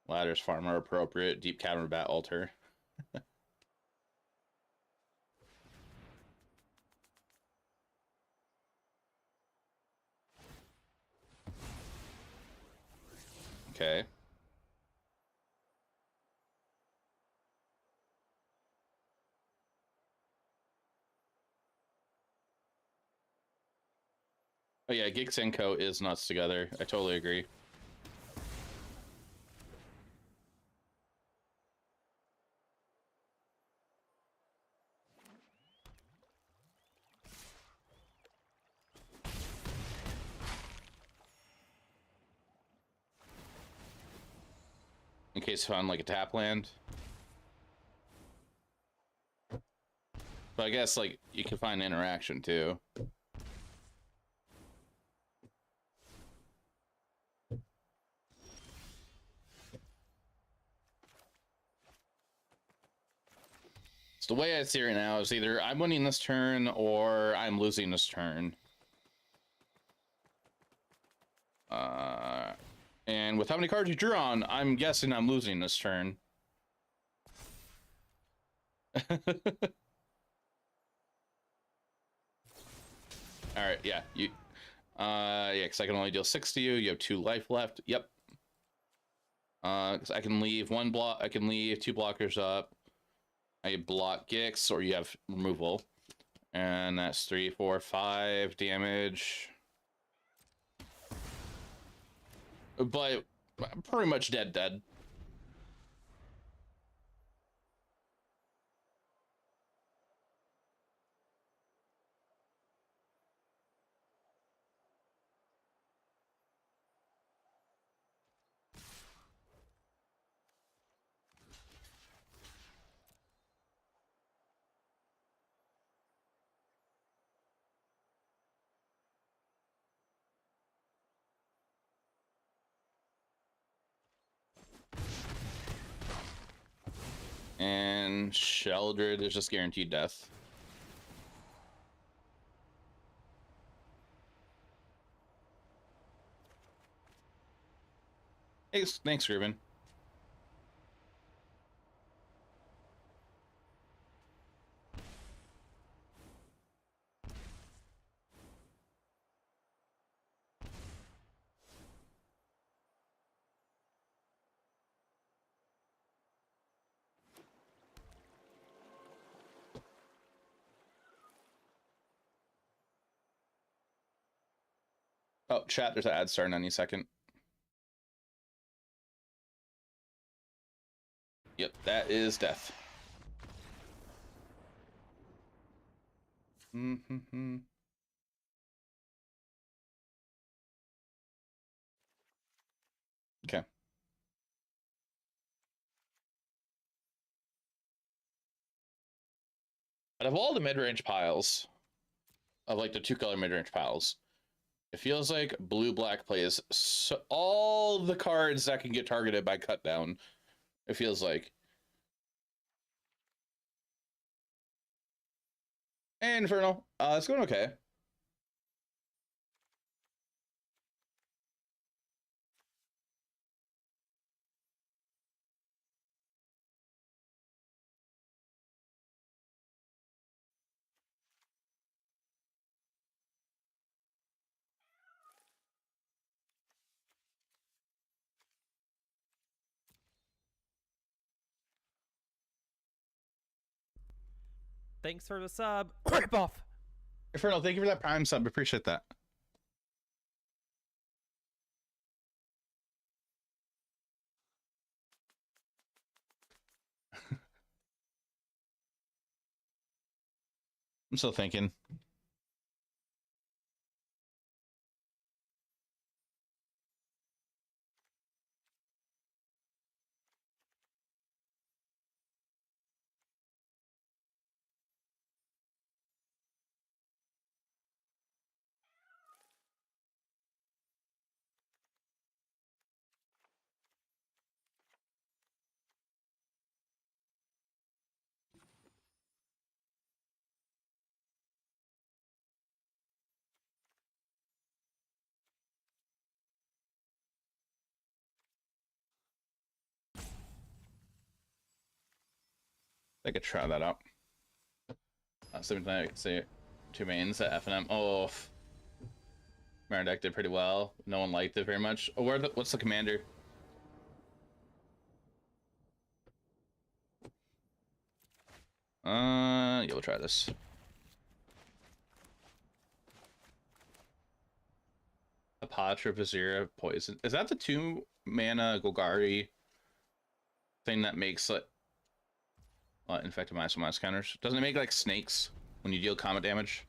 Ladder's far more appropriate. Deep Cavern Bat altar. Okay. Oh yeah, Gig Senko is nuts together. I totally agree. in case I found like a tap land. But I guess like you can find interaction too. So the way I see it right now is either I'm winning this turn or I'm losing this turn. And with how many cards you drew on, I'm guessing I'm losing this turn. All right, yeah, yeah, because I can only deal 6 to you. You have 2 life left. Yep. 'Cause I can leave 1 block. I can leave 2 blockers up. I block Gix, or you have removal, and that's 3, 4, 5 damage. But pretty much dead. And Sheldred is just guaranteed death. Thanks, Ruben. Oh, chat, there's an ad starting any second. Yep, that is death. Okay. Out of all the mid-range piles, of like the 2-color mid-range piles, it feels like blue-black plays all the cards that can get targeted by cut down. It feels like. Hey, Infernal. It's going okay. Thanks for the sub. Rip off. Infernal, thank you for that Prime sub. Appreciate that. I'm still thinking. I could try that out. Same thing I could say 2 mains at F&M. Oh, Maradek did pretty well. No one liked it very much. Oh, what's the commander? Yeah, we'll try this. Apatra, Vizier, Poison. Is that the 2-mana Golgari thing that makes like infected minus counters? Doesn't it make like snakes when you deal combat damage?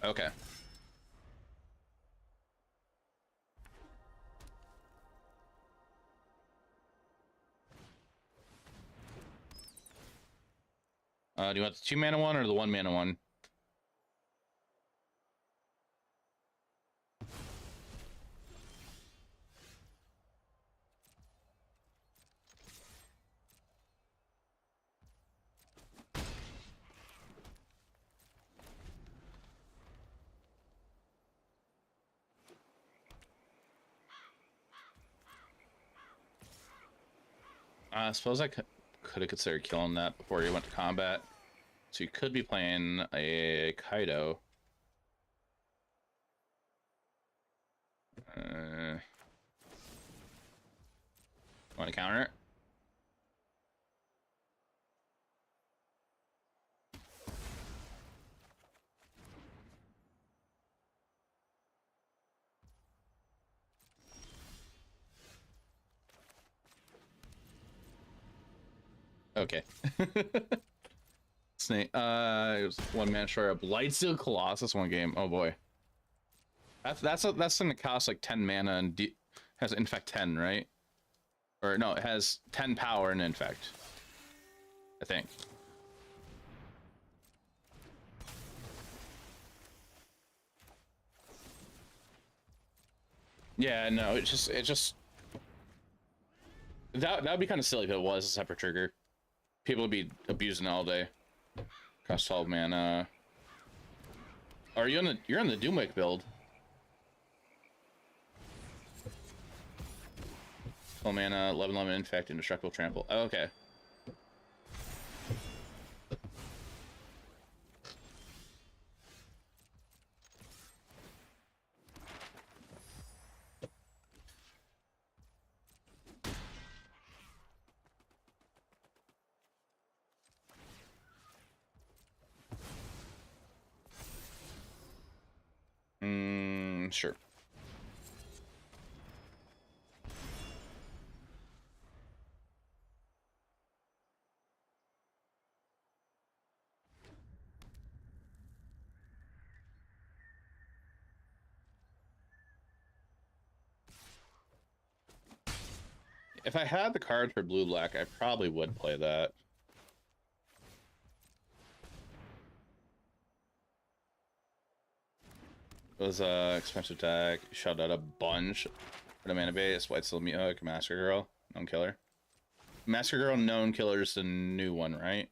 Okay. Do you want the 2 mana one or the 1 mana one? I suppose I could have considered killing that before you went to combat. So you could be playing a Kaido. Want to counter it? Okay. Snake. It was 1 mana short up. Lightsteel Colossus 1 game. Oh boy. That's gonna cost like 10 mana and has infect 10, right? Or no, it has 10 power and infect, I think. Yeah, no, it just that would be kind of silly if it was a separate trigger. People would be abusing it all day. Cost 12 mana. Are you you're on the Doomwick build? Oh mana, 11/11 infect, indestructible trample. Oh, okay. Sure. If I had the card for blue-black, I probably would play that. It was expensive attack, shot out a bunch for the mana base, White Steel Mythic, Master Girl, known killer. Master Girl, known killer is the new one, right?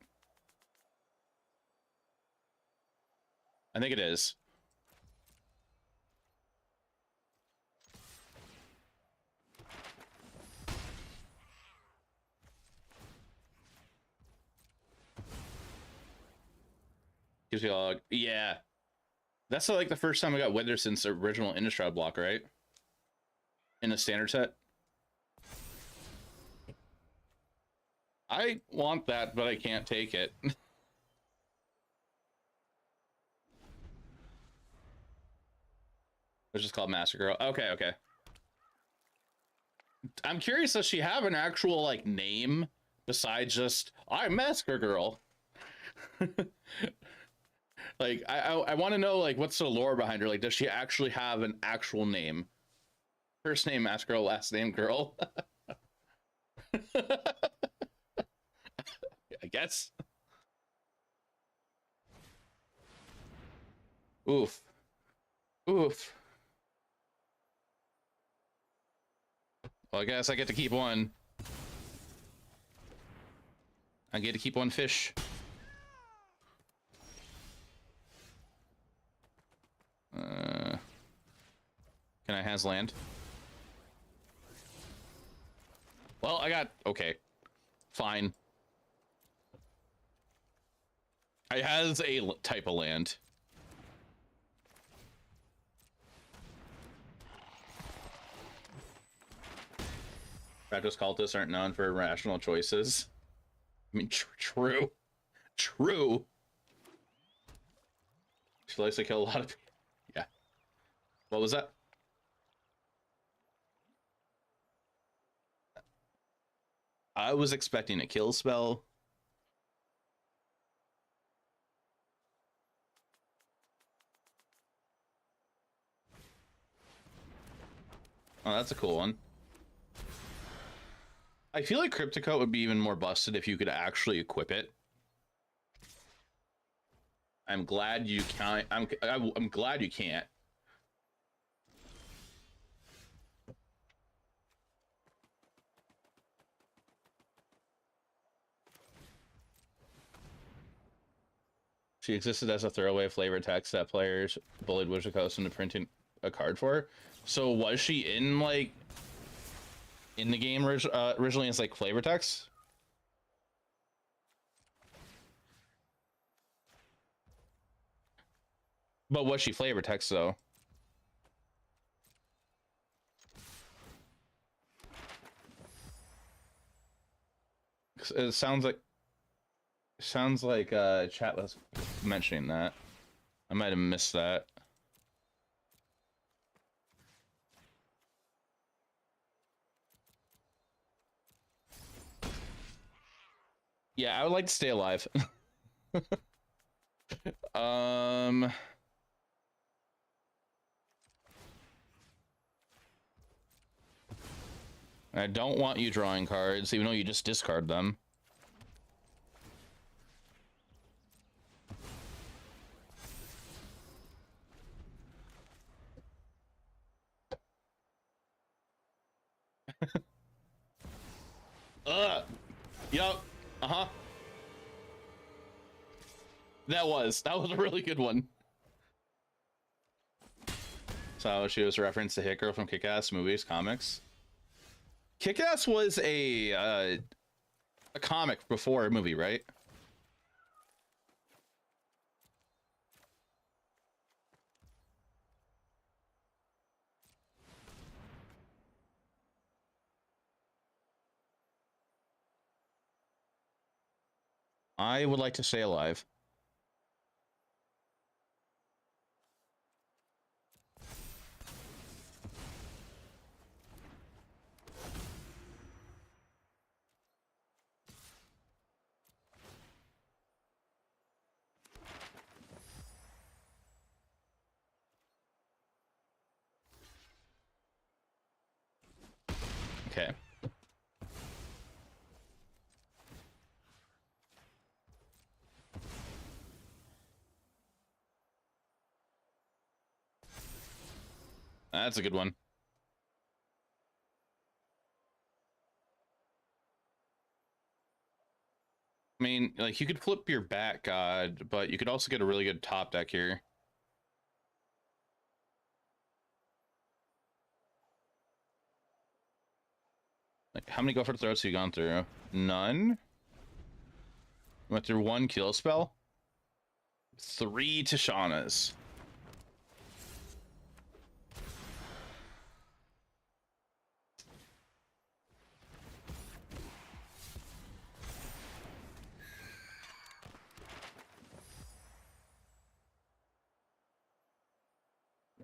I think it is. Gives you all, yeah. That's like the first time I got Wither since the original Innistrad block, right? In a standard set. I want that, but I can't take it. It's just called Master Girl. Okay, okay. I'm curious, does she have an actual like name besides just I'm Master Girl? Like I want to know like what's the lore behind her. Like, does she actually have an actual name? First name Master Girl, last name Girl. I guess. Oof. Oof. Well, I guess I get to keep one. I get to keep one fish. Can I has land? Well, I got... Okay. Fine. I has a type of land. Practice cultists aren't known for rational choices. I mean, true. True. She likes to kill a lot of people. Yeah. What was that? I was expecting a kill spell. Oh, that's a cool one. I feel like Crypticoat would be even more busted if you could actually equip it. I'm glad you can't. I'm glad you can't. She existed as a throwaway flavor text that players bullied Wizard Coast into printing a card for. So was she in like in the game originally as like flavor text? But was she flavor text though? It sounds like chat was mentioning that. I might have missed that. Yeah, I would like to stay alive. I don't want you drawing cards, even though you just discard them. Yup. Uh-huh. That was a really good one. So she was a reference to Hit Girl from Kick-Ass movies, comics. Kick-Ass was a comic before a movie, right? I would like to stay alive. Okay. That's a good one. I mean, like, you could flip your back god, but you could also get a really good top deck here. Like, how many go for the throats have you gone through? None? Went through one kill spell? 3 Tishana's.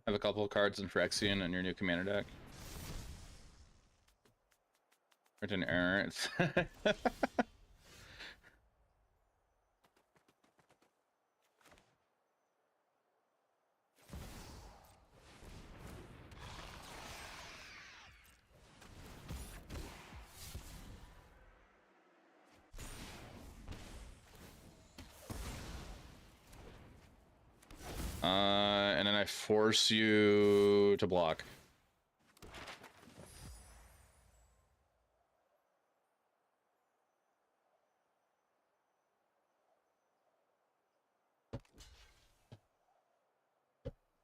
Have a couple of cards in Phyrexian in your new commander deck. It's an error. And then I force you to block.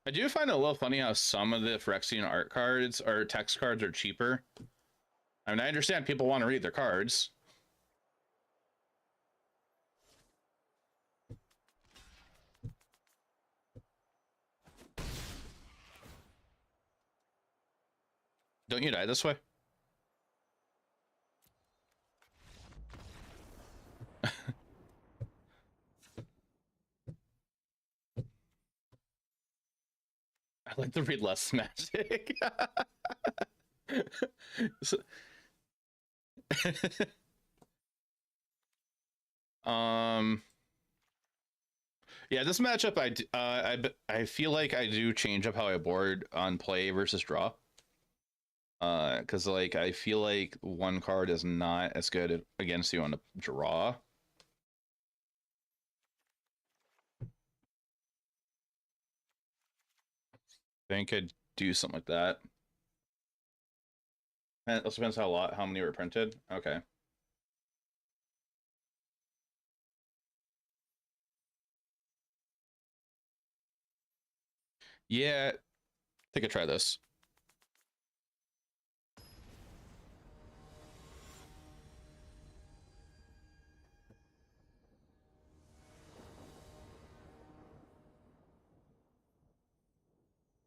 I do find it a little funny how some of the Phyrexian art cards or text cards are cheaper. I mean, I understand people want to read their cards. Don't you die this way? I like to read less magic. So, yeah, this matchup, I feel like I do change up how I board on play versus draw. Because like I feel like one card is not as good against you on a draw. I think I'd do something like that. And it also depends how many were printed. Okay. Yeah, I think I'd try this.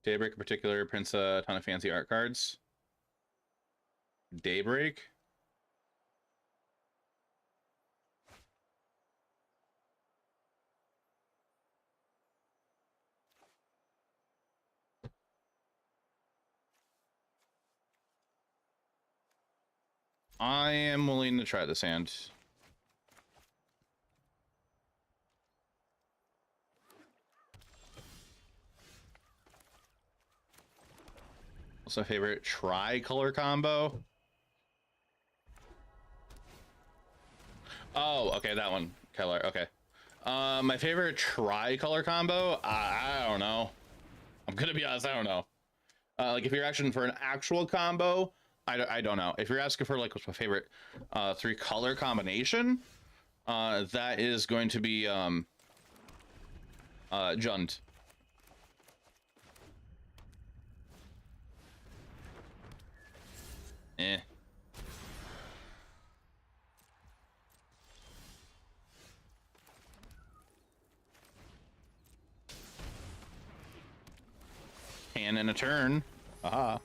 Daybreak in particular prints a ton of fancy art cards. Daybreak? I am willing to try this hand. What's my favorite tri-color combo? Oh, okay, that one. Color, okay. My favorite tri-color combo? I don't know. I'm gonna be honest, I don't know. Like if you're asking for an actual combo, I don't know. If you're asking for like what's my favorite 3-color combination, that is going to be Jund. Eh. Hand in a turn. Aha.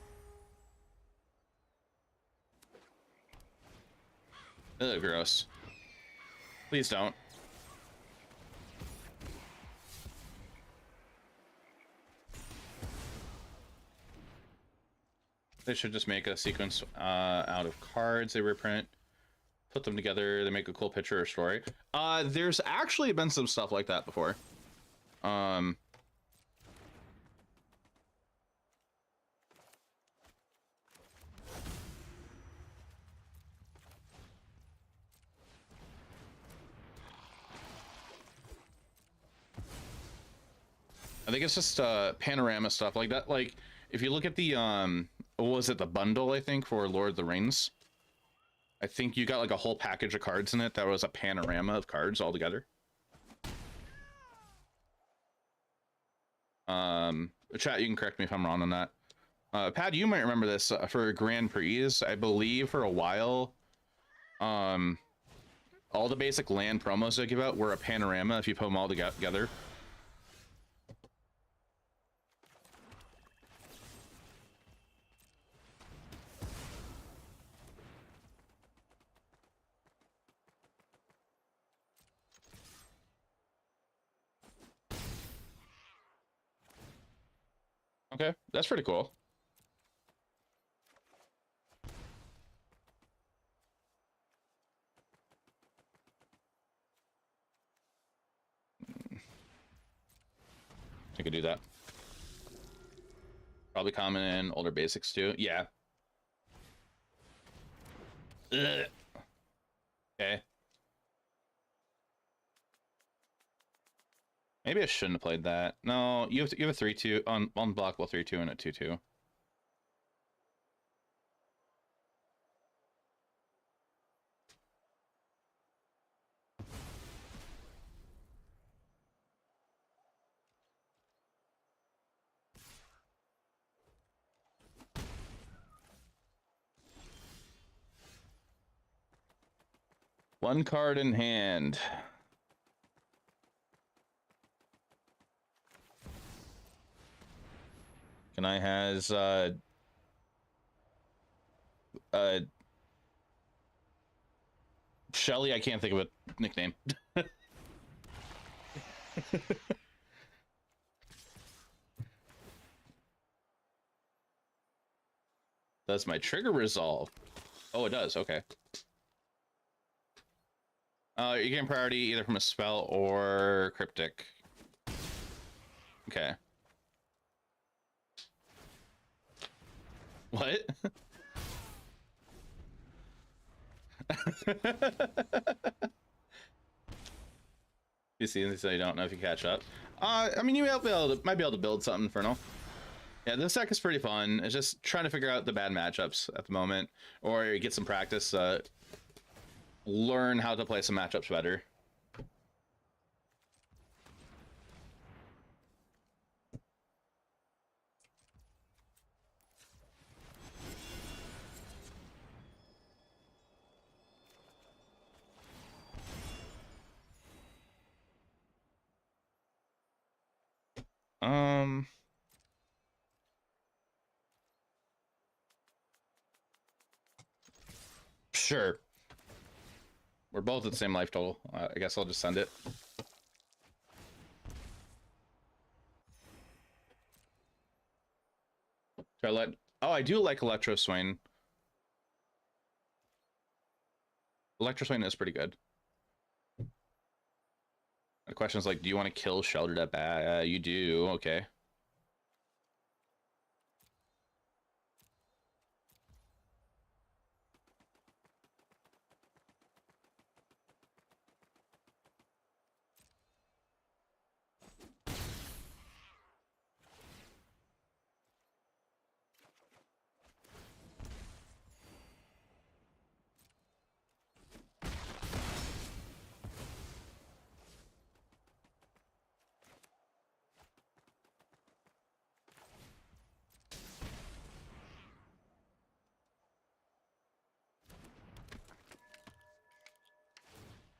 Ugh, gross. Please don't. They should just make a sequence out of cards they reprint, put them together, they make a cool picture or story. There's actually been some stuff like that before. I think it's just panorama stuff like that. Like if you look at the what was it, the bundle, I think, for Lord of the Rings, I think you got like a whole package of cards in it that was a panorama of cards all together. Chat, you can correct me if I'm wrong on that. Pat, you might remember this for Grand Prix. I believe for a while, all the basic land promos they give out were a panorama if you put them all together. Okay, that's pretty cool. I could do that. Probably common in older basics too. Yeah. Ugh. Okay. Maybe I shouldn't have played that. No, you have a 3/2 on unblockable 3/2 and a 2/2. One card in hand. Can I has Shelly, I can't think of a nickname. Does my trigger resolve? Oh, it does. Okay. You gain priority either from a spell or cryptic. Okay. What? You see, so you don't know if you catch up. I mean, you might be able to build something for now. Yeah, this deck is pretty fun. It's just trying to figure out the bad matchups at the moment, or get some practice. Learn how to play some matchups better. Sure. We're both at the same life total. I guess I'll just send it. Oh, I do like Electro Swain. Electro Swain is pretty good. The question is like, do you want to kill Sheltered at bat? You do. Okay.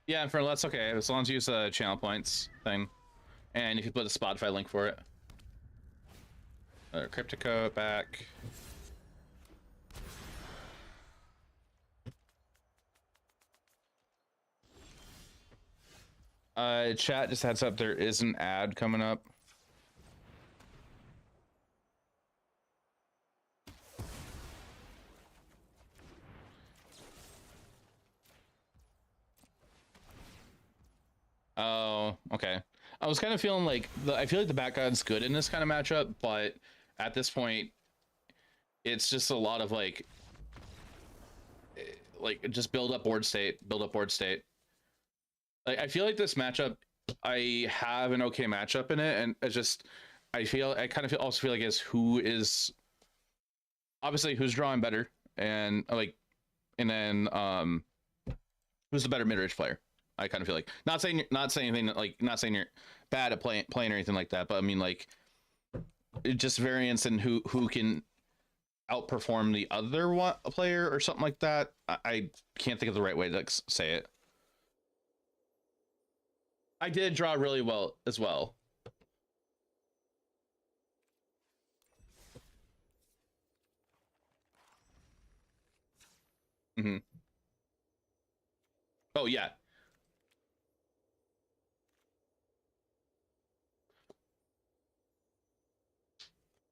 Yeah, and for that's okay, as long as you use the channel points thing. And if you put a Spotify link for it. Cryptico back. Chat just heads up, there is an ad coming up. Oh, okay. I was kind of feeling like I feel like the background's good in this kind of matchup, but at this point, it's just a lot of like just build up board state, build up board state. Like I feel like this matchup, I have an okay matchup in it, and it's just I kind of also feel like it's who is obviously who's drawing better, and like, and then who's the better mid-range player. I kind of feel like not saying anything like not saying you're bad at playing or anything like that, but I mean like just variance in who can outperform the other player or something like that. I can't think of the right way to say it. I did draw really well as well. Mm-hmm. Oh yeah.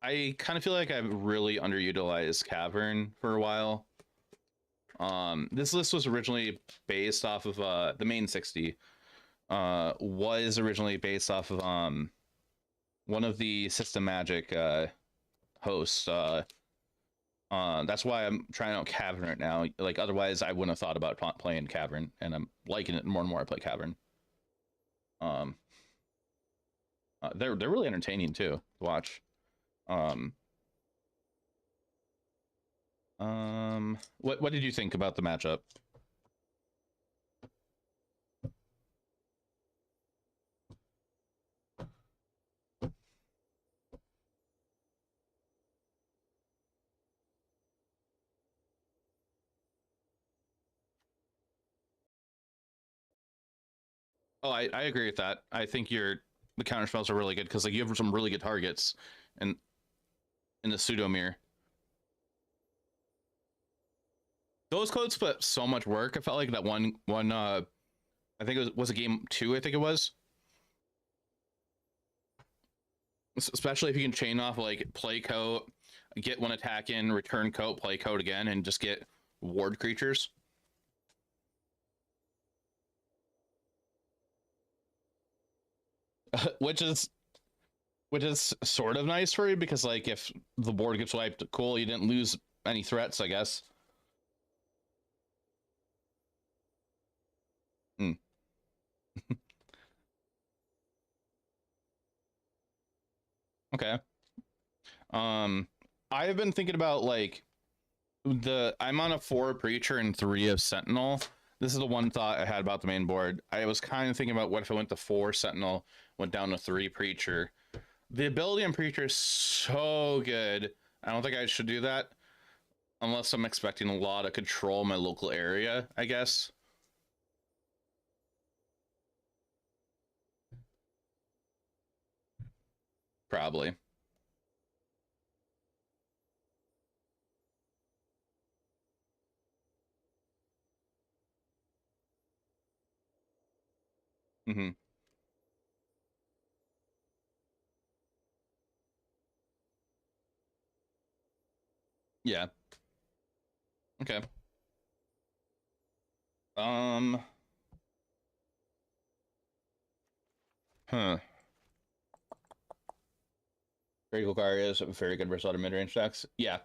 I kind of feel like I've really underutilized Cavern for a while. This list was originally based off of the main 60. Was originally based off of one of the System Magic hosts. That's why I'm trying out Cavern right now. Like otherwise, I wouldn't have thought about playing Cavern, and I'm liking it more and more. I play Cavern. They're really entertaining too to watch. What did you think about the matchup? Oh, I agree with that. I think the counter spells are really good because like you have some really good targets and in the pseudo mirror. Those codes put so much work. I felt like that one I think it was a game 2, I think it was. Especially if you can chain off like play coat, get one attack in, return coat, play coat again, and just get ward creatures. Which is sort of nice for you because like if the board gets wiped, cool, you didn't lose any threats, I guess. Okay. I have been thinking about like I'm on a 4 preacher and 3 of sentinel. This is the one thought I had about the main board. I was kind of thinking about what if I went to 4 sentinel, went down to 3 preacher. The ability on preacher is so good. I don't think I should do that unless I'm expecting a lot of control in my local area, I guess. Probably. Mm-hmm. Yeah. Okay. Huh. Very Golgari is very good versus other mid-range decks. Yeah.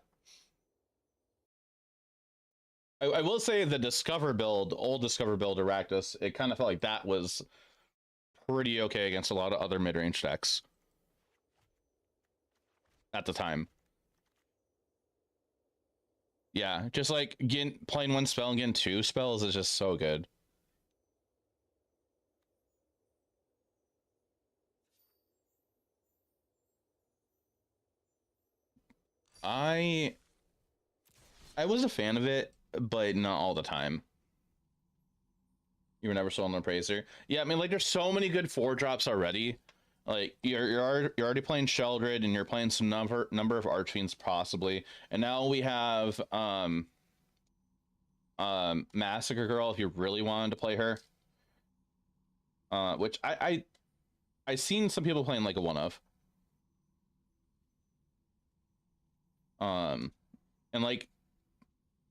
I will say the Discover build, old Discover build Arachnus, it kind of felt like that was pretty okay against a lot of other mid-range decks at the time. Yeah, just like playing 1 spell and getting 2 spells is just so good. I was a fan of it, but not all the time. You were never sold on the Appraiser. Yeah, I mean, like, there's so many good 4-drops already. Like, you're already playing Sheldred, and you're playing some number of Archfiends possibly, and now we have Massacre Girl if you really wanted to play her. Which I seen some people playing like a 1-of. And like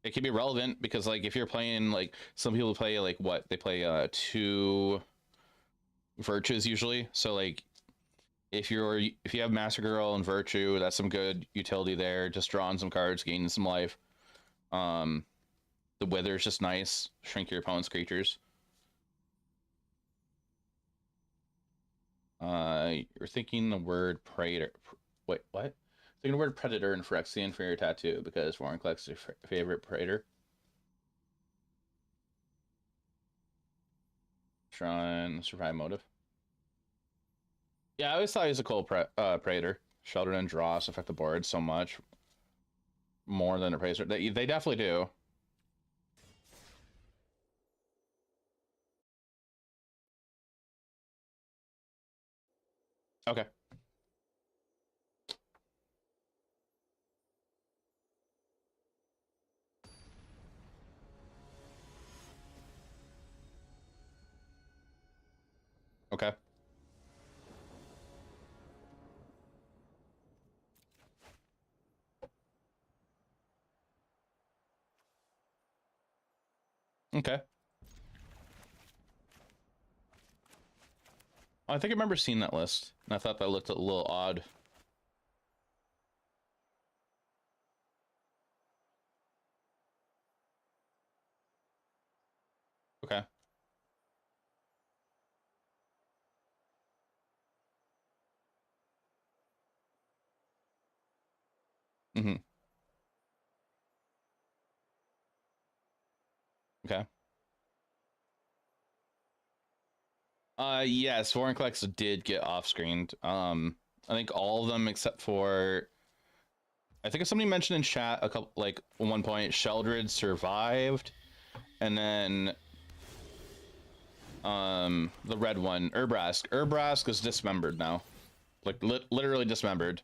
it can be relevant because like if you're playing like some people play like what they play 2 virtues usually, so like if you have Master Girl and Virtue, that's some good utility there, just drawing some cards, gaining some life. The Wither's just nice, shrink your opponent's creatures. You're thinking the word Predator. Wait, what? Thinking the word Predator and Phyrexian for your tattoo because Vorinclex is your favorite Predator. Shrine, survive motive. Yeah, I always thought he was a cool Predator. Shelter and Dross affect the board so much more than a Appraiser. They definitely do. Okay. Okay. Okay. I think I remember seeing that list, and I thought that looked a little odd. Okay. Mm-hmm. Okay. Yes, Vorinclex did get off-screened. I think all of them except for I think somebody mentioned in chat a couple like at one point Sheldred survived, and then the red one, Urbrask. Urbrask is dismembered now. Like literally dismembered.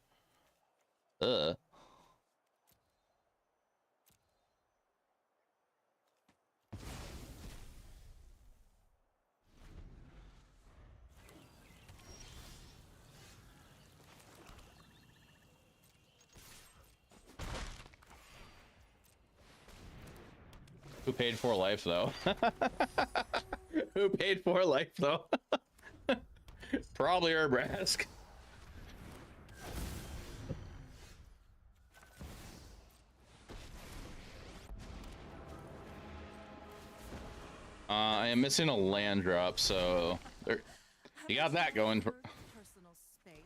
Ugh. Who paid for life though? Who paid for life though? Probably Urbrask. I am missing a land drop, so there, you got that going for. Personal space.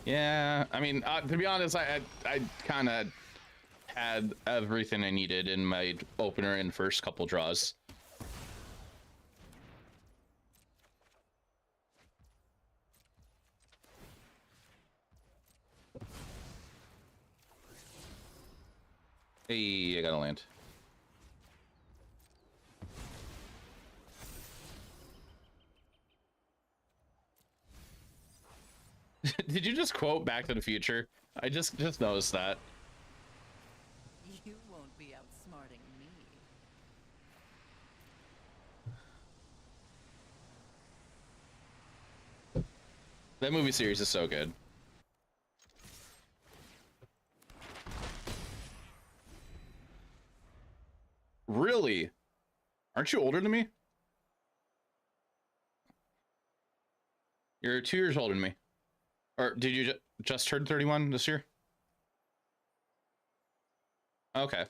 Yeah, I mean, to be honest, I kind of had everything I needed in my opener and first couple draws. Hey, I gotta land. Did you just quote Back to the Future? I just noticed that. You won't be outsmarting me. That movie series is so good. Really? Aren't you older than me? You're 2 years older than me. Or did you just turn 31 this year? Okay. I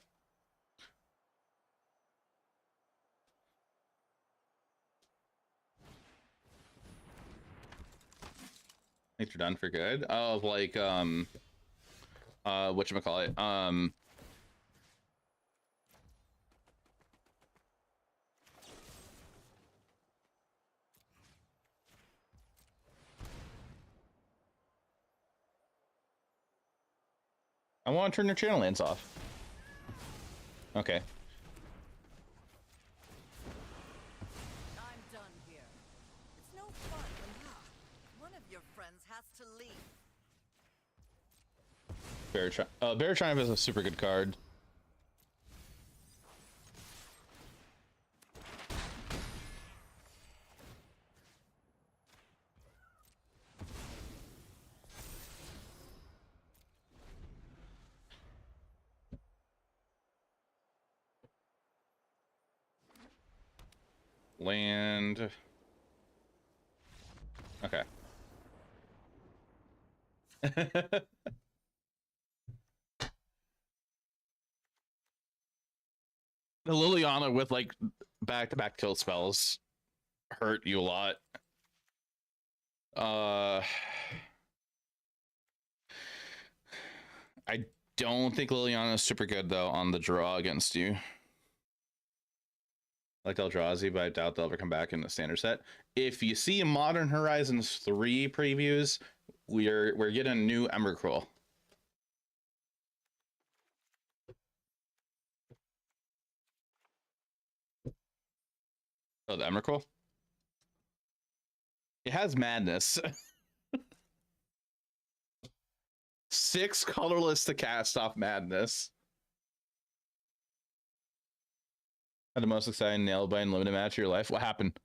think you're done for good. Oh, like, whatchamacallit? I want to turn your channel lands off. Okay. I'm done here. It's no fun when one of your friends has to leave. Bear Triumph is a super good card. Land. Okay. The Liliana with like back-to-back kill spells hurt you a lot. I don't think Liliana is super good though on the draw against you. Like Eldrazi, but I doubt they'll ever come back in the standard set. If you see Modern Horizons 3 previews, we're getting a new Emrakul. Oh, the Emrakul? It has madness. 6 colorless to cast off madness. Had the most exciting nail bite limited match of your life. What happened?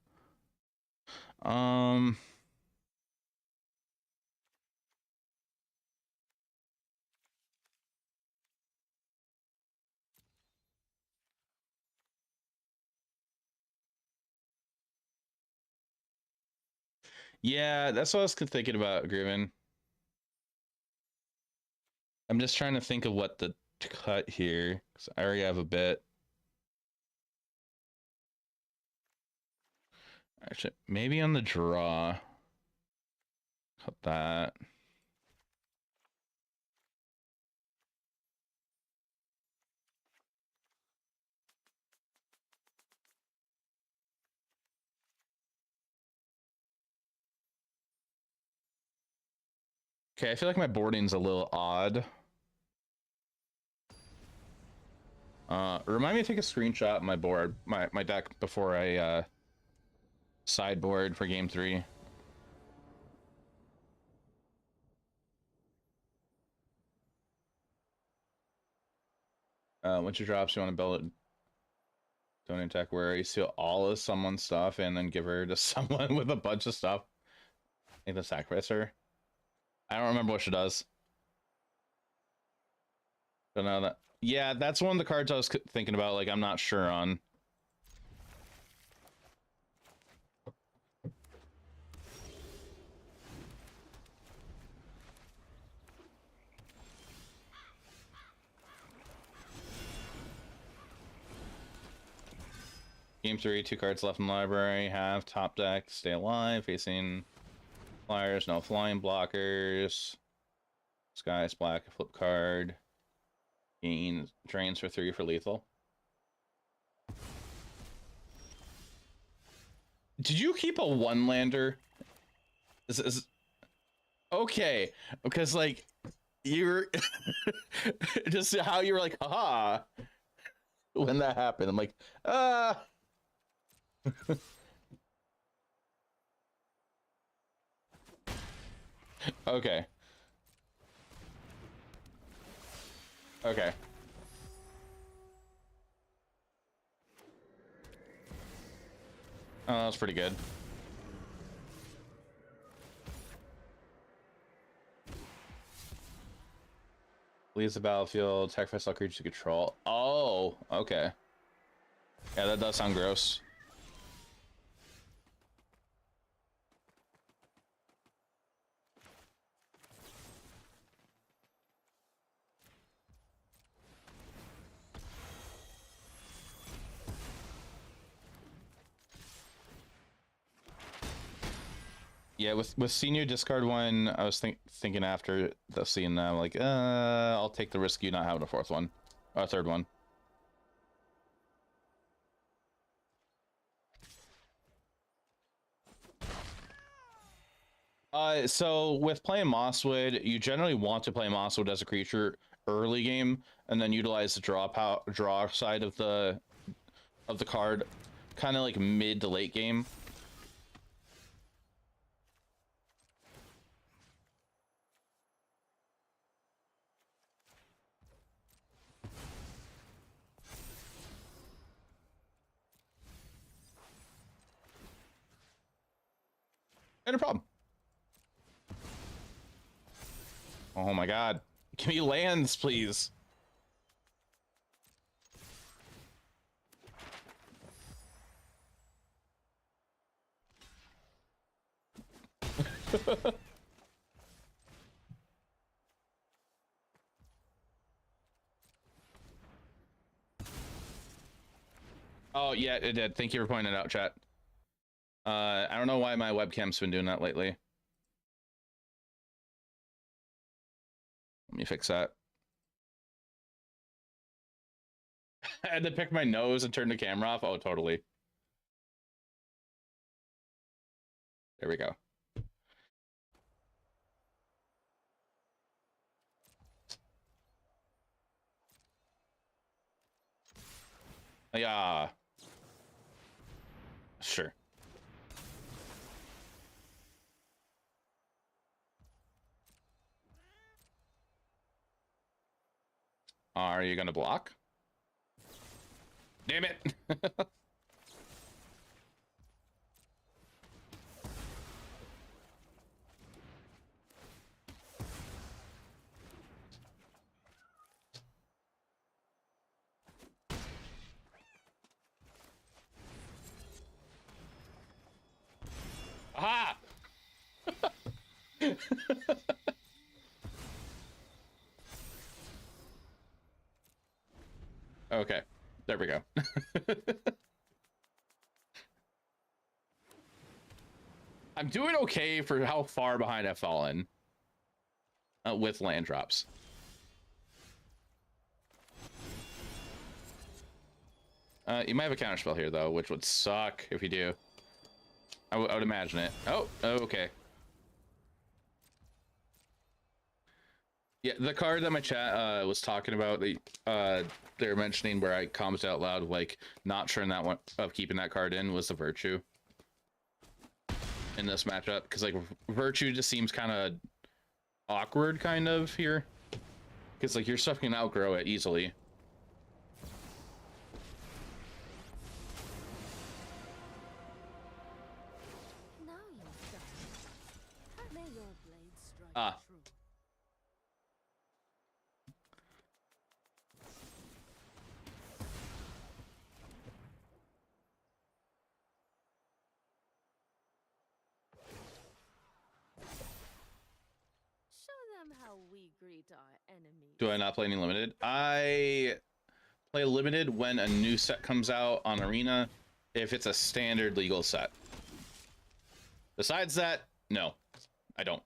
Yeah, that's what I was thinking about, Griven. I'm just trying to think of what the cut here, because I already have a bit. Actually, maybe on the draw. Cut that. Okay, I feel like my boarding's a little odd. Remind me to take a screenshot of my board, my deck before I sideboard for game 3. Once you drops, you want to build it. Don't attack where you steal all of someone's stuff and then give her to someone with a bunch of stuff. I think the sacrifice her. I don't remember what she does. Don't know that. Yeah, that's one of the cards I was thinking about. Like, I'm not sure on. Game 3, 2 cards left in the library. Have top deck, stay alive, facing flyers, no flying blockers. Sky's black, flip card. Gains, drains for 3 for lethal. Did you keep a 1-lander? Okay, because like you're just how you were like, haha, when that happened. I'm like, okay. Okay. Oh, that's pretty good. Leaves the battlefield, sacrifice all creatures to control. Oh, okay. Yeah, that does sound gross. Yeah, with senior discard one, I was thinking after the seeing that, I'm like, I'll take the risk you not having a 4th one, or a 3rd one. So with playing Mosswood, you generally want to play Mosswood as a creature early game, and then utilize the draw side of the card, kind of like mid to late game. No problem. Oh my god. Give me lands, please. Oh, yeah, it did. Thank you for pointing it out, chat. I don't know why my webcam's been doing that lately. Let me fix that. I had to pick my nose and turn the camera off. Oh, totally. There we go. Yeah. Sure. Are you gonna block? Damn it. Aha! Okay, there we go. I'm doing okay for how far behind I've fallen with land drops. You might have a counterspell here, though, which would suck if you do. I would imagine it. Oh, okay. Yeah, the card that my chat was talking about, they were mentioning where I commented out loud, like, not sure in that one of keeping that card in was the Virtue in this matchup, because like Virtue just seems kind of awkward, kind of here, because like your stuff can outgrow it easily. Now you've done it. May your blade strike Ah. true. Show them how we greet our enemies. Do I not play any limited? I play limited when a new set comes out on Arena, if it's a standard legal set. Besides that, no, I don't.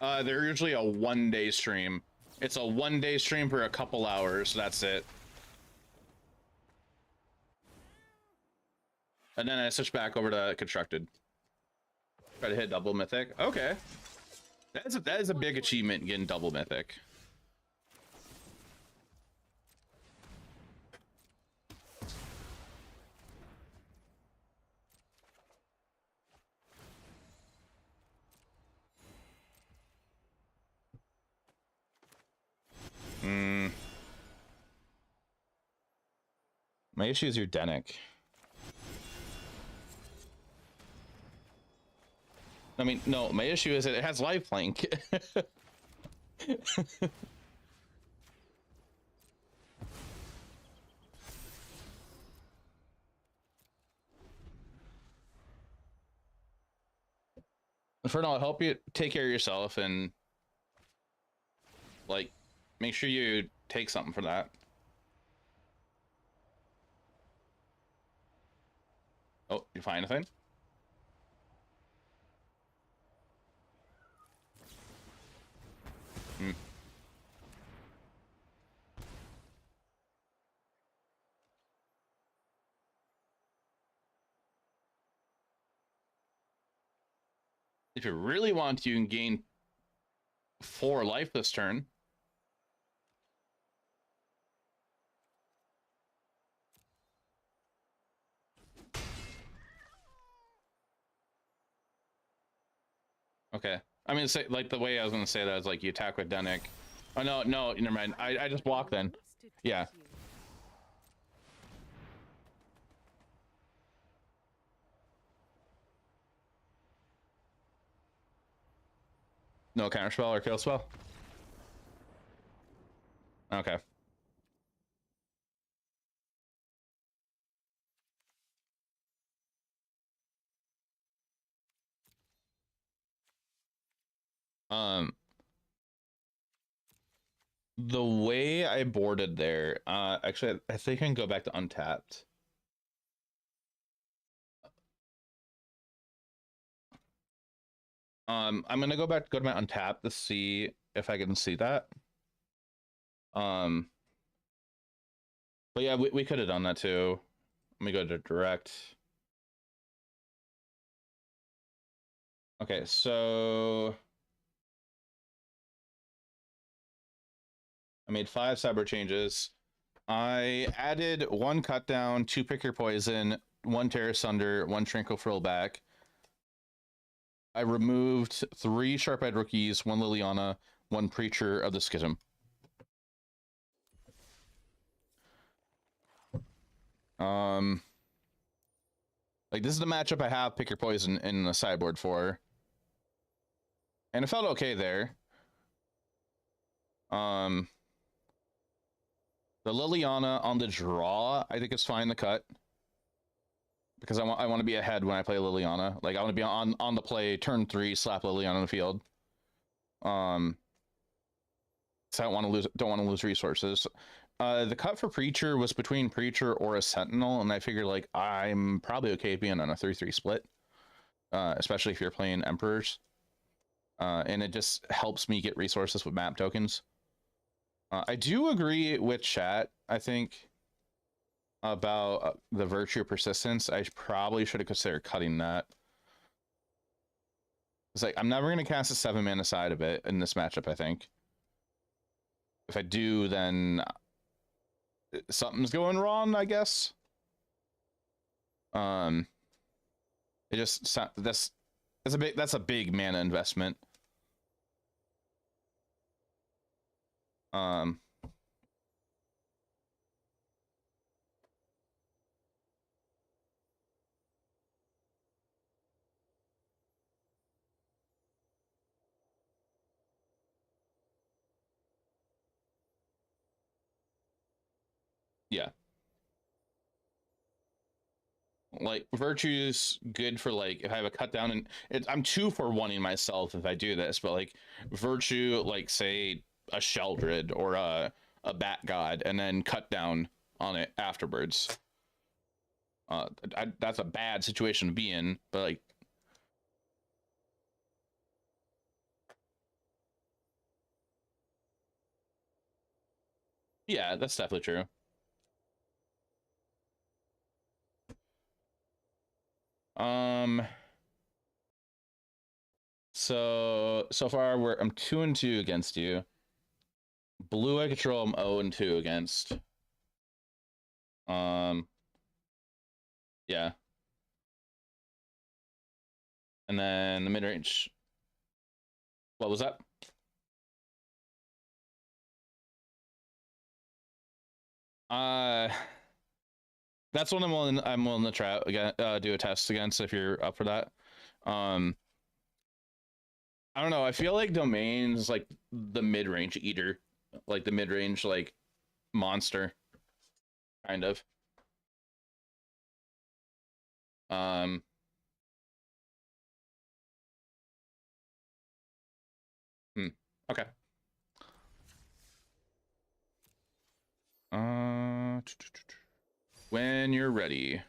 They're usually a 1-day stream. It's a 1-day stream for a couple hours. That's it. And then I switch back over to constructed. Try to hit double mythic. Okay. That is a big achievement, getting double mythic. My issue is your Denic. I mean, no, my issue is that it has lifelink. For now, I'll help you take care of yourself and, like, make sure you take something for that. Oh, you find anything? Hmm. If you really want to, you can gain 4 life this turn. Okay. I mean, say, like, the way I was going to say that is, like, you attack with Denic. Oh, no, no, never mind. I just block then. Yeah. No counterspell or kill spell? Okay. The way I boarded there, actually, I think I can go back to untapped. I'm gonna go to my untapped to see if I can see that. But yeah, we could have done that too. Let me go to direct. Okay, so I made 5 cyber changes. I added 1 cut down, 2 pick your poison, 1 tear asunder, 1 trinkle frill back. I removed 3 sharp-eyed rookies, 1 Liliana, 1 preacher of the schism. Like, this is the matchup I have pick your poison in the sideboard for. And it felt okay there. The Liliana on the draw, I think it's fine to cut. Because I want to be ahead when I play Liliana. Like, I want to be on the play, turn 3, slap Liliana on the field. So I don't want to lose resources. The cut for Preacher was between Preacher or a Sentinel, and I figured, like, I'm probably okay being on a 3-3 split. Especially if you're playing Emperors. And it just helps me get resources with map tokens. I do agree with chat, I think, about the Virtue of Persistence. I probably should have considered cutting that. It's like, I'm never going to cast a 7-mana side of it in this matchup, I think. If I do, then something's going wrong, I guess. It just, that's a big mana investment. Yeah. Like, Virtue's good for, like, if I have a cut down, and I'm 2 for 1-ing myself if I do this, but, like, Virtue, like, say a Sheldred or a Bat God, and then cut down on it afterwards. That's a bad situation to be in, but, like, Yeah, that's definitely true. So far I'm 2-2 against you. Blue I control I'm 0-2 against. Yeah. And then the mid-range. What was that? That's what I'm willing to try again, do a test against if you're up for that. I don't know. I feel like Domain's like the mid-range eater, like the mid-range like monster, kind of. Okay. When you're ready.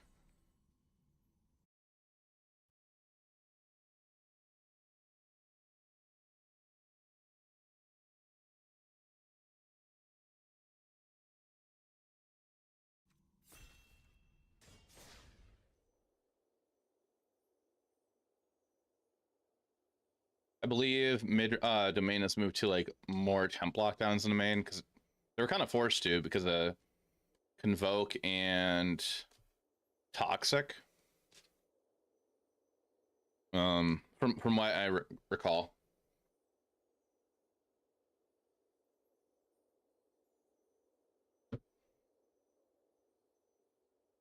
I believe domain has moved to like more temp lockdowns in the main because they were kind of forced to because of Convoke and Toxic. From what I recall.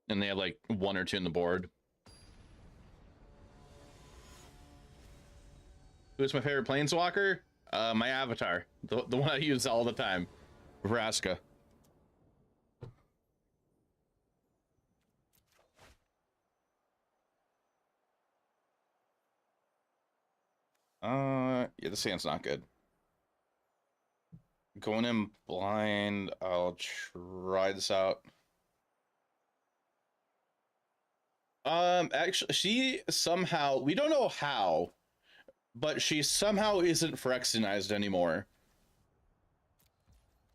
And they have like 1 or 2 in the board. Who's my favorite planeswalker? My avatar, the one I use all the time, Vraska. Yeah, the sand's not good. Going in blind, I'll try this out. Actually, she somehow, we don't know how, but she somehow isn't Phyrexianized anymore.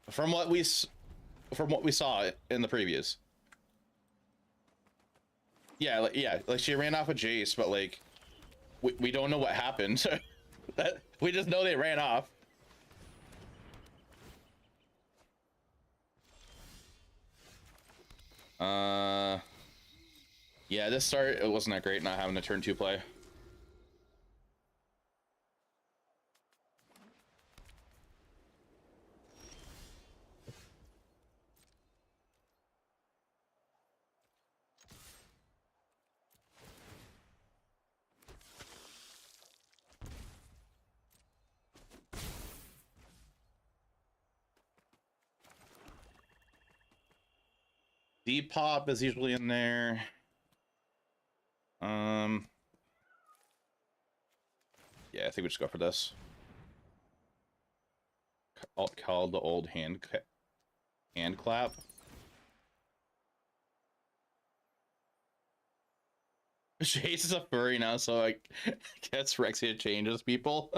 From what we saw in the previews. Yeah, like she ran off with Jace, but like we don't know what happened. We just know they ran off. Yeah, this start it wasn't that great not having a turn 2 play. Depop is usually in there. Yeah, I think we just go for this. Call the old hand clap. Chase is a furry now, so I guess Rexia changes people.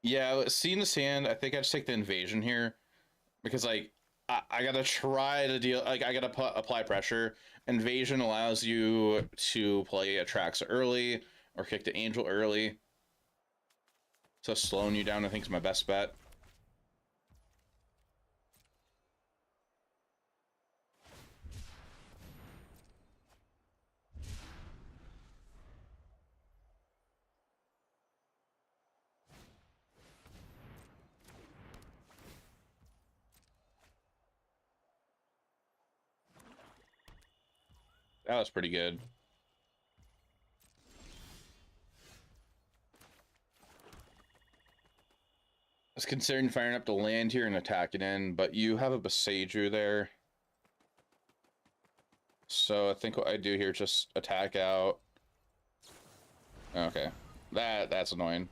Yeah, seeing this hand, I think I just take the invasion here because like I gotta try to deal, like I gotta apply pressure. Invasion allows you to play Atraxa early or kick the Angel early, so slowing you down I think is my best bet. That was pretty good. I was considering firing up the land here and attacking in, but you have a Besaju there. So I think what I do here is just attack out. Okay. That's annoying.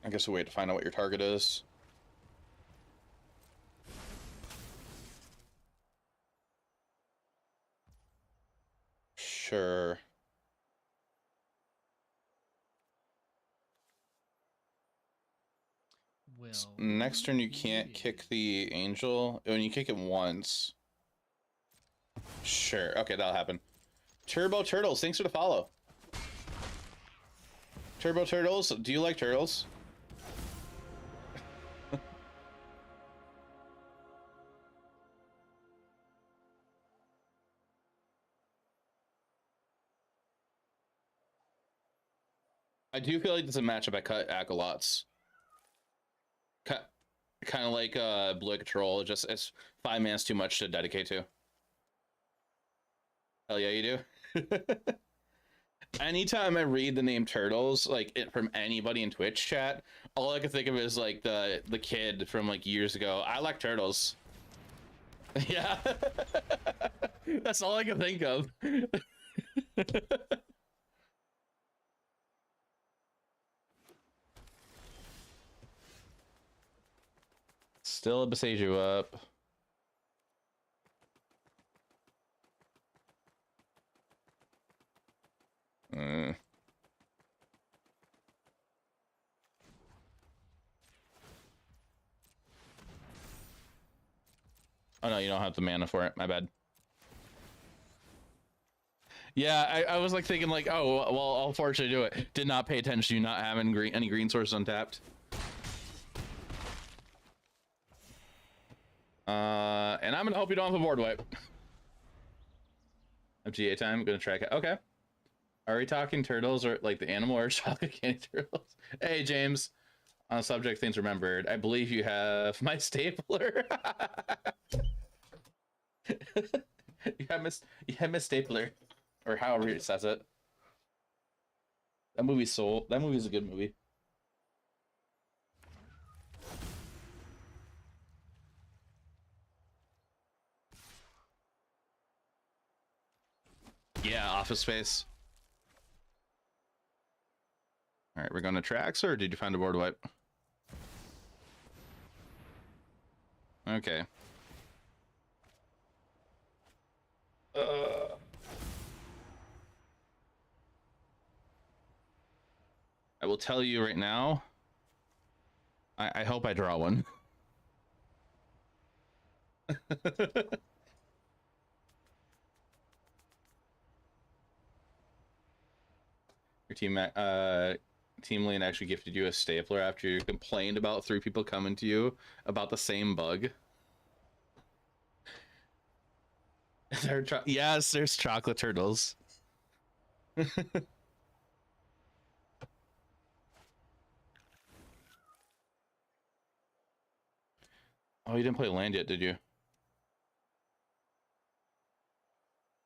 I guess a way to find out what your target is. Sure. Well, Next turn, you can't kick the angel. When you kick it once. Sure. Okay, that'll happen. Turbo Turtles, thanks for the follow. Turbo Turtles, do you like turtles? I do feel like this is a matchup I cut Acolytes. Cut, kind of like Blue Control. Just it's 5 man's too much to dedicate to. Hell yeah, you do. Anytime I read the name Turtles, like from anybody in Twitch chat, all I can think of is like the kid from like years ago. I like turtles. Yeah, that's all I can think of. Still a Besiju up. Oh no, you don't have the mana for it. My bad. Yeah, I was like thinking like, oh, well, I'll fortunately do it. Did not pay attention to you not having any green sources untapped. And I'm gonna hope you don't have a board wipe. MTGA time, I'm gonna track it. Okay. Are we talking turtles or like the animal or chocolate candy turtles? Hey, James. On the subject, things remembered. I believe you have my stapler. you have Miss Stapler, or however it says it. That movie's sold. That movie's a good movie. Yeah, Office Space. All right, we're going to tracks, or did you find a board wipe? Okay. I will tell you right now. I hope I draw one. Your team lane actually gifted you a stapler after you complained about 3 people coming to you about the same bug. Yes, there's chocolate turtles. Oh, you didn't play land yet, did you?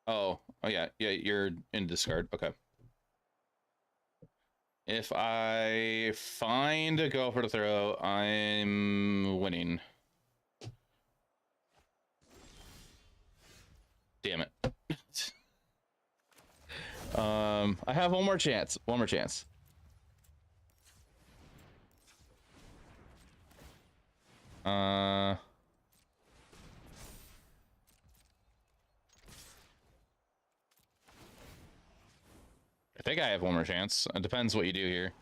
Oh yeah, you're in discard. Okay. If I find a go for the throw, I'm winning. Damn it. I have one more chance. One more chance. I think I have one more chance. It depends what you do here.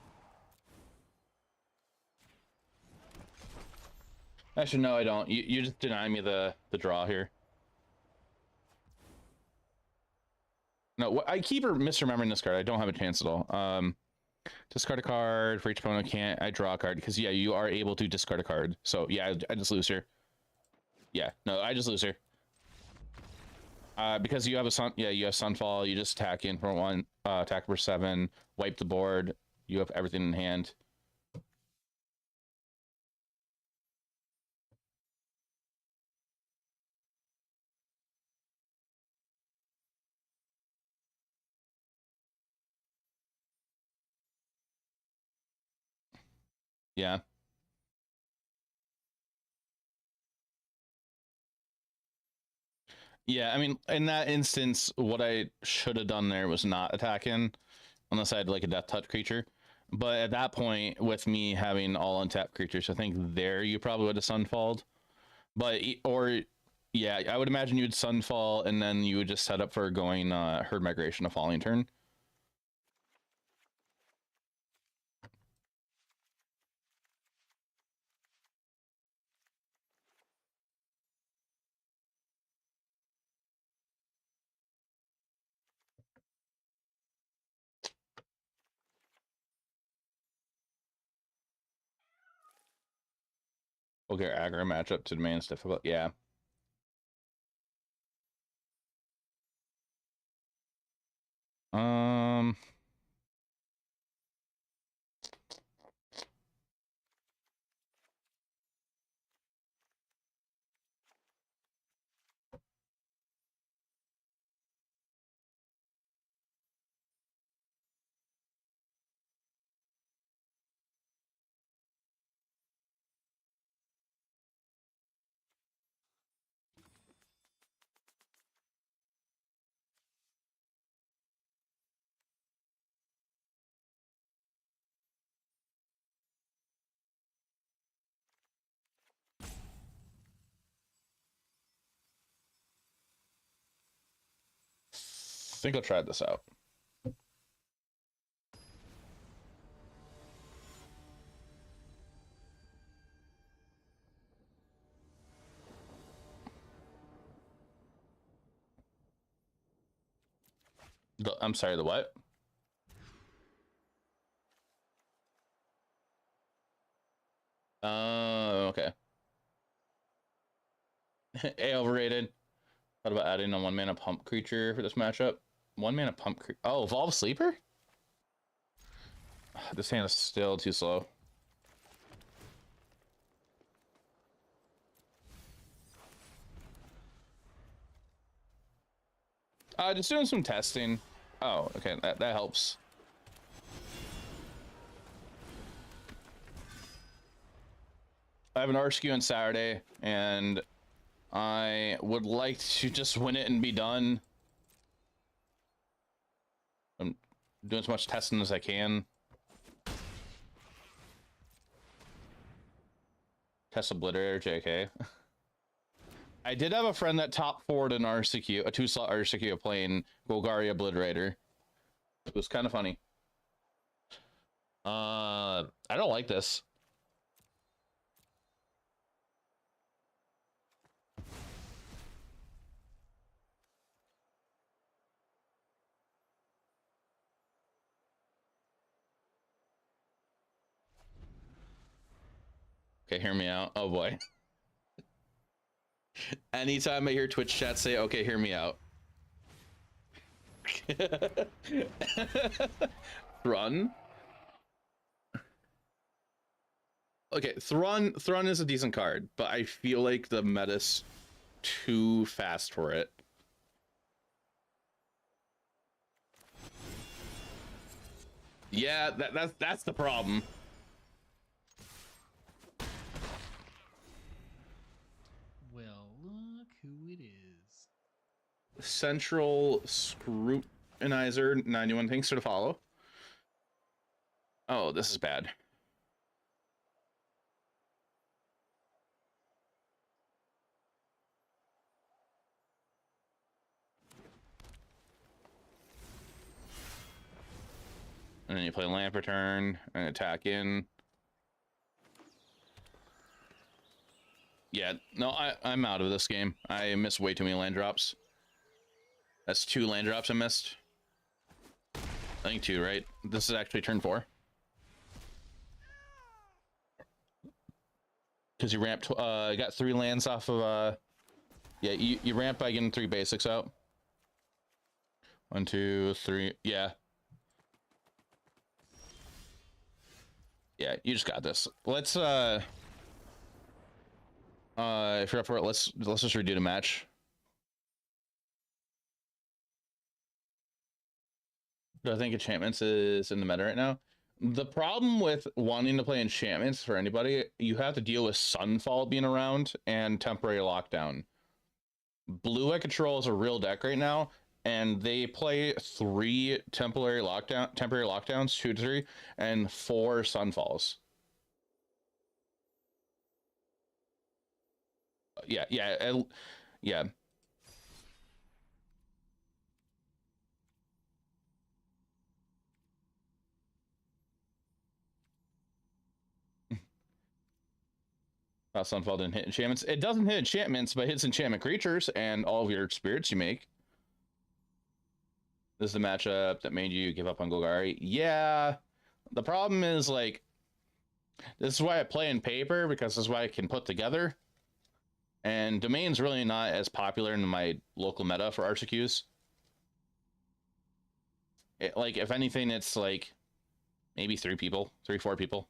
Actually, no, I don't. You just deny me the draw here. No, I keep misremembering this card. I don't have a chance at all. Discard a card for each opponent. Can't I draw a card? Because yeah, you are able to discard a card. So yeah, I just lose here. Yeah, no, I just lose here. Because you have a sun. Yeah, you have Sunfall. You just attack in for 1. Attack for 7. Wipe the board. You have everything in hand. Yeah. Yeah, I mean, in that instance, what I should have done there was not attacking, unless I had like a death touch creature. But at that point, with me having all untapped creatures, I think there you probably would have sunfalled. But or Yeah, I would imagine you'd Sunfall, and then you would just set up for going Herd Migration a following turn. Okay, aggro matchup to demand's difficult. Yeah. Um. Think I'll try this out. I'm sorry, the what? Okay. A overrated. Thought about adding a 1-mana pump creature for this matchup. 1-mana pump creature. Oh, Evolve Sleeper? This hand is still too slow. Just doing some testing. Oh, okay, that helps. I have an RSQ on Saturday, and I would like to just win it and be done. I'm doing as much testing as I can. Test Obliterator, JK. I did have a friend that top forward an RCQ, a 2-slot RCQ playing Golgari Obliterator. It was kind of funny. I don't like this. Okay, hear me out. Oh boy. Anytime I hear Twitch chat say, okay, hear me out. Thrun? Okay, Thrun is a decent card, but I feel like the meta's too fast for it. Yeah, that's the problem. Well, look who it is. Central Scrutinizer 91, thanks for the follow. Oh, this is bad. And then you play Lamp Return and attack in. Yeah, no, I'm out of this game. I missed way too many land drops. That's 2 land drops I missed. I think 2, right? This is actually turn 4. Because you ramped, got 3 lands off of, yeah, you ramp by getting 3 basics out. 1, 2, 3, yeah. Yeah, you just got this. Let's, if you're up for it, let's just redo the match. Do I think enchantments is in the meta right now? The problem with wanting to play enchantments for anybody, you have to deal with Sunfall being around and temporary lockdown. Blue Eye Control is a real deck right now, and they play 3 temporary lockdowns, 2 to 3, and 4 Sunfalls. Yeah. Yeah. Sunfall didn't hit enchantments. It doesn't hit enchantments, but hits enchantment creatures and all of your spirits you make. This is the matchup that made you give up on Golgari. Yeah. The problem is, like, this is why I play in paper, because this is why I can put together. And Domain's really not as popular in my local meta for RCQs. Like, if anything, it's like maybe 3 people, 4 people.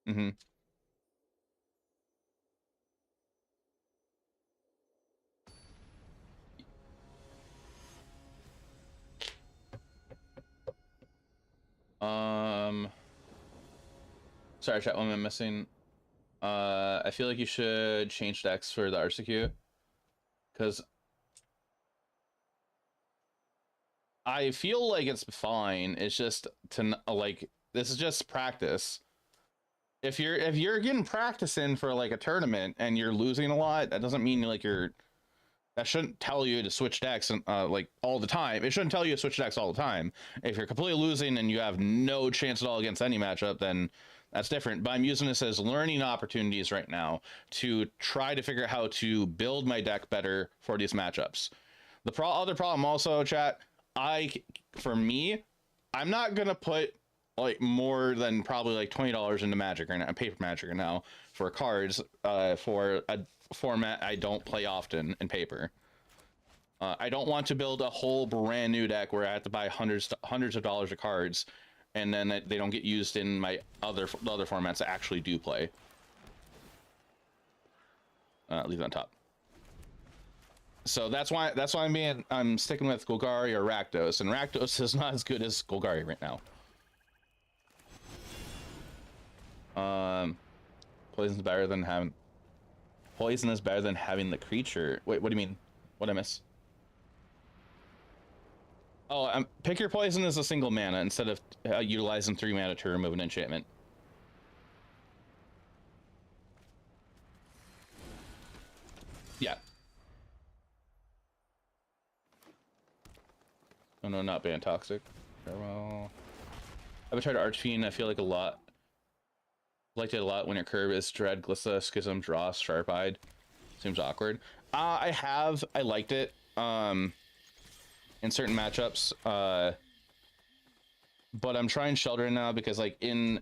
Mm-hmm. Sorry, chat, one I'm missing. I feel like you should change decks for the RCQ, because I feel like it's fine. It's just to like, this is just practice. If you're getting practice in for like a tournament and you're losing a lot, that doesn't mean like that shouldn't tell you to switch decks like all the time. It shouldn't tell you to switch decks all the time. If you're completely losing and you have no chance at all against any matchup, then that's different. But I'm using this as learning opportunities right now to try to figure out how to build my deck better for these matchups. The other problem also, chat, for me, I'm not gonna put like more than probably like $20 into Magic right now, paper Magic right now, for cards for a format I don't play often in paper. I don't want to build a whole brand new deck where I have to buy hundreds of dollars of cards, and then they don't get used in my other formats I actually do play. Leave it on top. So that's why I'm sticking with Golgari or Rakdos, and Rakdos is not as good as Golgari right now. Poison is better than having the creature. Wait, what do you mean? What did I miss? Oh, pick your poison as a single mana instead of utilizing 3 mana to remove an enchantment. Yeah. Oh no, not ban toxic. Farewell. I've tried Archfiend. I feel like liked it a lot when your curve is Dread, Glissa, Schism, Dross, Sharp-Eyed. Seems awkward. I liked it in certain matchups, but I'm trying Sheldon now because, like, in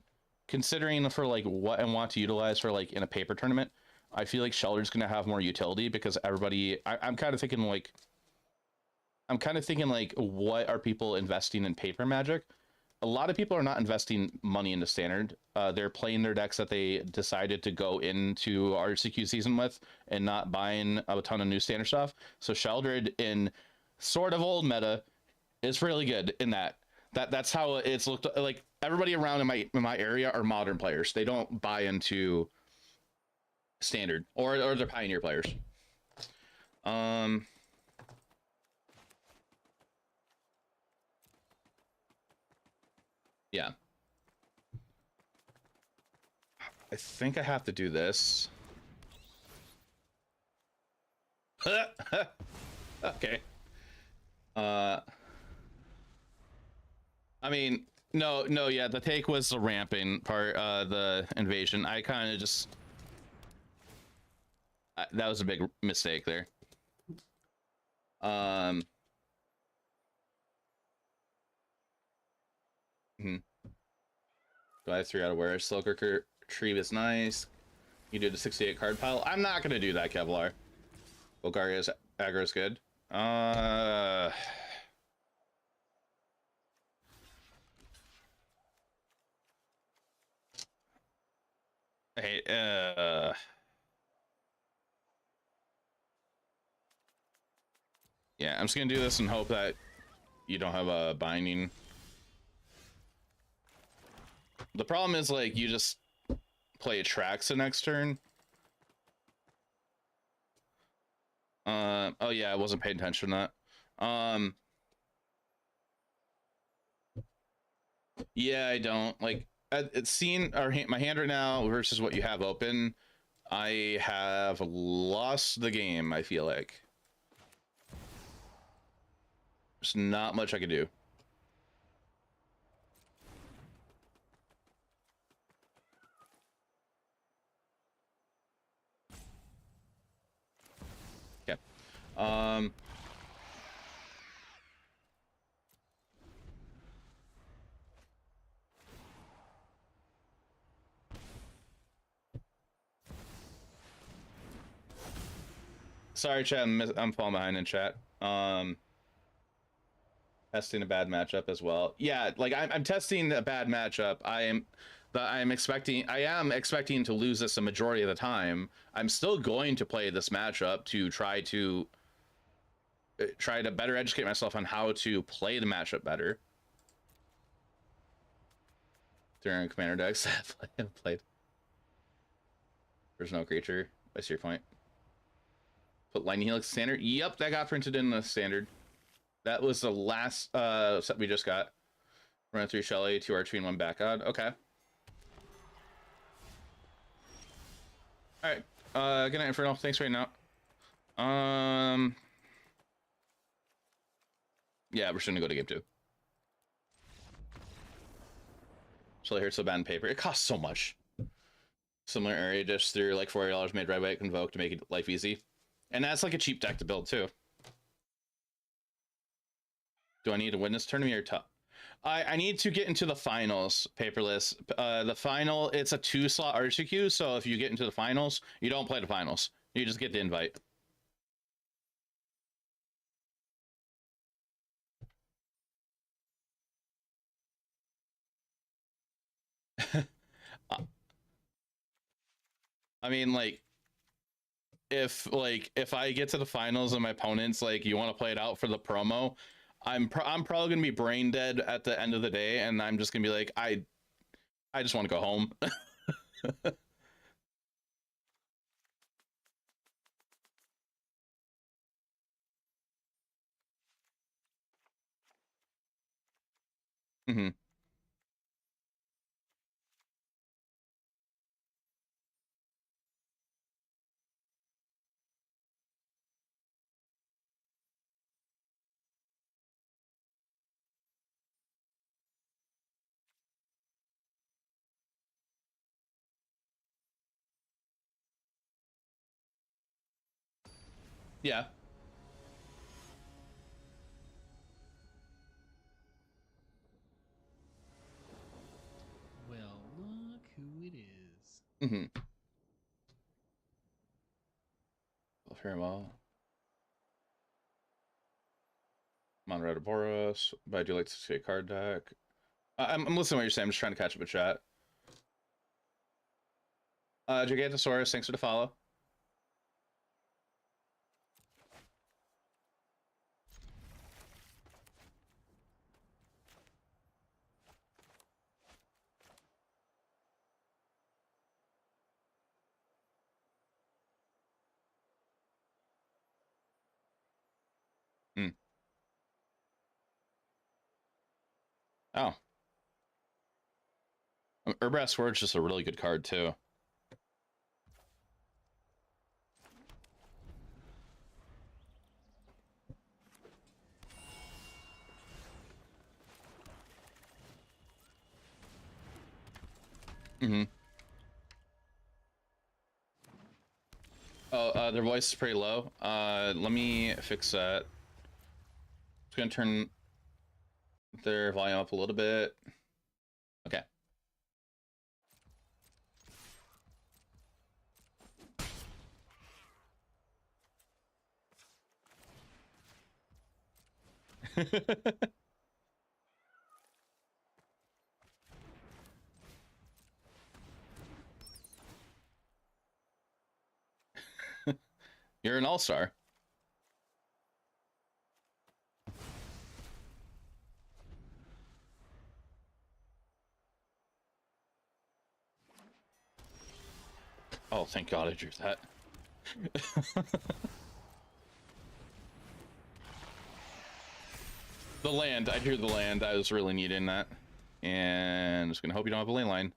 considering for like what I want to utilize for like in a paper tournament, I feel like Sheldon's gonna have more utility because everybody. I'm kind of thinking like what are people investing in paper Magic? A lot of people are not investing money into standard. They're playing their decks that they decided to go into RCQ season with and not buying a ton of new standard stuff. So Sheldred in sort of old meta is really good in that. That's how it's looked like. Everybody around in my area are modern players. They don't buy into standard or they're pioneer players. Yeah. I think I have to do this. Okay. I mean, no, yeah, the take was the ramping part, the invasion. I kind of just... that was a big mistake there. Do I have 3 out of where? Slowcooker Tree is nice. You did a 68 card pile. I'm not gonna do that, Kevlar. Golgari's aggro is good. Hey, yeah, I'm just gonna do this and hope that you don't have a binding. The problem is, like, you just play tracks the next turn. Oh yeah, I wasn't paying attention to that. Yeah, I don't like it's seen my hand right now versus what you have open. I have lost the game, I feel like. There's not much I can do. Okay. Sorry, chat. I'm falling behind in chat. Testing a bad matchup as well. Yeah, like I'm testing a bad matchup. I am expecting to lose this a majority of the time. I'm still going to play this matchup to try to better educate myself on how to play the matchup better. During commander decks I've played. There's no creature. I see your point. Put Lightning Helix standard. Yep, that got printed in the standard. That was the last set we just got. Run 3 Shelly, 2 Archery, and 1 back god. Okay. Alright. Good night, Inferno. Thanks for waiting out. Yeah, we're just gonna go to game 2. Shelly hurts so bad in paper. It costs so much. Similar area, just through like $40 made right way, Convoke to make it life easy. And that's like a cheap deck to build too. Do I need to win this tournament or top? I need to get into the finals, Paperless. The final, it's a 2-slot RCQ, so if you get into the finals, you don't play the finals. You just get the invite. I mean, like, if I get to the finals and my opponent's like, you want to play it out for the promo, I'm probably gonna be brain dead at the end of the day, and I'm just gonna be like, I just want to go home. Mm-hmm. Yeah. Well, look who it is. Mm-hmm. Well, very well. Monterey Boros, but I do like to see a card deck. I'm listening to what you're saying. I'm just trying to catch up with chat. Gigantosaurus, thanks for the follow. Mm. Oh. Urbrass Sword's just a really good card, too. Mm-hmm. Oh, their voice is pretty low. Let me fix that. Just gonna turn their volume up a little bit. Okay. You're an all-star. Oh, thank God I drew that. The land. I drew the land. I was really needing that. And just gonna hope you don't have a lane line.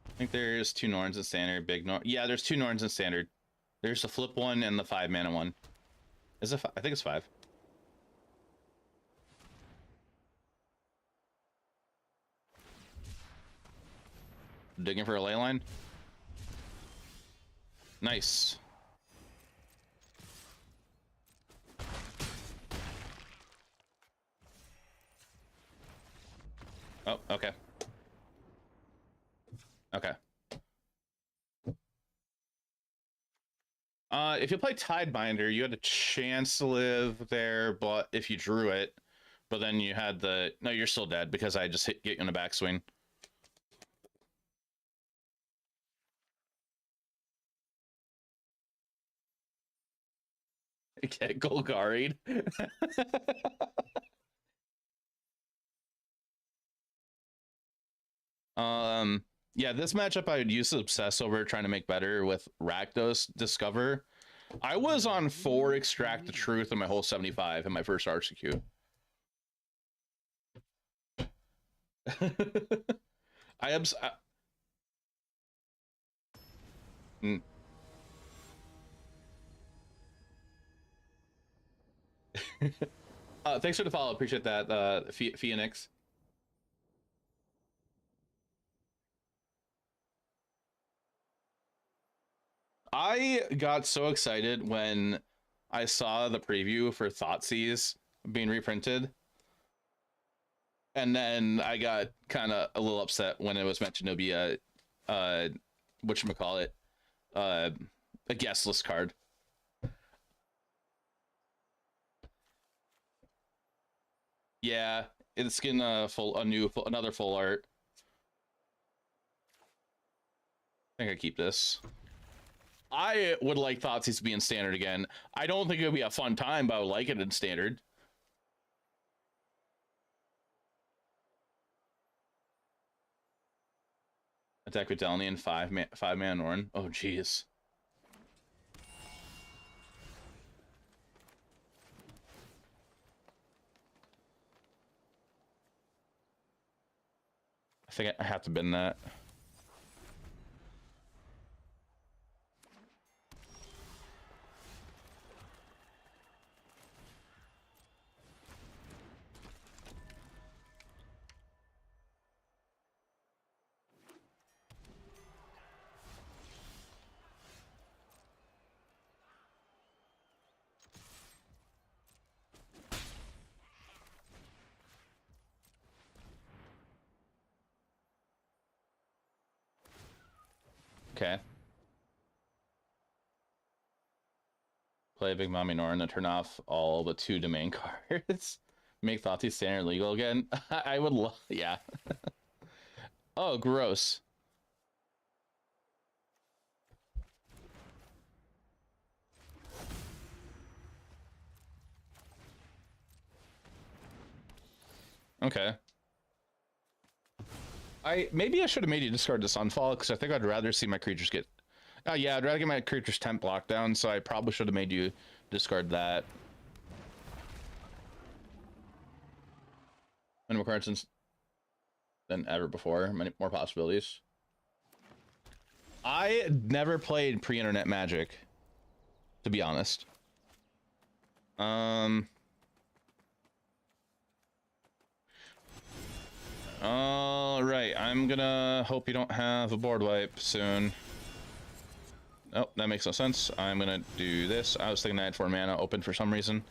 I think there's 2 Norns in standard, big Norn. Yeah, there's 2 Norns in standard. There's the flip one and the 5 mana one. Is it? I think it's 5. Digging for a ley line. Nice. Oh, okay. Okay. If you play Tidebinder, you had a chance to live there, but if you drew it, but then you had the... No, you're still dead because I just get you in a backswing. Get Golgari'd. Yeah, this matchup I would use to obsess over trying to make better with Rakdos Discover. I was on 4 Extract the Truth in my whole 75 in my first RCQ. Thanks for the follow. Appreciate that, Phoenix. I got so excited when I saw the preview for Thoughtseize being reprinted. And then I got kind of a little upset when it was mentioned to be a whatchamacallit, a guest list card. Yeah, it's getting another full art. I think I keep this. I would like Thoughtseize to be in standard again. I don't think it would be a fun time, but I would like it in standard. Attack Vitality and 5 man Norn. Oh, jeez. I think I have to bin that. Okay. Play Big Mommy Norn and turn off all but 2 domain cards. Make Thoughtseize standard legal again. I would love, yeah. Oh, gross. Okay. Maybe I should have made you discard the Sunfall, because I think I'd rather see my creatures get... yeah, I'd rather get my creatures 10 block down, so I probably should have made you discard that. Many more cards than ever before. Many more possibilities. I never played pre-internet Magic, to be honest. Alright, I'm gonna hope you don't have a board wipe soon. Oh, that makes no sense. I'm gonna do this. I was thinking I had 4 mana open for some reason.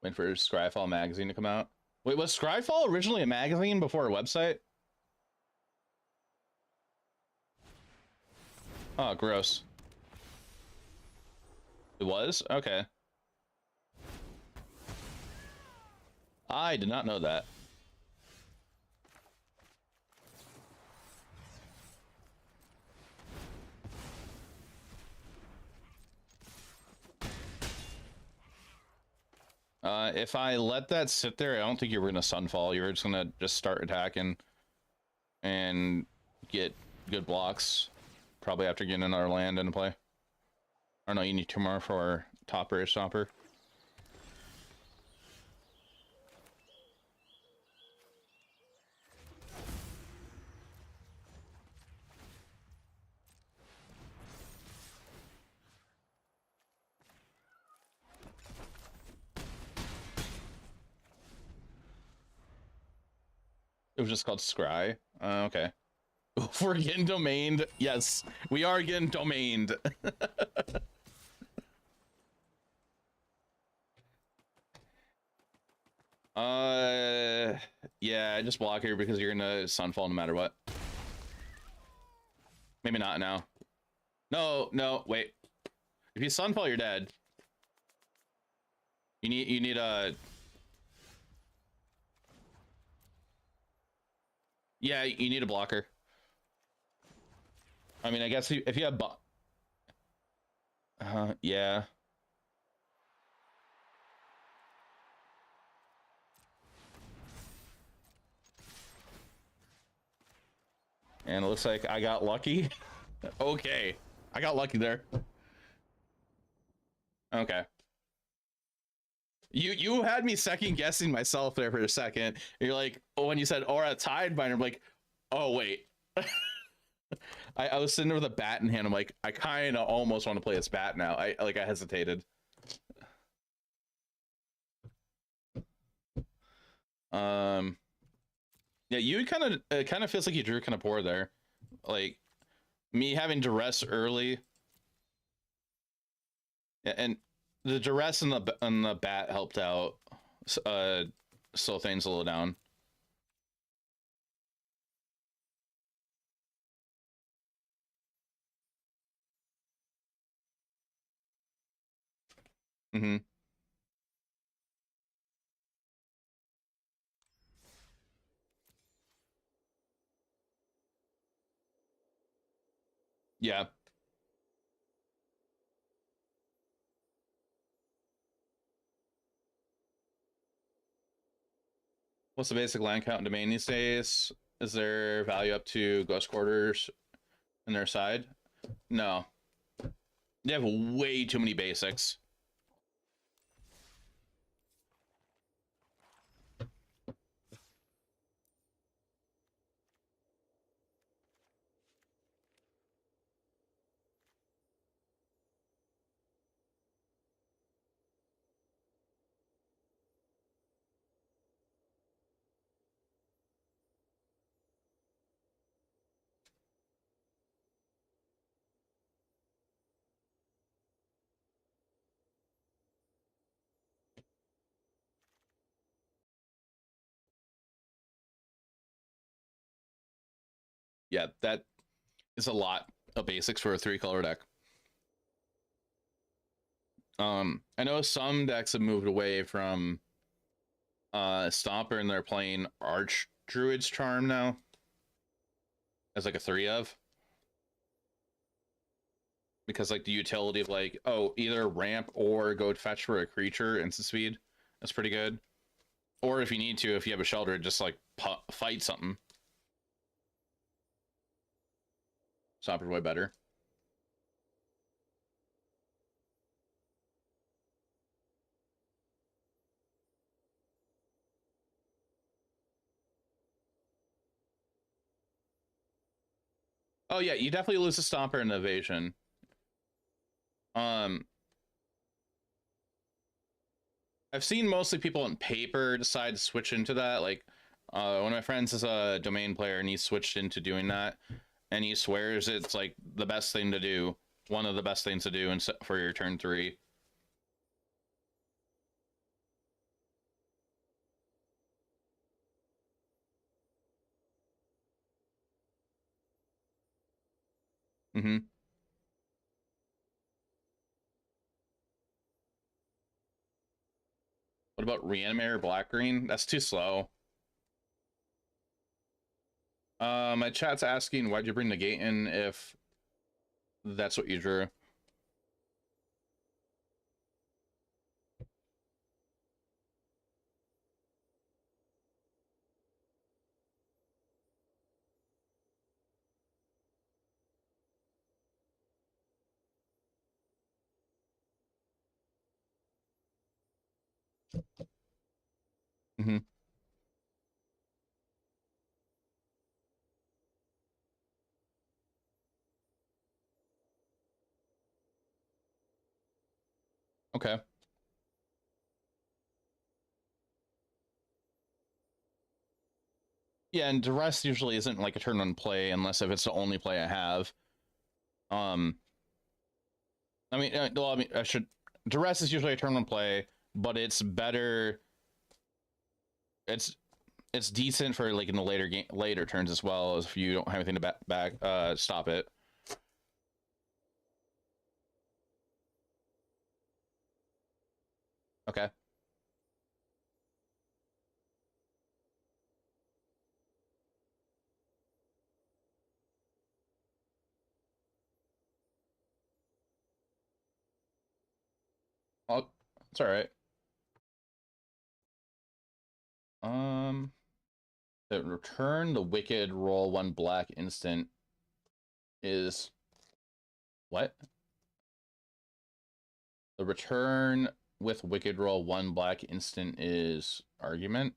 Wait for Scryfall magazine to come out. Wait, was Scryfall originally a magazine before a website? Oh, gross. It was? Okay. I did not know that. If I let that sit there, I don't think you were gonna Sunfall. You were just gonna start attacking and get good blocks. Probably after getting another land into play. Or no, you need 2 more for Topper or Stomper. It was just called Scry. Okay. If we're getting domained, yes, we are getting domained. Yeah, just block here because you're gonna Sunfall no matter what. Maybe not now. No, wait. If you Sunfall, you're dead. You need a... Yeah, you need a blocker. I mean, I guess if you have... yeah. And it looks like I got lucky. Okay. I got lucky there. Okay. You had me second guessing myself there for a second. You're like, oh, when you said Aura Tidebinder, I'm like, oh wait. I was sitting there with a bat in hand. I'm like, I kind of almost want to play this bat now. I hesitated. Yeah, you kind of it kind of feels like you drew kind of poor there. Like me having duress early. Yeah, and the duress and the bat helped out slow things a little down. Mm-hmm. Yeah. What's the basic land count in domain these days? Is there value up to Ghost Quarters in their side? No. They have way too many basics. Yeah, that is a lot of basics for a 3-color deck. I know some decks have moved away from Stomper and they're playing Arch Druid's Charm now as like a 3 of. Because like the utility of like, oh, either ramp or go fetch for a creature instant speed. That's pretty good. Or if you need to, if you have a shelter, just like fight something. Stomper's way better. Oh yeah, you definitely lose a Stomper and Evasion. I've seen mostly people on paper decide to switch into that. Like, one of my friends is a domain player and he switched into doing that, and he swears it's like the best thing to do, one of the best things to do for your turn 3. Mm-hmm. What about Reanimator Black Green? That's too slow. My chat's asking why'd you bring the gate in if that's what you drew. Mm-hmm. Okay. Yeah, and duress usually isn't like a turn on play unless if it's the only play I have. I should. Duress is usually a turn on play, but it's better. It's decent for like in the later turns as well as if you don't have anything to stop it. Okay. Oh, it's all right. The return the wicked roll 1 black instant is what? The return with wicked roll 1 black instant is argument.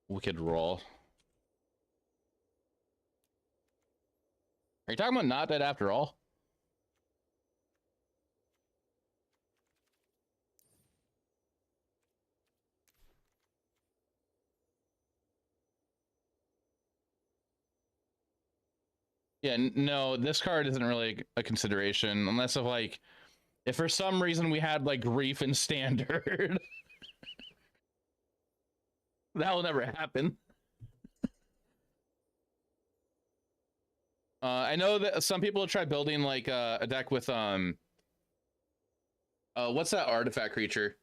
Wicked roll. Are you talking about not dead after all? Yeah, no, this card isn't really a consideration unless of like, if for some reason we had like grief in standard, that will never happen. I know that some people have tried building like a deck with what's that artifact creature?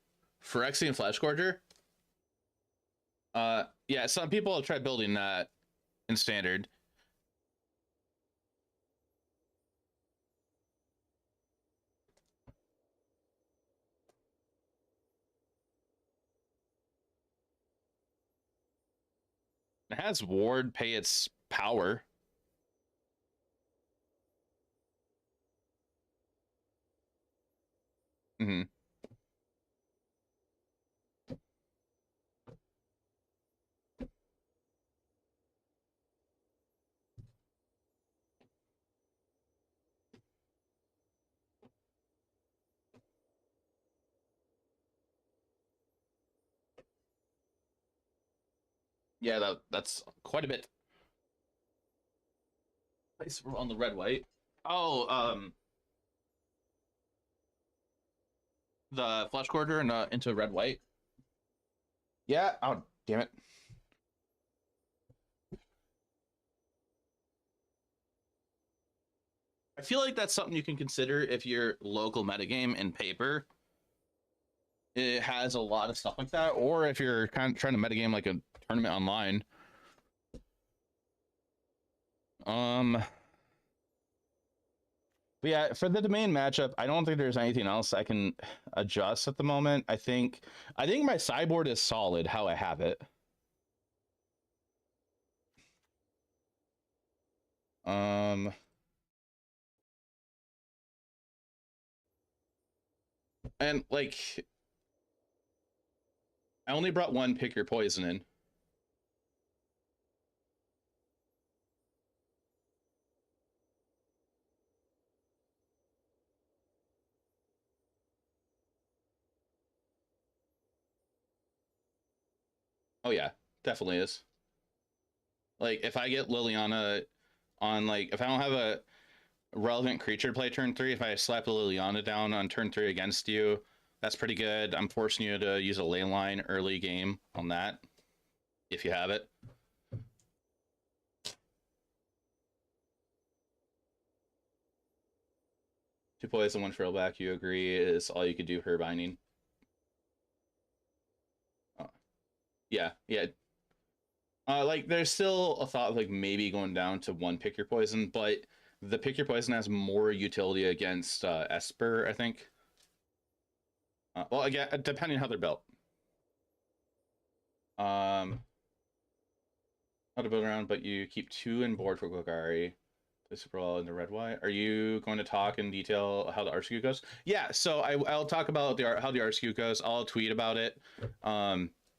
Phyrexian Fleshgorger? Yeah, some people have tried building that in standard. It has ward pay its power. Mm-hmm. Yeah, that's quite a bit. Place on the red white. Oh, the flesh quarter and into red white. Yeah. Oh, damn it. I feel like that's something you can consider if your local metagame in paper it has a lot of stuff like that, or if you're kind of trying to metagame like a tournament online. But yeah, for the domain matchup, I don't think there's anything else I can adjust at the moment. I think my sideboard is solid how I have it. And like I only brought one pick your poison in. Oh yeah, definitely is. Like if I get Liliana on like if I don't have a relevant creature to play turn 3, if I slap a Liliana down on turn 3 against you, that's pretty good. I'm forcing you to use a ley line early game on that if you have it. Two poison, one trailback. You agree is all you could do her binding. Yeah. Like there's still a thought of like maybe going down to one pick your poison, but the pick your poison has more utility against Esper, I think. Well, again, depending on how they're built. How to build around, but you keep 2 in board for Golgari. Super well in the red white. Are you going to talk in detail how the RSQ goes? Yeah, so I'll talk about how the RSQ goes. I'll tweet about it.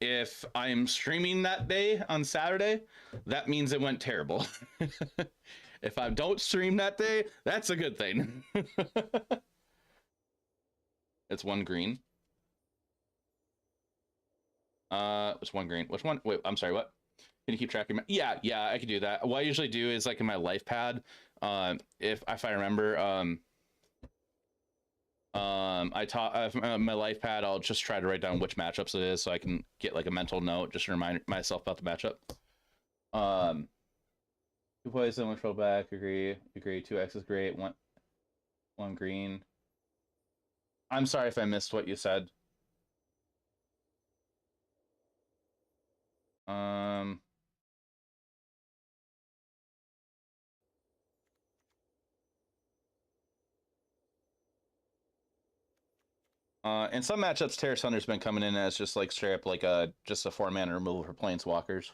If I'm streaming that day on Saturday, that means it went terrible. If I don't stream that day, that's a good thing. It's one green. It's one green. Which one? Wait, I'm sorry, what? Can you keep track of my... Yeah, I can do that. What I usually do is like in my life pad, if I remember, I taught my life pad, I'll just try to write down which matchups it is so I can get like a mental note just to remind myself about the matchup. 2 poison, 1 troll back, agree. 2 X is great, one green. I'm sorry if I missed what you said. In some matchups, Terror Sunder's been coming in as just like straight up like just a 4-mana removal for planeswalkers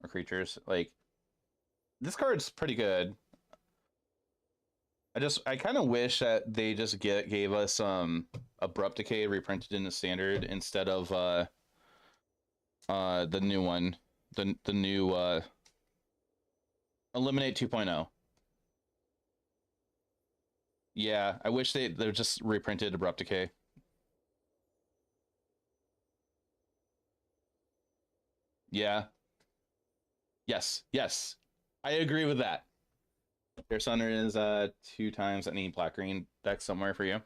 or creatures. Like this card's pretty good. I kind of wish that they just gave us Abrupt Decay reprinted in the standard instead of the new one, the new Eliminate 2.0. Yeah, I wish they're just reprinted Abrupt Decay. Yeah. Yes. I agree with that. Your Sunder is 2 times any black green deck somewhere for you.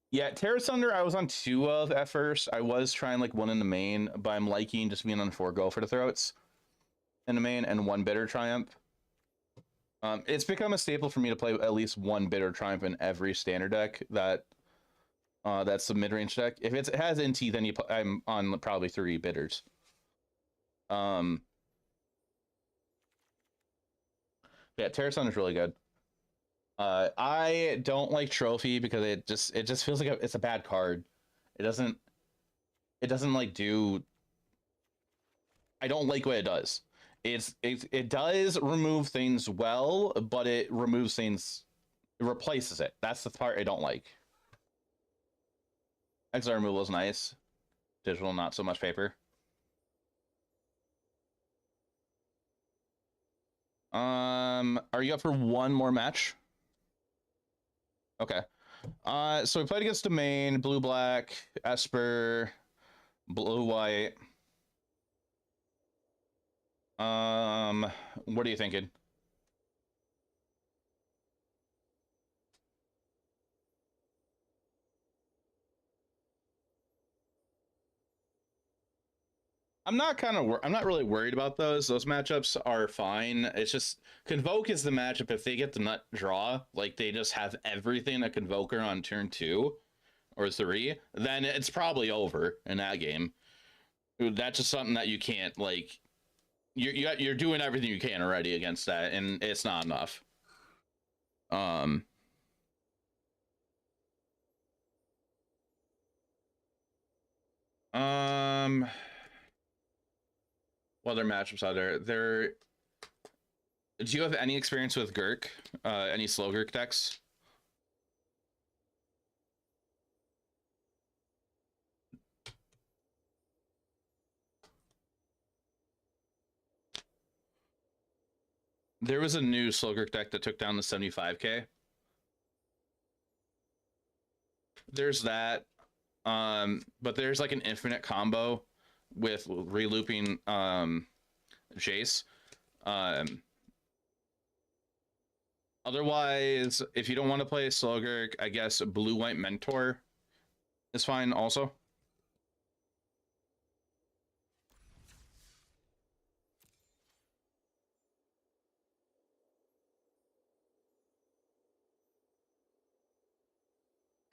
Yeah, Terra Sunder I was on 2 of at first. I was trying like 1 in the main, but I'm liking just being on 4 Go for the Throats in the main and 1 Bitter Triumph. It's become a staple for me to play at least 1 Bitter Triumph in every standard deck that's the mid-range deck. If it has NT, then I'm on probably 3 Bitters. Yeah, Terra Sun is really good. I don't like Trophy because it just feels like it's a bad card. It doesn't like do. I don't like what it does. It does remove things well, but it removes things, it replaces it. That's the part I don't like. XR removal is nice. Digital, not so much paper. Are you up for 1 more match? Okay. So we played against Domain, blue black, Esper, blue white. What are you thinking? I'm not really worried about those. Those matchups are fine. It's just Convoke is the matchup if they get the nut draw, like they just have everything a Convoker on turn 2 or 3, then it's probably over in that game. That's just something that you can't like. You're doing everything you can already against that, and it's not enough. What other matchups are there? Do you have any experience with Gurk? Any slow Gurk decks? There was a new slow Gurk deck that took down the 75k. There's that. But there's like an infinite combo with relooping Jace. Otherwise, if you don't want to play Slogurk, I guess blue-white Mentor is fine also.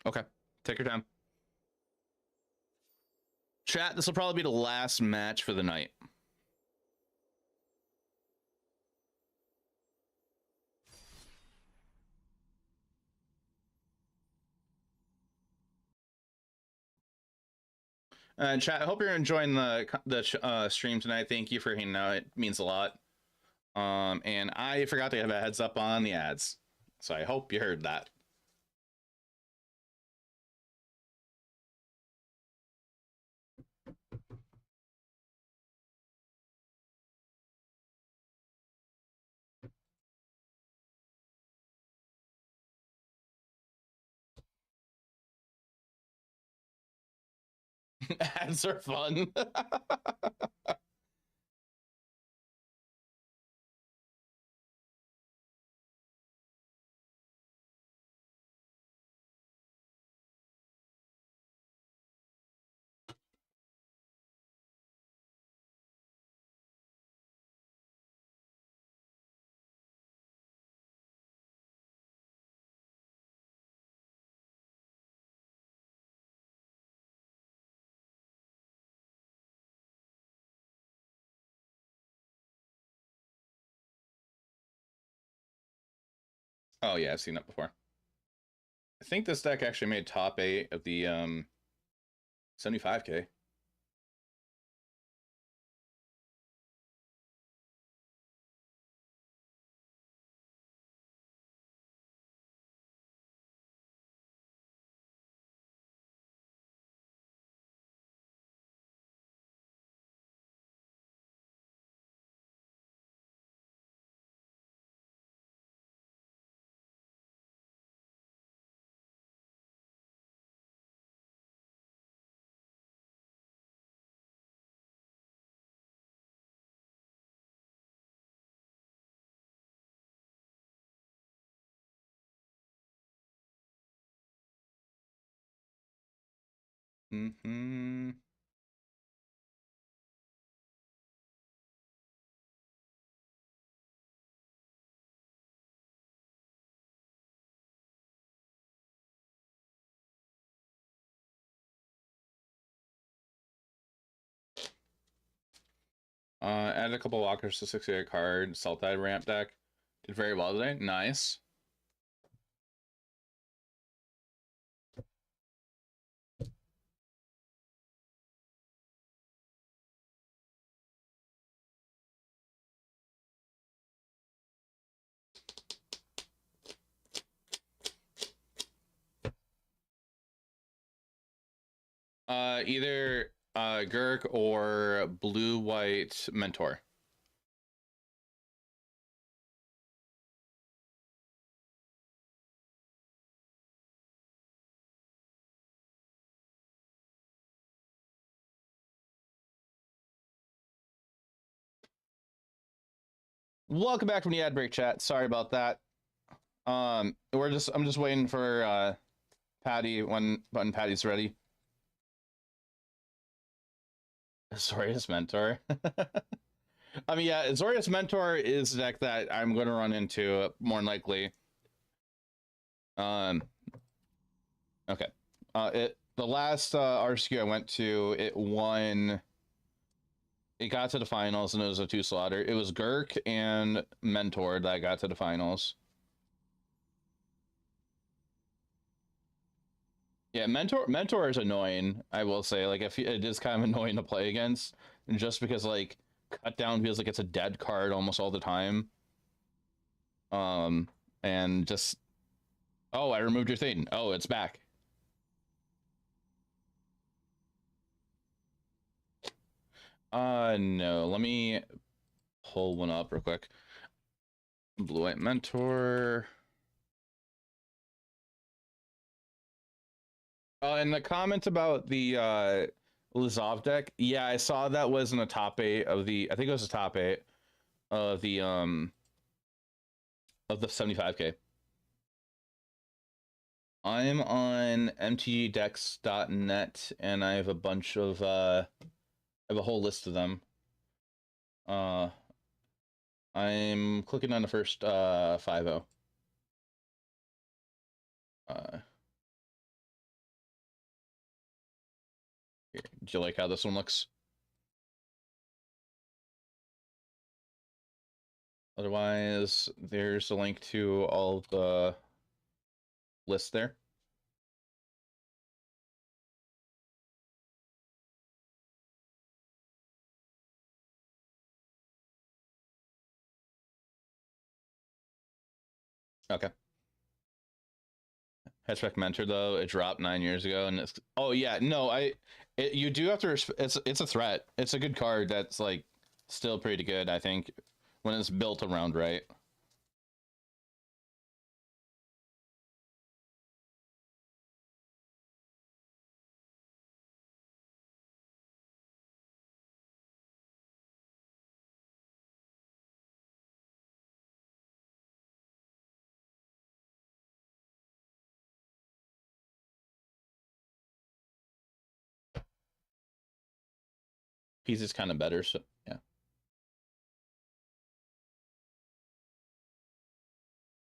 Okay, take your time. Chat, this will probably be the last match for the night. Chat, I hope you're enjoying the stream tonight. Thank you for hanging out. It means a lot. And I forgot to have a heads up on the ads. So I hope you heard that. Ads are fun. Oh yeah, I've seen that before. I think this deck actually made top 8 of the 75k. Mm-hmm. Added a couple walkers to 68 card. Sultai ramp deck. Did very well today. Nice. Either Gurk or blue-white Mentor. Welcome back from the ad break, chat. Sorry about that. I'm just waiting for Patty when Patty's ready. Azorius Mentor. I mean, yeah, Azorius Mentor is a deck that I'm going to run into more than likely. Okay. The last RSQ I went to, it won. It got to the finals, and it was a 2 slaughter. It was Gurk and Mentor that got to the finals. Yeah, Mentor is annoying, I will say. Like, if it is kind of annoying to play against, just because like cut down feels like it's a dead card almost all the time. And just, oh, I removed your thing. Oh, it's back. No, let me pull one up real quick. Blue White Mentor. And the comment about the Lizov deck, yeah, I saw that was in the top 8 of the, I think it was the top 8 of the 75k. I'm on mtgdex.net and I have a bunch of I have a whole list of them. I'm clicking on the first 5-0. Here. Do you like how this one looks? Otherwise, there's a link to all of the lists there. Okay. Hatchback Mentor though, it dropped 9 years ago, and it's oh yeah, no, you do have to it's a threat. It's a good card that's like still pretty good, I think, when it's built around right. He's just kind of better, so yeah.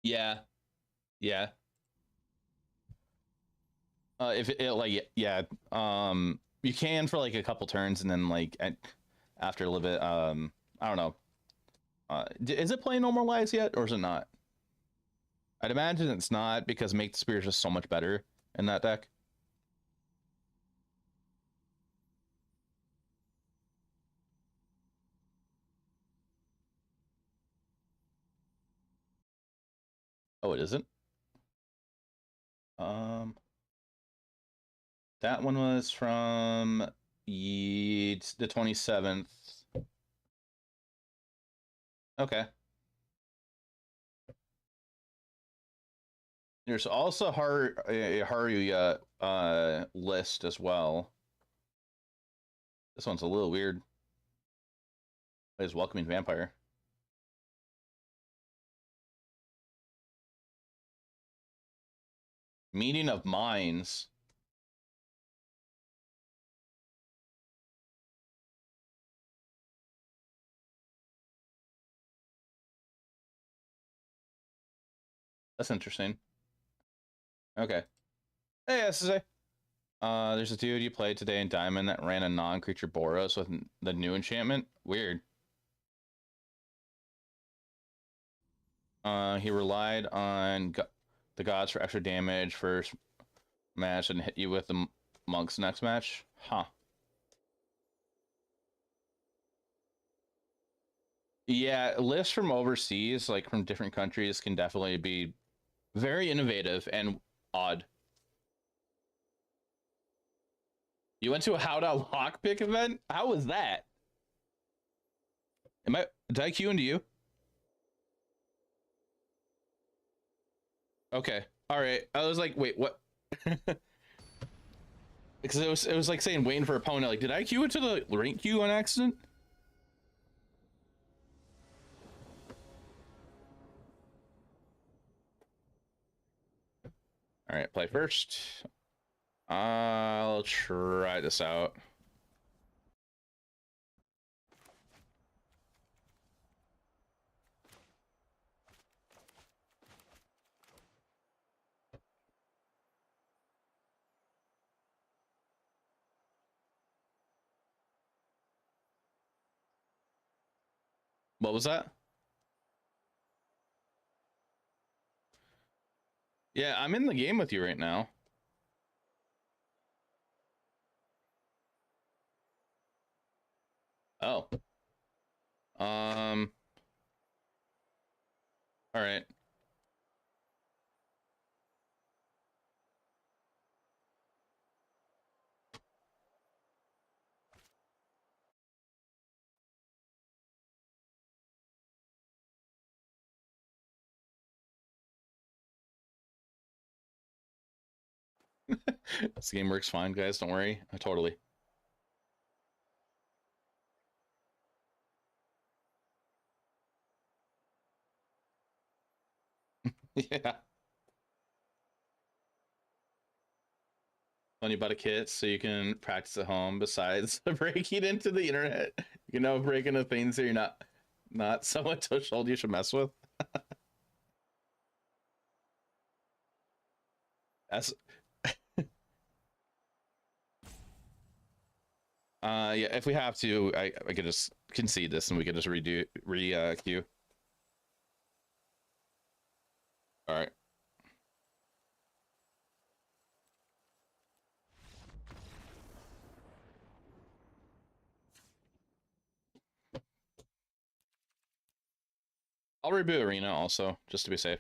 Yeah. Yeah. If it like yeah, you can for like a couple turns, and then like after a little bit, I don't know. Is it playing normalized yet, or is it not? I'd imagine it's not, because Make the Spear is just so much better in that deck. Oh, it isn't. That one was from the 27th. Okay. There's also a Haruya list as well. This one's a little weird. It's Welcoming Vampire. Meeting of Minds. That's interesting. Okay. Hey, SSA. There's a dude you played today in Diamond that ran a non-creature Boros with the new enchantment. Weird. He relied on the gods for extra damage first match and hit you with the monks next match. Huh. Yeah, lists from overseas, like from different countries, can definitely be very innovative and odd. You went to a How to Lockpick event? How was that? Did I queue into you? Okay. All right. I was like, wait, what? Because it was like saying waiting for opponent. Like, did I queue into the rank queue on accident? All right, play first. I'll try this out. What was that? Yeah, I'm in the game with you right now. Oh. All right. This game works fine, guys. Don't worry. Totally. Yeah. Tell you about a kit so you can practice at home besides breaking into the internet. You know, breaking into things that you're not someone told you should mess with. That's yeah, if we have to, I could just concede this and we could just queue. All right. I'll reboot Arena also, just to be safe.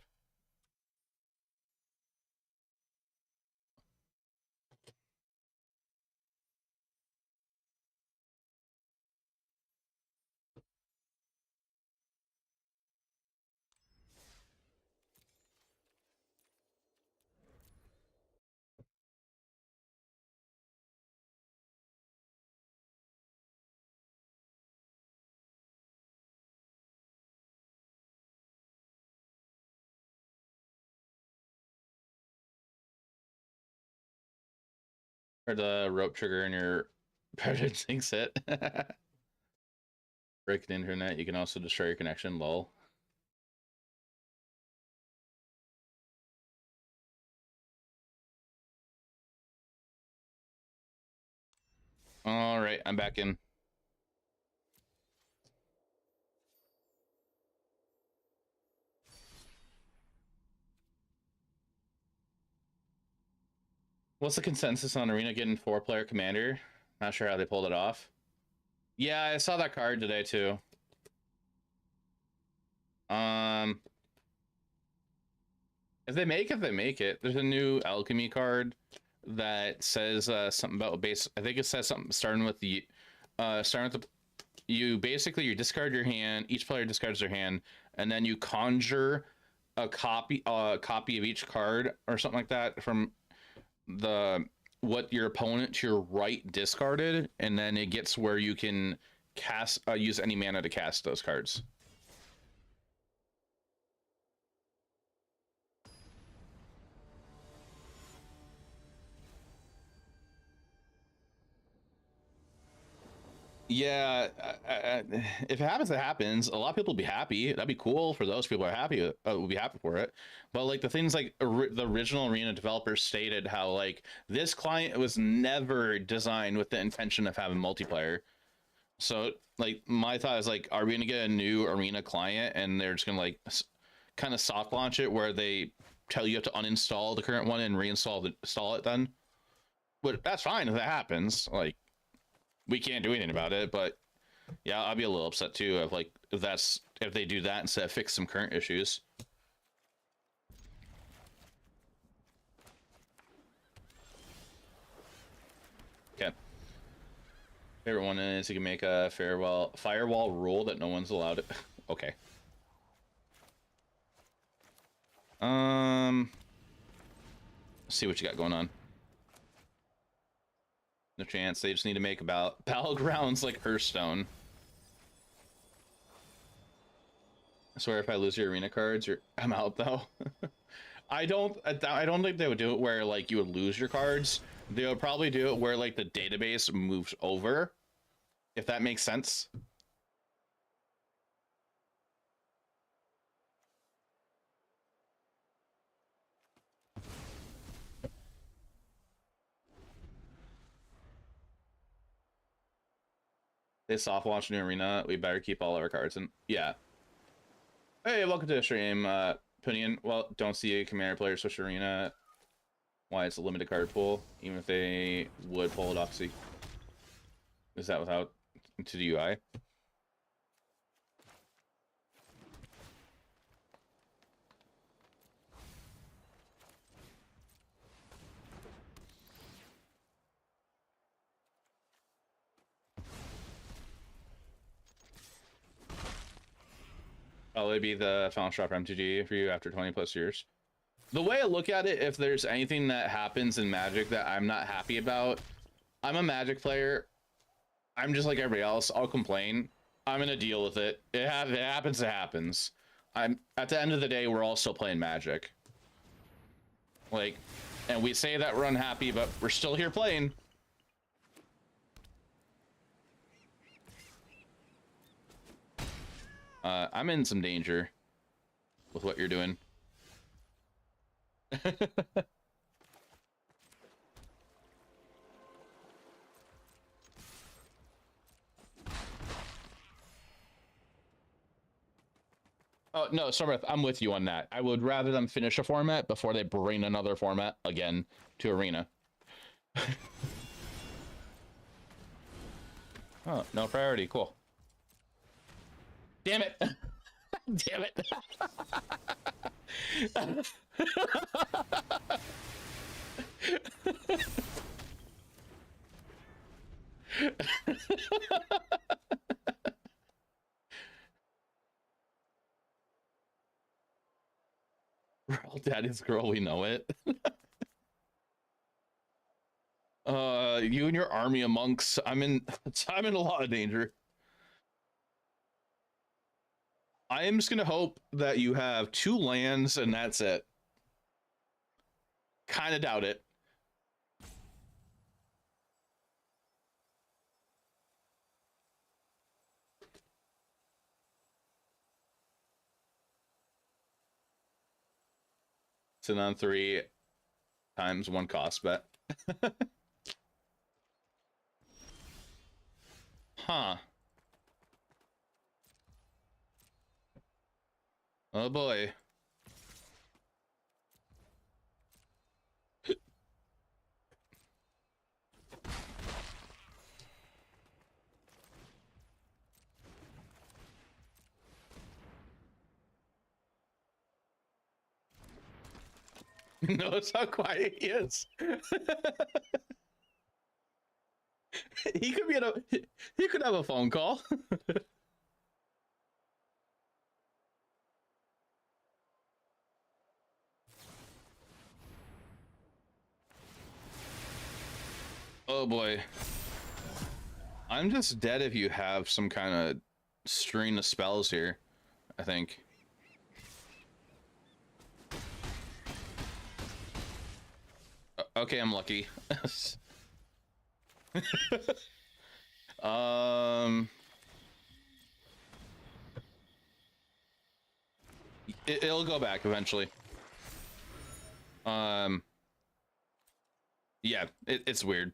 Or the rope trigger in your predator sinks it. Break the internet. You can also destroy your connection. Lol. All right, I'm back in. What's the consensus on Arena getting 4-player commander? Not sure how they pulled it off. Yeah, I saw that card today too. If they make it. There's a new alchemy card that says something about base. I think it says something starting with the you discard your hand. Each player discards their hand, and then you conjure a copy of each card or something like that from what your opponent to your right discarded, and then it gets where you can cast use any mana to cast those cards. Yeah, if it happens, it happens. A lot of people will be happy. That'd be cool for those people who are happy. Will be happy for it. But like the things like the original Arena developers stated how like this client was never designed with the intention of having multiplayer. So like my thought is like, are we gonna get a new Arena client and they're just gonna like kind of soft launch it where they tell you have to uninstall the current one and reinstall install it then? But that's fine if that happens. Like, we can't do anything about it, but yeah, I'll be a little upset too of like if they do that instead of fix some current issues. Okay. Favorite one is you can make a firewall rule that no one's allowed it. Okay. Let's see what you got going on. No chance. They just need to make about battlegrounds like Hearthstone. I swear if I lose your arena cards, I'm out though. I don't think they would do it where like you would lose your cards. They would probably do it where like the database moves over, if that makes sense. They soft launch new arena. We better keep all our cards in. Yeah. Hey, welcome to the stream, Punion. Well, don't see a commander player switch arena. Why it's a limited card pool, even if they would pull it off. See, is that without to the UI? Probably be the final shot for MTG for you after 20+ years. The way I look at it, if there's anything that happens in Magic that I'm not happy about, I'm a Magic player. I'm just like everybody else. I'll complain. I'm gonna deal with it. It happens. It happens. I'm at the end of the day, we're all still playing Magic. Like, and we say that we're unhappy, but we're still here playing. I'm in some danger with what you're doing. Oh, no, Stormwrath, I'm with you on that. I would rather them finish a format before they bring another format again to Arena. Oh, no priority. Cool. Damn it. Damn it. We're all daddy's girl, we know it. You and your army of monks, I'm in a lot of danger. I am just gonna hope that you have 2 lands and that's it. Kind of doubt it. Sitting on 3 times 1 cost bet. Huh. Oh boy. Notice how quiet he is. He could be he could have a phone call. Oh boy. I'm just dead if you have some kind of string of spells here, I think. Okay, I'm lucky. It'll go back eventually. Yeah, it's weird.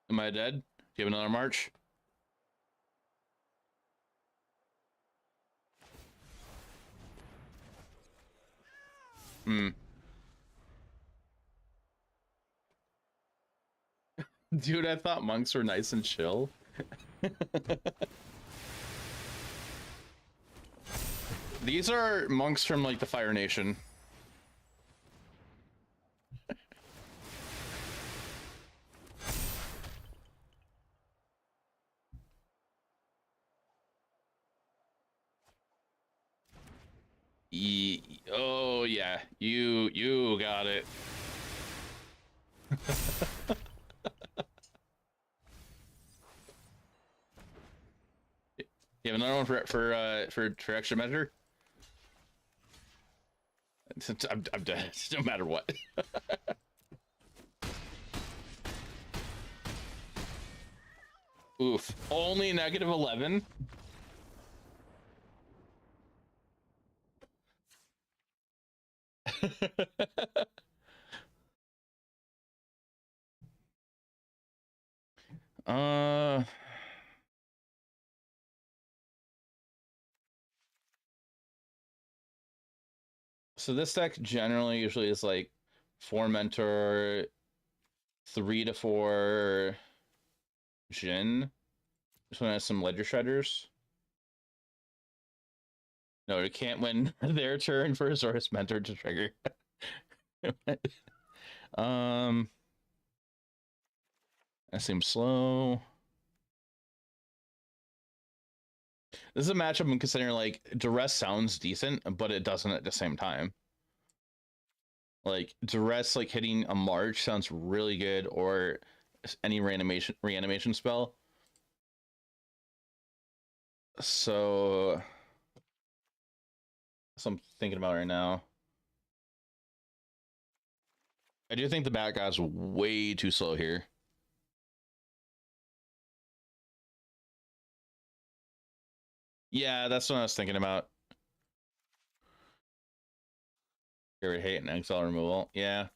Am I dead? Do you have another march? Hmm. Dude, I thought monks were nice and chill. These are monks from like the Fire Nation. Oh yeah, you got it. You have another one for extra measure? I'm dead, no matter what. Oof, only -11? uh so this deck generally usually is like 4 mentor, 3 to 4 Jin. This one has some ledger shredders. No, you can't win their turn for a source mentor to trigger. That seems slow. This is a matchup I'm considering. Like, duress sounds decent, but it doesn't at the same time. Like, duress, like hitting a march sounds really good, or any reanimation spell. So that's what I'm thinking about right now. I do think the bad guy's way too slow here. Yeah, that's what I was thinking about. Favorite hate and exile removal. Yeah.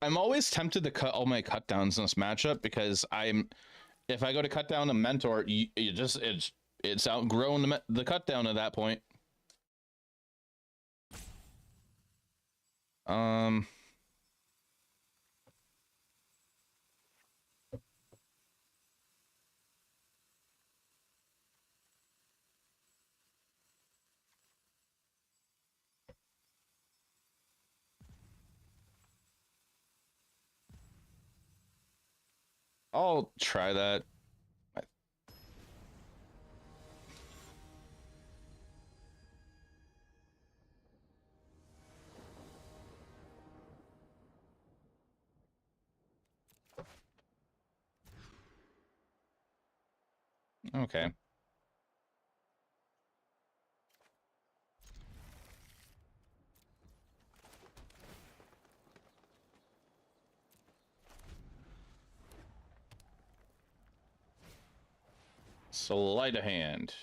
I'm always tempted to cut all my cut downs in this matchup because if I go to cut down a mentor, it's outgrown the cut down at that point. I'll try that. Okay. Sleight of hand.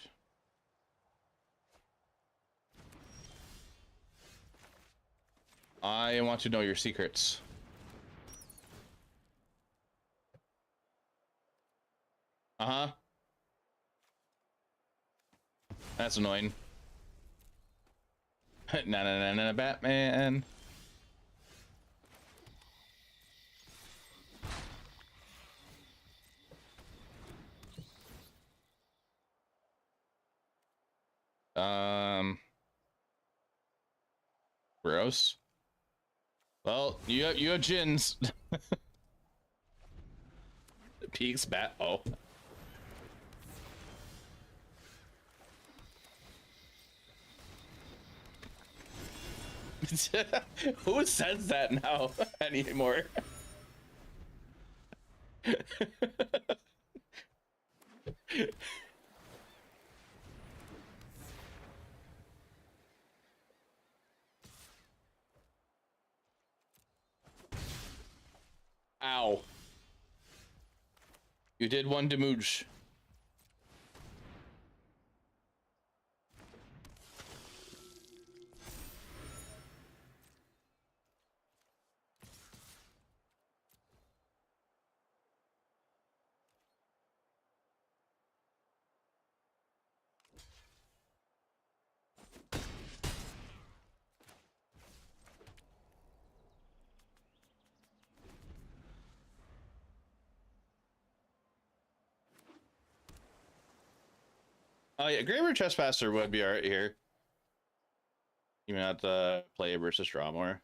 I want to know your secrets. Uh-huh. That's annoying. Na Batman. Gross. Well, you have gins. Peaks bat. Oh. Who says that now anymore? Ow. You did one damage. Oh yeah, Graver Trespasser would be alright here. You have to play versus draw more.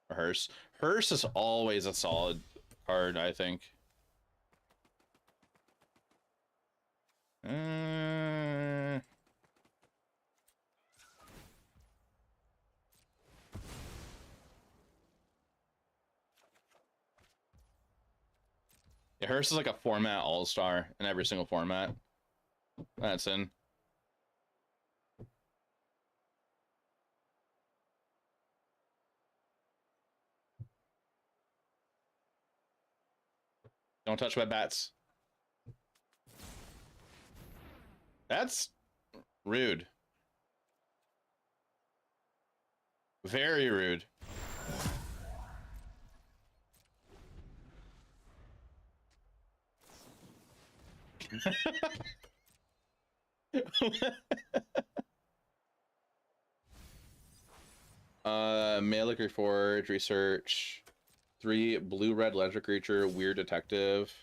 Or Hearse. Hearse is always a solid card, I think. Yeah, Hearse is like a format all-star in every single format. That's in. Don't touch my bats. That's rude. Very rude. Malic Reforge, research. 3 blue-red legendary creature, weird detective.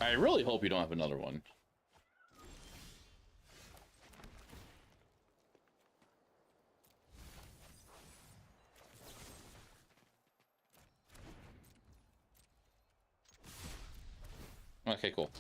I really hope you don't have another one. Okay, cool.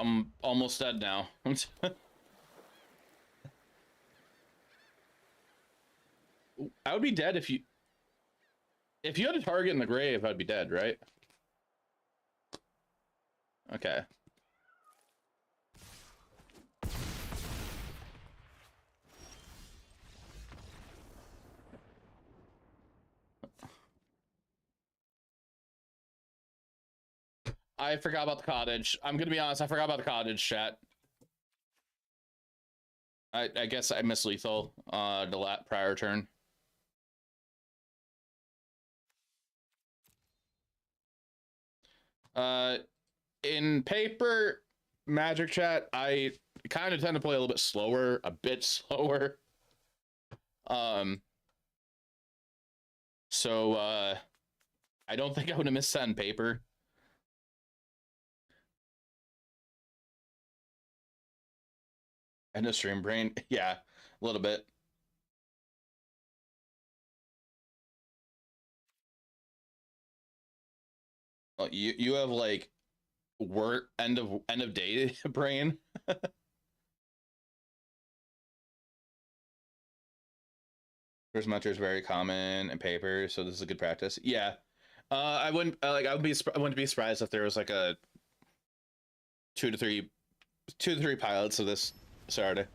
I'm almost dead now. I would be dead if you had a target in the grave, I'd be dead, right? Okay. I forgot about the cottage. I'm gonna be honest, I forgot about the cottage, chat. I guess I missed lethal the prior turn. In paper Magic chat, I kind of tend to play a little bit slower, a bit slower. So I don't think I would have missed that on paper. And a stream brain, yeah, a little bit. Well, you have like work end of day brain. First matcher is very common in paper, so this is a good practice. Yeah, I wouldn't I wouldn't be surprised if there was like a two to three pilots of this Saturday.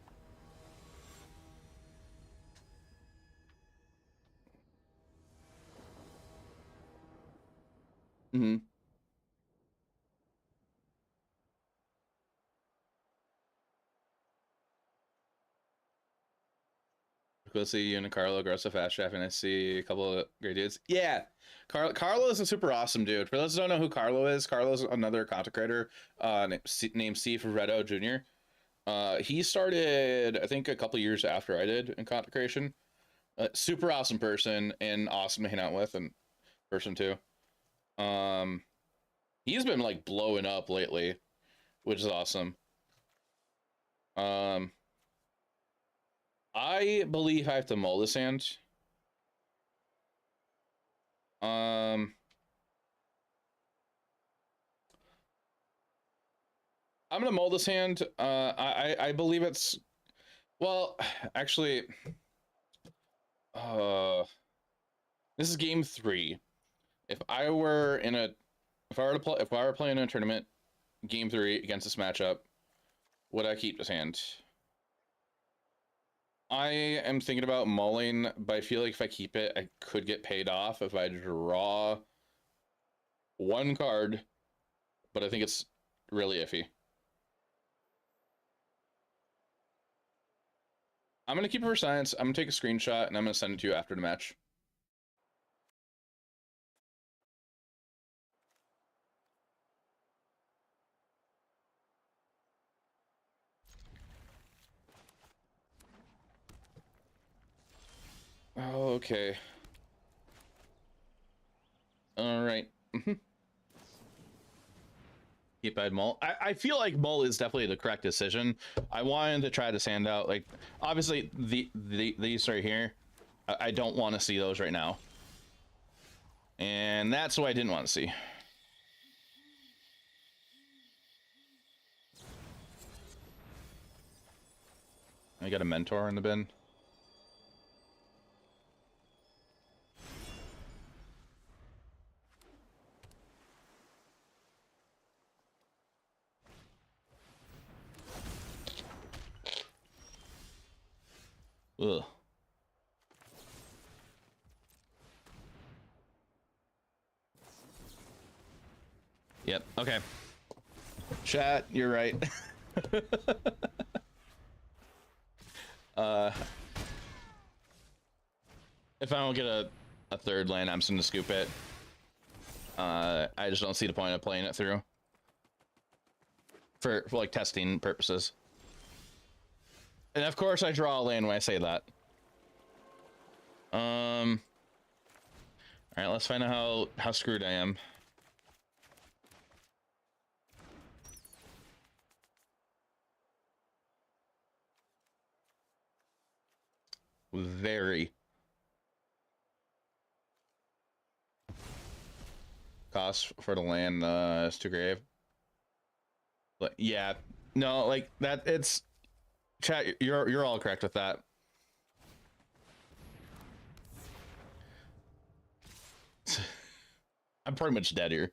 Mm-hmm. Quilty, you and Carlo, aggressive fast draft, and I see a couple of great dudes. Yeah, Carlo is a super awesome dude. For those who don't know who Carlo is, Carlo's another content creator named Steve Redo Jr. He started, I think, a couple years after I did in content creation. Super awesome person and awesome to hang out with and person too. He's been like blowing up lately, which is awesome. I believe I have to mull this hand. I'm gonna mull this hand. I believe it's, well, actually, this is game 3. If I were playing in a tournament, game 3 against this matchup, would I keep this hand? I am thinking about mulling, but I feel like if I keep it, I could get paid off if I draw one card, but I think it's really iffy. I'm going to keep it for science. I'm going to take a screenshot, and I'm going to send it to you after the match. Oh, okay. All right. Keep I'd mull. I feel like mull is definitely the correct decision. I wanted to try this hand out. Like, obviously, these right here, I don't want to see those right now. And that's what I didn't want to see. I got a mentor in the bin. Ugh. Yep, okay. Chat, you're right. If I don't get a third land, I'm just gonna scoop it. I just don't see the point of playing it through. For like testing purposes. And of course I draw a land when I say that. Alright, let's find out how screwed I am. Very. Cost for the land is too grave. But yeah, no, like that, it's chat, you're all correct with that. I'm pretty much dead here.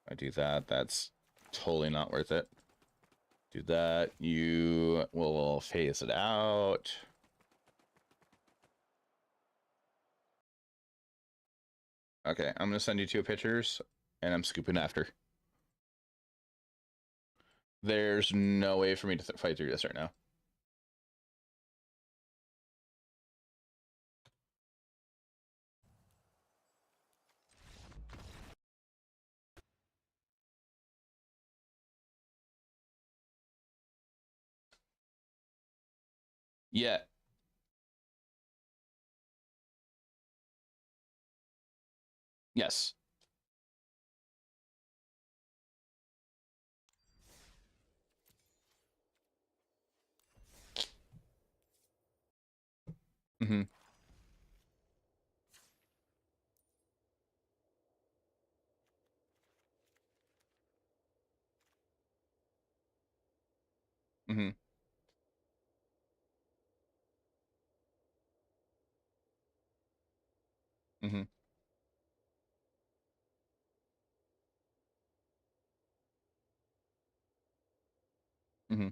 I do that, that's totally not worth it. Do that, you will phase it out. Okay, I'm gonna send you 2 pictures, and I'm scooping after. There's no way for me to fight through this right now. Yeah. Yes. Mm-hmm. Mm-hmm. Mm-hmm. Mm-hmm.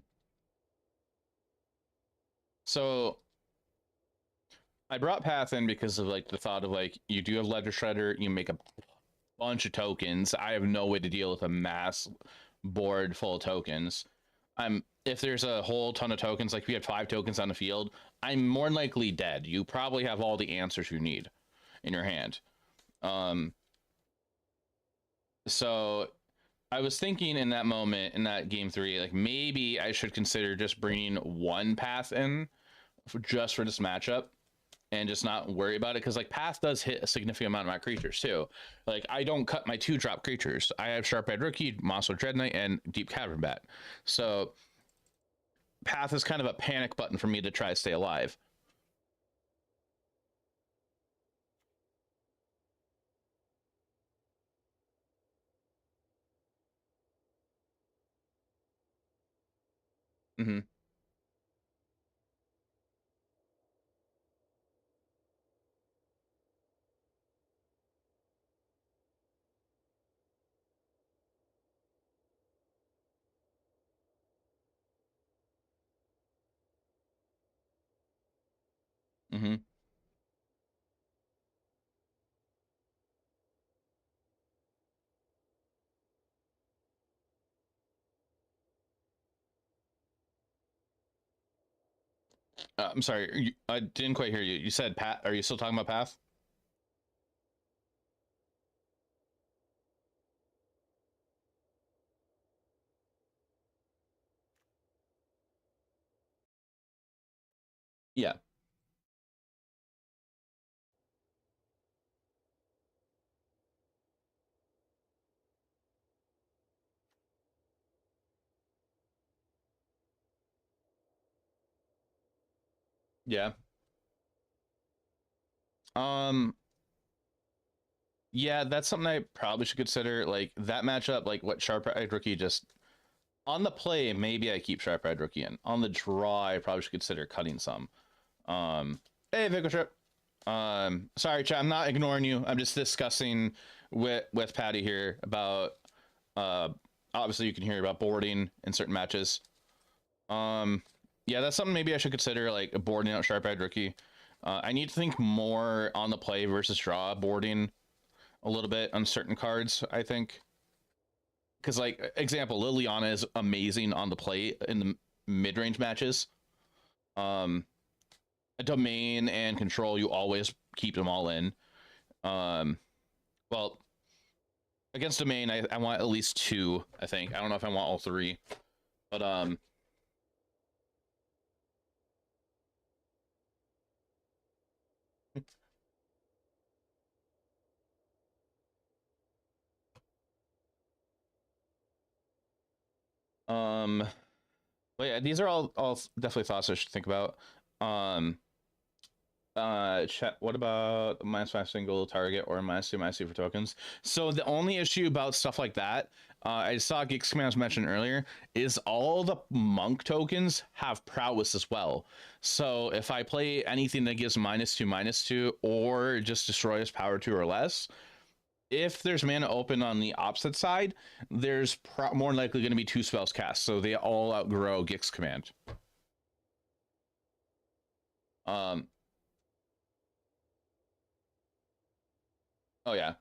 So I brought Path in because of like the thought of like you do have Ledger Shredder, you make a bunch of tokens. I have no way to deal with a mass board full of tokens. If there's a whole ton of tokens, like we have 5 tokens on the field, I'm more than likely dead. You probably have all the answers you need in your hand. So I was thinking in that moment, in that game 3, like maybe I should consider just bringing one Path in just for this matchup and just not worry about it, because like Path does hit a significant amount of my creatures too. Like I don't cut my 2-drop creatures. I have Sharp-Eyed Rookie, Monster Dread Knight, and Deep Cavern Bat. So Path is kind of a panic button for me to try to stay alive. Mm-hmm. Mm-hmm. I'm sorry, I didn't quite hear you. You said Path. Are you still talking about Path? Yeah. Yeah. Um. Yeah, that's something I probably should consider. Like that matchup, like what Sharp-Eyed Rookie just on the play, maybe I keep Sharp-Eyed Rookie in. On the draw, I probably should consider cutting some. Hey, Vico Trip. Sorry, chat. I'm not ignoring you. I'm just discussing with Patty here about. Obviously, you can hear about boarding in certain matches. Yeah, that's something maybe I should consider, like boarding out Sharp-Eyed Rookie. I need to think more on the play versus draw boarding a little bit on certain cards, I think. Because, like, example, Liliana is amazing on the play in the mid-range matches. A domain and control, you always keep them all in. Well, against domain, I want at least 2, I think. I don't know if I want all 3. But, but yeah, these are all definitely thoughts I should think about. Chat, what about -5 single target or -2/-2 for tokens? So the only issue about stuff like that, I saw Geeks Commands mentioned earlier, is all the monk tokens have prowess as well. So if I play anything that gives -2/-2 or just destroys power 2 or less, if there's mana open on the opposite side, there's more likely going to be 2 spells cast. So they all outgrow Geeks Command. Oh yeah.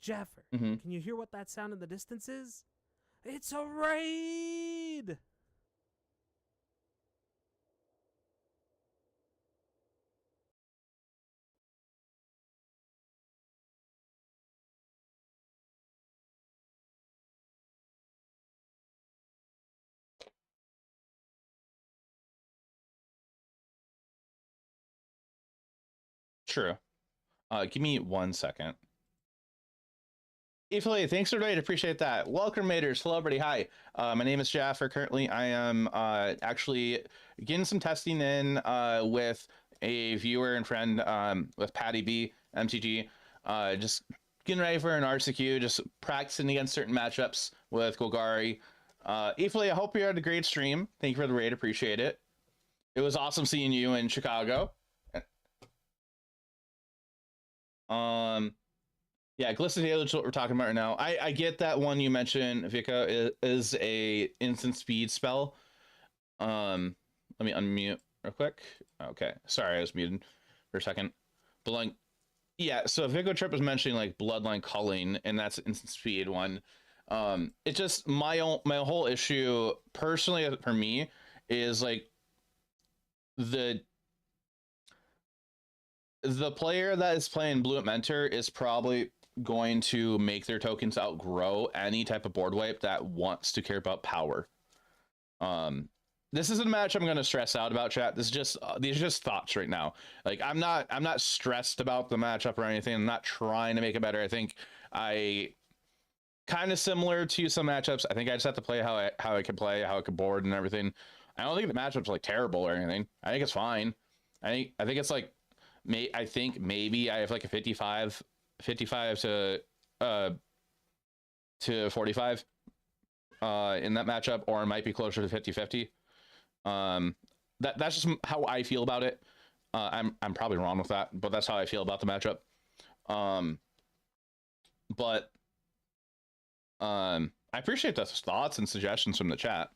Jaffer, Mm-hmm. can you hear what that sound in the distance is? It's a raid! True. Give me 1 second. Iflay, thanks for the raid. Appreciate that. Welcome, Raiders. Hello, everybody. Hi. My name is Jaffer. Currently, I am actually getting some testing in with a viewer and friend with Patty B, MTG. Just getting ready for an RCQ, just practicing against certain matchups with Golgari. Iflay, I hope you had a great stream. Thank you for the raid. Appreciate it. It was awesome seeing you in Chicago. Yeah, Glisten Daily is what we're talking about right now. I get that one you mentioned, Vika, is a instant speed spell. Let me unmute real quick. Okay, sorry, I was muted for a second. But like, yeah, so Vico Trip was mentioning like Bloodline Culling, and that's an instant speed one. It's just my whole issue personally for me is like the player that is playing Blue Mentor is probably going to make their tokens outgrow any type of board wipe that wants to care about power. This isn't a match I'm going to stress out about, chat. This is just these are just thoughts right now. Like I'm not stressed about the matchup or anything. I'm not trying to make it better. I think I kind of similar to some matchups. I think I just have to play how I can play, how I can board and everything. I don't think the matchup's like terrible or anything. I think it's fine. I think it's like I think maybe I have like a 55 to 45 in that matchup, or it might be closer to 50-50. That's just how I feel about it. I'm probably wrong with that, but that's how I feel about the matchup. But I appreciate the thoughts and suggestions from the chat.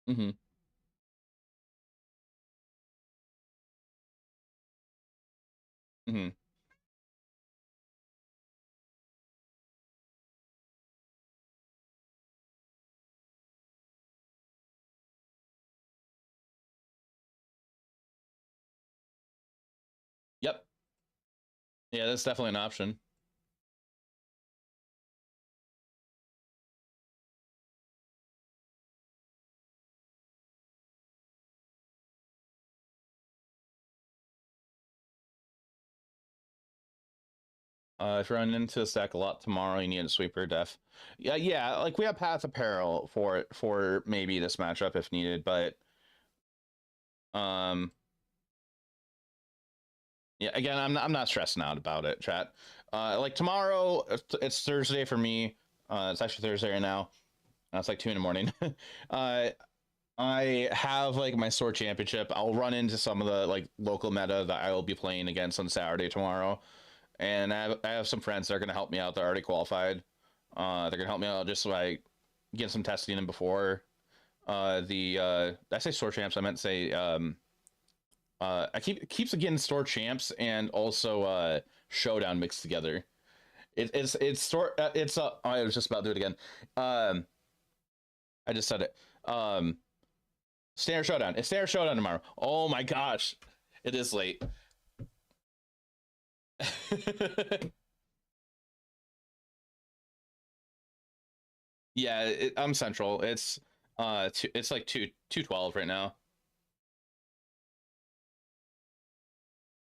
Mm-hmm. Mm-hmm. Yep. Yeah, that's definitely an option. If you run into a stack a lot tomorrow, you need a sweeper def. Yeah, like we have Path of Peril for maybe this matchup if needed, but yeah, again, I'm not stressing out about it, chat. Like tomorrow, it's Thursday for me. It's actually Thursday right now. It's like 2 in the morning. I have like my store championship. I'll run into some of the like local meta that I will be playing against on Saturday tomorrow. And I have some friends that are gonna help me out. They're already qualified. They're gonna help me out just like get some testing in before I say store champs. I meant to say I keeps getting store champs and also showdown mixed together. It's store it's I was just about to do it again. I just said it. Standard showdown. It's standard showdown tomorrow. Oh my gosh, it is late. Yeah, I'm central. It's it's like 2:12 right now.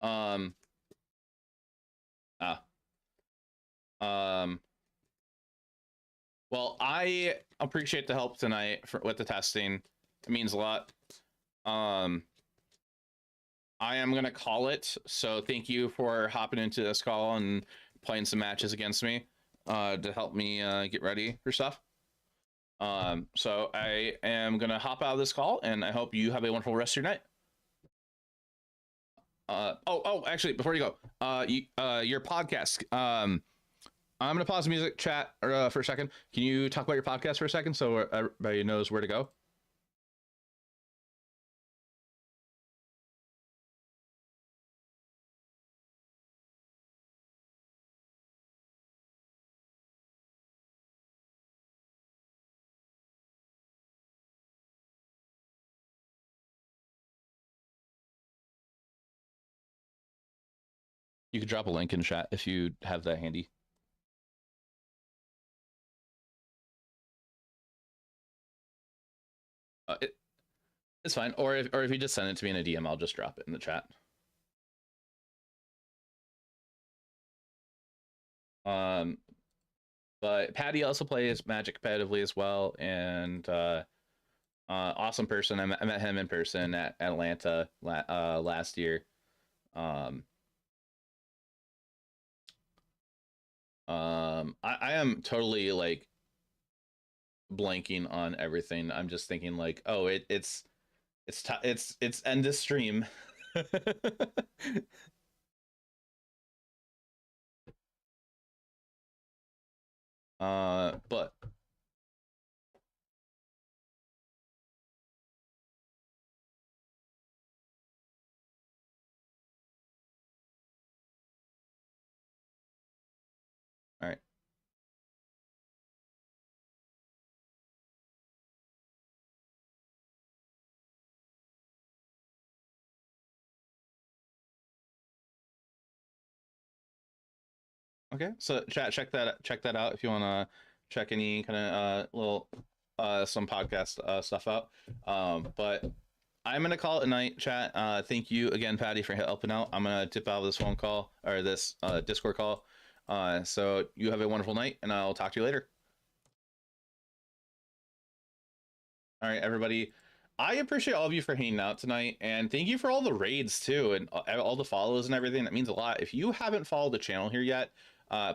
Um ah well, I appreciate the help tonight with the testing. It means a lot. I am gonna call it, so thank you for hopping into this call and playing some matches against me to help me get ready for stuff. So I am gonna hop out of this call, and I hope you have a wonderful rest of your night. Actually, before you go, your podcast. I'm gonna pause the music chat for a second. Can you talk about your podcast for a second so everybody knows where to go? You could drop a link in chat if you have that handy. It's fine. Or if you just send it to me in a DM, I'll just drop it in the chat. But Patty also plays Magic competitively as well, and awesome person. I met him in person at Atlanta last year. I am totally like blanking on everything. I'm just thinking like, oh, it's end this stream. But all right. Okay, so chat, check that out if you want to check any kind of little some podcast stuff out. But I'm gonna call it a night, chat. Thank you again, Patty, for helping out. I'm gonna tip out of this phone call or this Discord call. So you have a wonderful night, and I'll talk to you later. All right, everybody. I appreciate all of you for hanging out tonight, and thank you for all the raids too, and all the follows and everything. That means a lot. If you haven't followed the channel here yet,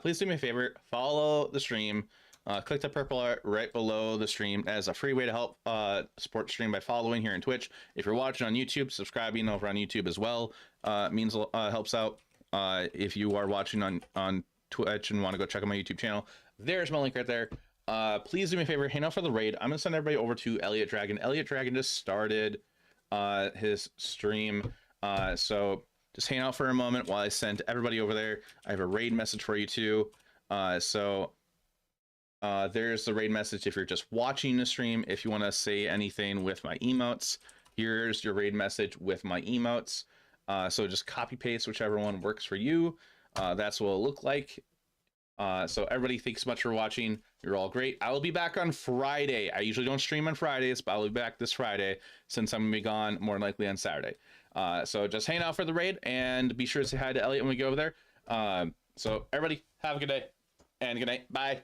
please do me a favor, follow the stream. Click the purple art right below the stream as a free way to help support the stream by following here on Twitch. If you're watching on YouTube, subscribing over on YouTube as well means helps out. If you are watching on Twitch and want to go check out my YouTube channel, there's my link right there. Please do me a favor, hang out for the raid. I'm gonna send everybody over to Elliot Dragon. Elliot Dragon just started his stream, so just hang out for a moment while I send everybody over there. I have a raid message for you too. So there's the raid message if you're just watching the stream. If you want to say anything with my emotes, here's your raid message with my emotes. So just copy paste whichever one works for you. That's what it'll look like. So everybody, thanks so much for watching. You're all great. I will be back on Friday. I usually don't stream on Fridays, but I'll be back this Friday since I'm gonna be gone more than likely on Saturday. So just hang out for the raid and be sure to say hi to Elliot when we go over there. So everybody, have a good day and good night. Bye.